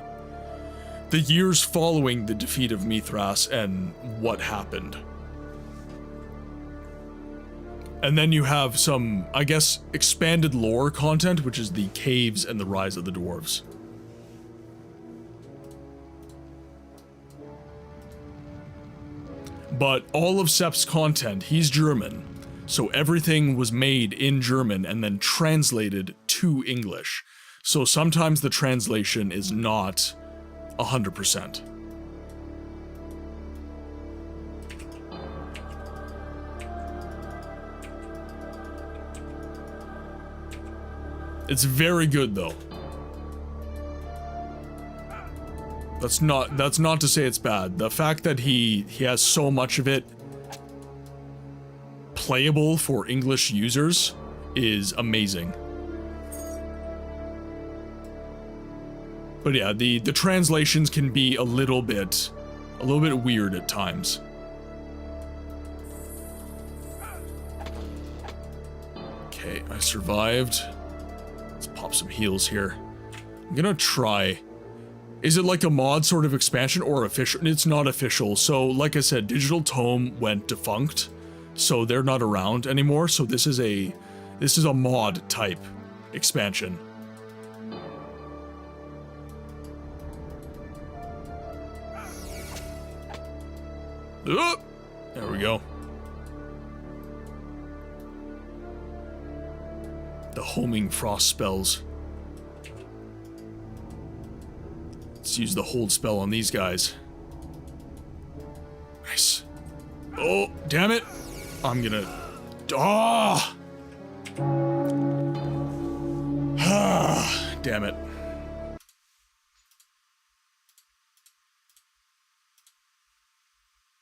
years following the defeat of Mithras and what happened. And then you have some, I guess, expanded lore content, which is the Caves and the Rise of the Dwarves. But all of Sepp's content, he's German, So everything was made in German and then translated to English. So sometimes the translation is not 100%. It's very good though. That's not to say it's bad. The fact that he has so much of it playable for English users is amazing. But yeah, the translations can be a little bit weird at times. Okay, I survived. Let's pop some heals here. I'm gonna try. Is it like a mod sort of expansion or official? It's not official. So like I said, Digital Tome went defunct, so they're not around anymore. So this is a mod type expansion. There we go. The homing frost spells. Let's use the hold spell on these guys. Nice. Oh, damn it. I'm gonna... Ah! Damn it.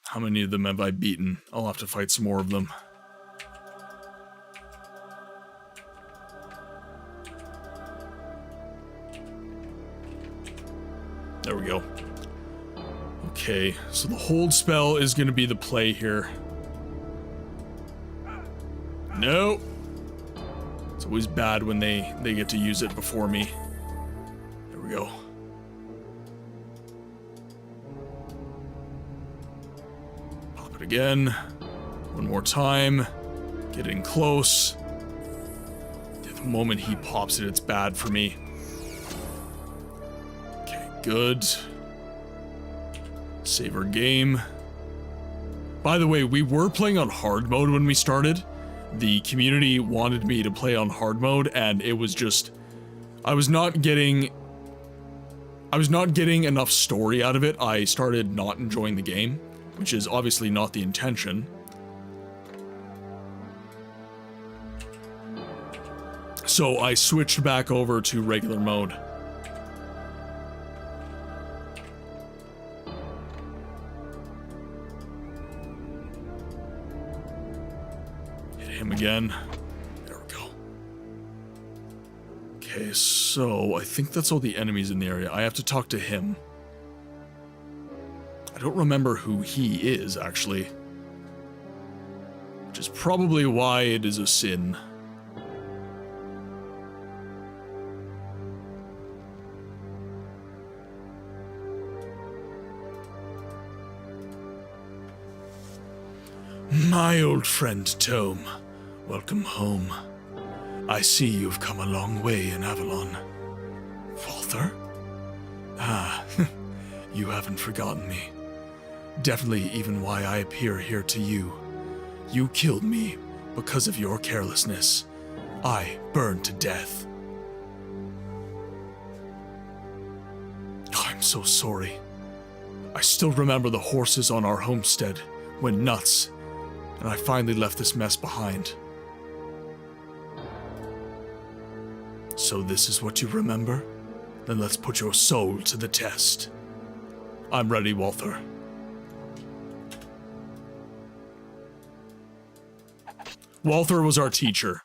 How many of them have I beaten? I'll have to fight some more of them. There we go. Okay, so the hold spell is going to be the play here. No! It's always bad when they get to use it before me. There we go. Pop it again. One more time. Get in close. The moment he pops it, it's bad for me. Good. Save our game. By the way, we were playing on hard mode when we started. The community wanted me to play on hard mode, and it was just... I was not getting enough story out of it. I started not enjoying the game, which is obviously not the intention. So I switched back over to regular mode. Him again. There we go. Okay, so I think that's all the enemies in the area. I have to talk to him. I don't remember who he is, actually. Which is probably why it is a sin. My old friend Tome. Welcome home. I see you've come a long way in Avalon. Walther? Ah, you haven't forgotten me. Definitely even why I appear here to you. You killed me because of your carelessness. I burned to death. I'm so sorry. I still remember the horses on our homestead went nuts, and I finally left this mess behind. So this is what you remember? Then let's put your soul to the test. I'm ready, Walther. Walther was our teacher.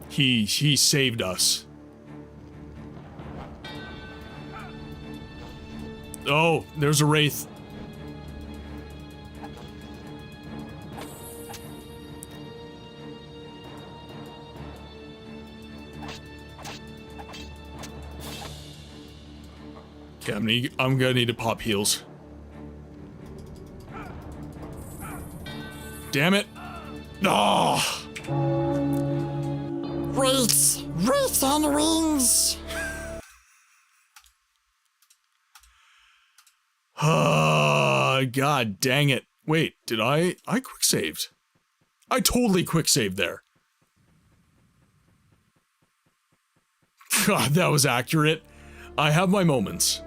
He saved us. Oh, there's a wraith. Okay, I'm gonna need to pop heals. Damn it. Oh! Wraiths! Wraiths on wings! God dang it. Wait, did I quick saved? I totally quick saved there. God, that was accurate. I have my moments.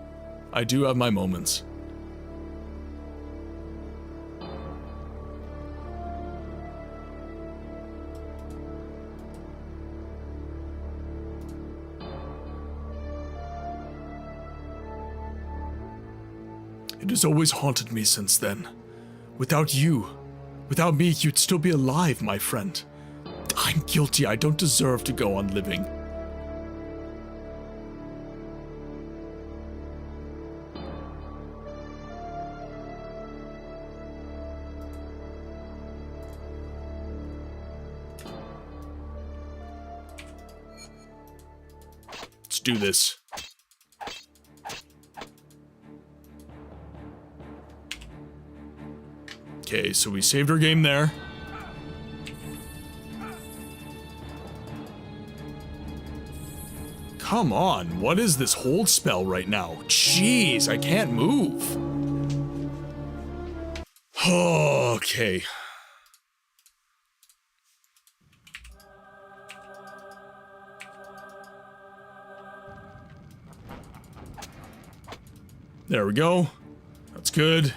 I do have my moments. It has always haunted me since then. Without you, without me, you'd still be alive, my friend. I'm guilty. I don't deserve to go on living. Let's do this. Okay, so we saved our game there. Come on, what is this hold spell right now? Jeez, I can't move. Okay. There we go. That's good.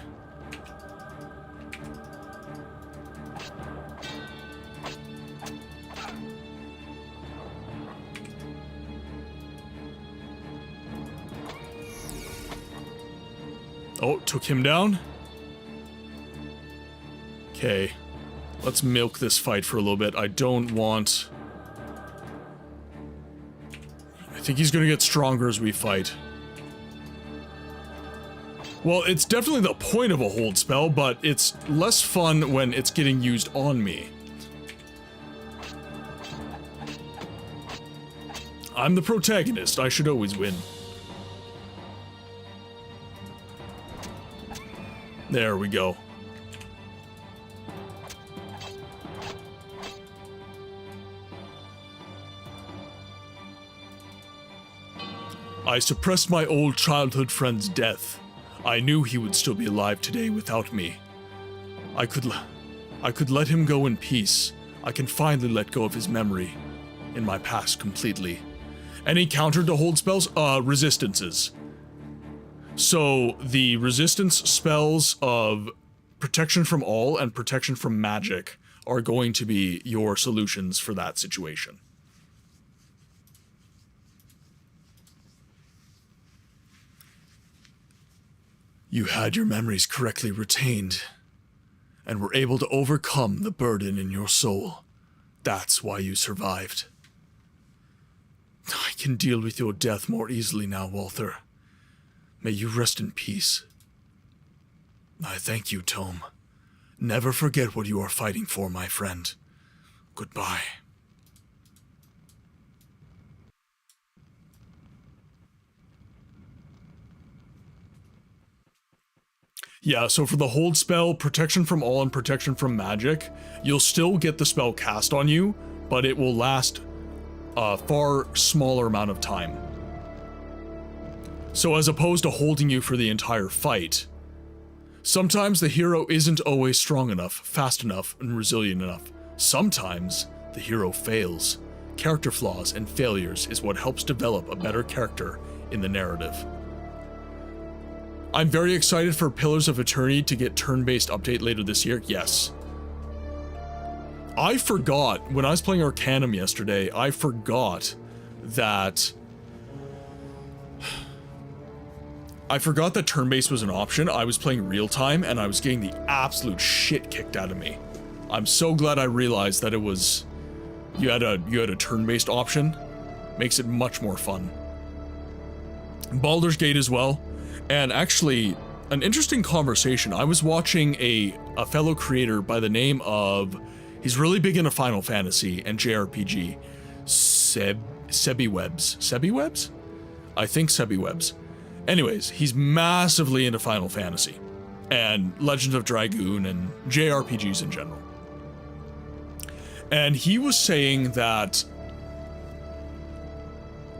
Oh, took him down. Okay. Let's milk this fight for a little bit. I don't want... I think he's gonna get stronger as we fight. Well, it's definitely the point of a hold spell, but it's less fun when it's getting used on me. I'm the protagonist. I should always win. There we go. I suppressed my old childhood friend's death. I knew he would still be alive today without me. I could let him go in peace. I can finally let go of his memory in my past completely. Any counter to hold spells? Resistances. So, the resistance spells of protection from all and protection from magic are going to be your solutions for that situation. You had your memories correctly retained, and were able to overcome the burden in your soul. That's why you survived. I can deal with your death more easily now, Walther. May you rest in peace. I thank you, Tome. Never forget what you are fighting for, my friend. Goodbye. Yeah, so for the hold spell, protection from all and protection from magic, you'll still get the spell cast on you, but it will last a far smaller amount of time. So as opposed to holding you for the entire fight, sometimes the hero isn't always strong enough, fast enough, and resilient enough. Sometimes the hero fails. Character flaws and failures is what helps develop a better character in the narrative. I'm very excited for Pillars of Eternity to get turn-based update later this year. Yes. I forgot, when I was playing Arcanum yesterday, I forgot that turn-based was an option. I was playing real-time, and I was getting the absolute shit kicked out of me. I'm so glad I realized that it was... You had a turn-based option. Makes it much more fun. Baldur's Gate as well. And actually, an interesting conversation. I was watching a fellow creator by the name of... He's really big into Final Fantasy and JRPG. Sebiwebs. Sebiwebs? I think Sebiwebs. Anyways, he's massively into Final Fantasy. And Legend of Dragoon and JRPGs in general. And he was saying that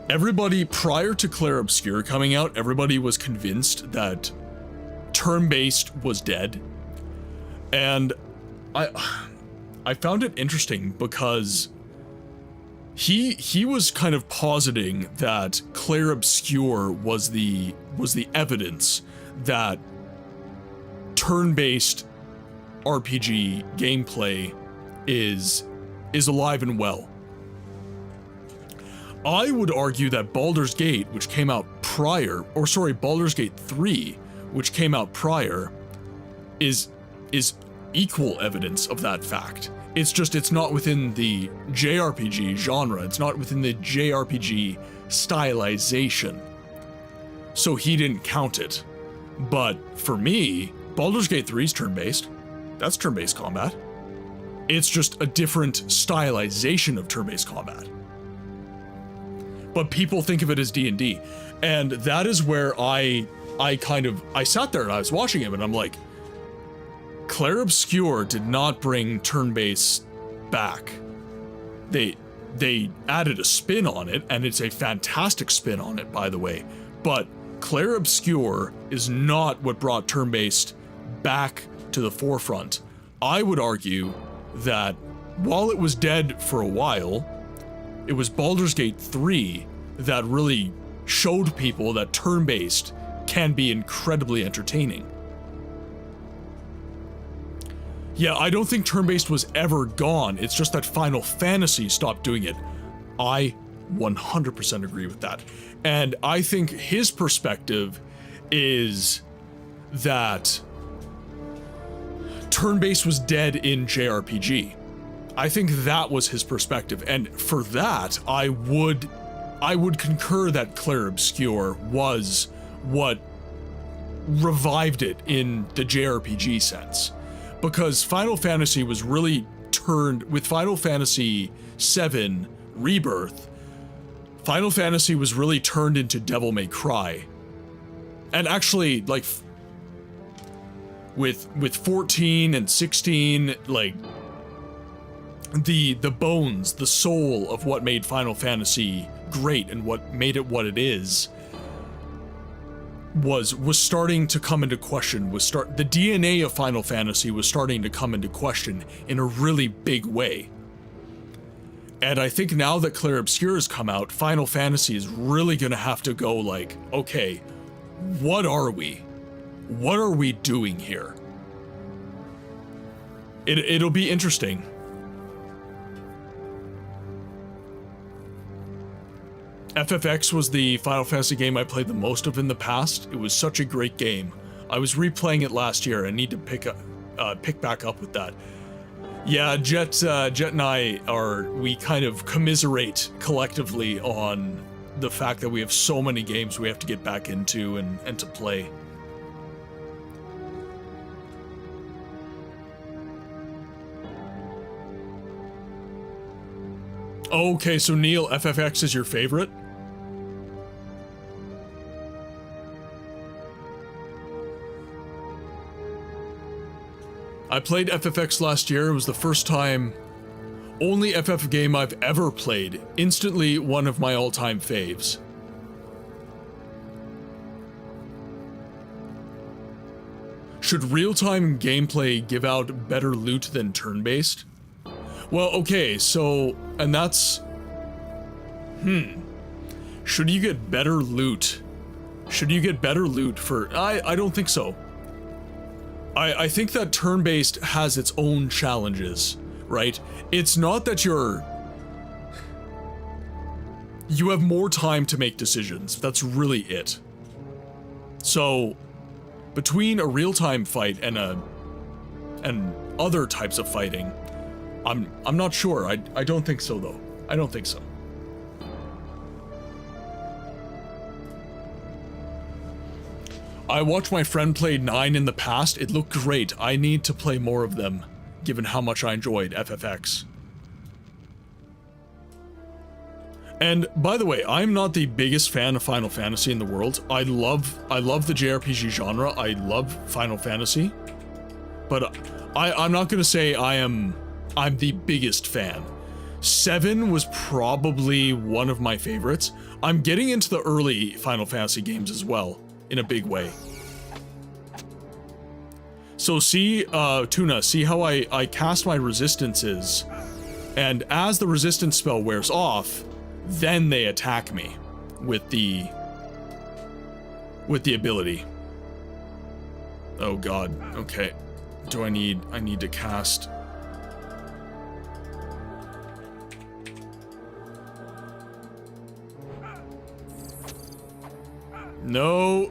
everybody, prior to Clair Obscur coming out, everybody was convinced that turn-based was dead. And I found it interesting because he was kind of positing that Clair Obscur was the evidence that turn-based RPG gameplay is alive and well. I would argue that Baldur's Gate, which came out prior, or sorry, Baldur's Gate 3, which came out prior, is equal evidence of that fact. It's just, it's not within the JRPG genre, it's not within the JRPG stylization. So he didn't count it. But for me, Baldur's Gate 3 is turn-based. That's turn-based combat. It's just a different stylization of turn-based combat. But people think of it as D&D. And that is where I sat there and I was watching him and I'm like, Clair Obscur did not bring turn-based back. They added a spin on it, and it's a fantastic spin on it, by the way. But Clair Obscur is not what brought turn-based back to the forefront. I would argue that while it was dead for a while, it was Baldur's Gate 3 that really showed people that turn-based can be incredibly entertaining. Yeah, I don't think turn-based was ever gone, it's just that Final Fantasy stopped doing it. I 100% agree with that. And I think his perspective is that turn-based was dead in JRPG. I think that was his perspective, and for that, I would concur that Clair Obscur was what revived it in the JRPG sense. Because Final Fantasy was really turned, with Final Fantasy VII Rebirth, Final Fantasy was really turned into Devil May Cry. And actually, like, with 14 and 16, like, the bones, the soul of what made Final Fantasy great and what made it what it is, was starting to come into question, the DNA of Final Fantasy was starting to come into question in a really big way. And I think now that Clair Obscur has come out, Final Fantasy is really gonna have to go like, okay, what are we? What are we doing here? It'll be interesting. FFX was the Final Fantasy game I played the most of in the past. It was such a great game. I was replaying it last year. I need to pick back up with that. Yeah, Jet and I we kind of commiserate collectively on the fact that we have so many games we have to get back into and to play. Okay, so Neil, FFX is your favorite? I played FFX last year. It was the first time, only FF game I've ever played. Instantly one of my all-time faves. Should real-time gameplay give out better loot than turn-based? Well, okay, so, and that's, should you get better loot? Should you get better loot for, I don't think so. I think that turn-based has its own challenges, right? It's not that you have more time to make decisions. That's really it. So, between a real-time fight and other types of fighting, I'm not sure. I don't think so, though. I don't think so. I watched my friend play 9 in the past. It looked great. I need to play more of them, given how much I enjoyed FFX. And by the way, I'm not the biggest fan of Final Fantasy in the world. I love the JRPG genre. I love Final Fantasy. But I'm not gonna say I'm the biggest fan. 7 was probably one of my favorites. I'm getting into the early Final Fantasy games as well, in a big way. So see, Tuna, see how I cast my resistances, and as the resistance spell wears off, then they attack me with the ability. Oh god, okay. I need to cast... No.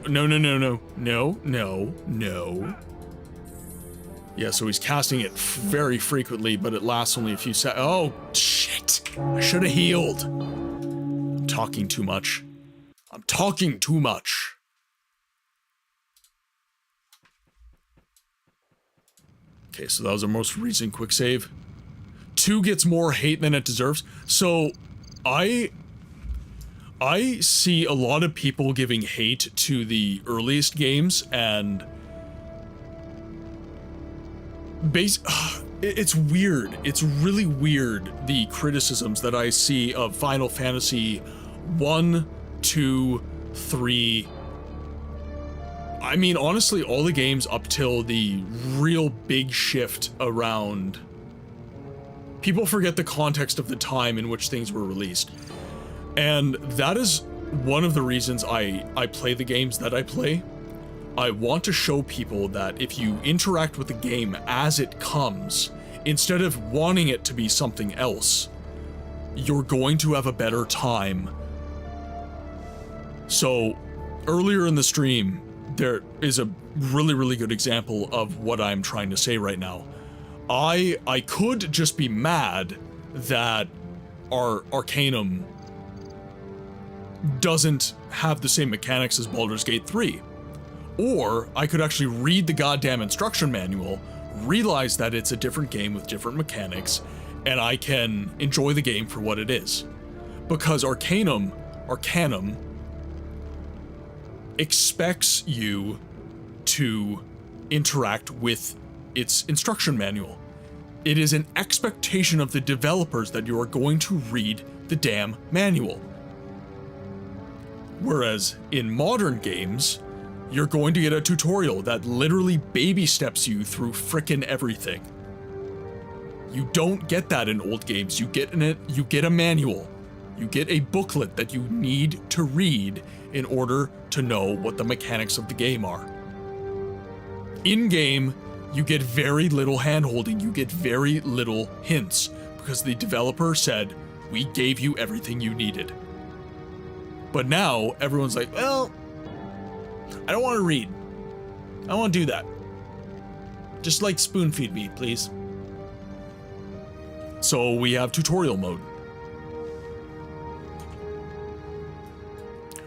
Yeah, so he's casting it very frequently, but it lasts only a few seconds. Oh, shit. I should have healed. I'm talking too much. Okay, so that was our most recent quick save. 2 gets more hate than it deserves. So, I see a lot of people giving hate to the earliest games, and it's weird. It's really weird, the criticisms that I see of Final Fantasy 1, 2, 3. I mean, honestly, all the games up till the real big shift around... People forget the context of the time in which things were released. And that is one of the reasons I play the games that I play. I want to show people that if you interact with the game as it comes, instead of wanting it to be something else, you're going to have a better time. So, earlier in the stream, there is a really, really good example of what I'm trying to say right now. I could just be mad that our Arcanum doesn't have the same mechanics as Baldur's Gate 3. Or I could actually read the goddamn instruction manual, realize that it's a different game with different mechanics, and I can enjoy the game for what it is. Because Arcanum expects you to interact with its instruction manual. It is an expectation of the developers that you are going to read the damn manual. Whereas in modern games, you're going to get a tutorial that literally baby steps you through frickin' everything. You don't get that in old games. You get a manual. You get a booklet that you need to read in order to know what the mechanics of the game are. In-game, you get very little hand-holding. You get very little hints because the developer said, "We gave you everything you needed." But now everyone's like, well, I don't want to read. I don't want to do that. Just like spoon feed me, please. So we have tutorial mode.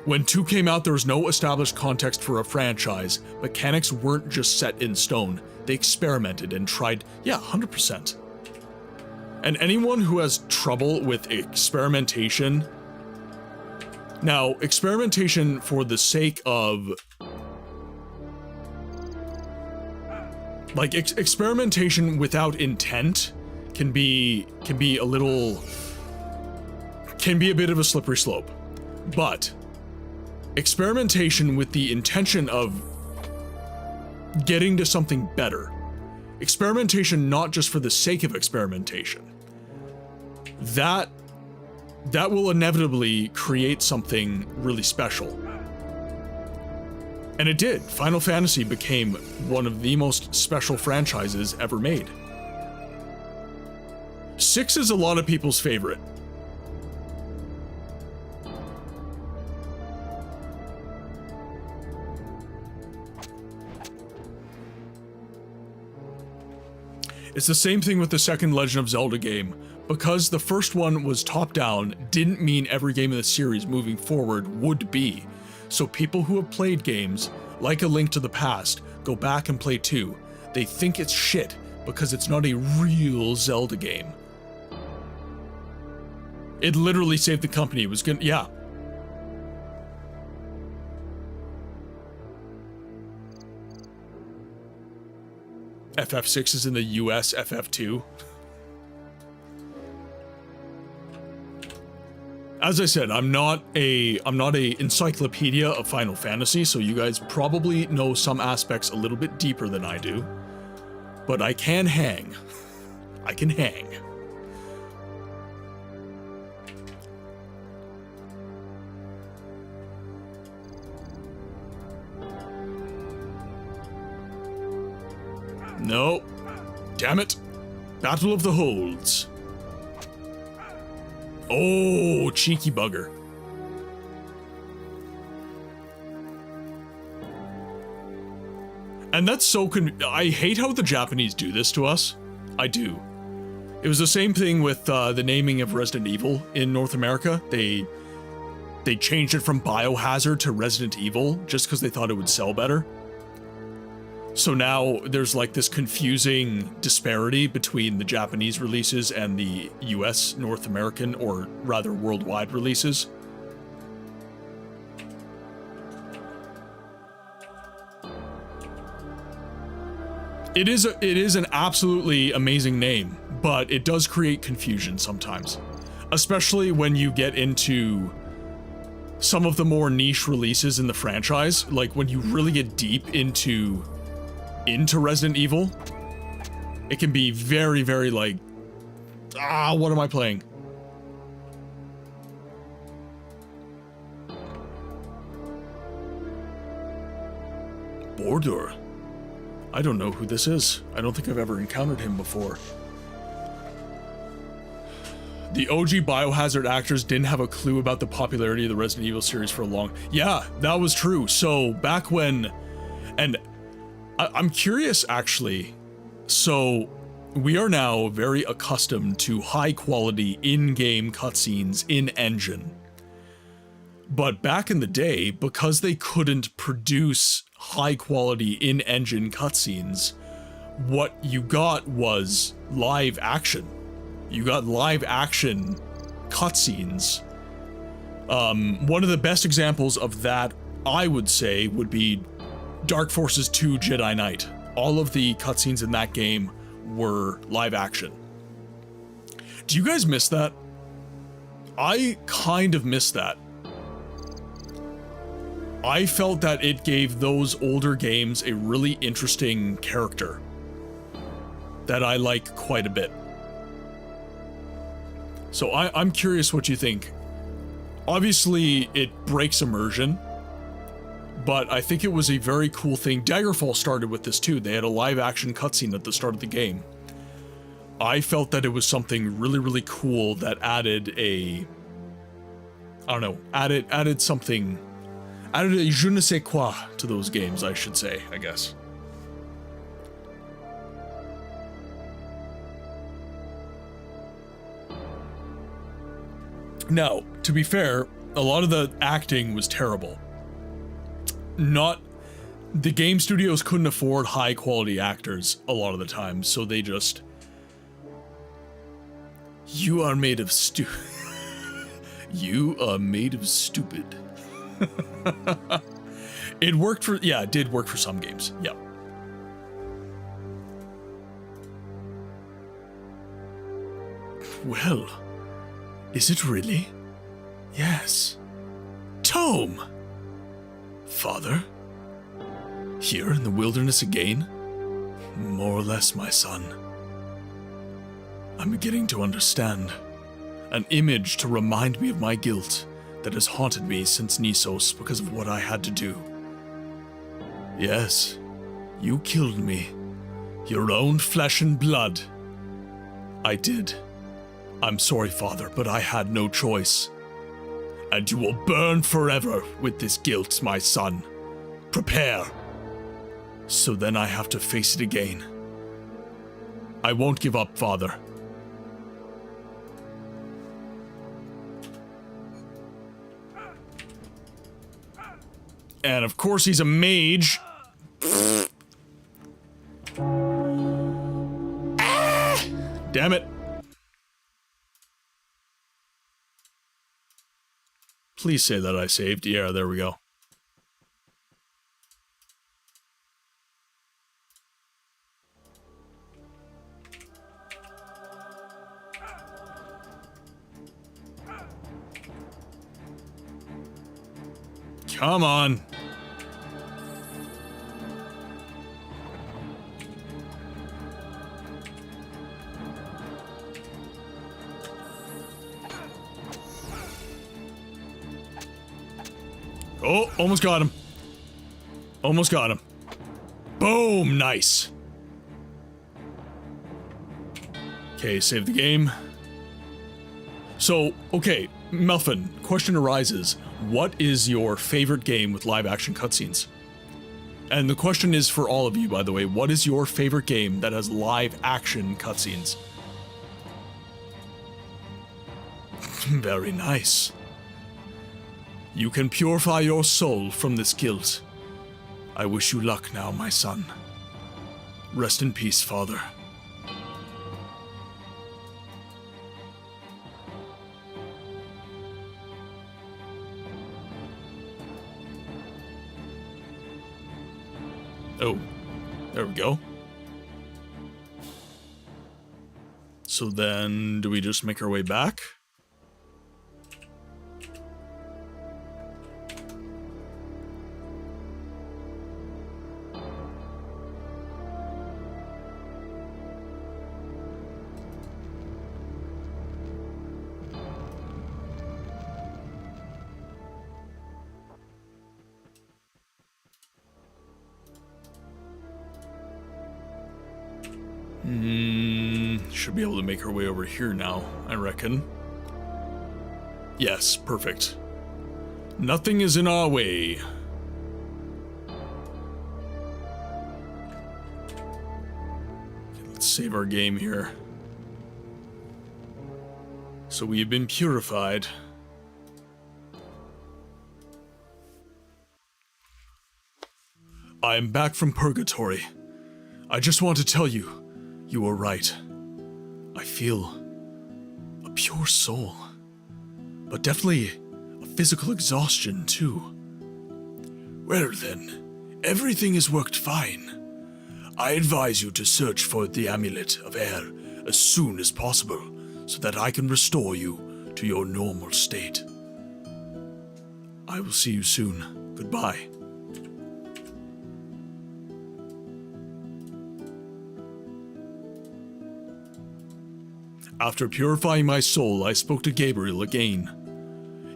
When 2 came out, there was no established context for a franchise. Mechanics weren't just set in stone. They experimented and tried, 100%. And anyone who has trouble with experimentation... Now, experimentation for the sake of... Like, experimentation without intent can be a bit of a slippery slope. But experimentation with the intention of getting to something better. Experimentation not just for the sake of experimentation. That will inevitably create something really special. And it did. Final Fantasy became one of the most special franchises ever made. 6 is a lot of people's favorite. It's the same thing with the second Legend of Zelda game. Because the first one was top-down didn't mean every game in the series moving forward would be. So people who have played games, like A Link to the Past, go back and play 2. They think it's shit because it's not a real Zelda game. It literally saved the company. It was gonna, yeah. FF6 is in the US, FF2. As I said, I'm not a encyclopedia of Final Fantasy, so you guys probably know some aspects a little bit deeper than I do. but I can hang. I can hang. No. Damn it. Battle of the Holds. Oh, cheeky bugger. And that's so I hate how the Japanese do this to us. I do. It was the same thing with the naming of Resident Evil in North America. They changed it from Biohazard to Resident Evil just because they thought it would sell better. So now there's like this confusing disparity between the Japanese releases and the US North American, or rather worldwide releases. It is an absolutely amazing name, but it does create confusion sometimes, especially when you get into some of the more niche releases in the franchise. Like when you really get deep into Resident Evil, it can be very, very like, what am I playing? Border. I don't know who this is. I don't think I've ever encountered him before. The OG Biohazard actors didn't have a clue about the popularity of the Resident Evil series for long. Yeah, that was true. So back when, and I'm curious actually, so we are now very accustomed to high quality in-game cutscenes in engine. But back in the day, because they couldn't produce high quality in-engine cutscenes, what you got was live action. You got live action cutscenes. One of the best examples of that, I would say, would be Dark Forces 2 Jedi Knight. All of the cutscenes in that game were live action. Do you guys miss that? I kind of miss that. I felt that it gave those older games a really interesting character that I like quite a bit. So I'm curious what you think. Obviously, it breaks immersion, but I think it was a very cool thing. Daggerfall started with this too. They had a live action cutscene at the start of the game. I felt that it was something really, really cool that added a, I don't know, added something, added a je ne sais quoi to those games, I should say, I guess. Now, to be fair, a lot of the acting was terrible. The game studios couldn't afford high quality actors a lot of the time, so they just... You are made of You are made of stupid. It worked for... Yeah, it did work for some games. Yeah. Well, is it really? Yes. Tome! Father? Here in the wilderness again? More or less, my son. I'm beginning to understand. An image to remind me of my guilt that has haunted me since Nisos because of what I had to do. Yes, you killed me. Your own flesh and blood. I did. I'm sorry, Father, but I had no choice. And you will burn forever with this guilt, my son. Prepare. So then I have to face it again. I won't give up, Father. And of course he's a mage. Damn it. Please say that I saved. Yeah, there we go. Come on. Oh, almost got him. Almost got him. Boom, nice. Okay, save the game. So, okay, Melfin, question arises. What is your favorite game with live action cutscenes? And the question is for all of you, by the way. What is your favorite game that has live action cutscenes? Very nice. You can purify your soul from this guilt. I wish you luck now, my son. Rest in peace, father. Oh, there we go. So then, do we just make our way back? Should be able to make our way over here now, I reckon. Yes, perfect. Nothing is in our way. Okay, let's save our game here. So we have been purified. I am back from purgatory. I just want to tell you, you were right. I feel a pure soul, but definitely a physical exhaustion too. Well then, everything has worked fine. I advise you to search for the Amulet of Air as soon as possible, so that I can restore you to your normal state. I will see you soon. Goodbye. After purifying my soul, I spoke to Gabriel again.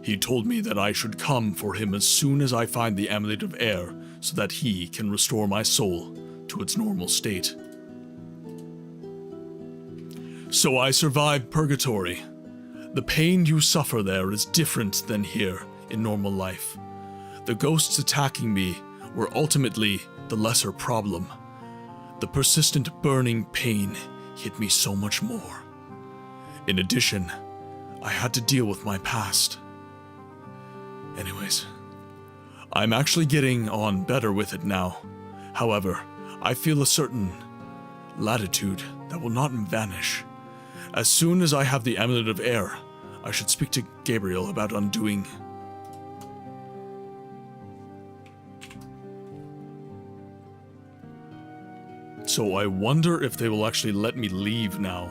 He told me that I should come for him as soon as I find the Amulet of Air, so that he can restore my soul to its normal state. So I survived purgatory. The pain you suffer there is different than here in normal life. The ghosts attacking me were ultimately the lesser problem. The persistent burning pain hit me so much more. In addition, I had to deal with my past. Anyways, I'm actually getting on better with it now. However, I feel a certain latitude that will not vanish. As soon as I have the Amulet of Air, I should speak to Gabriel about undoing. So I wonder if they will actually let me leave now.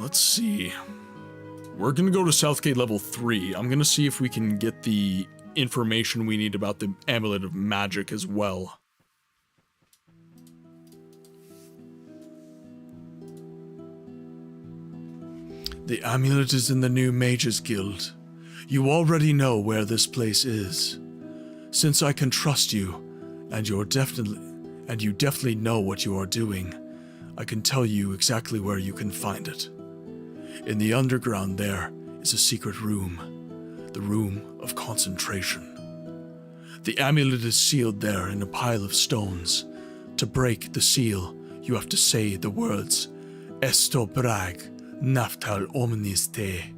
Let's see. We're gonna go to Southgate level 3. I'm gonna see if we can get the information we need about the Amulet of Magic as well. The amulet is in the new Mages Guild. You already know where this place is. Since I can trust you, and you definitely know what you are doing, I can tell you exactly where you can find it. In the underground there is a secret room, the Room of Concentration. The amulet is sealed there in a pile of stones. To break the seal, you have to say the words, Esto brag, naftal omnis te.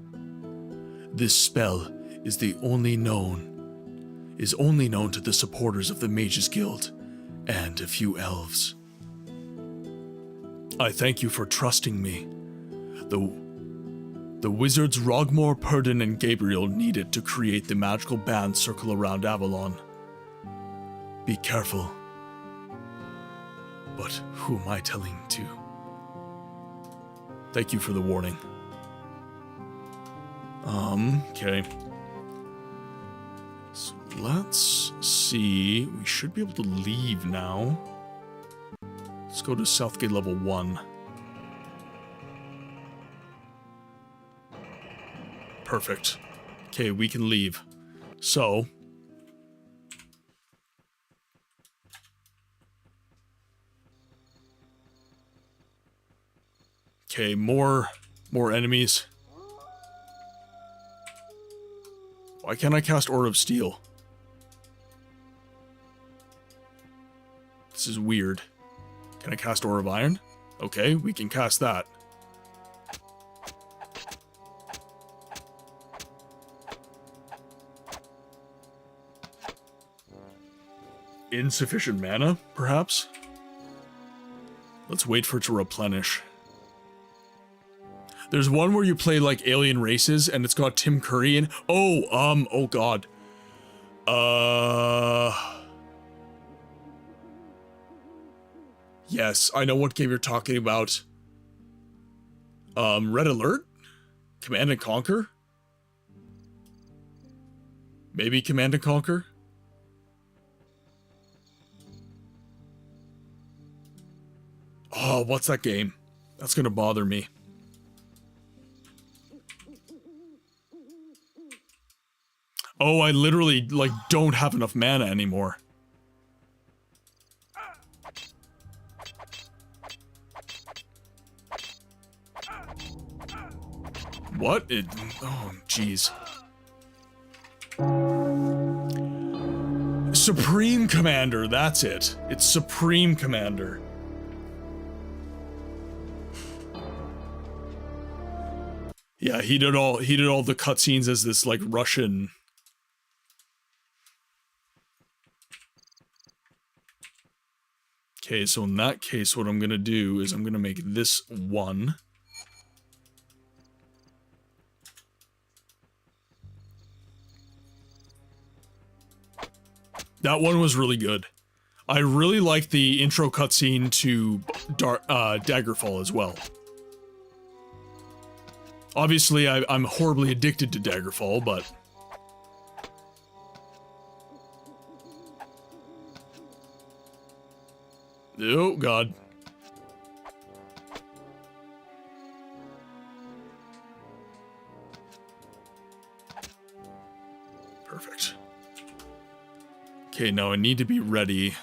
This spell is only known to the supporters of the Mages Guild and a few elves. I thank you for trusting me. The wizards Rogmore, Purdon, and Gabriel need it to create the magical band circle around Avalon. Be careful. But who am I telling to? Thank you for the warning. Okay. So let's see. We should be able to leave now. Let's go to Southgate level 1. Perfect. Okay, we can leave. So... Okay, more enemies. Why can't I cast Orb of Steel? This is weird. Can I cast Orb of Iron? Okay, we can cast that. Insufficient mana, perhaps? Let's wait for it to replenish. There's one where you play like alien races and it's got Tim Curry in. Oh god. Yes, I know what game you're talking about. Red Alert? Command and Conquer? Maybe Command and Conquer? Oh, what's that game? That's gonna bother me. Oh, I literally, like, don't have enough mana anymore. What? Oh, jeez. Supreme Commander, that's it. It's Supreme Commander. Yeah, he did all the cutscenes as this, like, Russian... Okay, so in that case, what I'm gonna do is I'm gonna make this one. That one was really good. I really like the intro cutscene to Daggerfall as well. Obviously, I'm horribly addicted to Daggerfall, but... Oh, God. Perfect. Okay, now I need to be ready.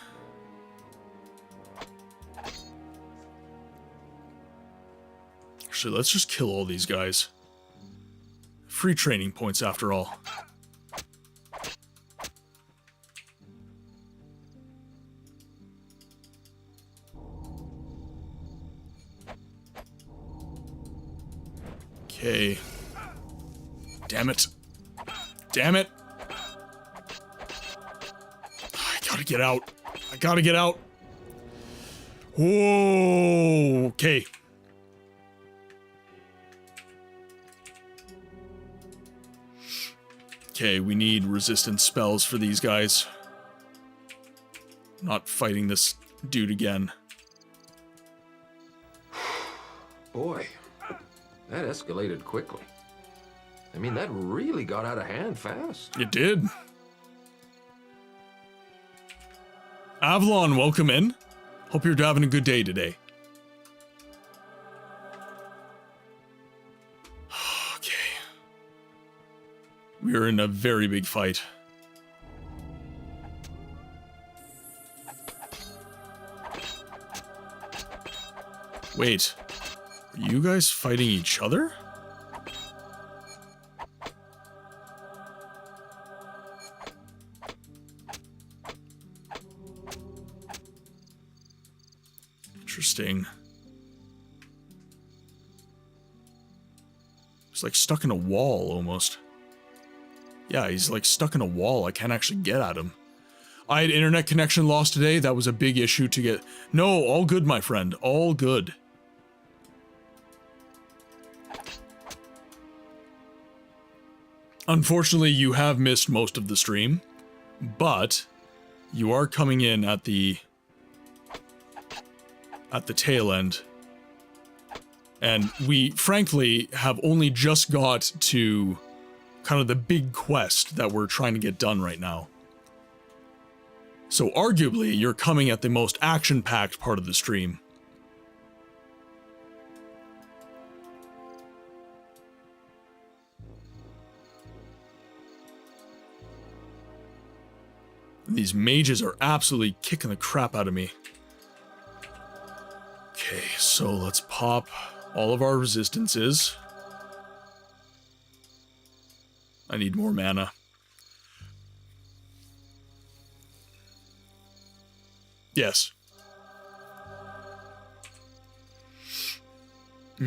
Actually, let's just kill all these guys. Free training points, after all. Okay. Damn it. Damn it. I gotta get out. I gotta get out. Whoa. Okay. Okay, we need resistance spells for these guys. Not fighting this dude again. Boy, that escalated quickly. I mean, that really got out of hand fast. It did. Avalon, welcome in. Hope you're having a good day today. Okay. We are in a very big fight. Wait. Are you guys fighting each other? Interesting. He's like stuck in a wall almost. Yeah, he's like stuck in a wall. I can't actually get at him. I had internet connection lost today. That was a big issue to get. No, all good, my friend. All good. Unfortunately, you have missed most of the stream, but you are coming in at the tail end. And we, frankly, have only just got to kind of the big quest that we're trying to get done right now. So arguably, you're coming at the most action-packed part of the stream. These mages are absolutely kicking the crap out of me. Okay, so let's pop all of our resistances. I need more mana. Yes. I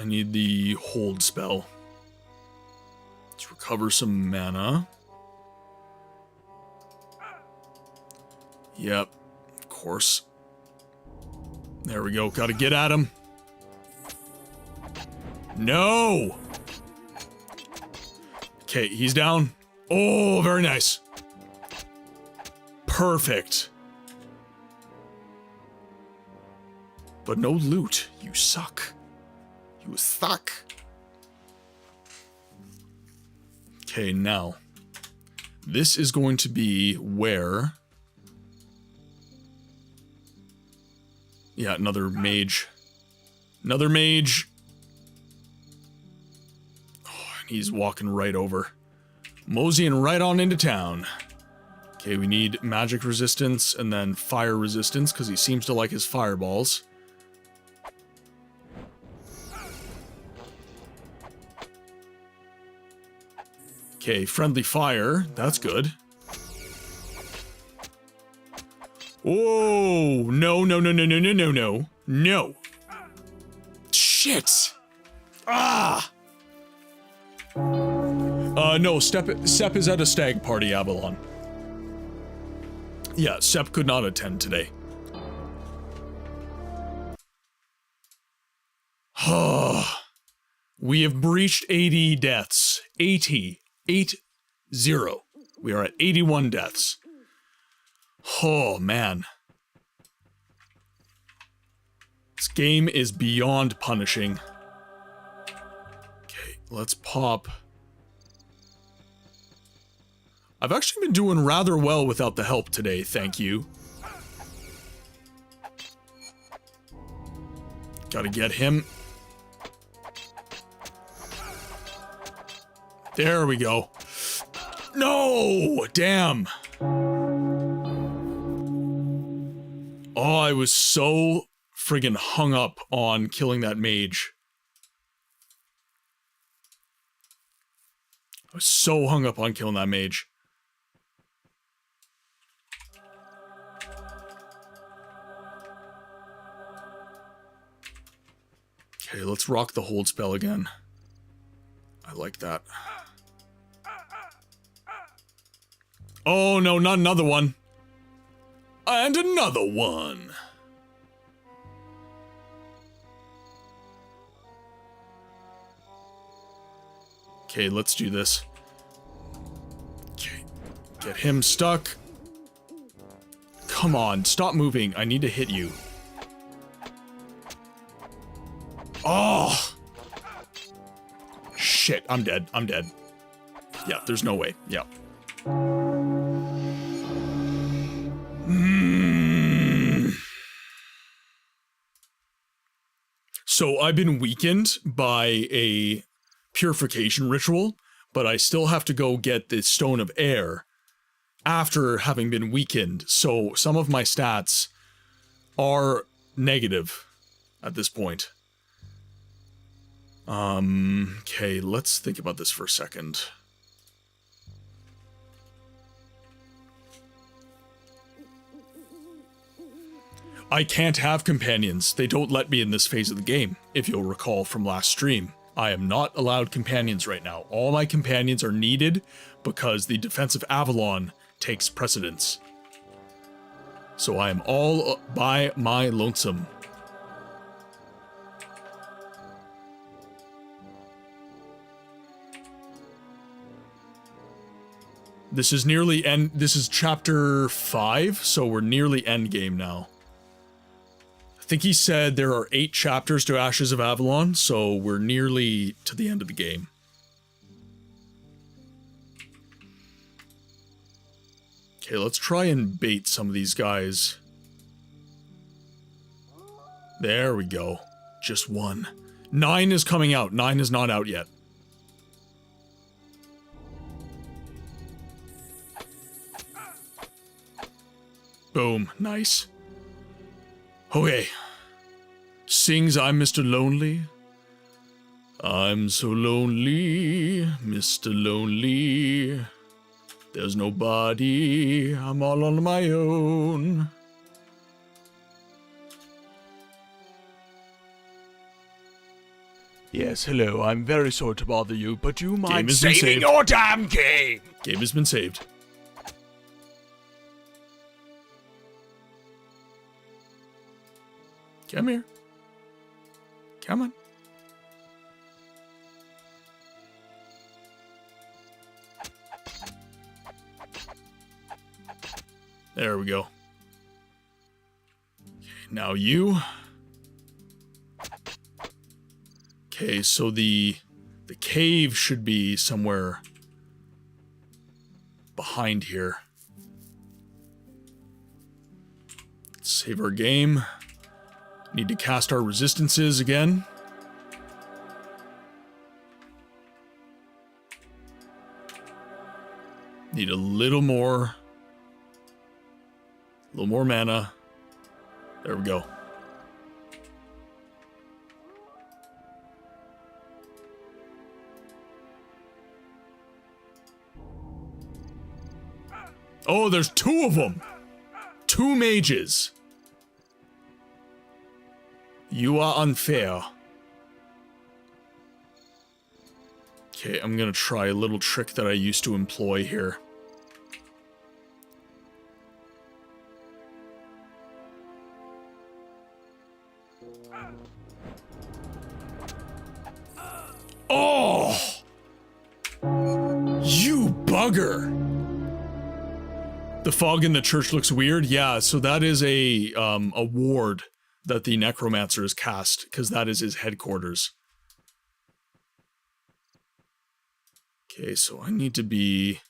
need the hold spell. Let's recover some mana. Yep, of course. There we go. Gotta get at him. No! Okay, he's down. Oh, very nice. Perfect. But no loot. You suck. You suck. Okay, now. This is going to be where... Yeah, another mage. Another mage. Oh, and he's walking right over. Moseying right on into town. Okay, we need magic resistance and then fire resistance because he seems to like his fireballs. Okay, friendly fire. That's good. Oh, no, no, no, no, no, no, no, no. No. Shit. Ah. No, Sep is at a stag party, Avalon. Yeah, Sep could not attend today. We have breached 80 deaths. 80. 80. We are at 81 deaths. Oh, man. This game is beyond punishing. Okay, let's pop. I've actually been doing rather well without the help today, thank you. Gotta get him. There we go. No! Damn! Oh, I was so friggin' hung up on killing that mage. I was so hung up on killing that mage. Okay, let's rock the hold spell again. I like that. Oh no, not another one. And another one. Okay, let's do this. Okay, get him stuck. Come on, stop moving. I need to hit you. Oh! Shit, I'm dead. I'm dead. Yeah, there's no way. Yeah. So I've been weakened by a purification ritual, but I still have to go get the Stone of Air after having been weakened. So some of my stats are negative at this point. Okay, let's think about this for a second. I can't have companions. They don't let me in this phase of the game, if you'll recall from last stream. I am not allowed companions right now. All my companions are needed because the defense of Avalon takes precedence. So I am all by my lonesome. This is nearly end. This is chapter 5, so we're nearly end game now. I think he said there are 8 chapters to Ashes of Avalon, so we're nearly to the end of the game. Okay, let's try and bait some of these guys. There we go. Just one. 9 is coming out. 9 is not out yet. Boom. Nice. Okay. Sings I'm Mr. Lonely. I'm so lonely, Mr. Lonely. There's nobody, I'm all on my own. Yes, hello, I'm very sorry to bother you, but do you mind Saving saving your damn game? Game has been saved. Come here. Come on. There we go. Okay, now you. Okay, so the cave should be somewhere behind here. Let's save our game. Need to cast our resistances again. Need a little more mana. There we go. Oh, there's two of them! Two mages. You are unfair. Okay, I'm gonna try a little trick that I used to employ here. Oh! You bugger! The fog in the church looks weird. Yeah, so that is a ward that the Necromancer has cast, because that is his headquarters. Okay, so I need to be...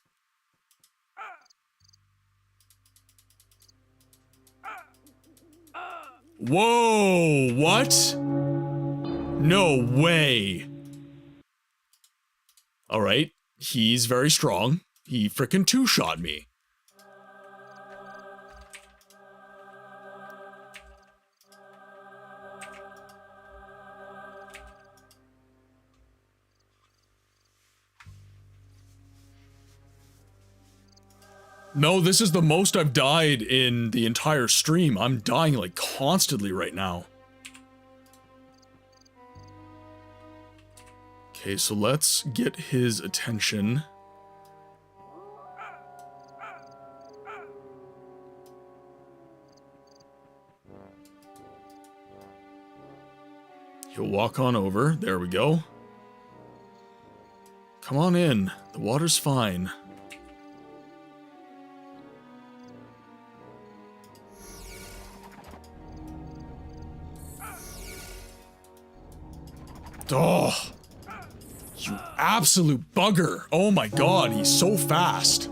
Whoa! What? No way! Alright, he's very strong. He frickin' two-shot me. No, this is the most I've died in the entire stream. I'm dying like constantly right now. Okay, so let's get his attention. He'll walk on over. There we go. Come on in. The water's fine. Oh, you absolute bugger. Oh my god, he's so fast.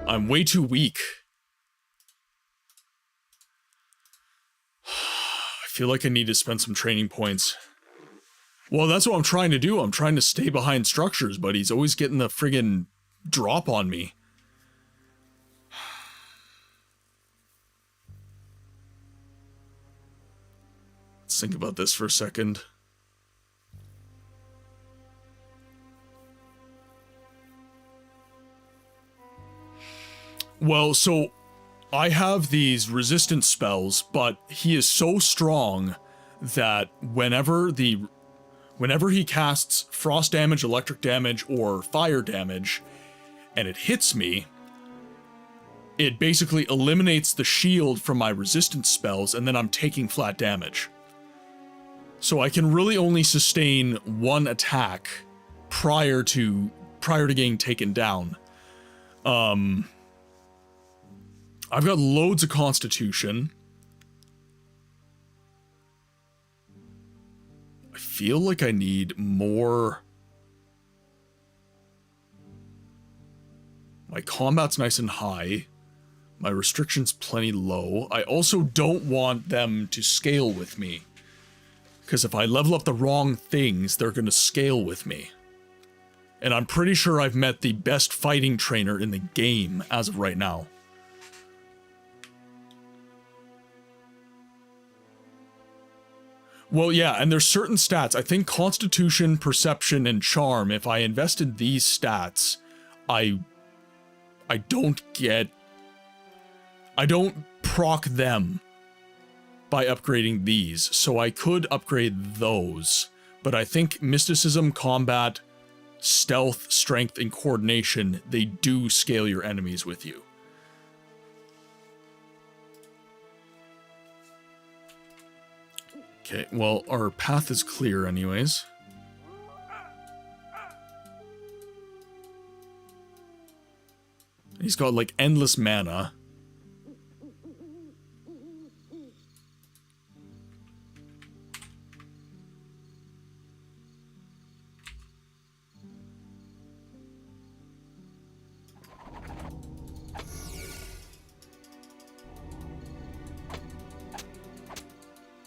I'm way too weak. I feel like I need to spend some training points. Well, that's what I'm trying to do. I'm trying to stay behind structures, but he's always getting the friggin' drop on me. Let's think about this for a second. Well, so I have these resistance spells, but he is so strong that whenever he casts frost damage, electric damage, or fire damage, and it hits me, it basically eliminates the shield from my resistance spells, and then I'm taking flat damage. So I can really only sustain one attack prior to getting taken down. I've got loads of constitution. I feel like I need more. My combat's nice and high. My restriction's plenty low. I also don't want them to scale with me. Because if I level up the wrong things, they're going to scale with me. And I'm pretty sure I've met the best fighting trainer in the game as of right now. Well, yeah, and there's certain stats. I think Constitution, Perception, and Charm, if I invest in these stats, I don't proc them by upgrading these, so I could upgrade those. But I think Mysticism, Combat, Stealth, Strength, and Coordination, they do scale your enemies with you. Okay, well, our path is clear anyways. He's got, like, endless mana.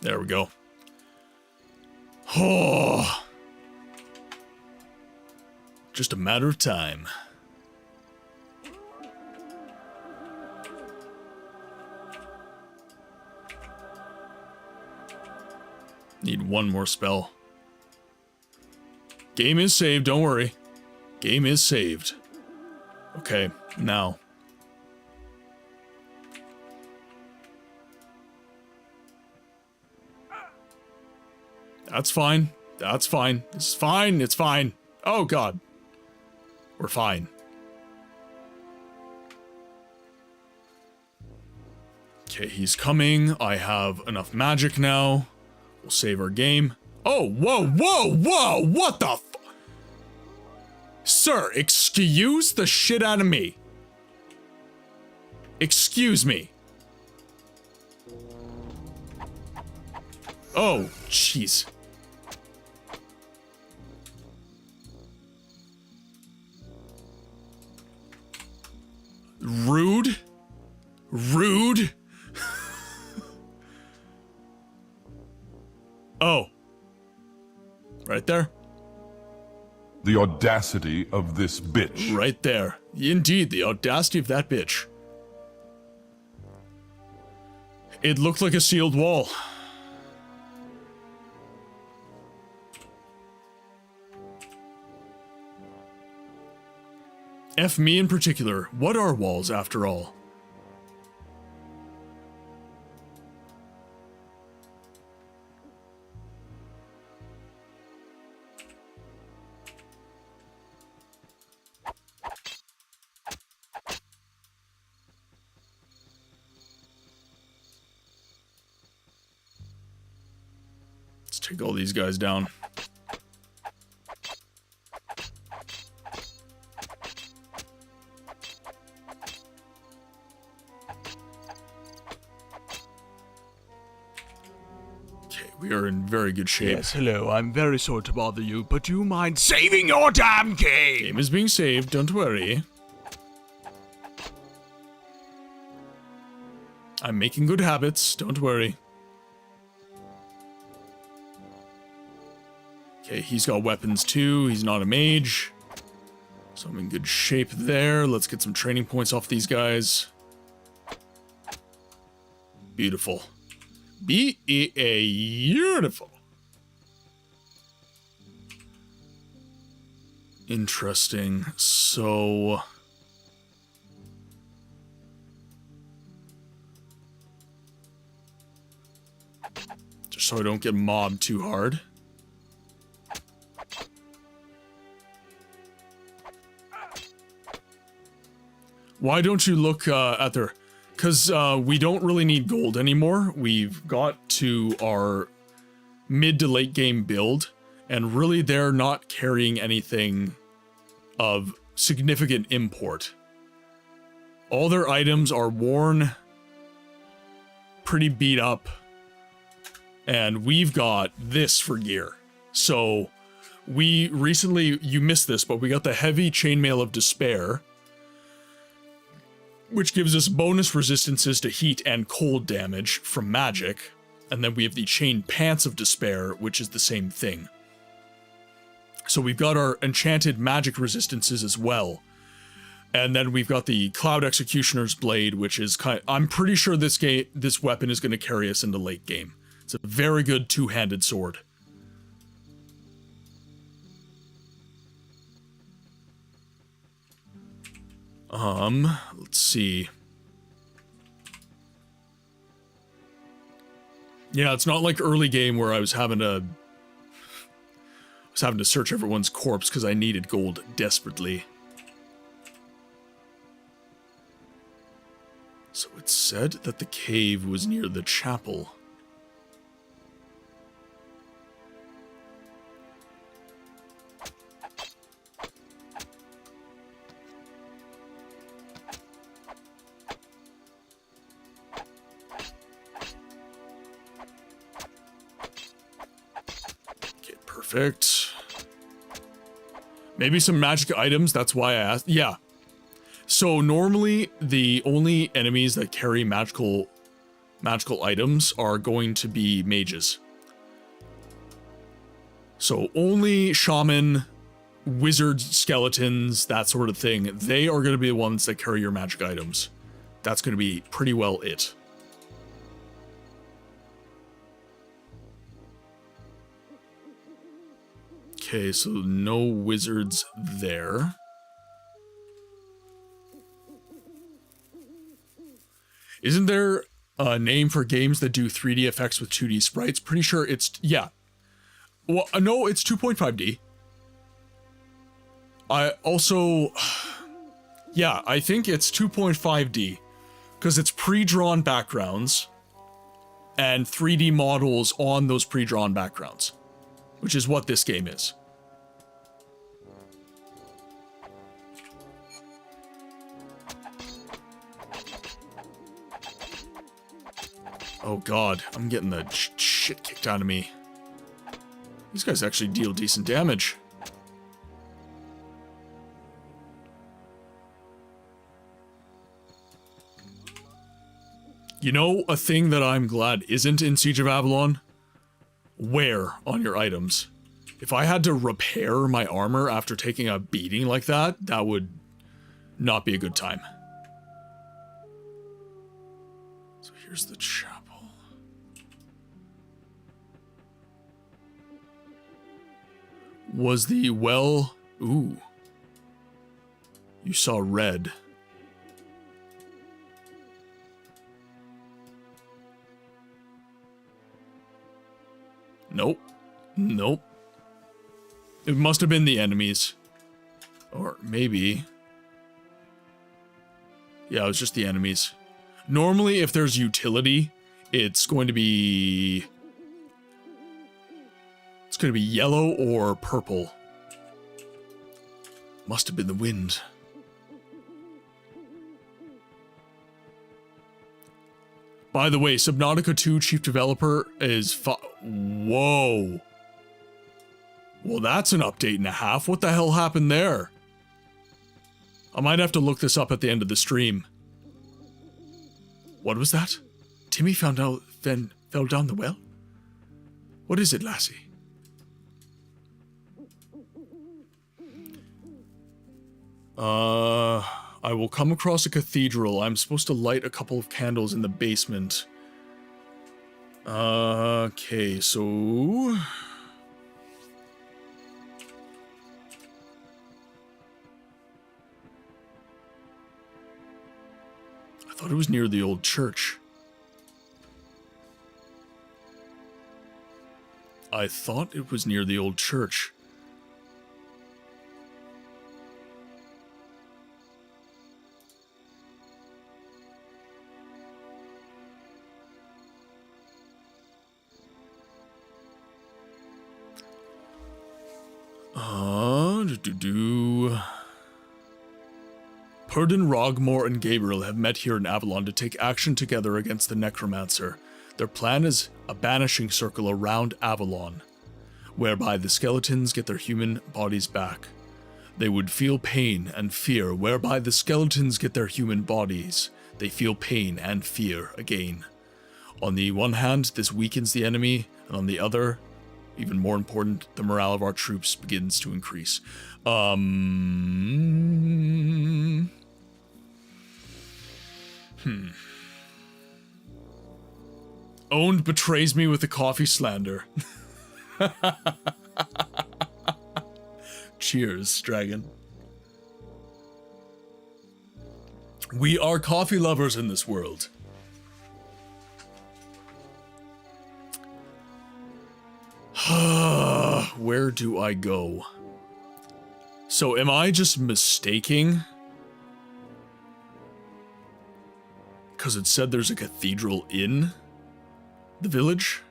There we go. Oh, just a matter of time. Need one more spell. Game is saved, don't worry. Game is saved. Okay, now. That's fine. That's fine. It's fine. It's fine. Oh, God. We're fine. Okay, he's coming. I have enough magic now. We'll save our game. Oh, whoa, whoa, whoa! What the f- Sir, excuse the shit out of me. Excuse me. Oh, jeez. Rude. Rude. Oh. Right there. The audacity of this bitch. Right there. Indeed, the audacity of that bitch. It looked like a sealed wall. F me in particular. What are walls, after all? Let's take all these guys down. We are in very good shape. Yes, hello, I'm very sorry to bother you, but do you mind saving your damn game? Game is being saved, don't worry. I'm making good habits, don't worry. Okay, he's got weapons too, he's not a mage. So I'm in good shape there. Let's get some training points off these guys. Beautiful. Beautiful. Interesting. So just so I don't get mobbed too hard. Why don't you look at their... Because we don't really need gold anymore. We've got to our mid to late game build, and really they're not carrying anything of significant import. All their items are worn, pretty beat up, and we've got this for gear. So we recently, you missed this, but we got the heavy chainmail of despair, which gives us bonus resistances to heat and cold damage from magic. And then we have the chain pants of despair, which is the same thing. So we've got our enchanted magic resistances as well. And then we've got the Cloud Executioner's Blade, which is I'm pretty sure this weapon is going to carry us into late game. It's a very good two-handed sword. Let's see. Yeah, it's not like early game where I was having to search everyone's corpse because I needed gold desperately. So it said that the cave was near the chapel. Okay, perfect. Maybe some magic items, that's why I asked. Yeah. So normally the only enemies that carry magical items are going to be mages. So only shaman, wizard skeletons, that sort of thing, they are going to be the ones that carry your magic items. That's going to be pretty well it. Okay, so no wizards there. Isn't there a name for games that do 3D effects with 2D sprites? Pretty sure it's, yeah. Well, no, it's 2.5D. I also, yeah, I think it's 2.5D because it's pre-drawn backgrounds and 3D models on those pre-drawn backgrounds, which is what this game is. Oh god, I'm getting the shit kicked out of me. These guys actually deal decent damage. You know a thing that I'm glad isn't in Siege of Avalon? Wear on your items. If I had to repair my armor after taking a beating like that, that would not be a good time. So here's the chapel. Was the well... Ooh. You saw red. Nope. Nope. It must have been the enemies. Or maybe... Yeah, it was just the enemies. Normally, if there's utility, it's going to be... It's going to be yellow or purple. Must have been the wind. By the way, Subnautica 2 chief developer is whoa. Well, that's an update and a half. What the hell happened there? I might have to look this up at the end of the stream. What was that? Timmy found out, then fell down the well? What is it, lassie? I will come across a cathedral. I'm supposed to light a couple of candles in the basement. Okay, so... I thought it was near the old church. I thought it was near the old church. Purdon, Rogmore, and Gabriel have met here in Avalon to take action together against the Necromancer. Their plan is a banishing circle around Avalon, whereby the skeletons get their human bodies back. They would feel pain and fear, whereby the skeletons get their human bodies. They feel pain and fear again. On the one hand, this weakens the enemy, and on the other, even more important, the morale of our troops begins to increase. Owned betrays me with the coffee slander. Cheers, dragon. We are coffee lovers in this world. Where do I go? So am I just mistaking? Because it said there's a cathedral in the village?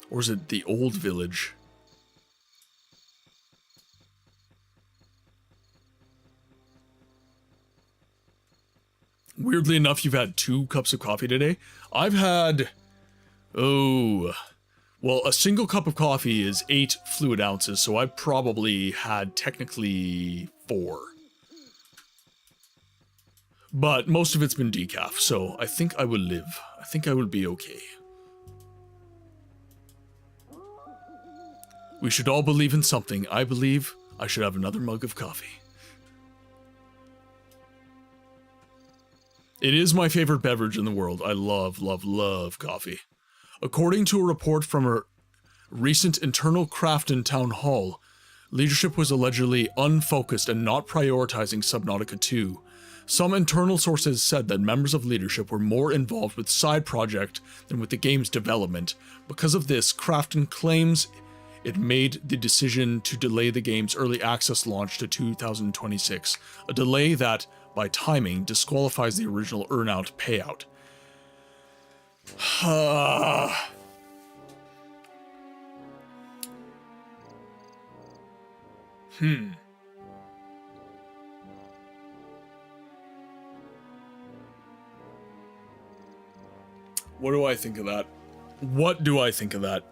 Or is it the old village? Weirdly enough, you've had 2 cups of coffee today. I've had... Oh... Well, a single cup of coffee is 8 fluid ounces, so I probably had technically 4. But most of it's been decaf, so I think I will live. I think I will be okay. We should all believe in something. I believe I should have another mug of coffee. It is my favorite beverage in the world. I love, love, love coffee. According to a report from a recent internal Crafton town hall, leadership was allegedly unfocused and not prioritizing Subnautica 2. Some internal sources said that members of leadership were more involved with side project than with the game's development. Because of this, Crafton claims it made the decision to delay the game's early access launch to 2026, a delay that, by timing, disqualifies the original earn-out payout. What do I think of that? What do I think of that?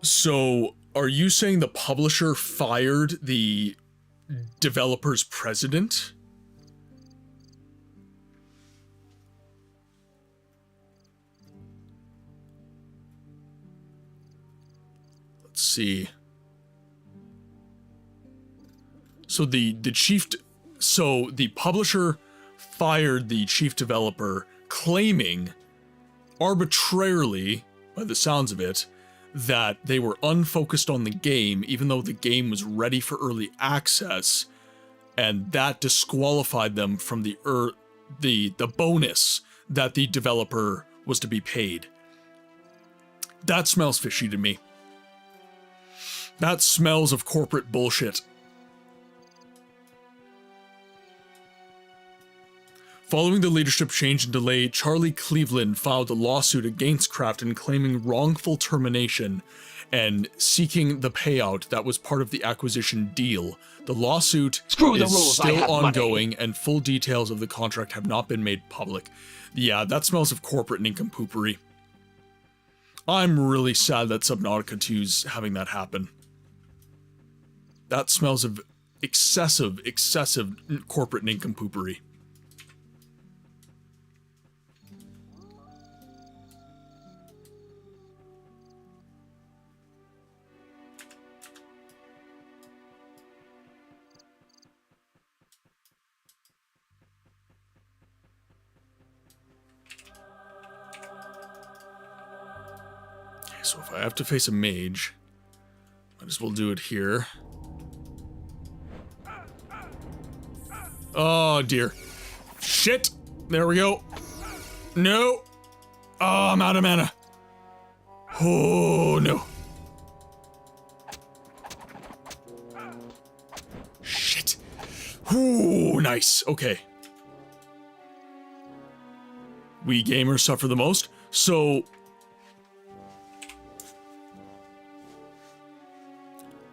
So, are you saying the publisher fired the developer's president? Let's see. So the publisher fired the chief developer, claiming arbitrarily, by the sounds of it, that they were unfocused on the game, even though the game was ready for early access, and that disqualified them from the bonus that the developer was to be paid. That smells fishy to me. That smells of corporate bullshit. Following the leadership change and delay, Charlie Cleveland filed a lawsuit against Crafton claiming wrongful termination and seeking the payout that was part of the acquisition deal. The lawsuit is still ongoing and full details of the contract have not been made public. Yeah, that smells of corporate nincompoopery. I'm really sad that Subnautica 2's having that happen. That smells of excessive corporate nincompoopery. So if I have to face a mage, might as well do it here. Oh dear. Shit! There we go. No! Oh, I'm out of mana. Oh no. Shit. Ooh, nice. Okay. We gamers suffer the most, so...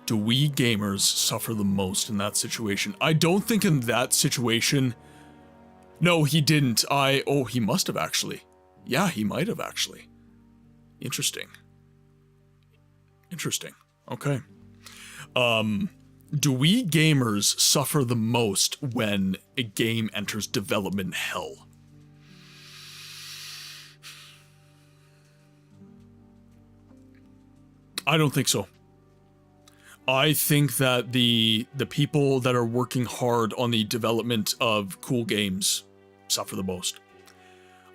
Do we gamers suffer the most in that situation? I don't think in that situation... No, he didn't. Oh, he must have actually. Yeah, he might have actually. Interesting. Interesting. Okay. Do we gamers suffer the most when a game enters development hell? I don't think so. I think that the people that are working hard on the development of cool games suffer the most.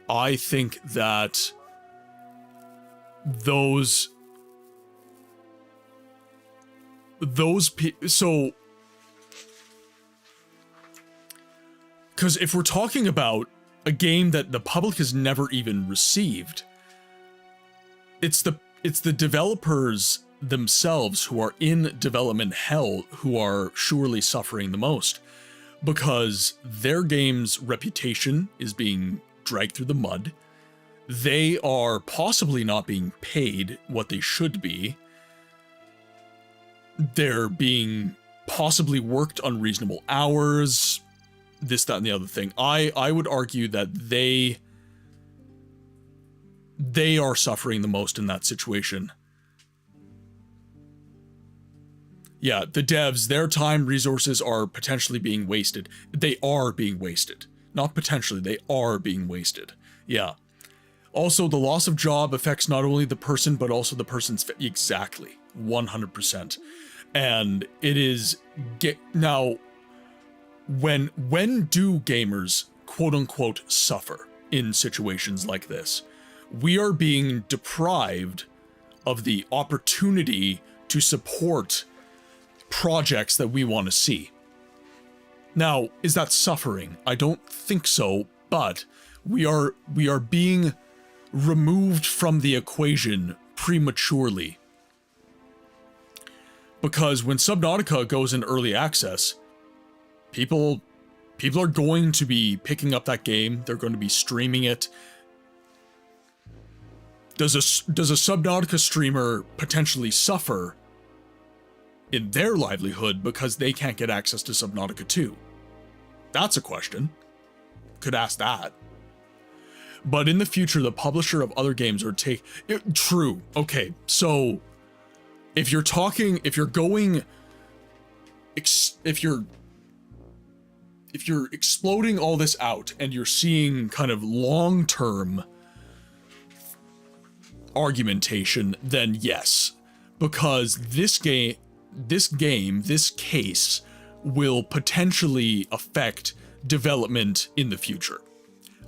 I think that so, because if we're talking about a game that the public has never even received, it's the developers themselves who are in development hell who are surely suffering the most, because their game's reputation is being dragged through the mud. They are possibly not being paid what they should be. They're being possibly worked unreasonable hours, this, that, and the other thing. I would argue that they are suffering the most in that situation. Yeah, the devs, their time, resources are potentially being wasted. They are being wasted. Not potentially, they are being wasted. Yeah. Also, the loss of job affects not only the person, but also the person's exactly. 100%. And it is now, when do gamers quote unquote suffer in situations like this? We are being deprived of the opportunity to support projects that we want to see. Now, is that suffering? I don't think so, but we are being removed from the equation prematurely. Because when Subnautica goes in early access, people are going to be picking up that game, they're going to be streaming it. Does a Subnautica streamer potentially suffer in their livelihood because they can't get access to Subnautica 2? That's a question. Could ask that. But in the future, the publisher of other games are true. Okay, so if you're exploding all this out and you're seeing kind of long-term argumentation, then yes, because this case will potentially affect development in the future.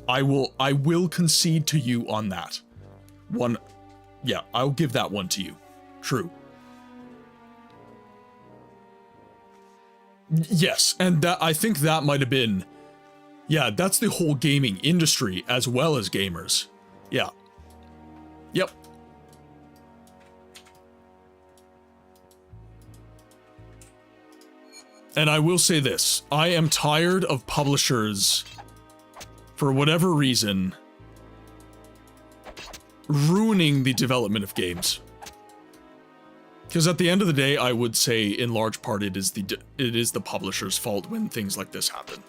I will concede to you on that. I'll give that one to you. True. Yes, and I think that might have been, that's the whole gaming industry as well as gamers. Yeah. Yep. And I will say this, I am tired of publishers, for whatever reason, ruining the development of games. Because at the end of the day, I would say, in large part, it is the publisher's fault when things like this happen.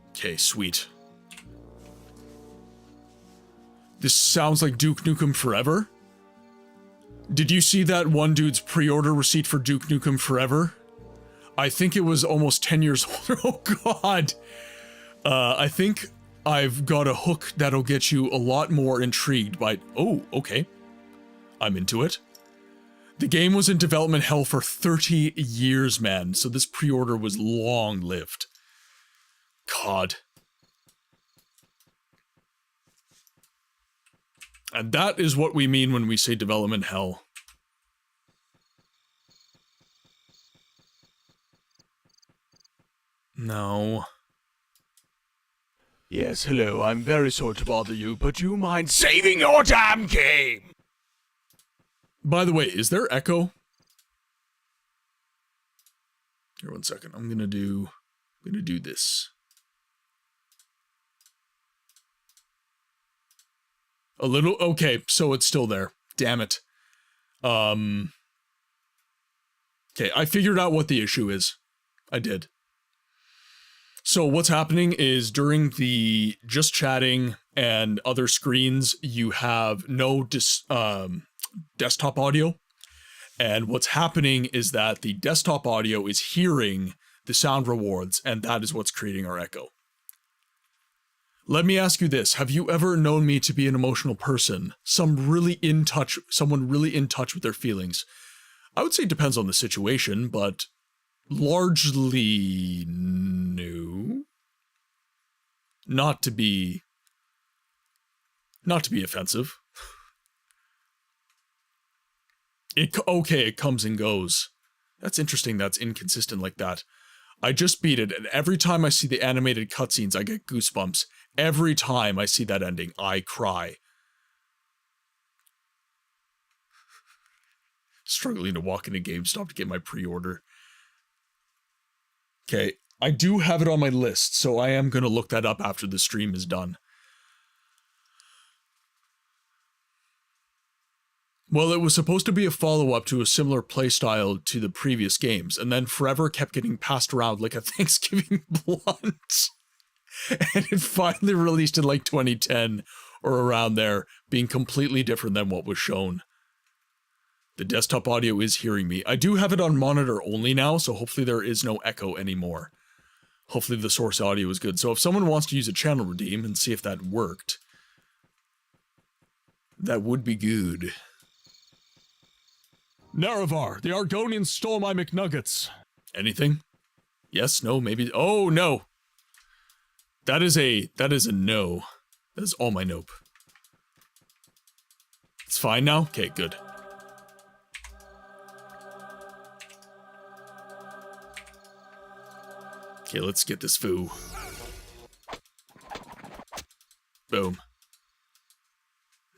Okay, sweet. This sounds like Duke Nukem Forever. Did you see that one dude's pre-order receipt for Duke Nukem Forever? I think it was almost 10 years older. Oh god. I think I've got a hook that'll get you a lot more intrigued by... Oh, okay. I'm into it. The game was in development hell for 30 years, man, so this pre-order was long-lived. God. And that is what we mean when we say development hell. No. Yes, hello, I'm very sorry to bother you, but do you mind saving your damn game? By the way, is there echo? Here, 1 second. I'm gonna do this. A little, okay, so it's still there. Damn it. Okay, I figured out what the issue is. I did. So what's happening is during the just chatting and other screens, you have no desktop audio. And what's happening is that the desktop audio is hearing the sound rewards, and that is what's creating our echo. Let me ask you this. Have you ever known me to be an emotional person? Someone really in touch with their feelings? I would say it depends on the situation, but largely no. Not to be offensive. It comes and goes. That's interesting that's inconsistent like that. I just beat it, and every time I see the animated cutscenes, I get goosebumps. Every time I see that ending, I cry. Struggling to walk into GameStop to get my pre-order. Okay, I do have it on my list, so I am going to look that up after the stream is done. Well, it was supposed to be a follow-up to a similar playstyle to the previous games, and then forever kept getting passed around like a Thanksgiving blunt. And it finally released in like 2010 or around there, being completely different than what was shown. The desktop audio is hearing me. I do have it on monitor only now, so hopefully there is no echo anymore. Hopefully the source audio is good. So if someone wants to use a channel redeem and see if that worked, that would be good. Nerevar, the Argonians stole my McNuggets. Anything? Yes, no, maybe. Oh, no. That is a no. That is all my nope. It's fine now? Okay, good. Okay, let's get this foo. Boom.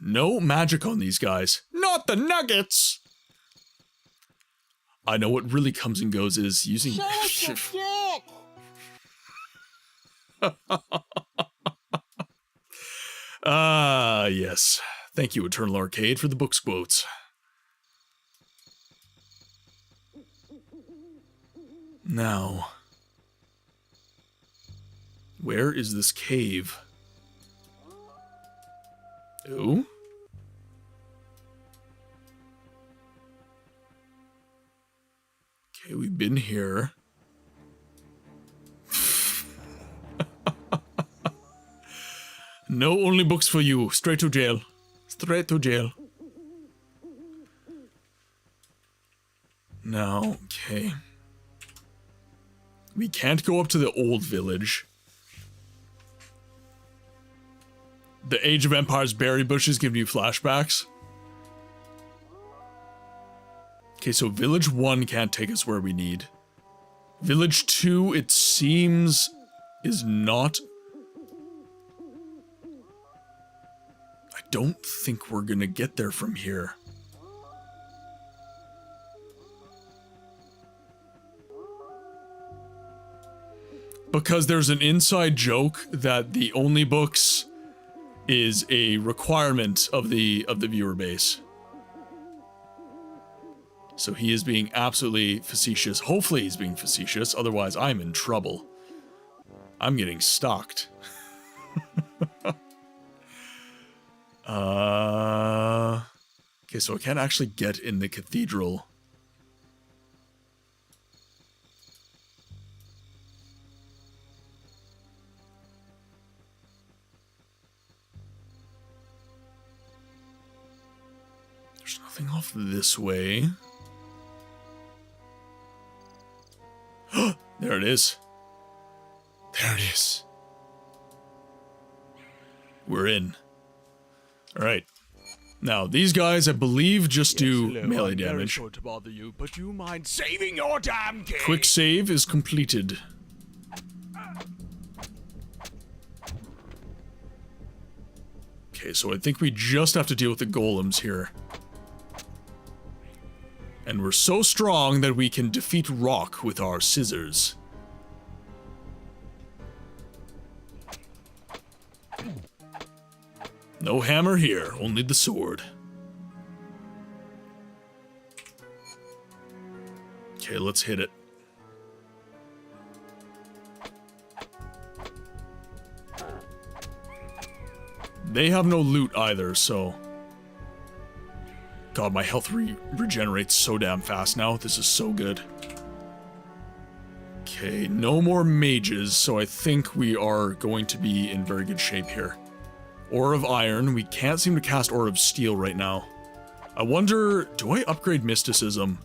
No magic on these guys. Not the nuggets! I know what really comes and goes is using... Ah, yes. Thank you, Eternal Arcade, for the books quotes. Now... where is this cave? Ooh? Okay, we've been here. No, only books for you. Straight to jail. Straight to jail. Now, okay. We can't go up to the old village. The Age of Empires berry bushes give you flashbacks. Okay, so Village 1 can't take us where we need. Village 2, it seems, is not... I don't think we're gonna get there from here. Because there's an inside joke that the only books is a requirement of the viewer base. So he is being absolutely facetious. Hopefully he's being facetious, otherwise I'm in trouble. I'm getting stalked. Okay, so I can't actually get in the cathedral. There's nothing off this way. There it is. There it is. We're in. Alright. Now, these guys, I believe, just do melee damage. Sorry to bother you, but you mind saving your damn game? Quick save is completed. Okay, so I think we just have to deal with the golems here. And we're so strong that we can defeat rock with our scissors. No hammer here, only the sword. Okay, let's hit it. They have no loot either, so... God, my health regenerates so damn fast now. This is so good. Okay, no more mages, so I think we are going to be in very good shape here. Ore of Iron. We can't seem to cast Ore of Steel right now. I wonder, do I upgrade Mysticism?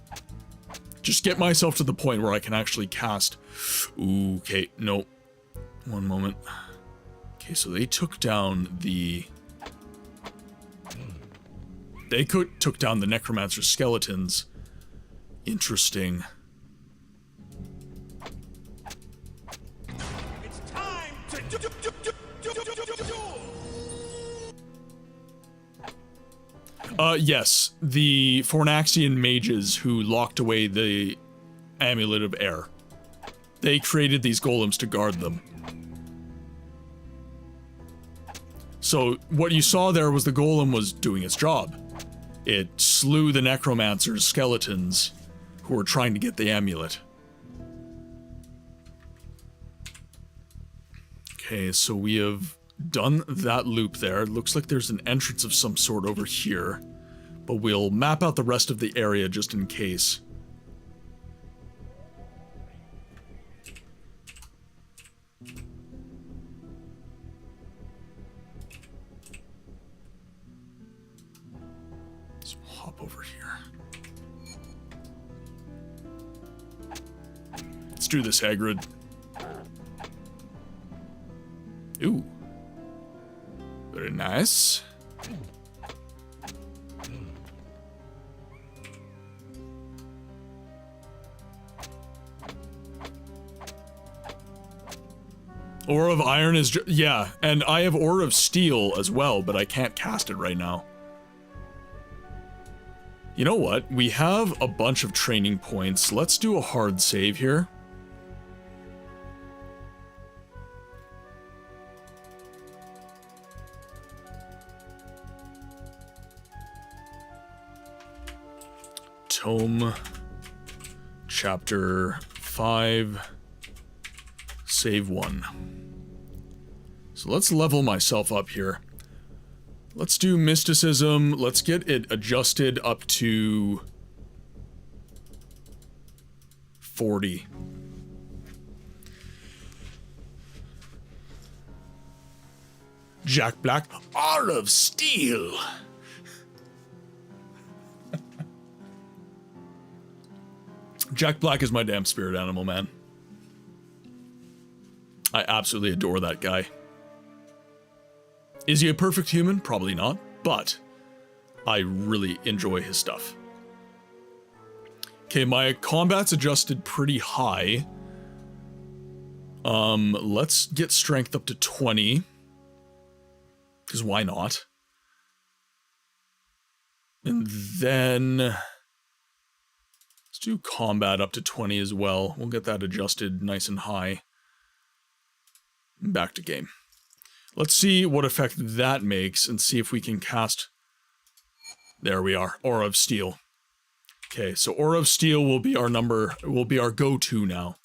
Just get myself to the point where I can actually cast. Ooh, okay, no. One moment. Okay, so they took down the... They took down the Necromancer skeletons. Interesting. It's time to yes, the Fornaxian mages who locked away the Amulet of Air. They created these golems to guard them. So what you saw there was the golem was doing its job. It slew the Necromancer's skeletons who were trying to get the amulet. Okay, so we have done that loop there. It looks like there's an entrance of some sort over here, but we'll map out the rest of the area just in case. Let's hop over here. Let's do this, Hagrid. Ooh. Very nice. Ore of Iron is yeah, and I have Ore of Steel as well, but I can't cast it right now. You know what? We have a bunch of training points. Let's do a hard save here. Tome, chapter 5, save 1. So let's level myself up here. Let's do mysticism. Let's get it adjusted up to 40. Jack Black, Ore of Steel. Jack Black is my damn spirit animal, man. I absolutely adore that guy. Is he a perfect human? Probably not, but I really enjoy his stuff. Okay, my combat's adjusted pretty high. Let's get strength up to 20. Because why not? And then let's do combat up to 20 as well. We'll get that adjusted nice and high. Back to game. Let's see what effect that makes and see if we can cast... There we are, Ore of Steel. Okay, so Ore of Steel will be our go-to now.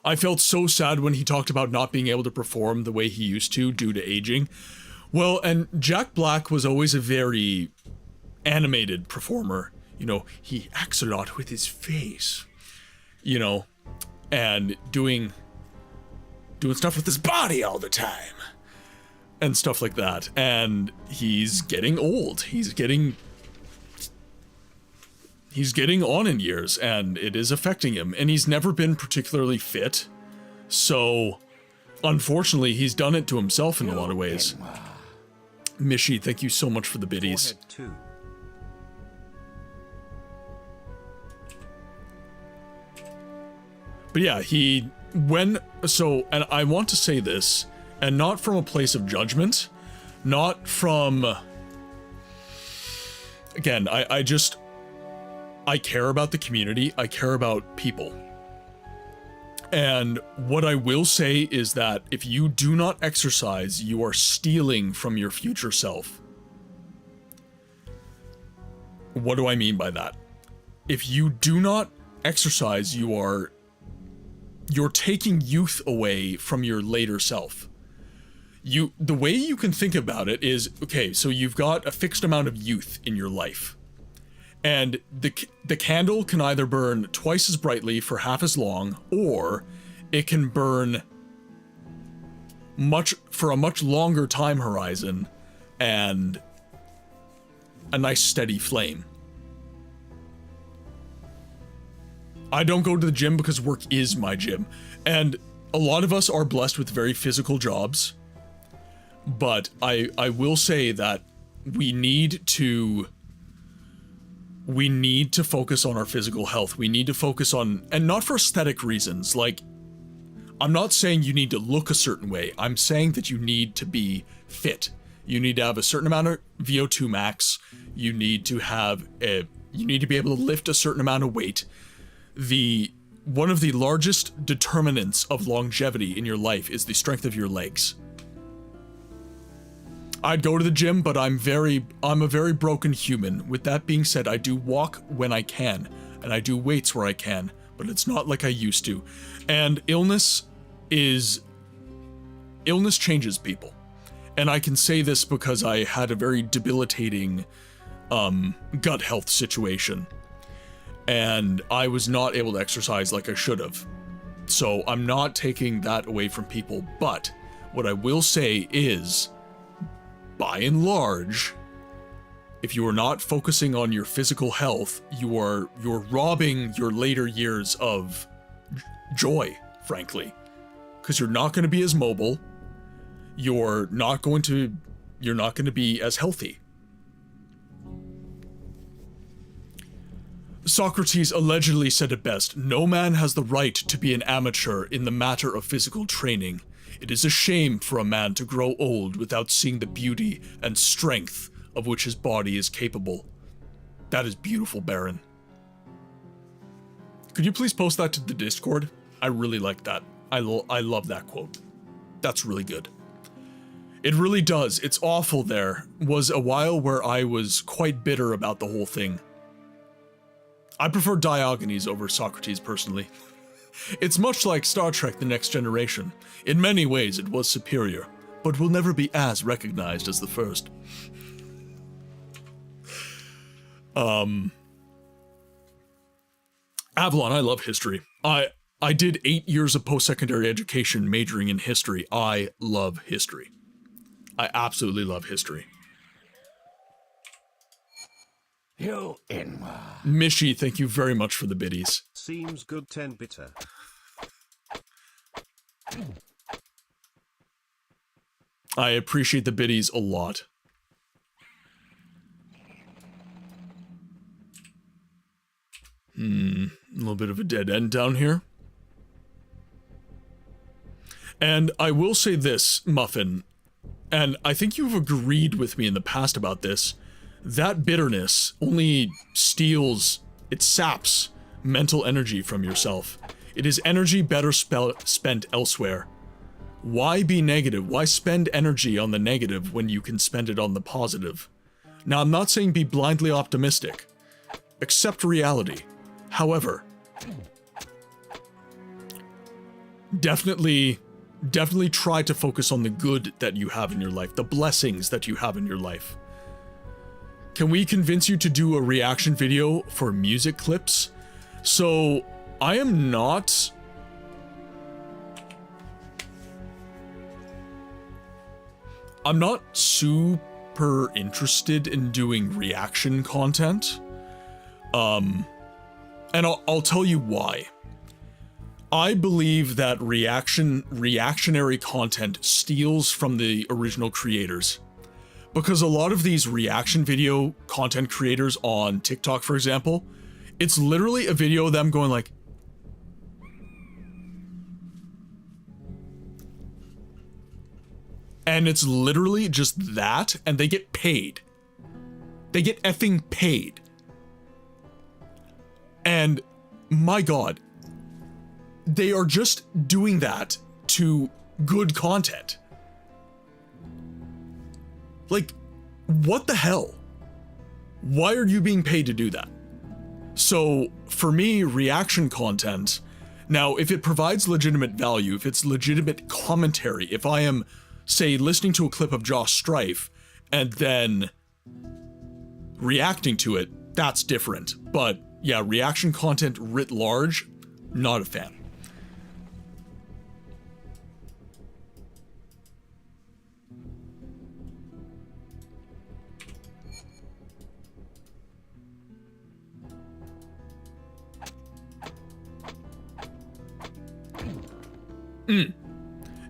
I felt so sad when he talked about not being able to perform the way he used to due to aging. Well, and Jack Black was always a very animated performer. You know, he acts a lot with his face. You know, and doing stuff with his body all the time. And stuff like that. And he's getting old. He's getting on in years, and it is affecting him. And he's never been particularly fit. So, unfortunately, he's done it to himself in a lot of ways. Mishi, thank you so much for the biddies. But yeah, and I want to say this, and not from a place of judgment, not from, again, I care about the community, I care about people. And what I will say is that if you do not exercise, you are stealing from your future self. What do I mean by that? If you do not exercise, you're taking youth away from your later self. The way you can think about it is, okay, so you've got a fixed amount of youth in your life. And the candle can either burn twice as brightly for half as long, or it can burn for a much longer time horizon and a nice steady flame. I don't go to the gym because work is my gym, and a lot of us are blessed with very physical jobs, but I will say that we need to focus on our physical health. We need to focus on, and not for aesthetic reasons, like, I'm not saying you need to look a certain way. I'm saying that you need to be fit. You need to have a certain amount of VO2 max. You need to be able to lift a certain amount of weight. One of the largest determinants of longevity in your life is the strength of your legs. I'd go to the gym, but I'm a very broken human. With that being said, I do walk when I can, and I do weights where I can, but it's not like I used to. And illness changes people. And I can say this because I had a very debilitating gut health situation, and I was not able to exercise like I should have. So I'm not taking that away from people, but what I will say is, by and large, if you are not focusing on your physical health, you're robbing your later years of joy, frankly, because you're not going to be as mobile. You're not going to be as healthy. Socrates allegedly said it best, "No man has the right to be an amateur in the matter of physical training. It is a shame for a man to grow old without seeing the beauty and strength of which his body is capable." That is beautiful, Baron. Could you please post that to the Discord? I really like that. I love that quote. That's really good. It really does. It's awful. There was a while where I was quite bitter about the whole thing. I prefer Diogenes over Socrates personally. It's much like Star Trek: The Next Generation. In many ways it was superior, but will never be as recognized as the first. Avalon, I love history. I did 8 years of post-secondary education majoring in history. I love history. I absolutely love history. You Inwa. Mishi, thank you very much for the biddies. Seems good 10 bitter. I appreciate the biddies a lot. A little bit of a dead end down here. And I will say this, Muffin, and I think you've agreed with me in the past about this, that bitterness only it saps mental energy from yourself. It is energy better spent elsewhere. Why be negative? Why spend energy on the negative when you can spend it on the positive? Now, I'm not saying be blindly optimistic. Accept reality. However, definitely try to focus on the good that you have in your life, the blessings that you have in your life. Can we convince you to do a reaction video for music clips? So, I'm not super interested in doing reaction content. And I'll tell you why. I believe that reactionary content steals from the original creators. Because a lot of these reaction video content creators on TikTok, for example, it's literally a video of them going like, and it's literally just that, and they get paid. They get effing paid. And my God, they are just doing that to good content. Like, what the hell? Why are you being paid to do that? So, for me, reaction content, now, if it provides legitimate value, if it's legitimate commentary, if I am, say, listening to a clip of Josh Strife and then reacting to it, that's different. But yeah, reaction content writ large, not a fan.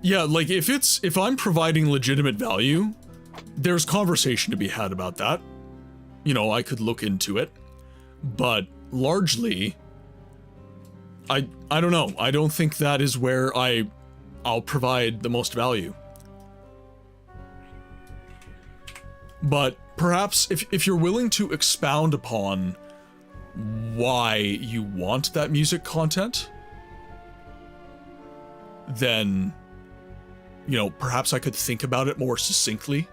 Yeah, like if I'm providing legitimate value, there's conversation to be had about that. You know, I could look into it. But largely, I don't know. I don't think that is where I'll provide the most value. But perhaps if you're willing to expound upon why you want that music content, then, you know, perhaps I could think about it more succinctly.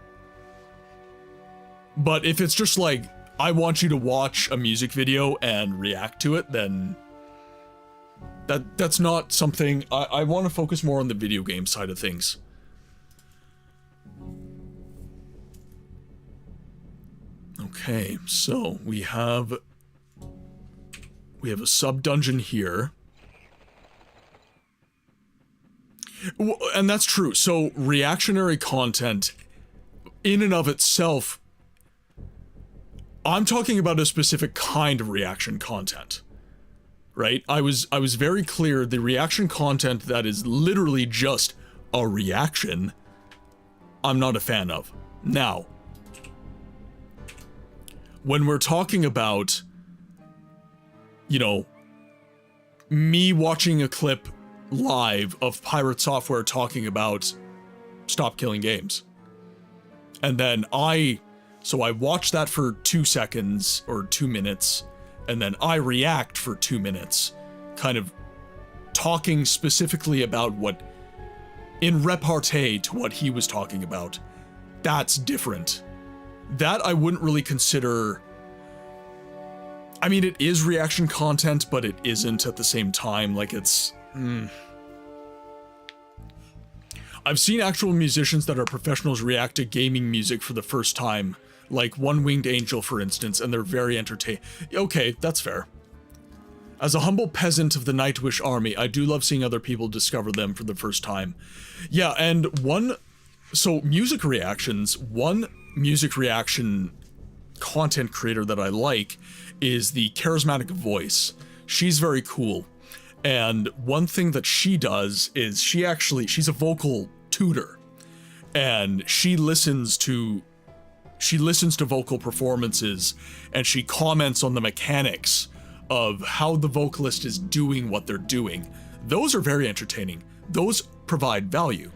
But if it's just like, I want you to watch a music video and react to it, then that's not something. I want to focus more on the video game side of things. Okay, so we have a sub-dungeon here. And that's true. So reactionary content in and of itself, I'm talking about a specific kind of reaction content, right? I was very clear. The reaction content that is literally just a reaction, I'm not a fan of. Now, when we're talking about, you know, me watching a clip live of Pirate Software talking about stop killing games, and then I watch that for 2 seconds or 2 minutes, and then I react for 2 minutes, kind of talking specifically about what, in repartee to what he was talking about. That's different. That I wouldn't really consider. I mean, it is reaction content, but it isn't at the same time. Like, it's I've seen actual musicians that are professionals react to gaming music for the first time, like One Winged Angel, for instance, and they're very entertaining. Okay, that's fair. As a humble peasant of the Nightwish army, I do love seeing other people discover them for the first time. Yeah, and music reactions, one music reaction content creator that I like is the Charismatic Voice. She's very cool. And one thing that she does is she's a vocal tutor, and she listens to vocal performances, and she comments on the mechanics of how the vocalist is doing what they're doing. Those are very entertaining. Those provide value.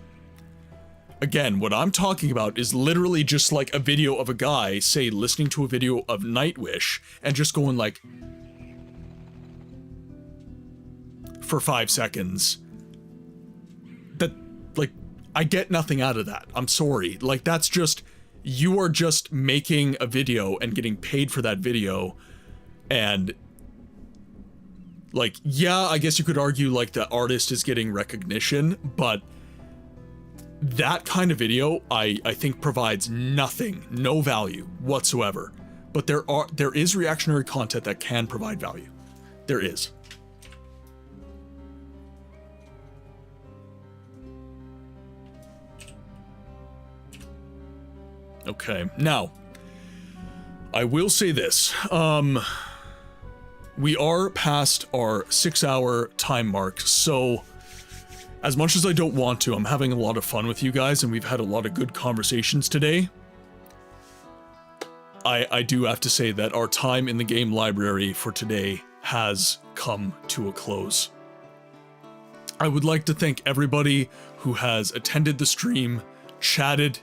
Again, what I'm talking about is literally just like a video of a guy, say, listening to a video of Nightwish and just going like, for 5 seconds. That, like, I get nothing out of that. I'm sorry. Like, that's just, you are just making a video and getting paid for that video. And, like, yeah, I guess you could argue, like, the artist is getting recognition, but that kind of video, I think provides nothing, no value whatsoever. But there is reactionary content that can provide value. There is. Okay, now, I will say this. We are past our 6-hour time mark, so as much as I don't want to, I'm having a lot of fun with you guys, and we've had a lot of good conversations today. I do have to say that our time in the game library for today has come to a close. I would like to thank everybody who has attended the stream, chatted,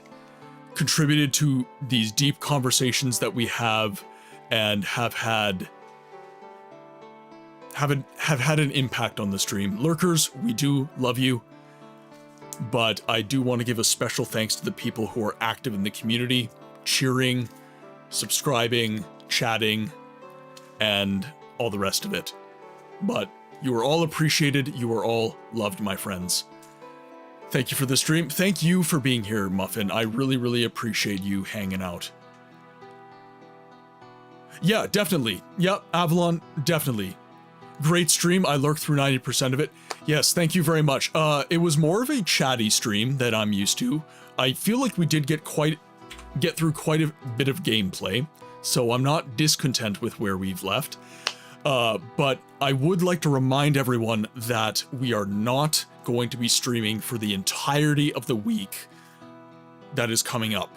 contributed to these deep conversations that we have, and have had an impact on the stream. Lurkers, we do love you, but I do want to give a special thanks to the people who are active in the community, cheering, subscribing, chatting, and all the rest of it. But you are all appreciated, you are all loved, my friends. Thank you for the stream. Thank you for being here, Muffin. I really, really appreciate you hanging out. Yeah, definitely. Yep, Avalon, definitely. Great stream. I lurked through 90% of it. Yes, thank you very much. It was more of a chatty stream that I'm used to. I feel like we did get through quite a bit of gameplay, so I'm not discontent with where we've left. But I would like to remind everyone that we are not going to be streaming for the entirety of the week that is coming up.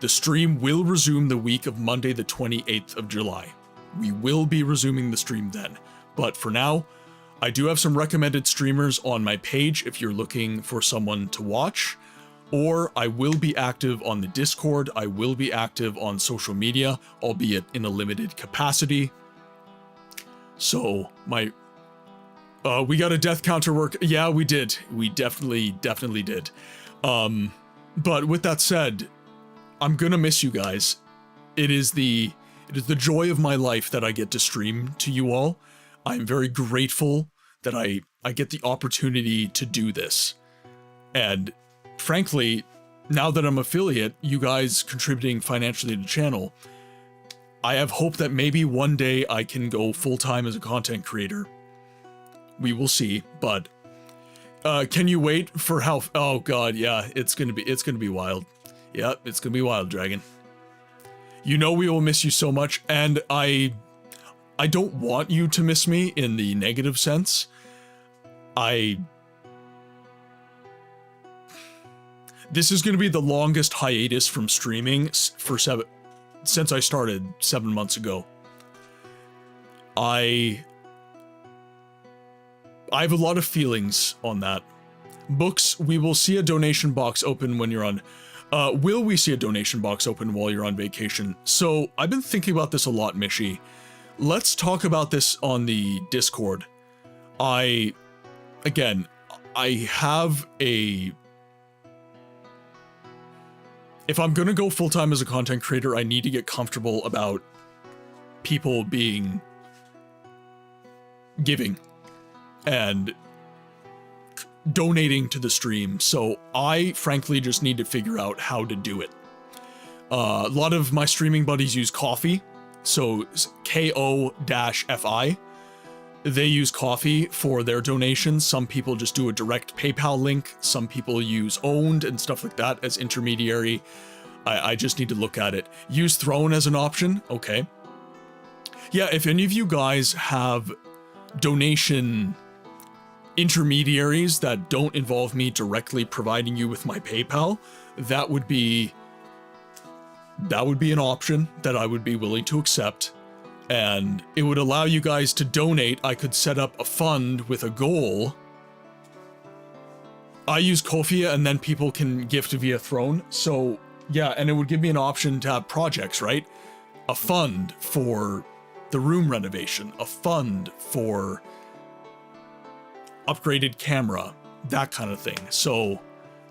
The stream will resume the week of Monday, the 28th of July. We will be resuming the stream then. But for now, I do have some recommended streamers on my page if you're looking for someone to watch, or I will be active on the Discord. I will be active on social media, albeit in a limited capacity. So we got a death counter work. Yeah, we did. We definitely did. But with that said, I'm gonna miss you guys. It is the joy of my life that I get to stream to you all. I'm very grateful that I get the opportunity to do this. And frankly, now that I'm affiliate, you guys contributing financially to the channel, I have hope that maybe one day I can go full-time as a content creator. We will see, but can you wait for how? Oh god, yeah, it's gonna be wild. Yeah, it's gonna be wild, Dragon. You know we will miss you so much, and I don't want you to miss me in the negative sense. This is gonna be the longest hiatus from streaming since I started 7 months ago. I have a lot of feelings on that. Books, we will see a donation box open when you're on. Will we see a donation box open while you're on vacation? So I've been thinking about this a lot, Mishi. Let's talk about this on the Discord. I have a... If I'm gonna go full-time as a content creator, I need to get comfortable about people giving and donating to the stream, so I frankly just need to figure out how to do it. A lot of my streaming buddies use Ko-fi, so Ko-fi. They use Ko-fi for their donations. Some people just do a direct PayPal link. Some people use Owned and stuff like that as intermediary. I just need to look at it. Use Throne as an option. Okay. Yeah, if any of you guys have donation intermediaries that don't involve me directly providing you with my PayPal, that would be an option that I would be willing to accept. And it would allow you guys to donate. I could set up a fund with a goal. I use Ko-fi and then people can gift via Throne. So yeah, and it would give me an option to have projects, right? A fund for the room renovation, a fund for upgraded camera, that kind of thing. So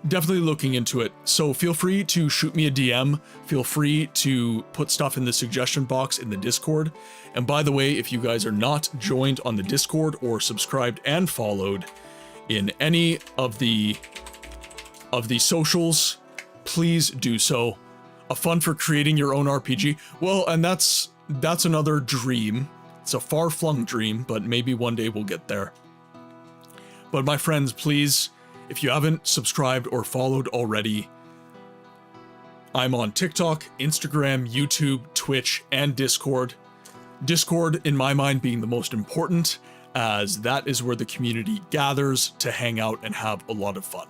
definitely looking into it. So feel free to shoot me a DM. Feel free to put stuff in the suggestion box in the Discord. And by the way, if you guys are not joined on the Discord or subscribed and followed in any of the socials, please do so. A fund for creating your own RPG. Well, and that's another dream. It's a far-flung dream, but maybe one day we'll get there. But my friends, please, if you haven't subscribed or followed already, I'm on TikTok, Instagram, YouTube, Twitch, and Discord. Discord, in my mind, being the most important, as that is where the community gathers to hang out and have a lot of fun.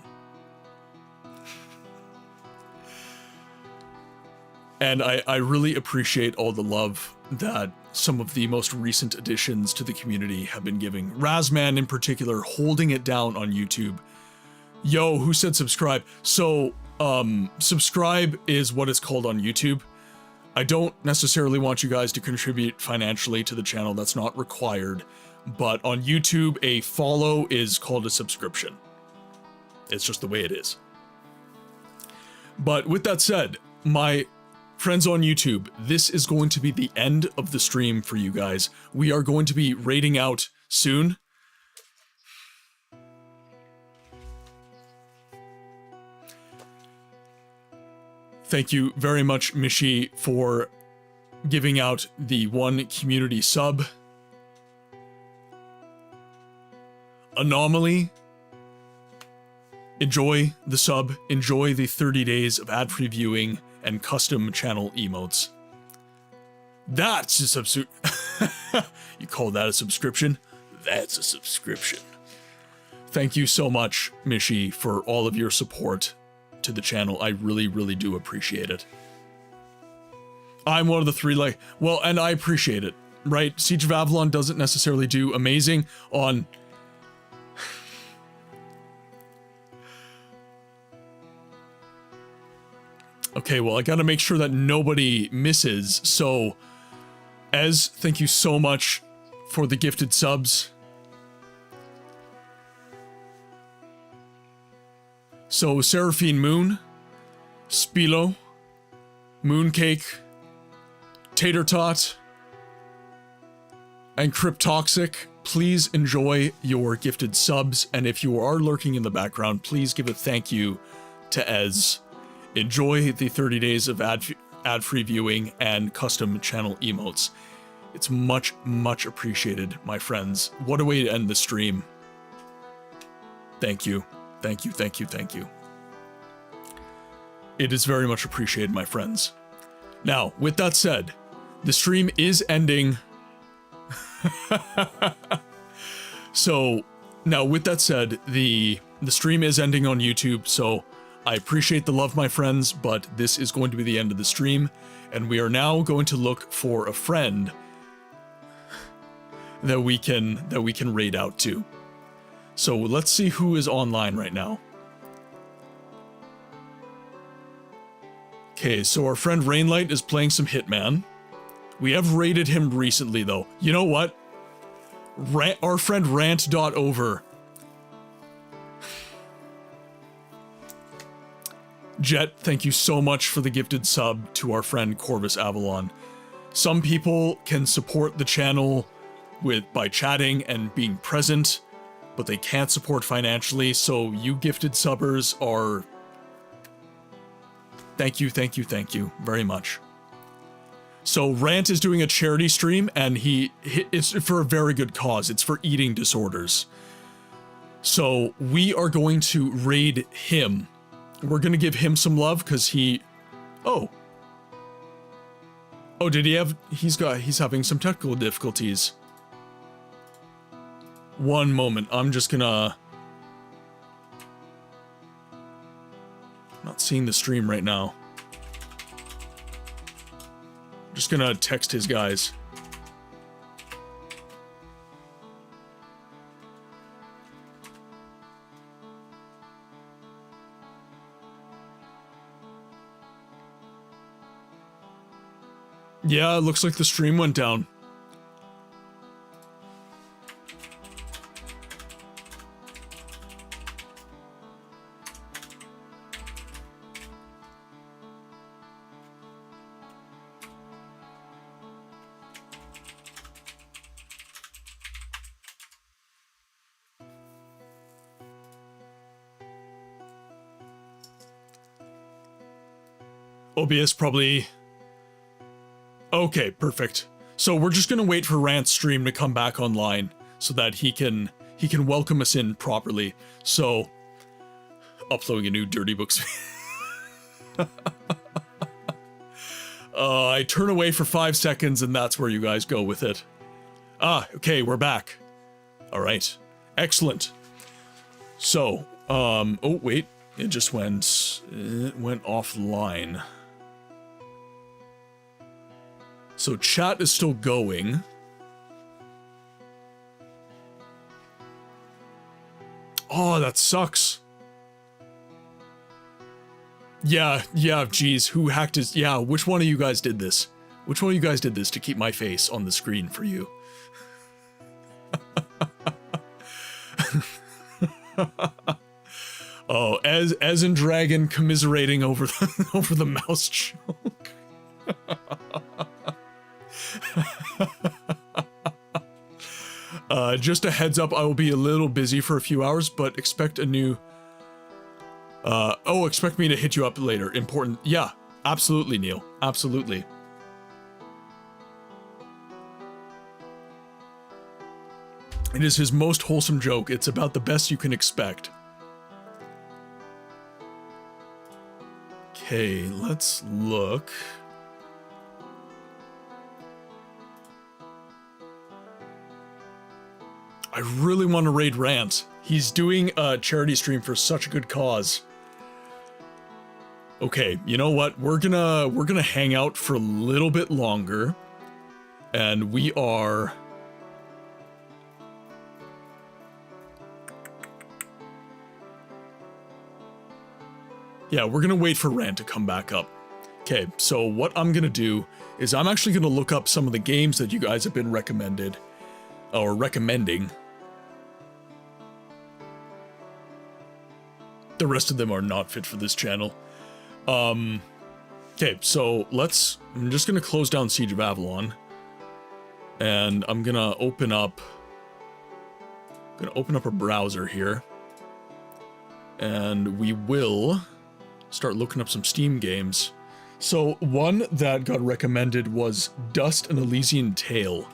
And I really appreciate all the love that some of the most recent additions to the community have been giving. Razman in particular, holding it down on YouTube. Yo, who said subscribe? So, subscribe is what it's called on YouTube. I don't necessarily want you guys to contribute financially to the channel. That's not required. But on YouTube, a follow is called a subscription. It's just the way it is. But with that said, my friends on YouTube, this is going to be the end of the stream for you guys. We are going to be raiding out soon. Thank you very much, Mishi, for giving out the 1 community sub. Anomaly, enjoy the sub, enjoy the 30 days of ad-free viewing and custom channel emotes. That's a You call that a subscription? That's a subscription. Thank you so much, Mishi, for all of your support to the channel. I really, really do appreciate it. I'm one of the 3 well, and I appreciate it, right? Siege of Avalon doesn't necessarily do amazing on... Okay, well, I gotta make sure that nobody misses, so... Ez, thank you so much for the gifted subs. So, Seraphine Moon, Spilo, Mooncake, Tater Tot, and Cryptoxic, please enjoy your gifted subs, and if you are lurking in the background, please give a thank you to Ez. Enjoy the 30 days of ad-free viewing and custom channel emotes. It's much, much appreciated, my friends. What a way to end the stream. Thank you. Thank you, thank you, thank you. It is very much appreciated, my friends. Now, with that said, the stream is ending. So, now with that said, the stream is ending on YouTube, so I appreciate the love, my friends, but this is going to be the end of the stream, and we are now going to look for a friend that we can raid out to. So let's see who is online right now. Okay, so our friend Rainlight is playing some Hitman. We have raided him recently, though. You know what? Our friend Rant.over. Jet, thank you so much for the gifted sub to our friend Corvus Avalon. Some people can support the channel by chatting and being present, but they can't support financially, so you gifted subbers are... Thank you, thank you, thank you very much. So Rant is doing a charity stream, and it's for a very good cause. It's for eating disorders. So we are going to raid him. We're going to give him some love, because he... Oh, did he have... He's having some technical difficulties. One moment, I'm just gonna... Not seeing the stream right now. Just gonna text his guys. Yeah, it looks like the stream went down. OBS probably... Okay, perfect. So we're just gonna wait for Rant's stream to come back online so that he can welcome us in properly. So, uploading a new Dirty Books. I turn away for 5 seconds and that's where you guys go with it. Ah, okay, we're back. All right, excellent. So, oh wait, it just went offline. So chat is still going. Oh, that sucks. Yeah, geez, who hacked his... Yeah, which one of you guys did this? Which one of you guys did this to keep my face on the screen for you? Oh, as in Dragon commiserating over the mouse choke. Just a heads up, I will be a little busy for a few hours, but expect a new... expect me to hit you up later. Important. Yeah, absolutely, Neil. Absolutely. It is his most wholesome joke. It's about the best you can expect. Okay, let's look. I really want to raid Rant. He's doing a charity stream for such a good cause. Okay, you know what? We're gonna hang out for a little bit longer. And we are... Yeah, we're gonna wait for Rant to come back up. Okay, so what I'm gonna do is I'm actually gonna look up some of the games that you guys have been recommending. The rest of them are not fit for this channel. Okay, so I'm just gonna close down Siege of Avalon. And I'm gonna open up a browser here. And we will start looking up some Steam games. So one that got recommended was Dust: An Elysian Tale.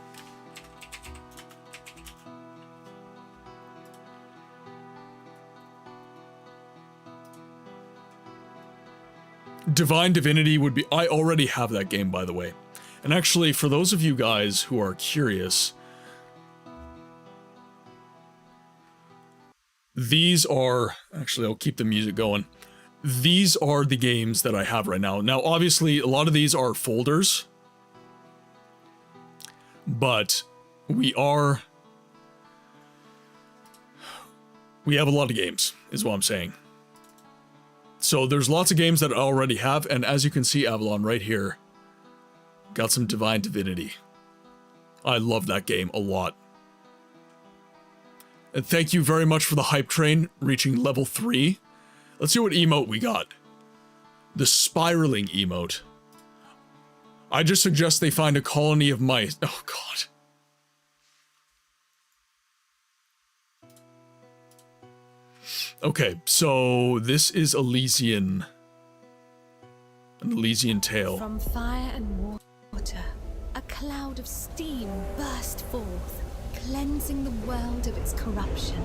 Divine Divinity would be... I already have that game, by the way. And actually, for those of you guys who are curious, these are... Actually, I'll keep the music going. These are the games that I have right now. Now, obviously, a lot of these are folders, but we have a lot of games, is what I'm saying. So there's lots of games that I already have, and as you can see, Avalon right here, got some Divine Divinity. I love that game a lot. And thank you very much for the hype train, reaching level 3. Let's see what emote we got. The spiraling emote. I just suggest they find a colony of mice. Oh god. Okay, so this is Elysian. An Elysian Tale. From fire and water, a cloud of steam burst forth, cleansing the world of its corruption.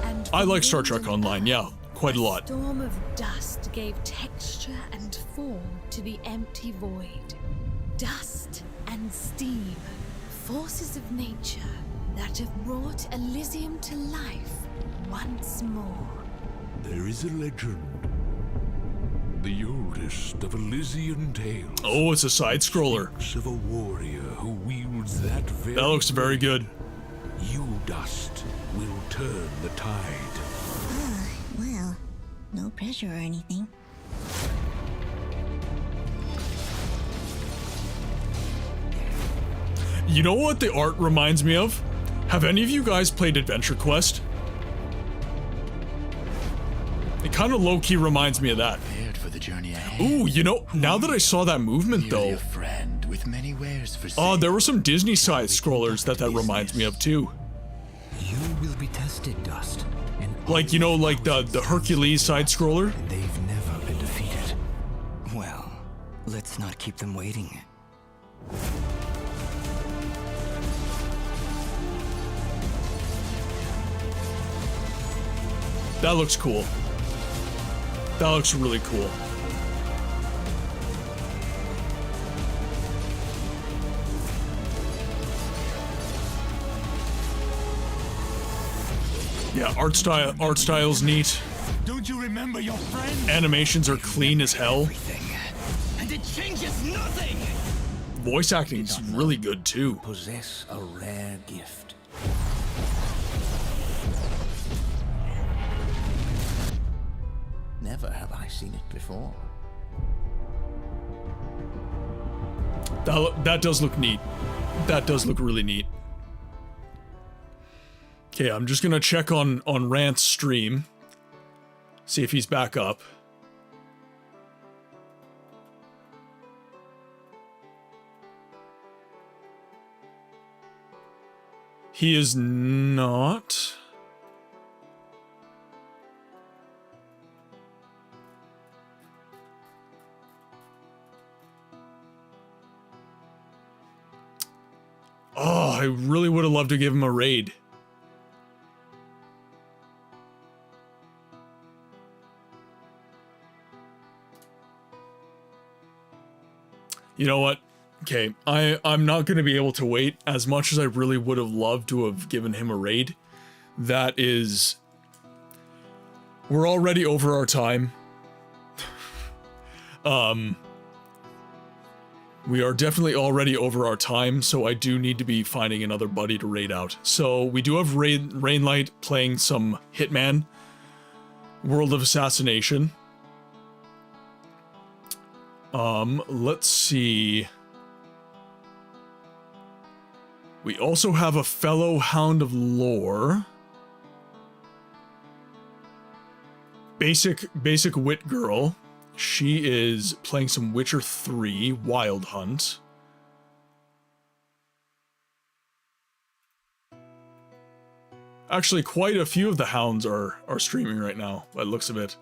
And I like Star Trek Online, yeah, quite a lot. A storm of dust gave texture and form to the empty void. Dust and steam, forces of nature that have brought Elysium to life once more. There is a legend. The oldest of Elysian tales. Oh, it's a side-scroller. Of a warrior who wields that very... That looks very good. You, Dust, will turn the tide. Well, no pressure or anything. You know what the art reminds me of? Have any of you guys played Adventure Quest? It kind of low-key reminds me of that. For the journey ahead. Ooh, you know, now that I saw that movement though. A friend with many wares for Oh, there were some Disney side scrollers that reminds me of too. You will be tested, Dust. Like, you know, like the Hercules side scroller. They've never been defeated. Well, let's not keep them waiting. That looks cool. That looks really cool. Yeah, art style's neat. Don't you remember your friend? Animations are clean as hell. And it changes nothing. Voice acting's really good too. Possess a rare gift. Never have I seen it before. That does look neat. That does look really neat. Okay, I'm just gonna check on Rant's stream. See if he's back up. He is not. Oh, I really would have loved to give him a raid. You know what? Okay, I'm not going to be able to wait as much as I really would have loved to have given him a raid. That is... We're already over our time. We are definitely already over our time, so I do need to be finding another buddy to raid out. So we do have Rainlight playing some Hitman, World of Assassination. Let's see. We also have a fellow Hound of Lore. Basic Wit Girl. She is playing some Witcher 3 Wild Hunt. Actually, quite a few of the hounds are streaming right now, by the looks of it.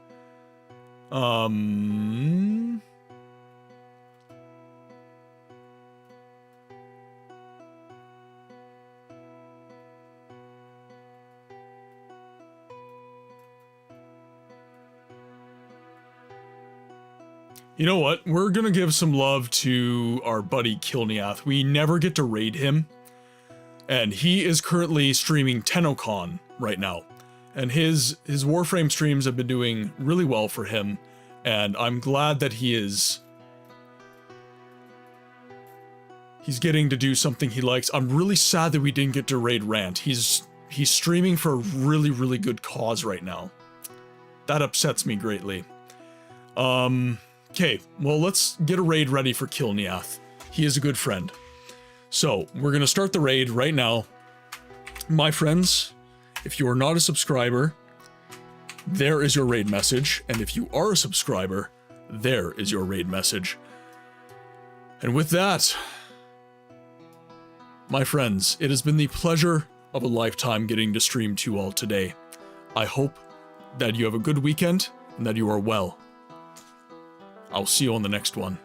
You know what? We're gonna give some love to our buddy Kilniath. We never get to raid him. And he is currently streaming TennoCon right now. And his Warframe streams have been doing really well for him. And I'm glad that he's getting to do something he likes. I'm really sad that we didn't get to raid Rant. He's streaming for a really, really good cause right now. That upsets me greatly. Okay, well, let's get a raid ready for Kilniath. He is a good friend. So, we're going to start the raid right now. My friends, if you are not a subscriber, there is your raid message. And if you are a subscriber, there is your raid message. And with that, my friends, it has been the pleasure of a lifetime getting to stream to you all today. I hope that you have a good weekend and that you are well. I'll see you on the next one.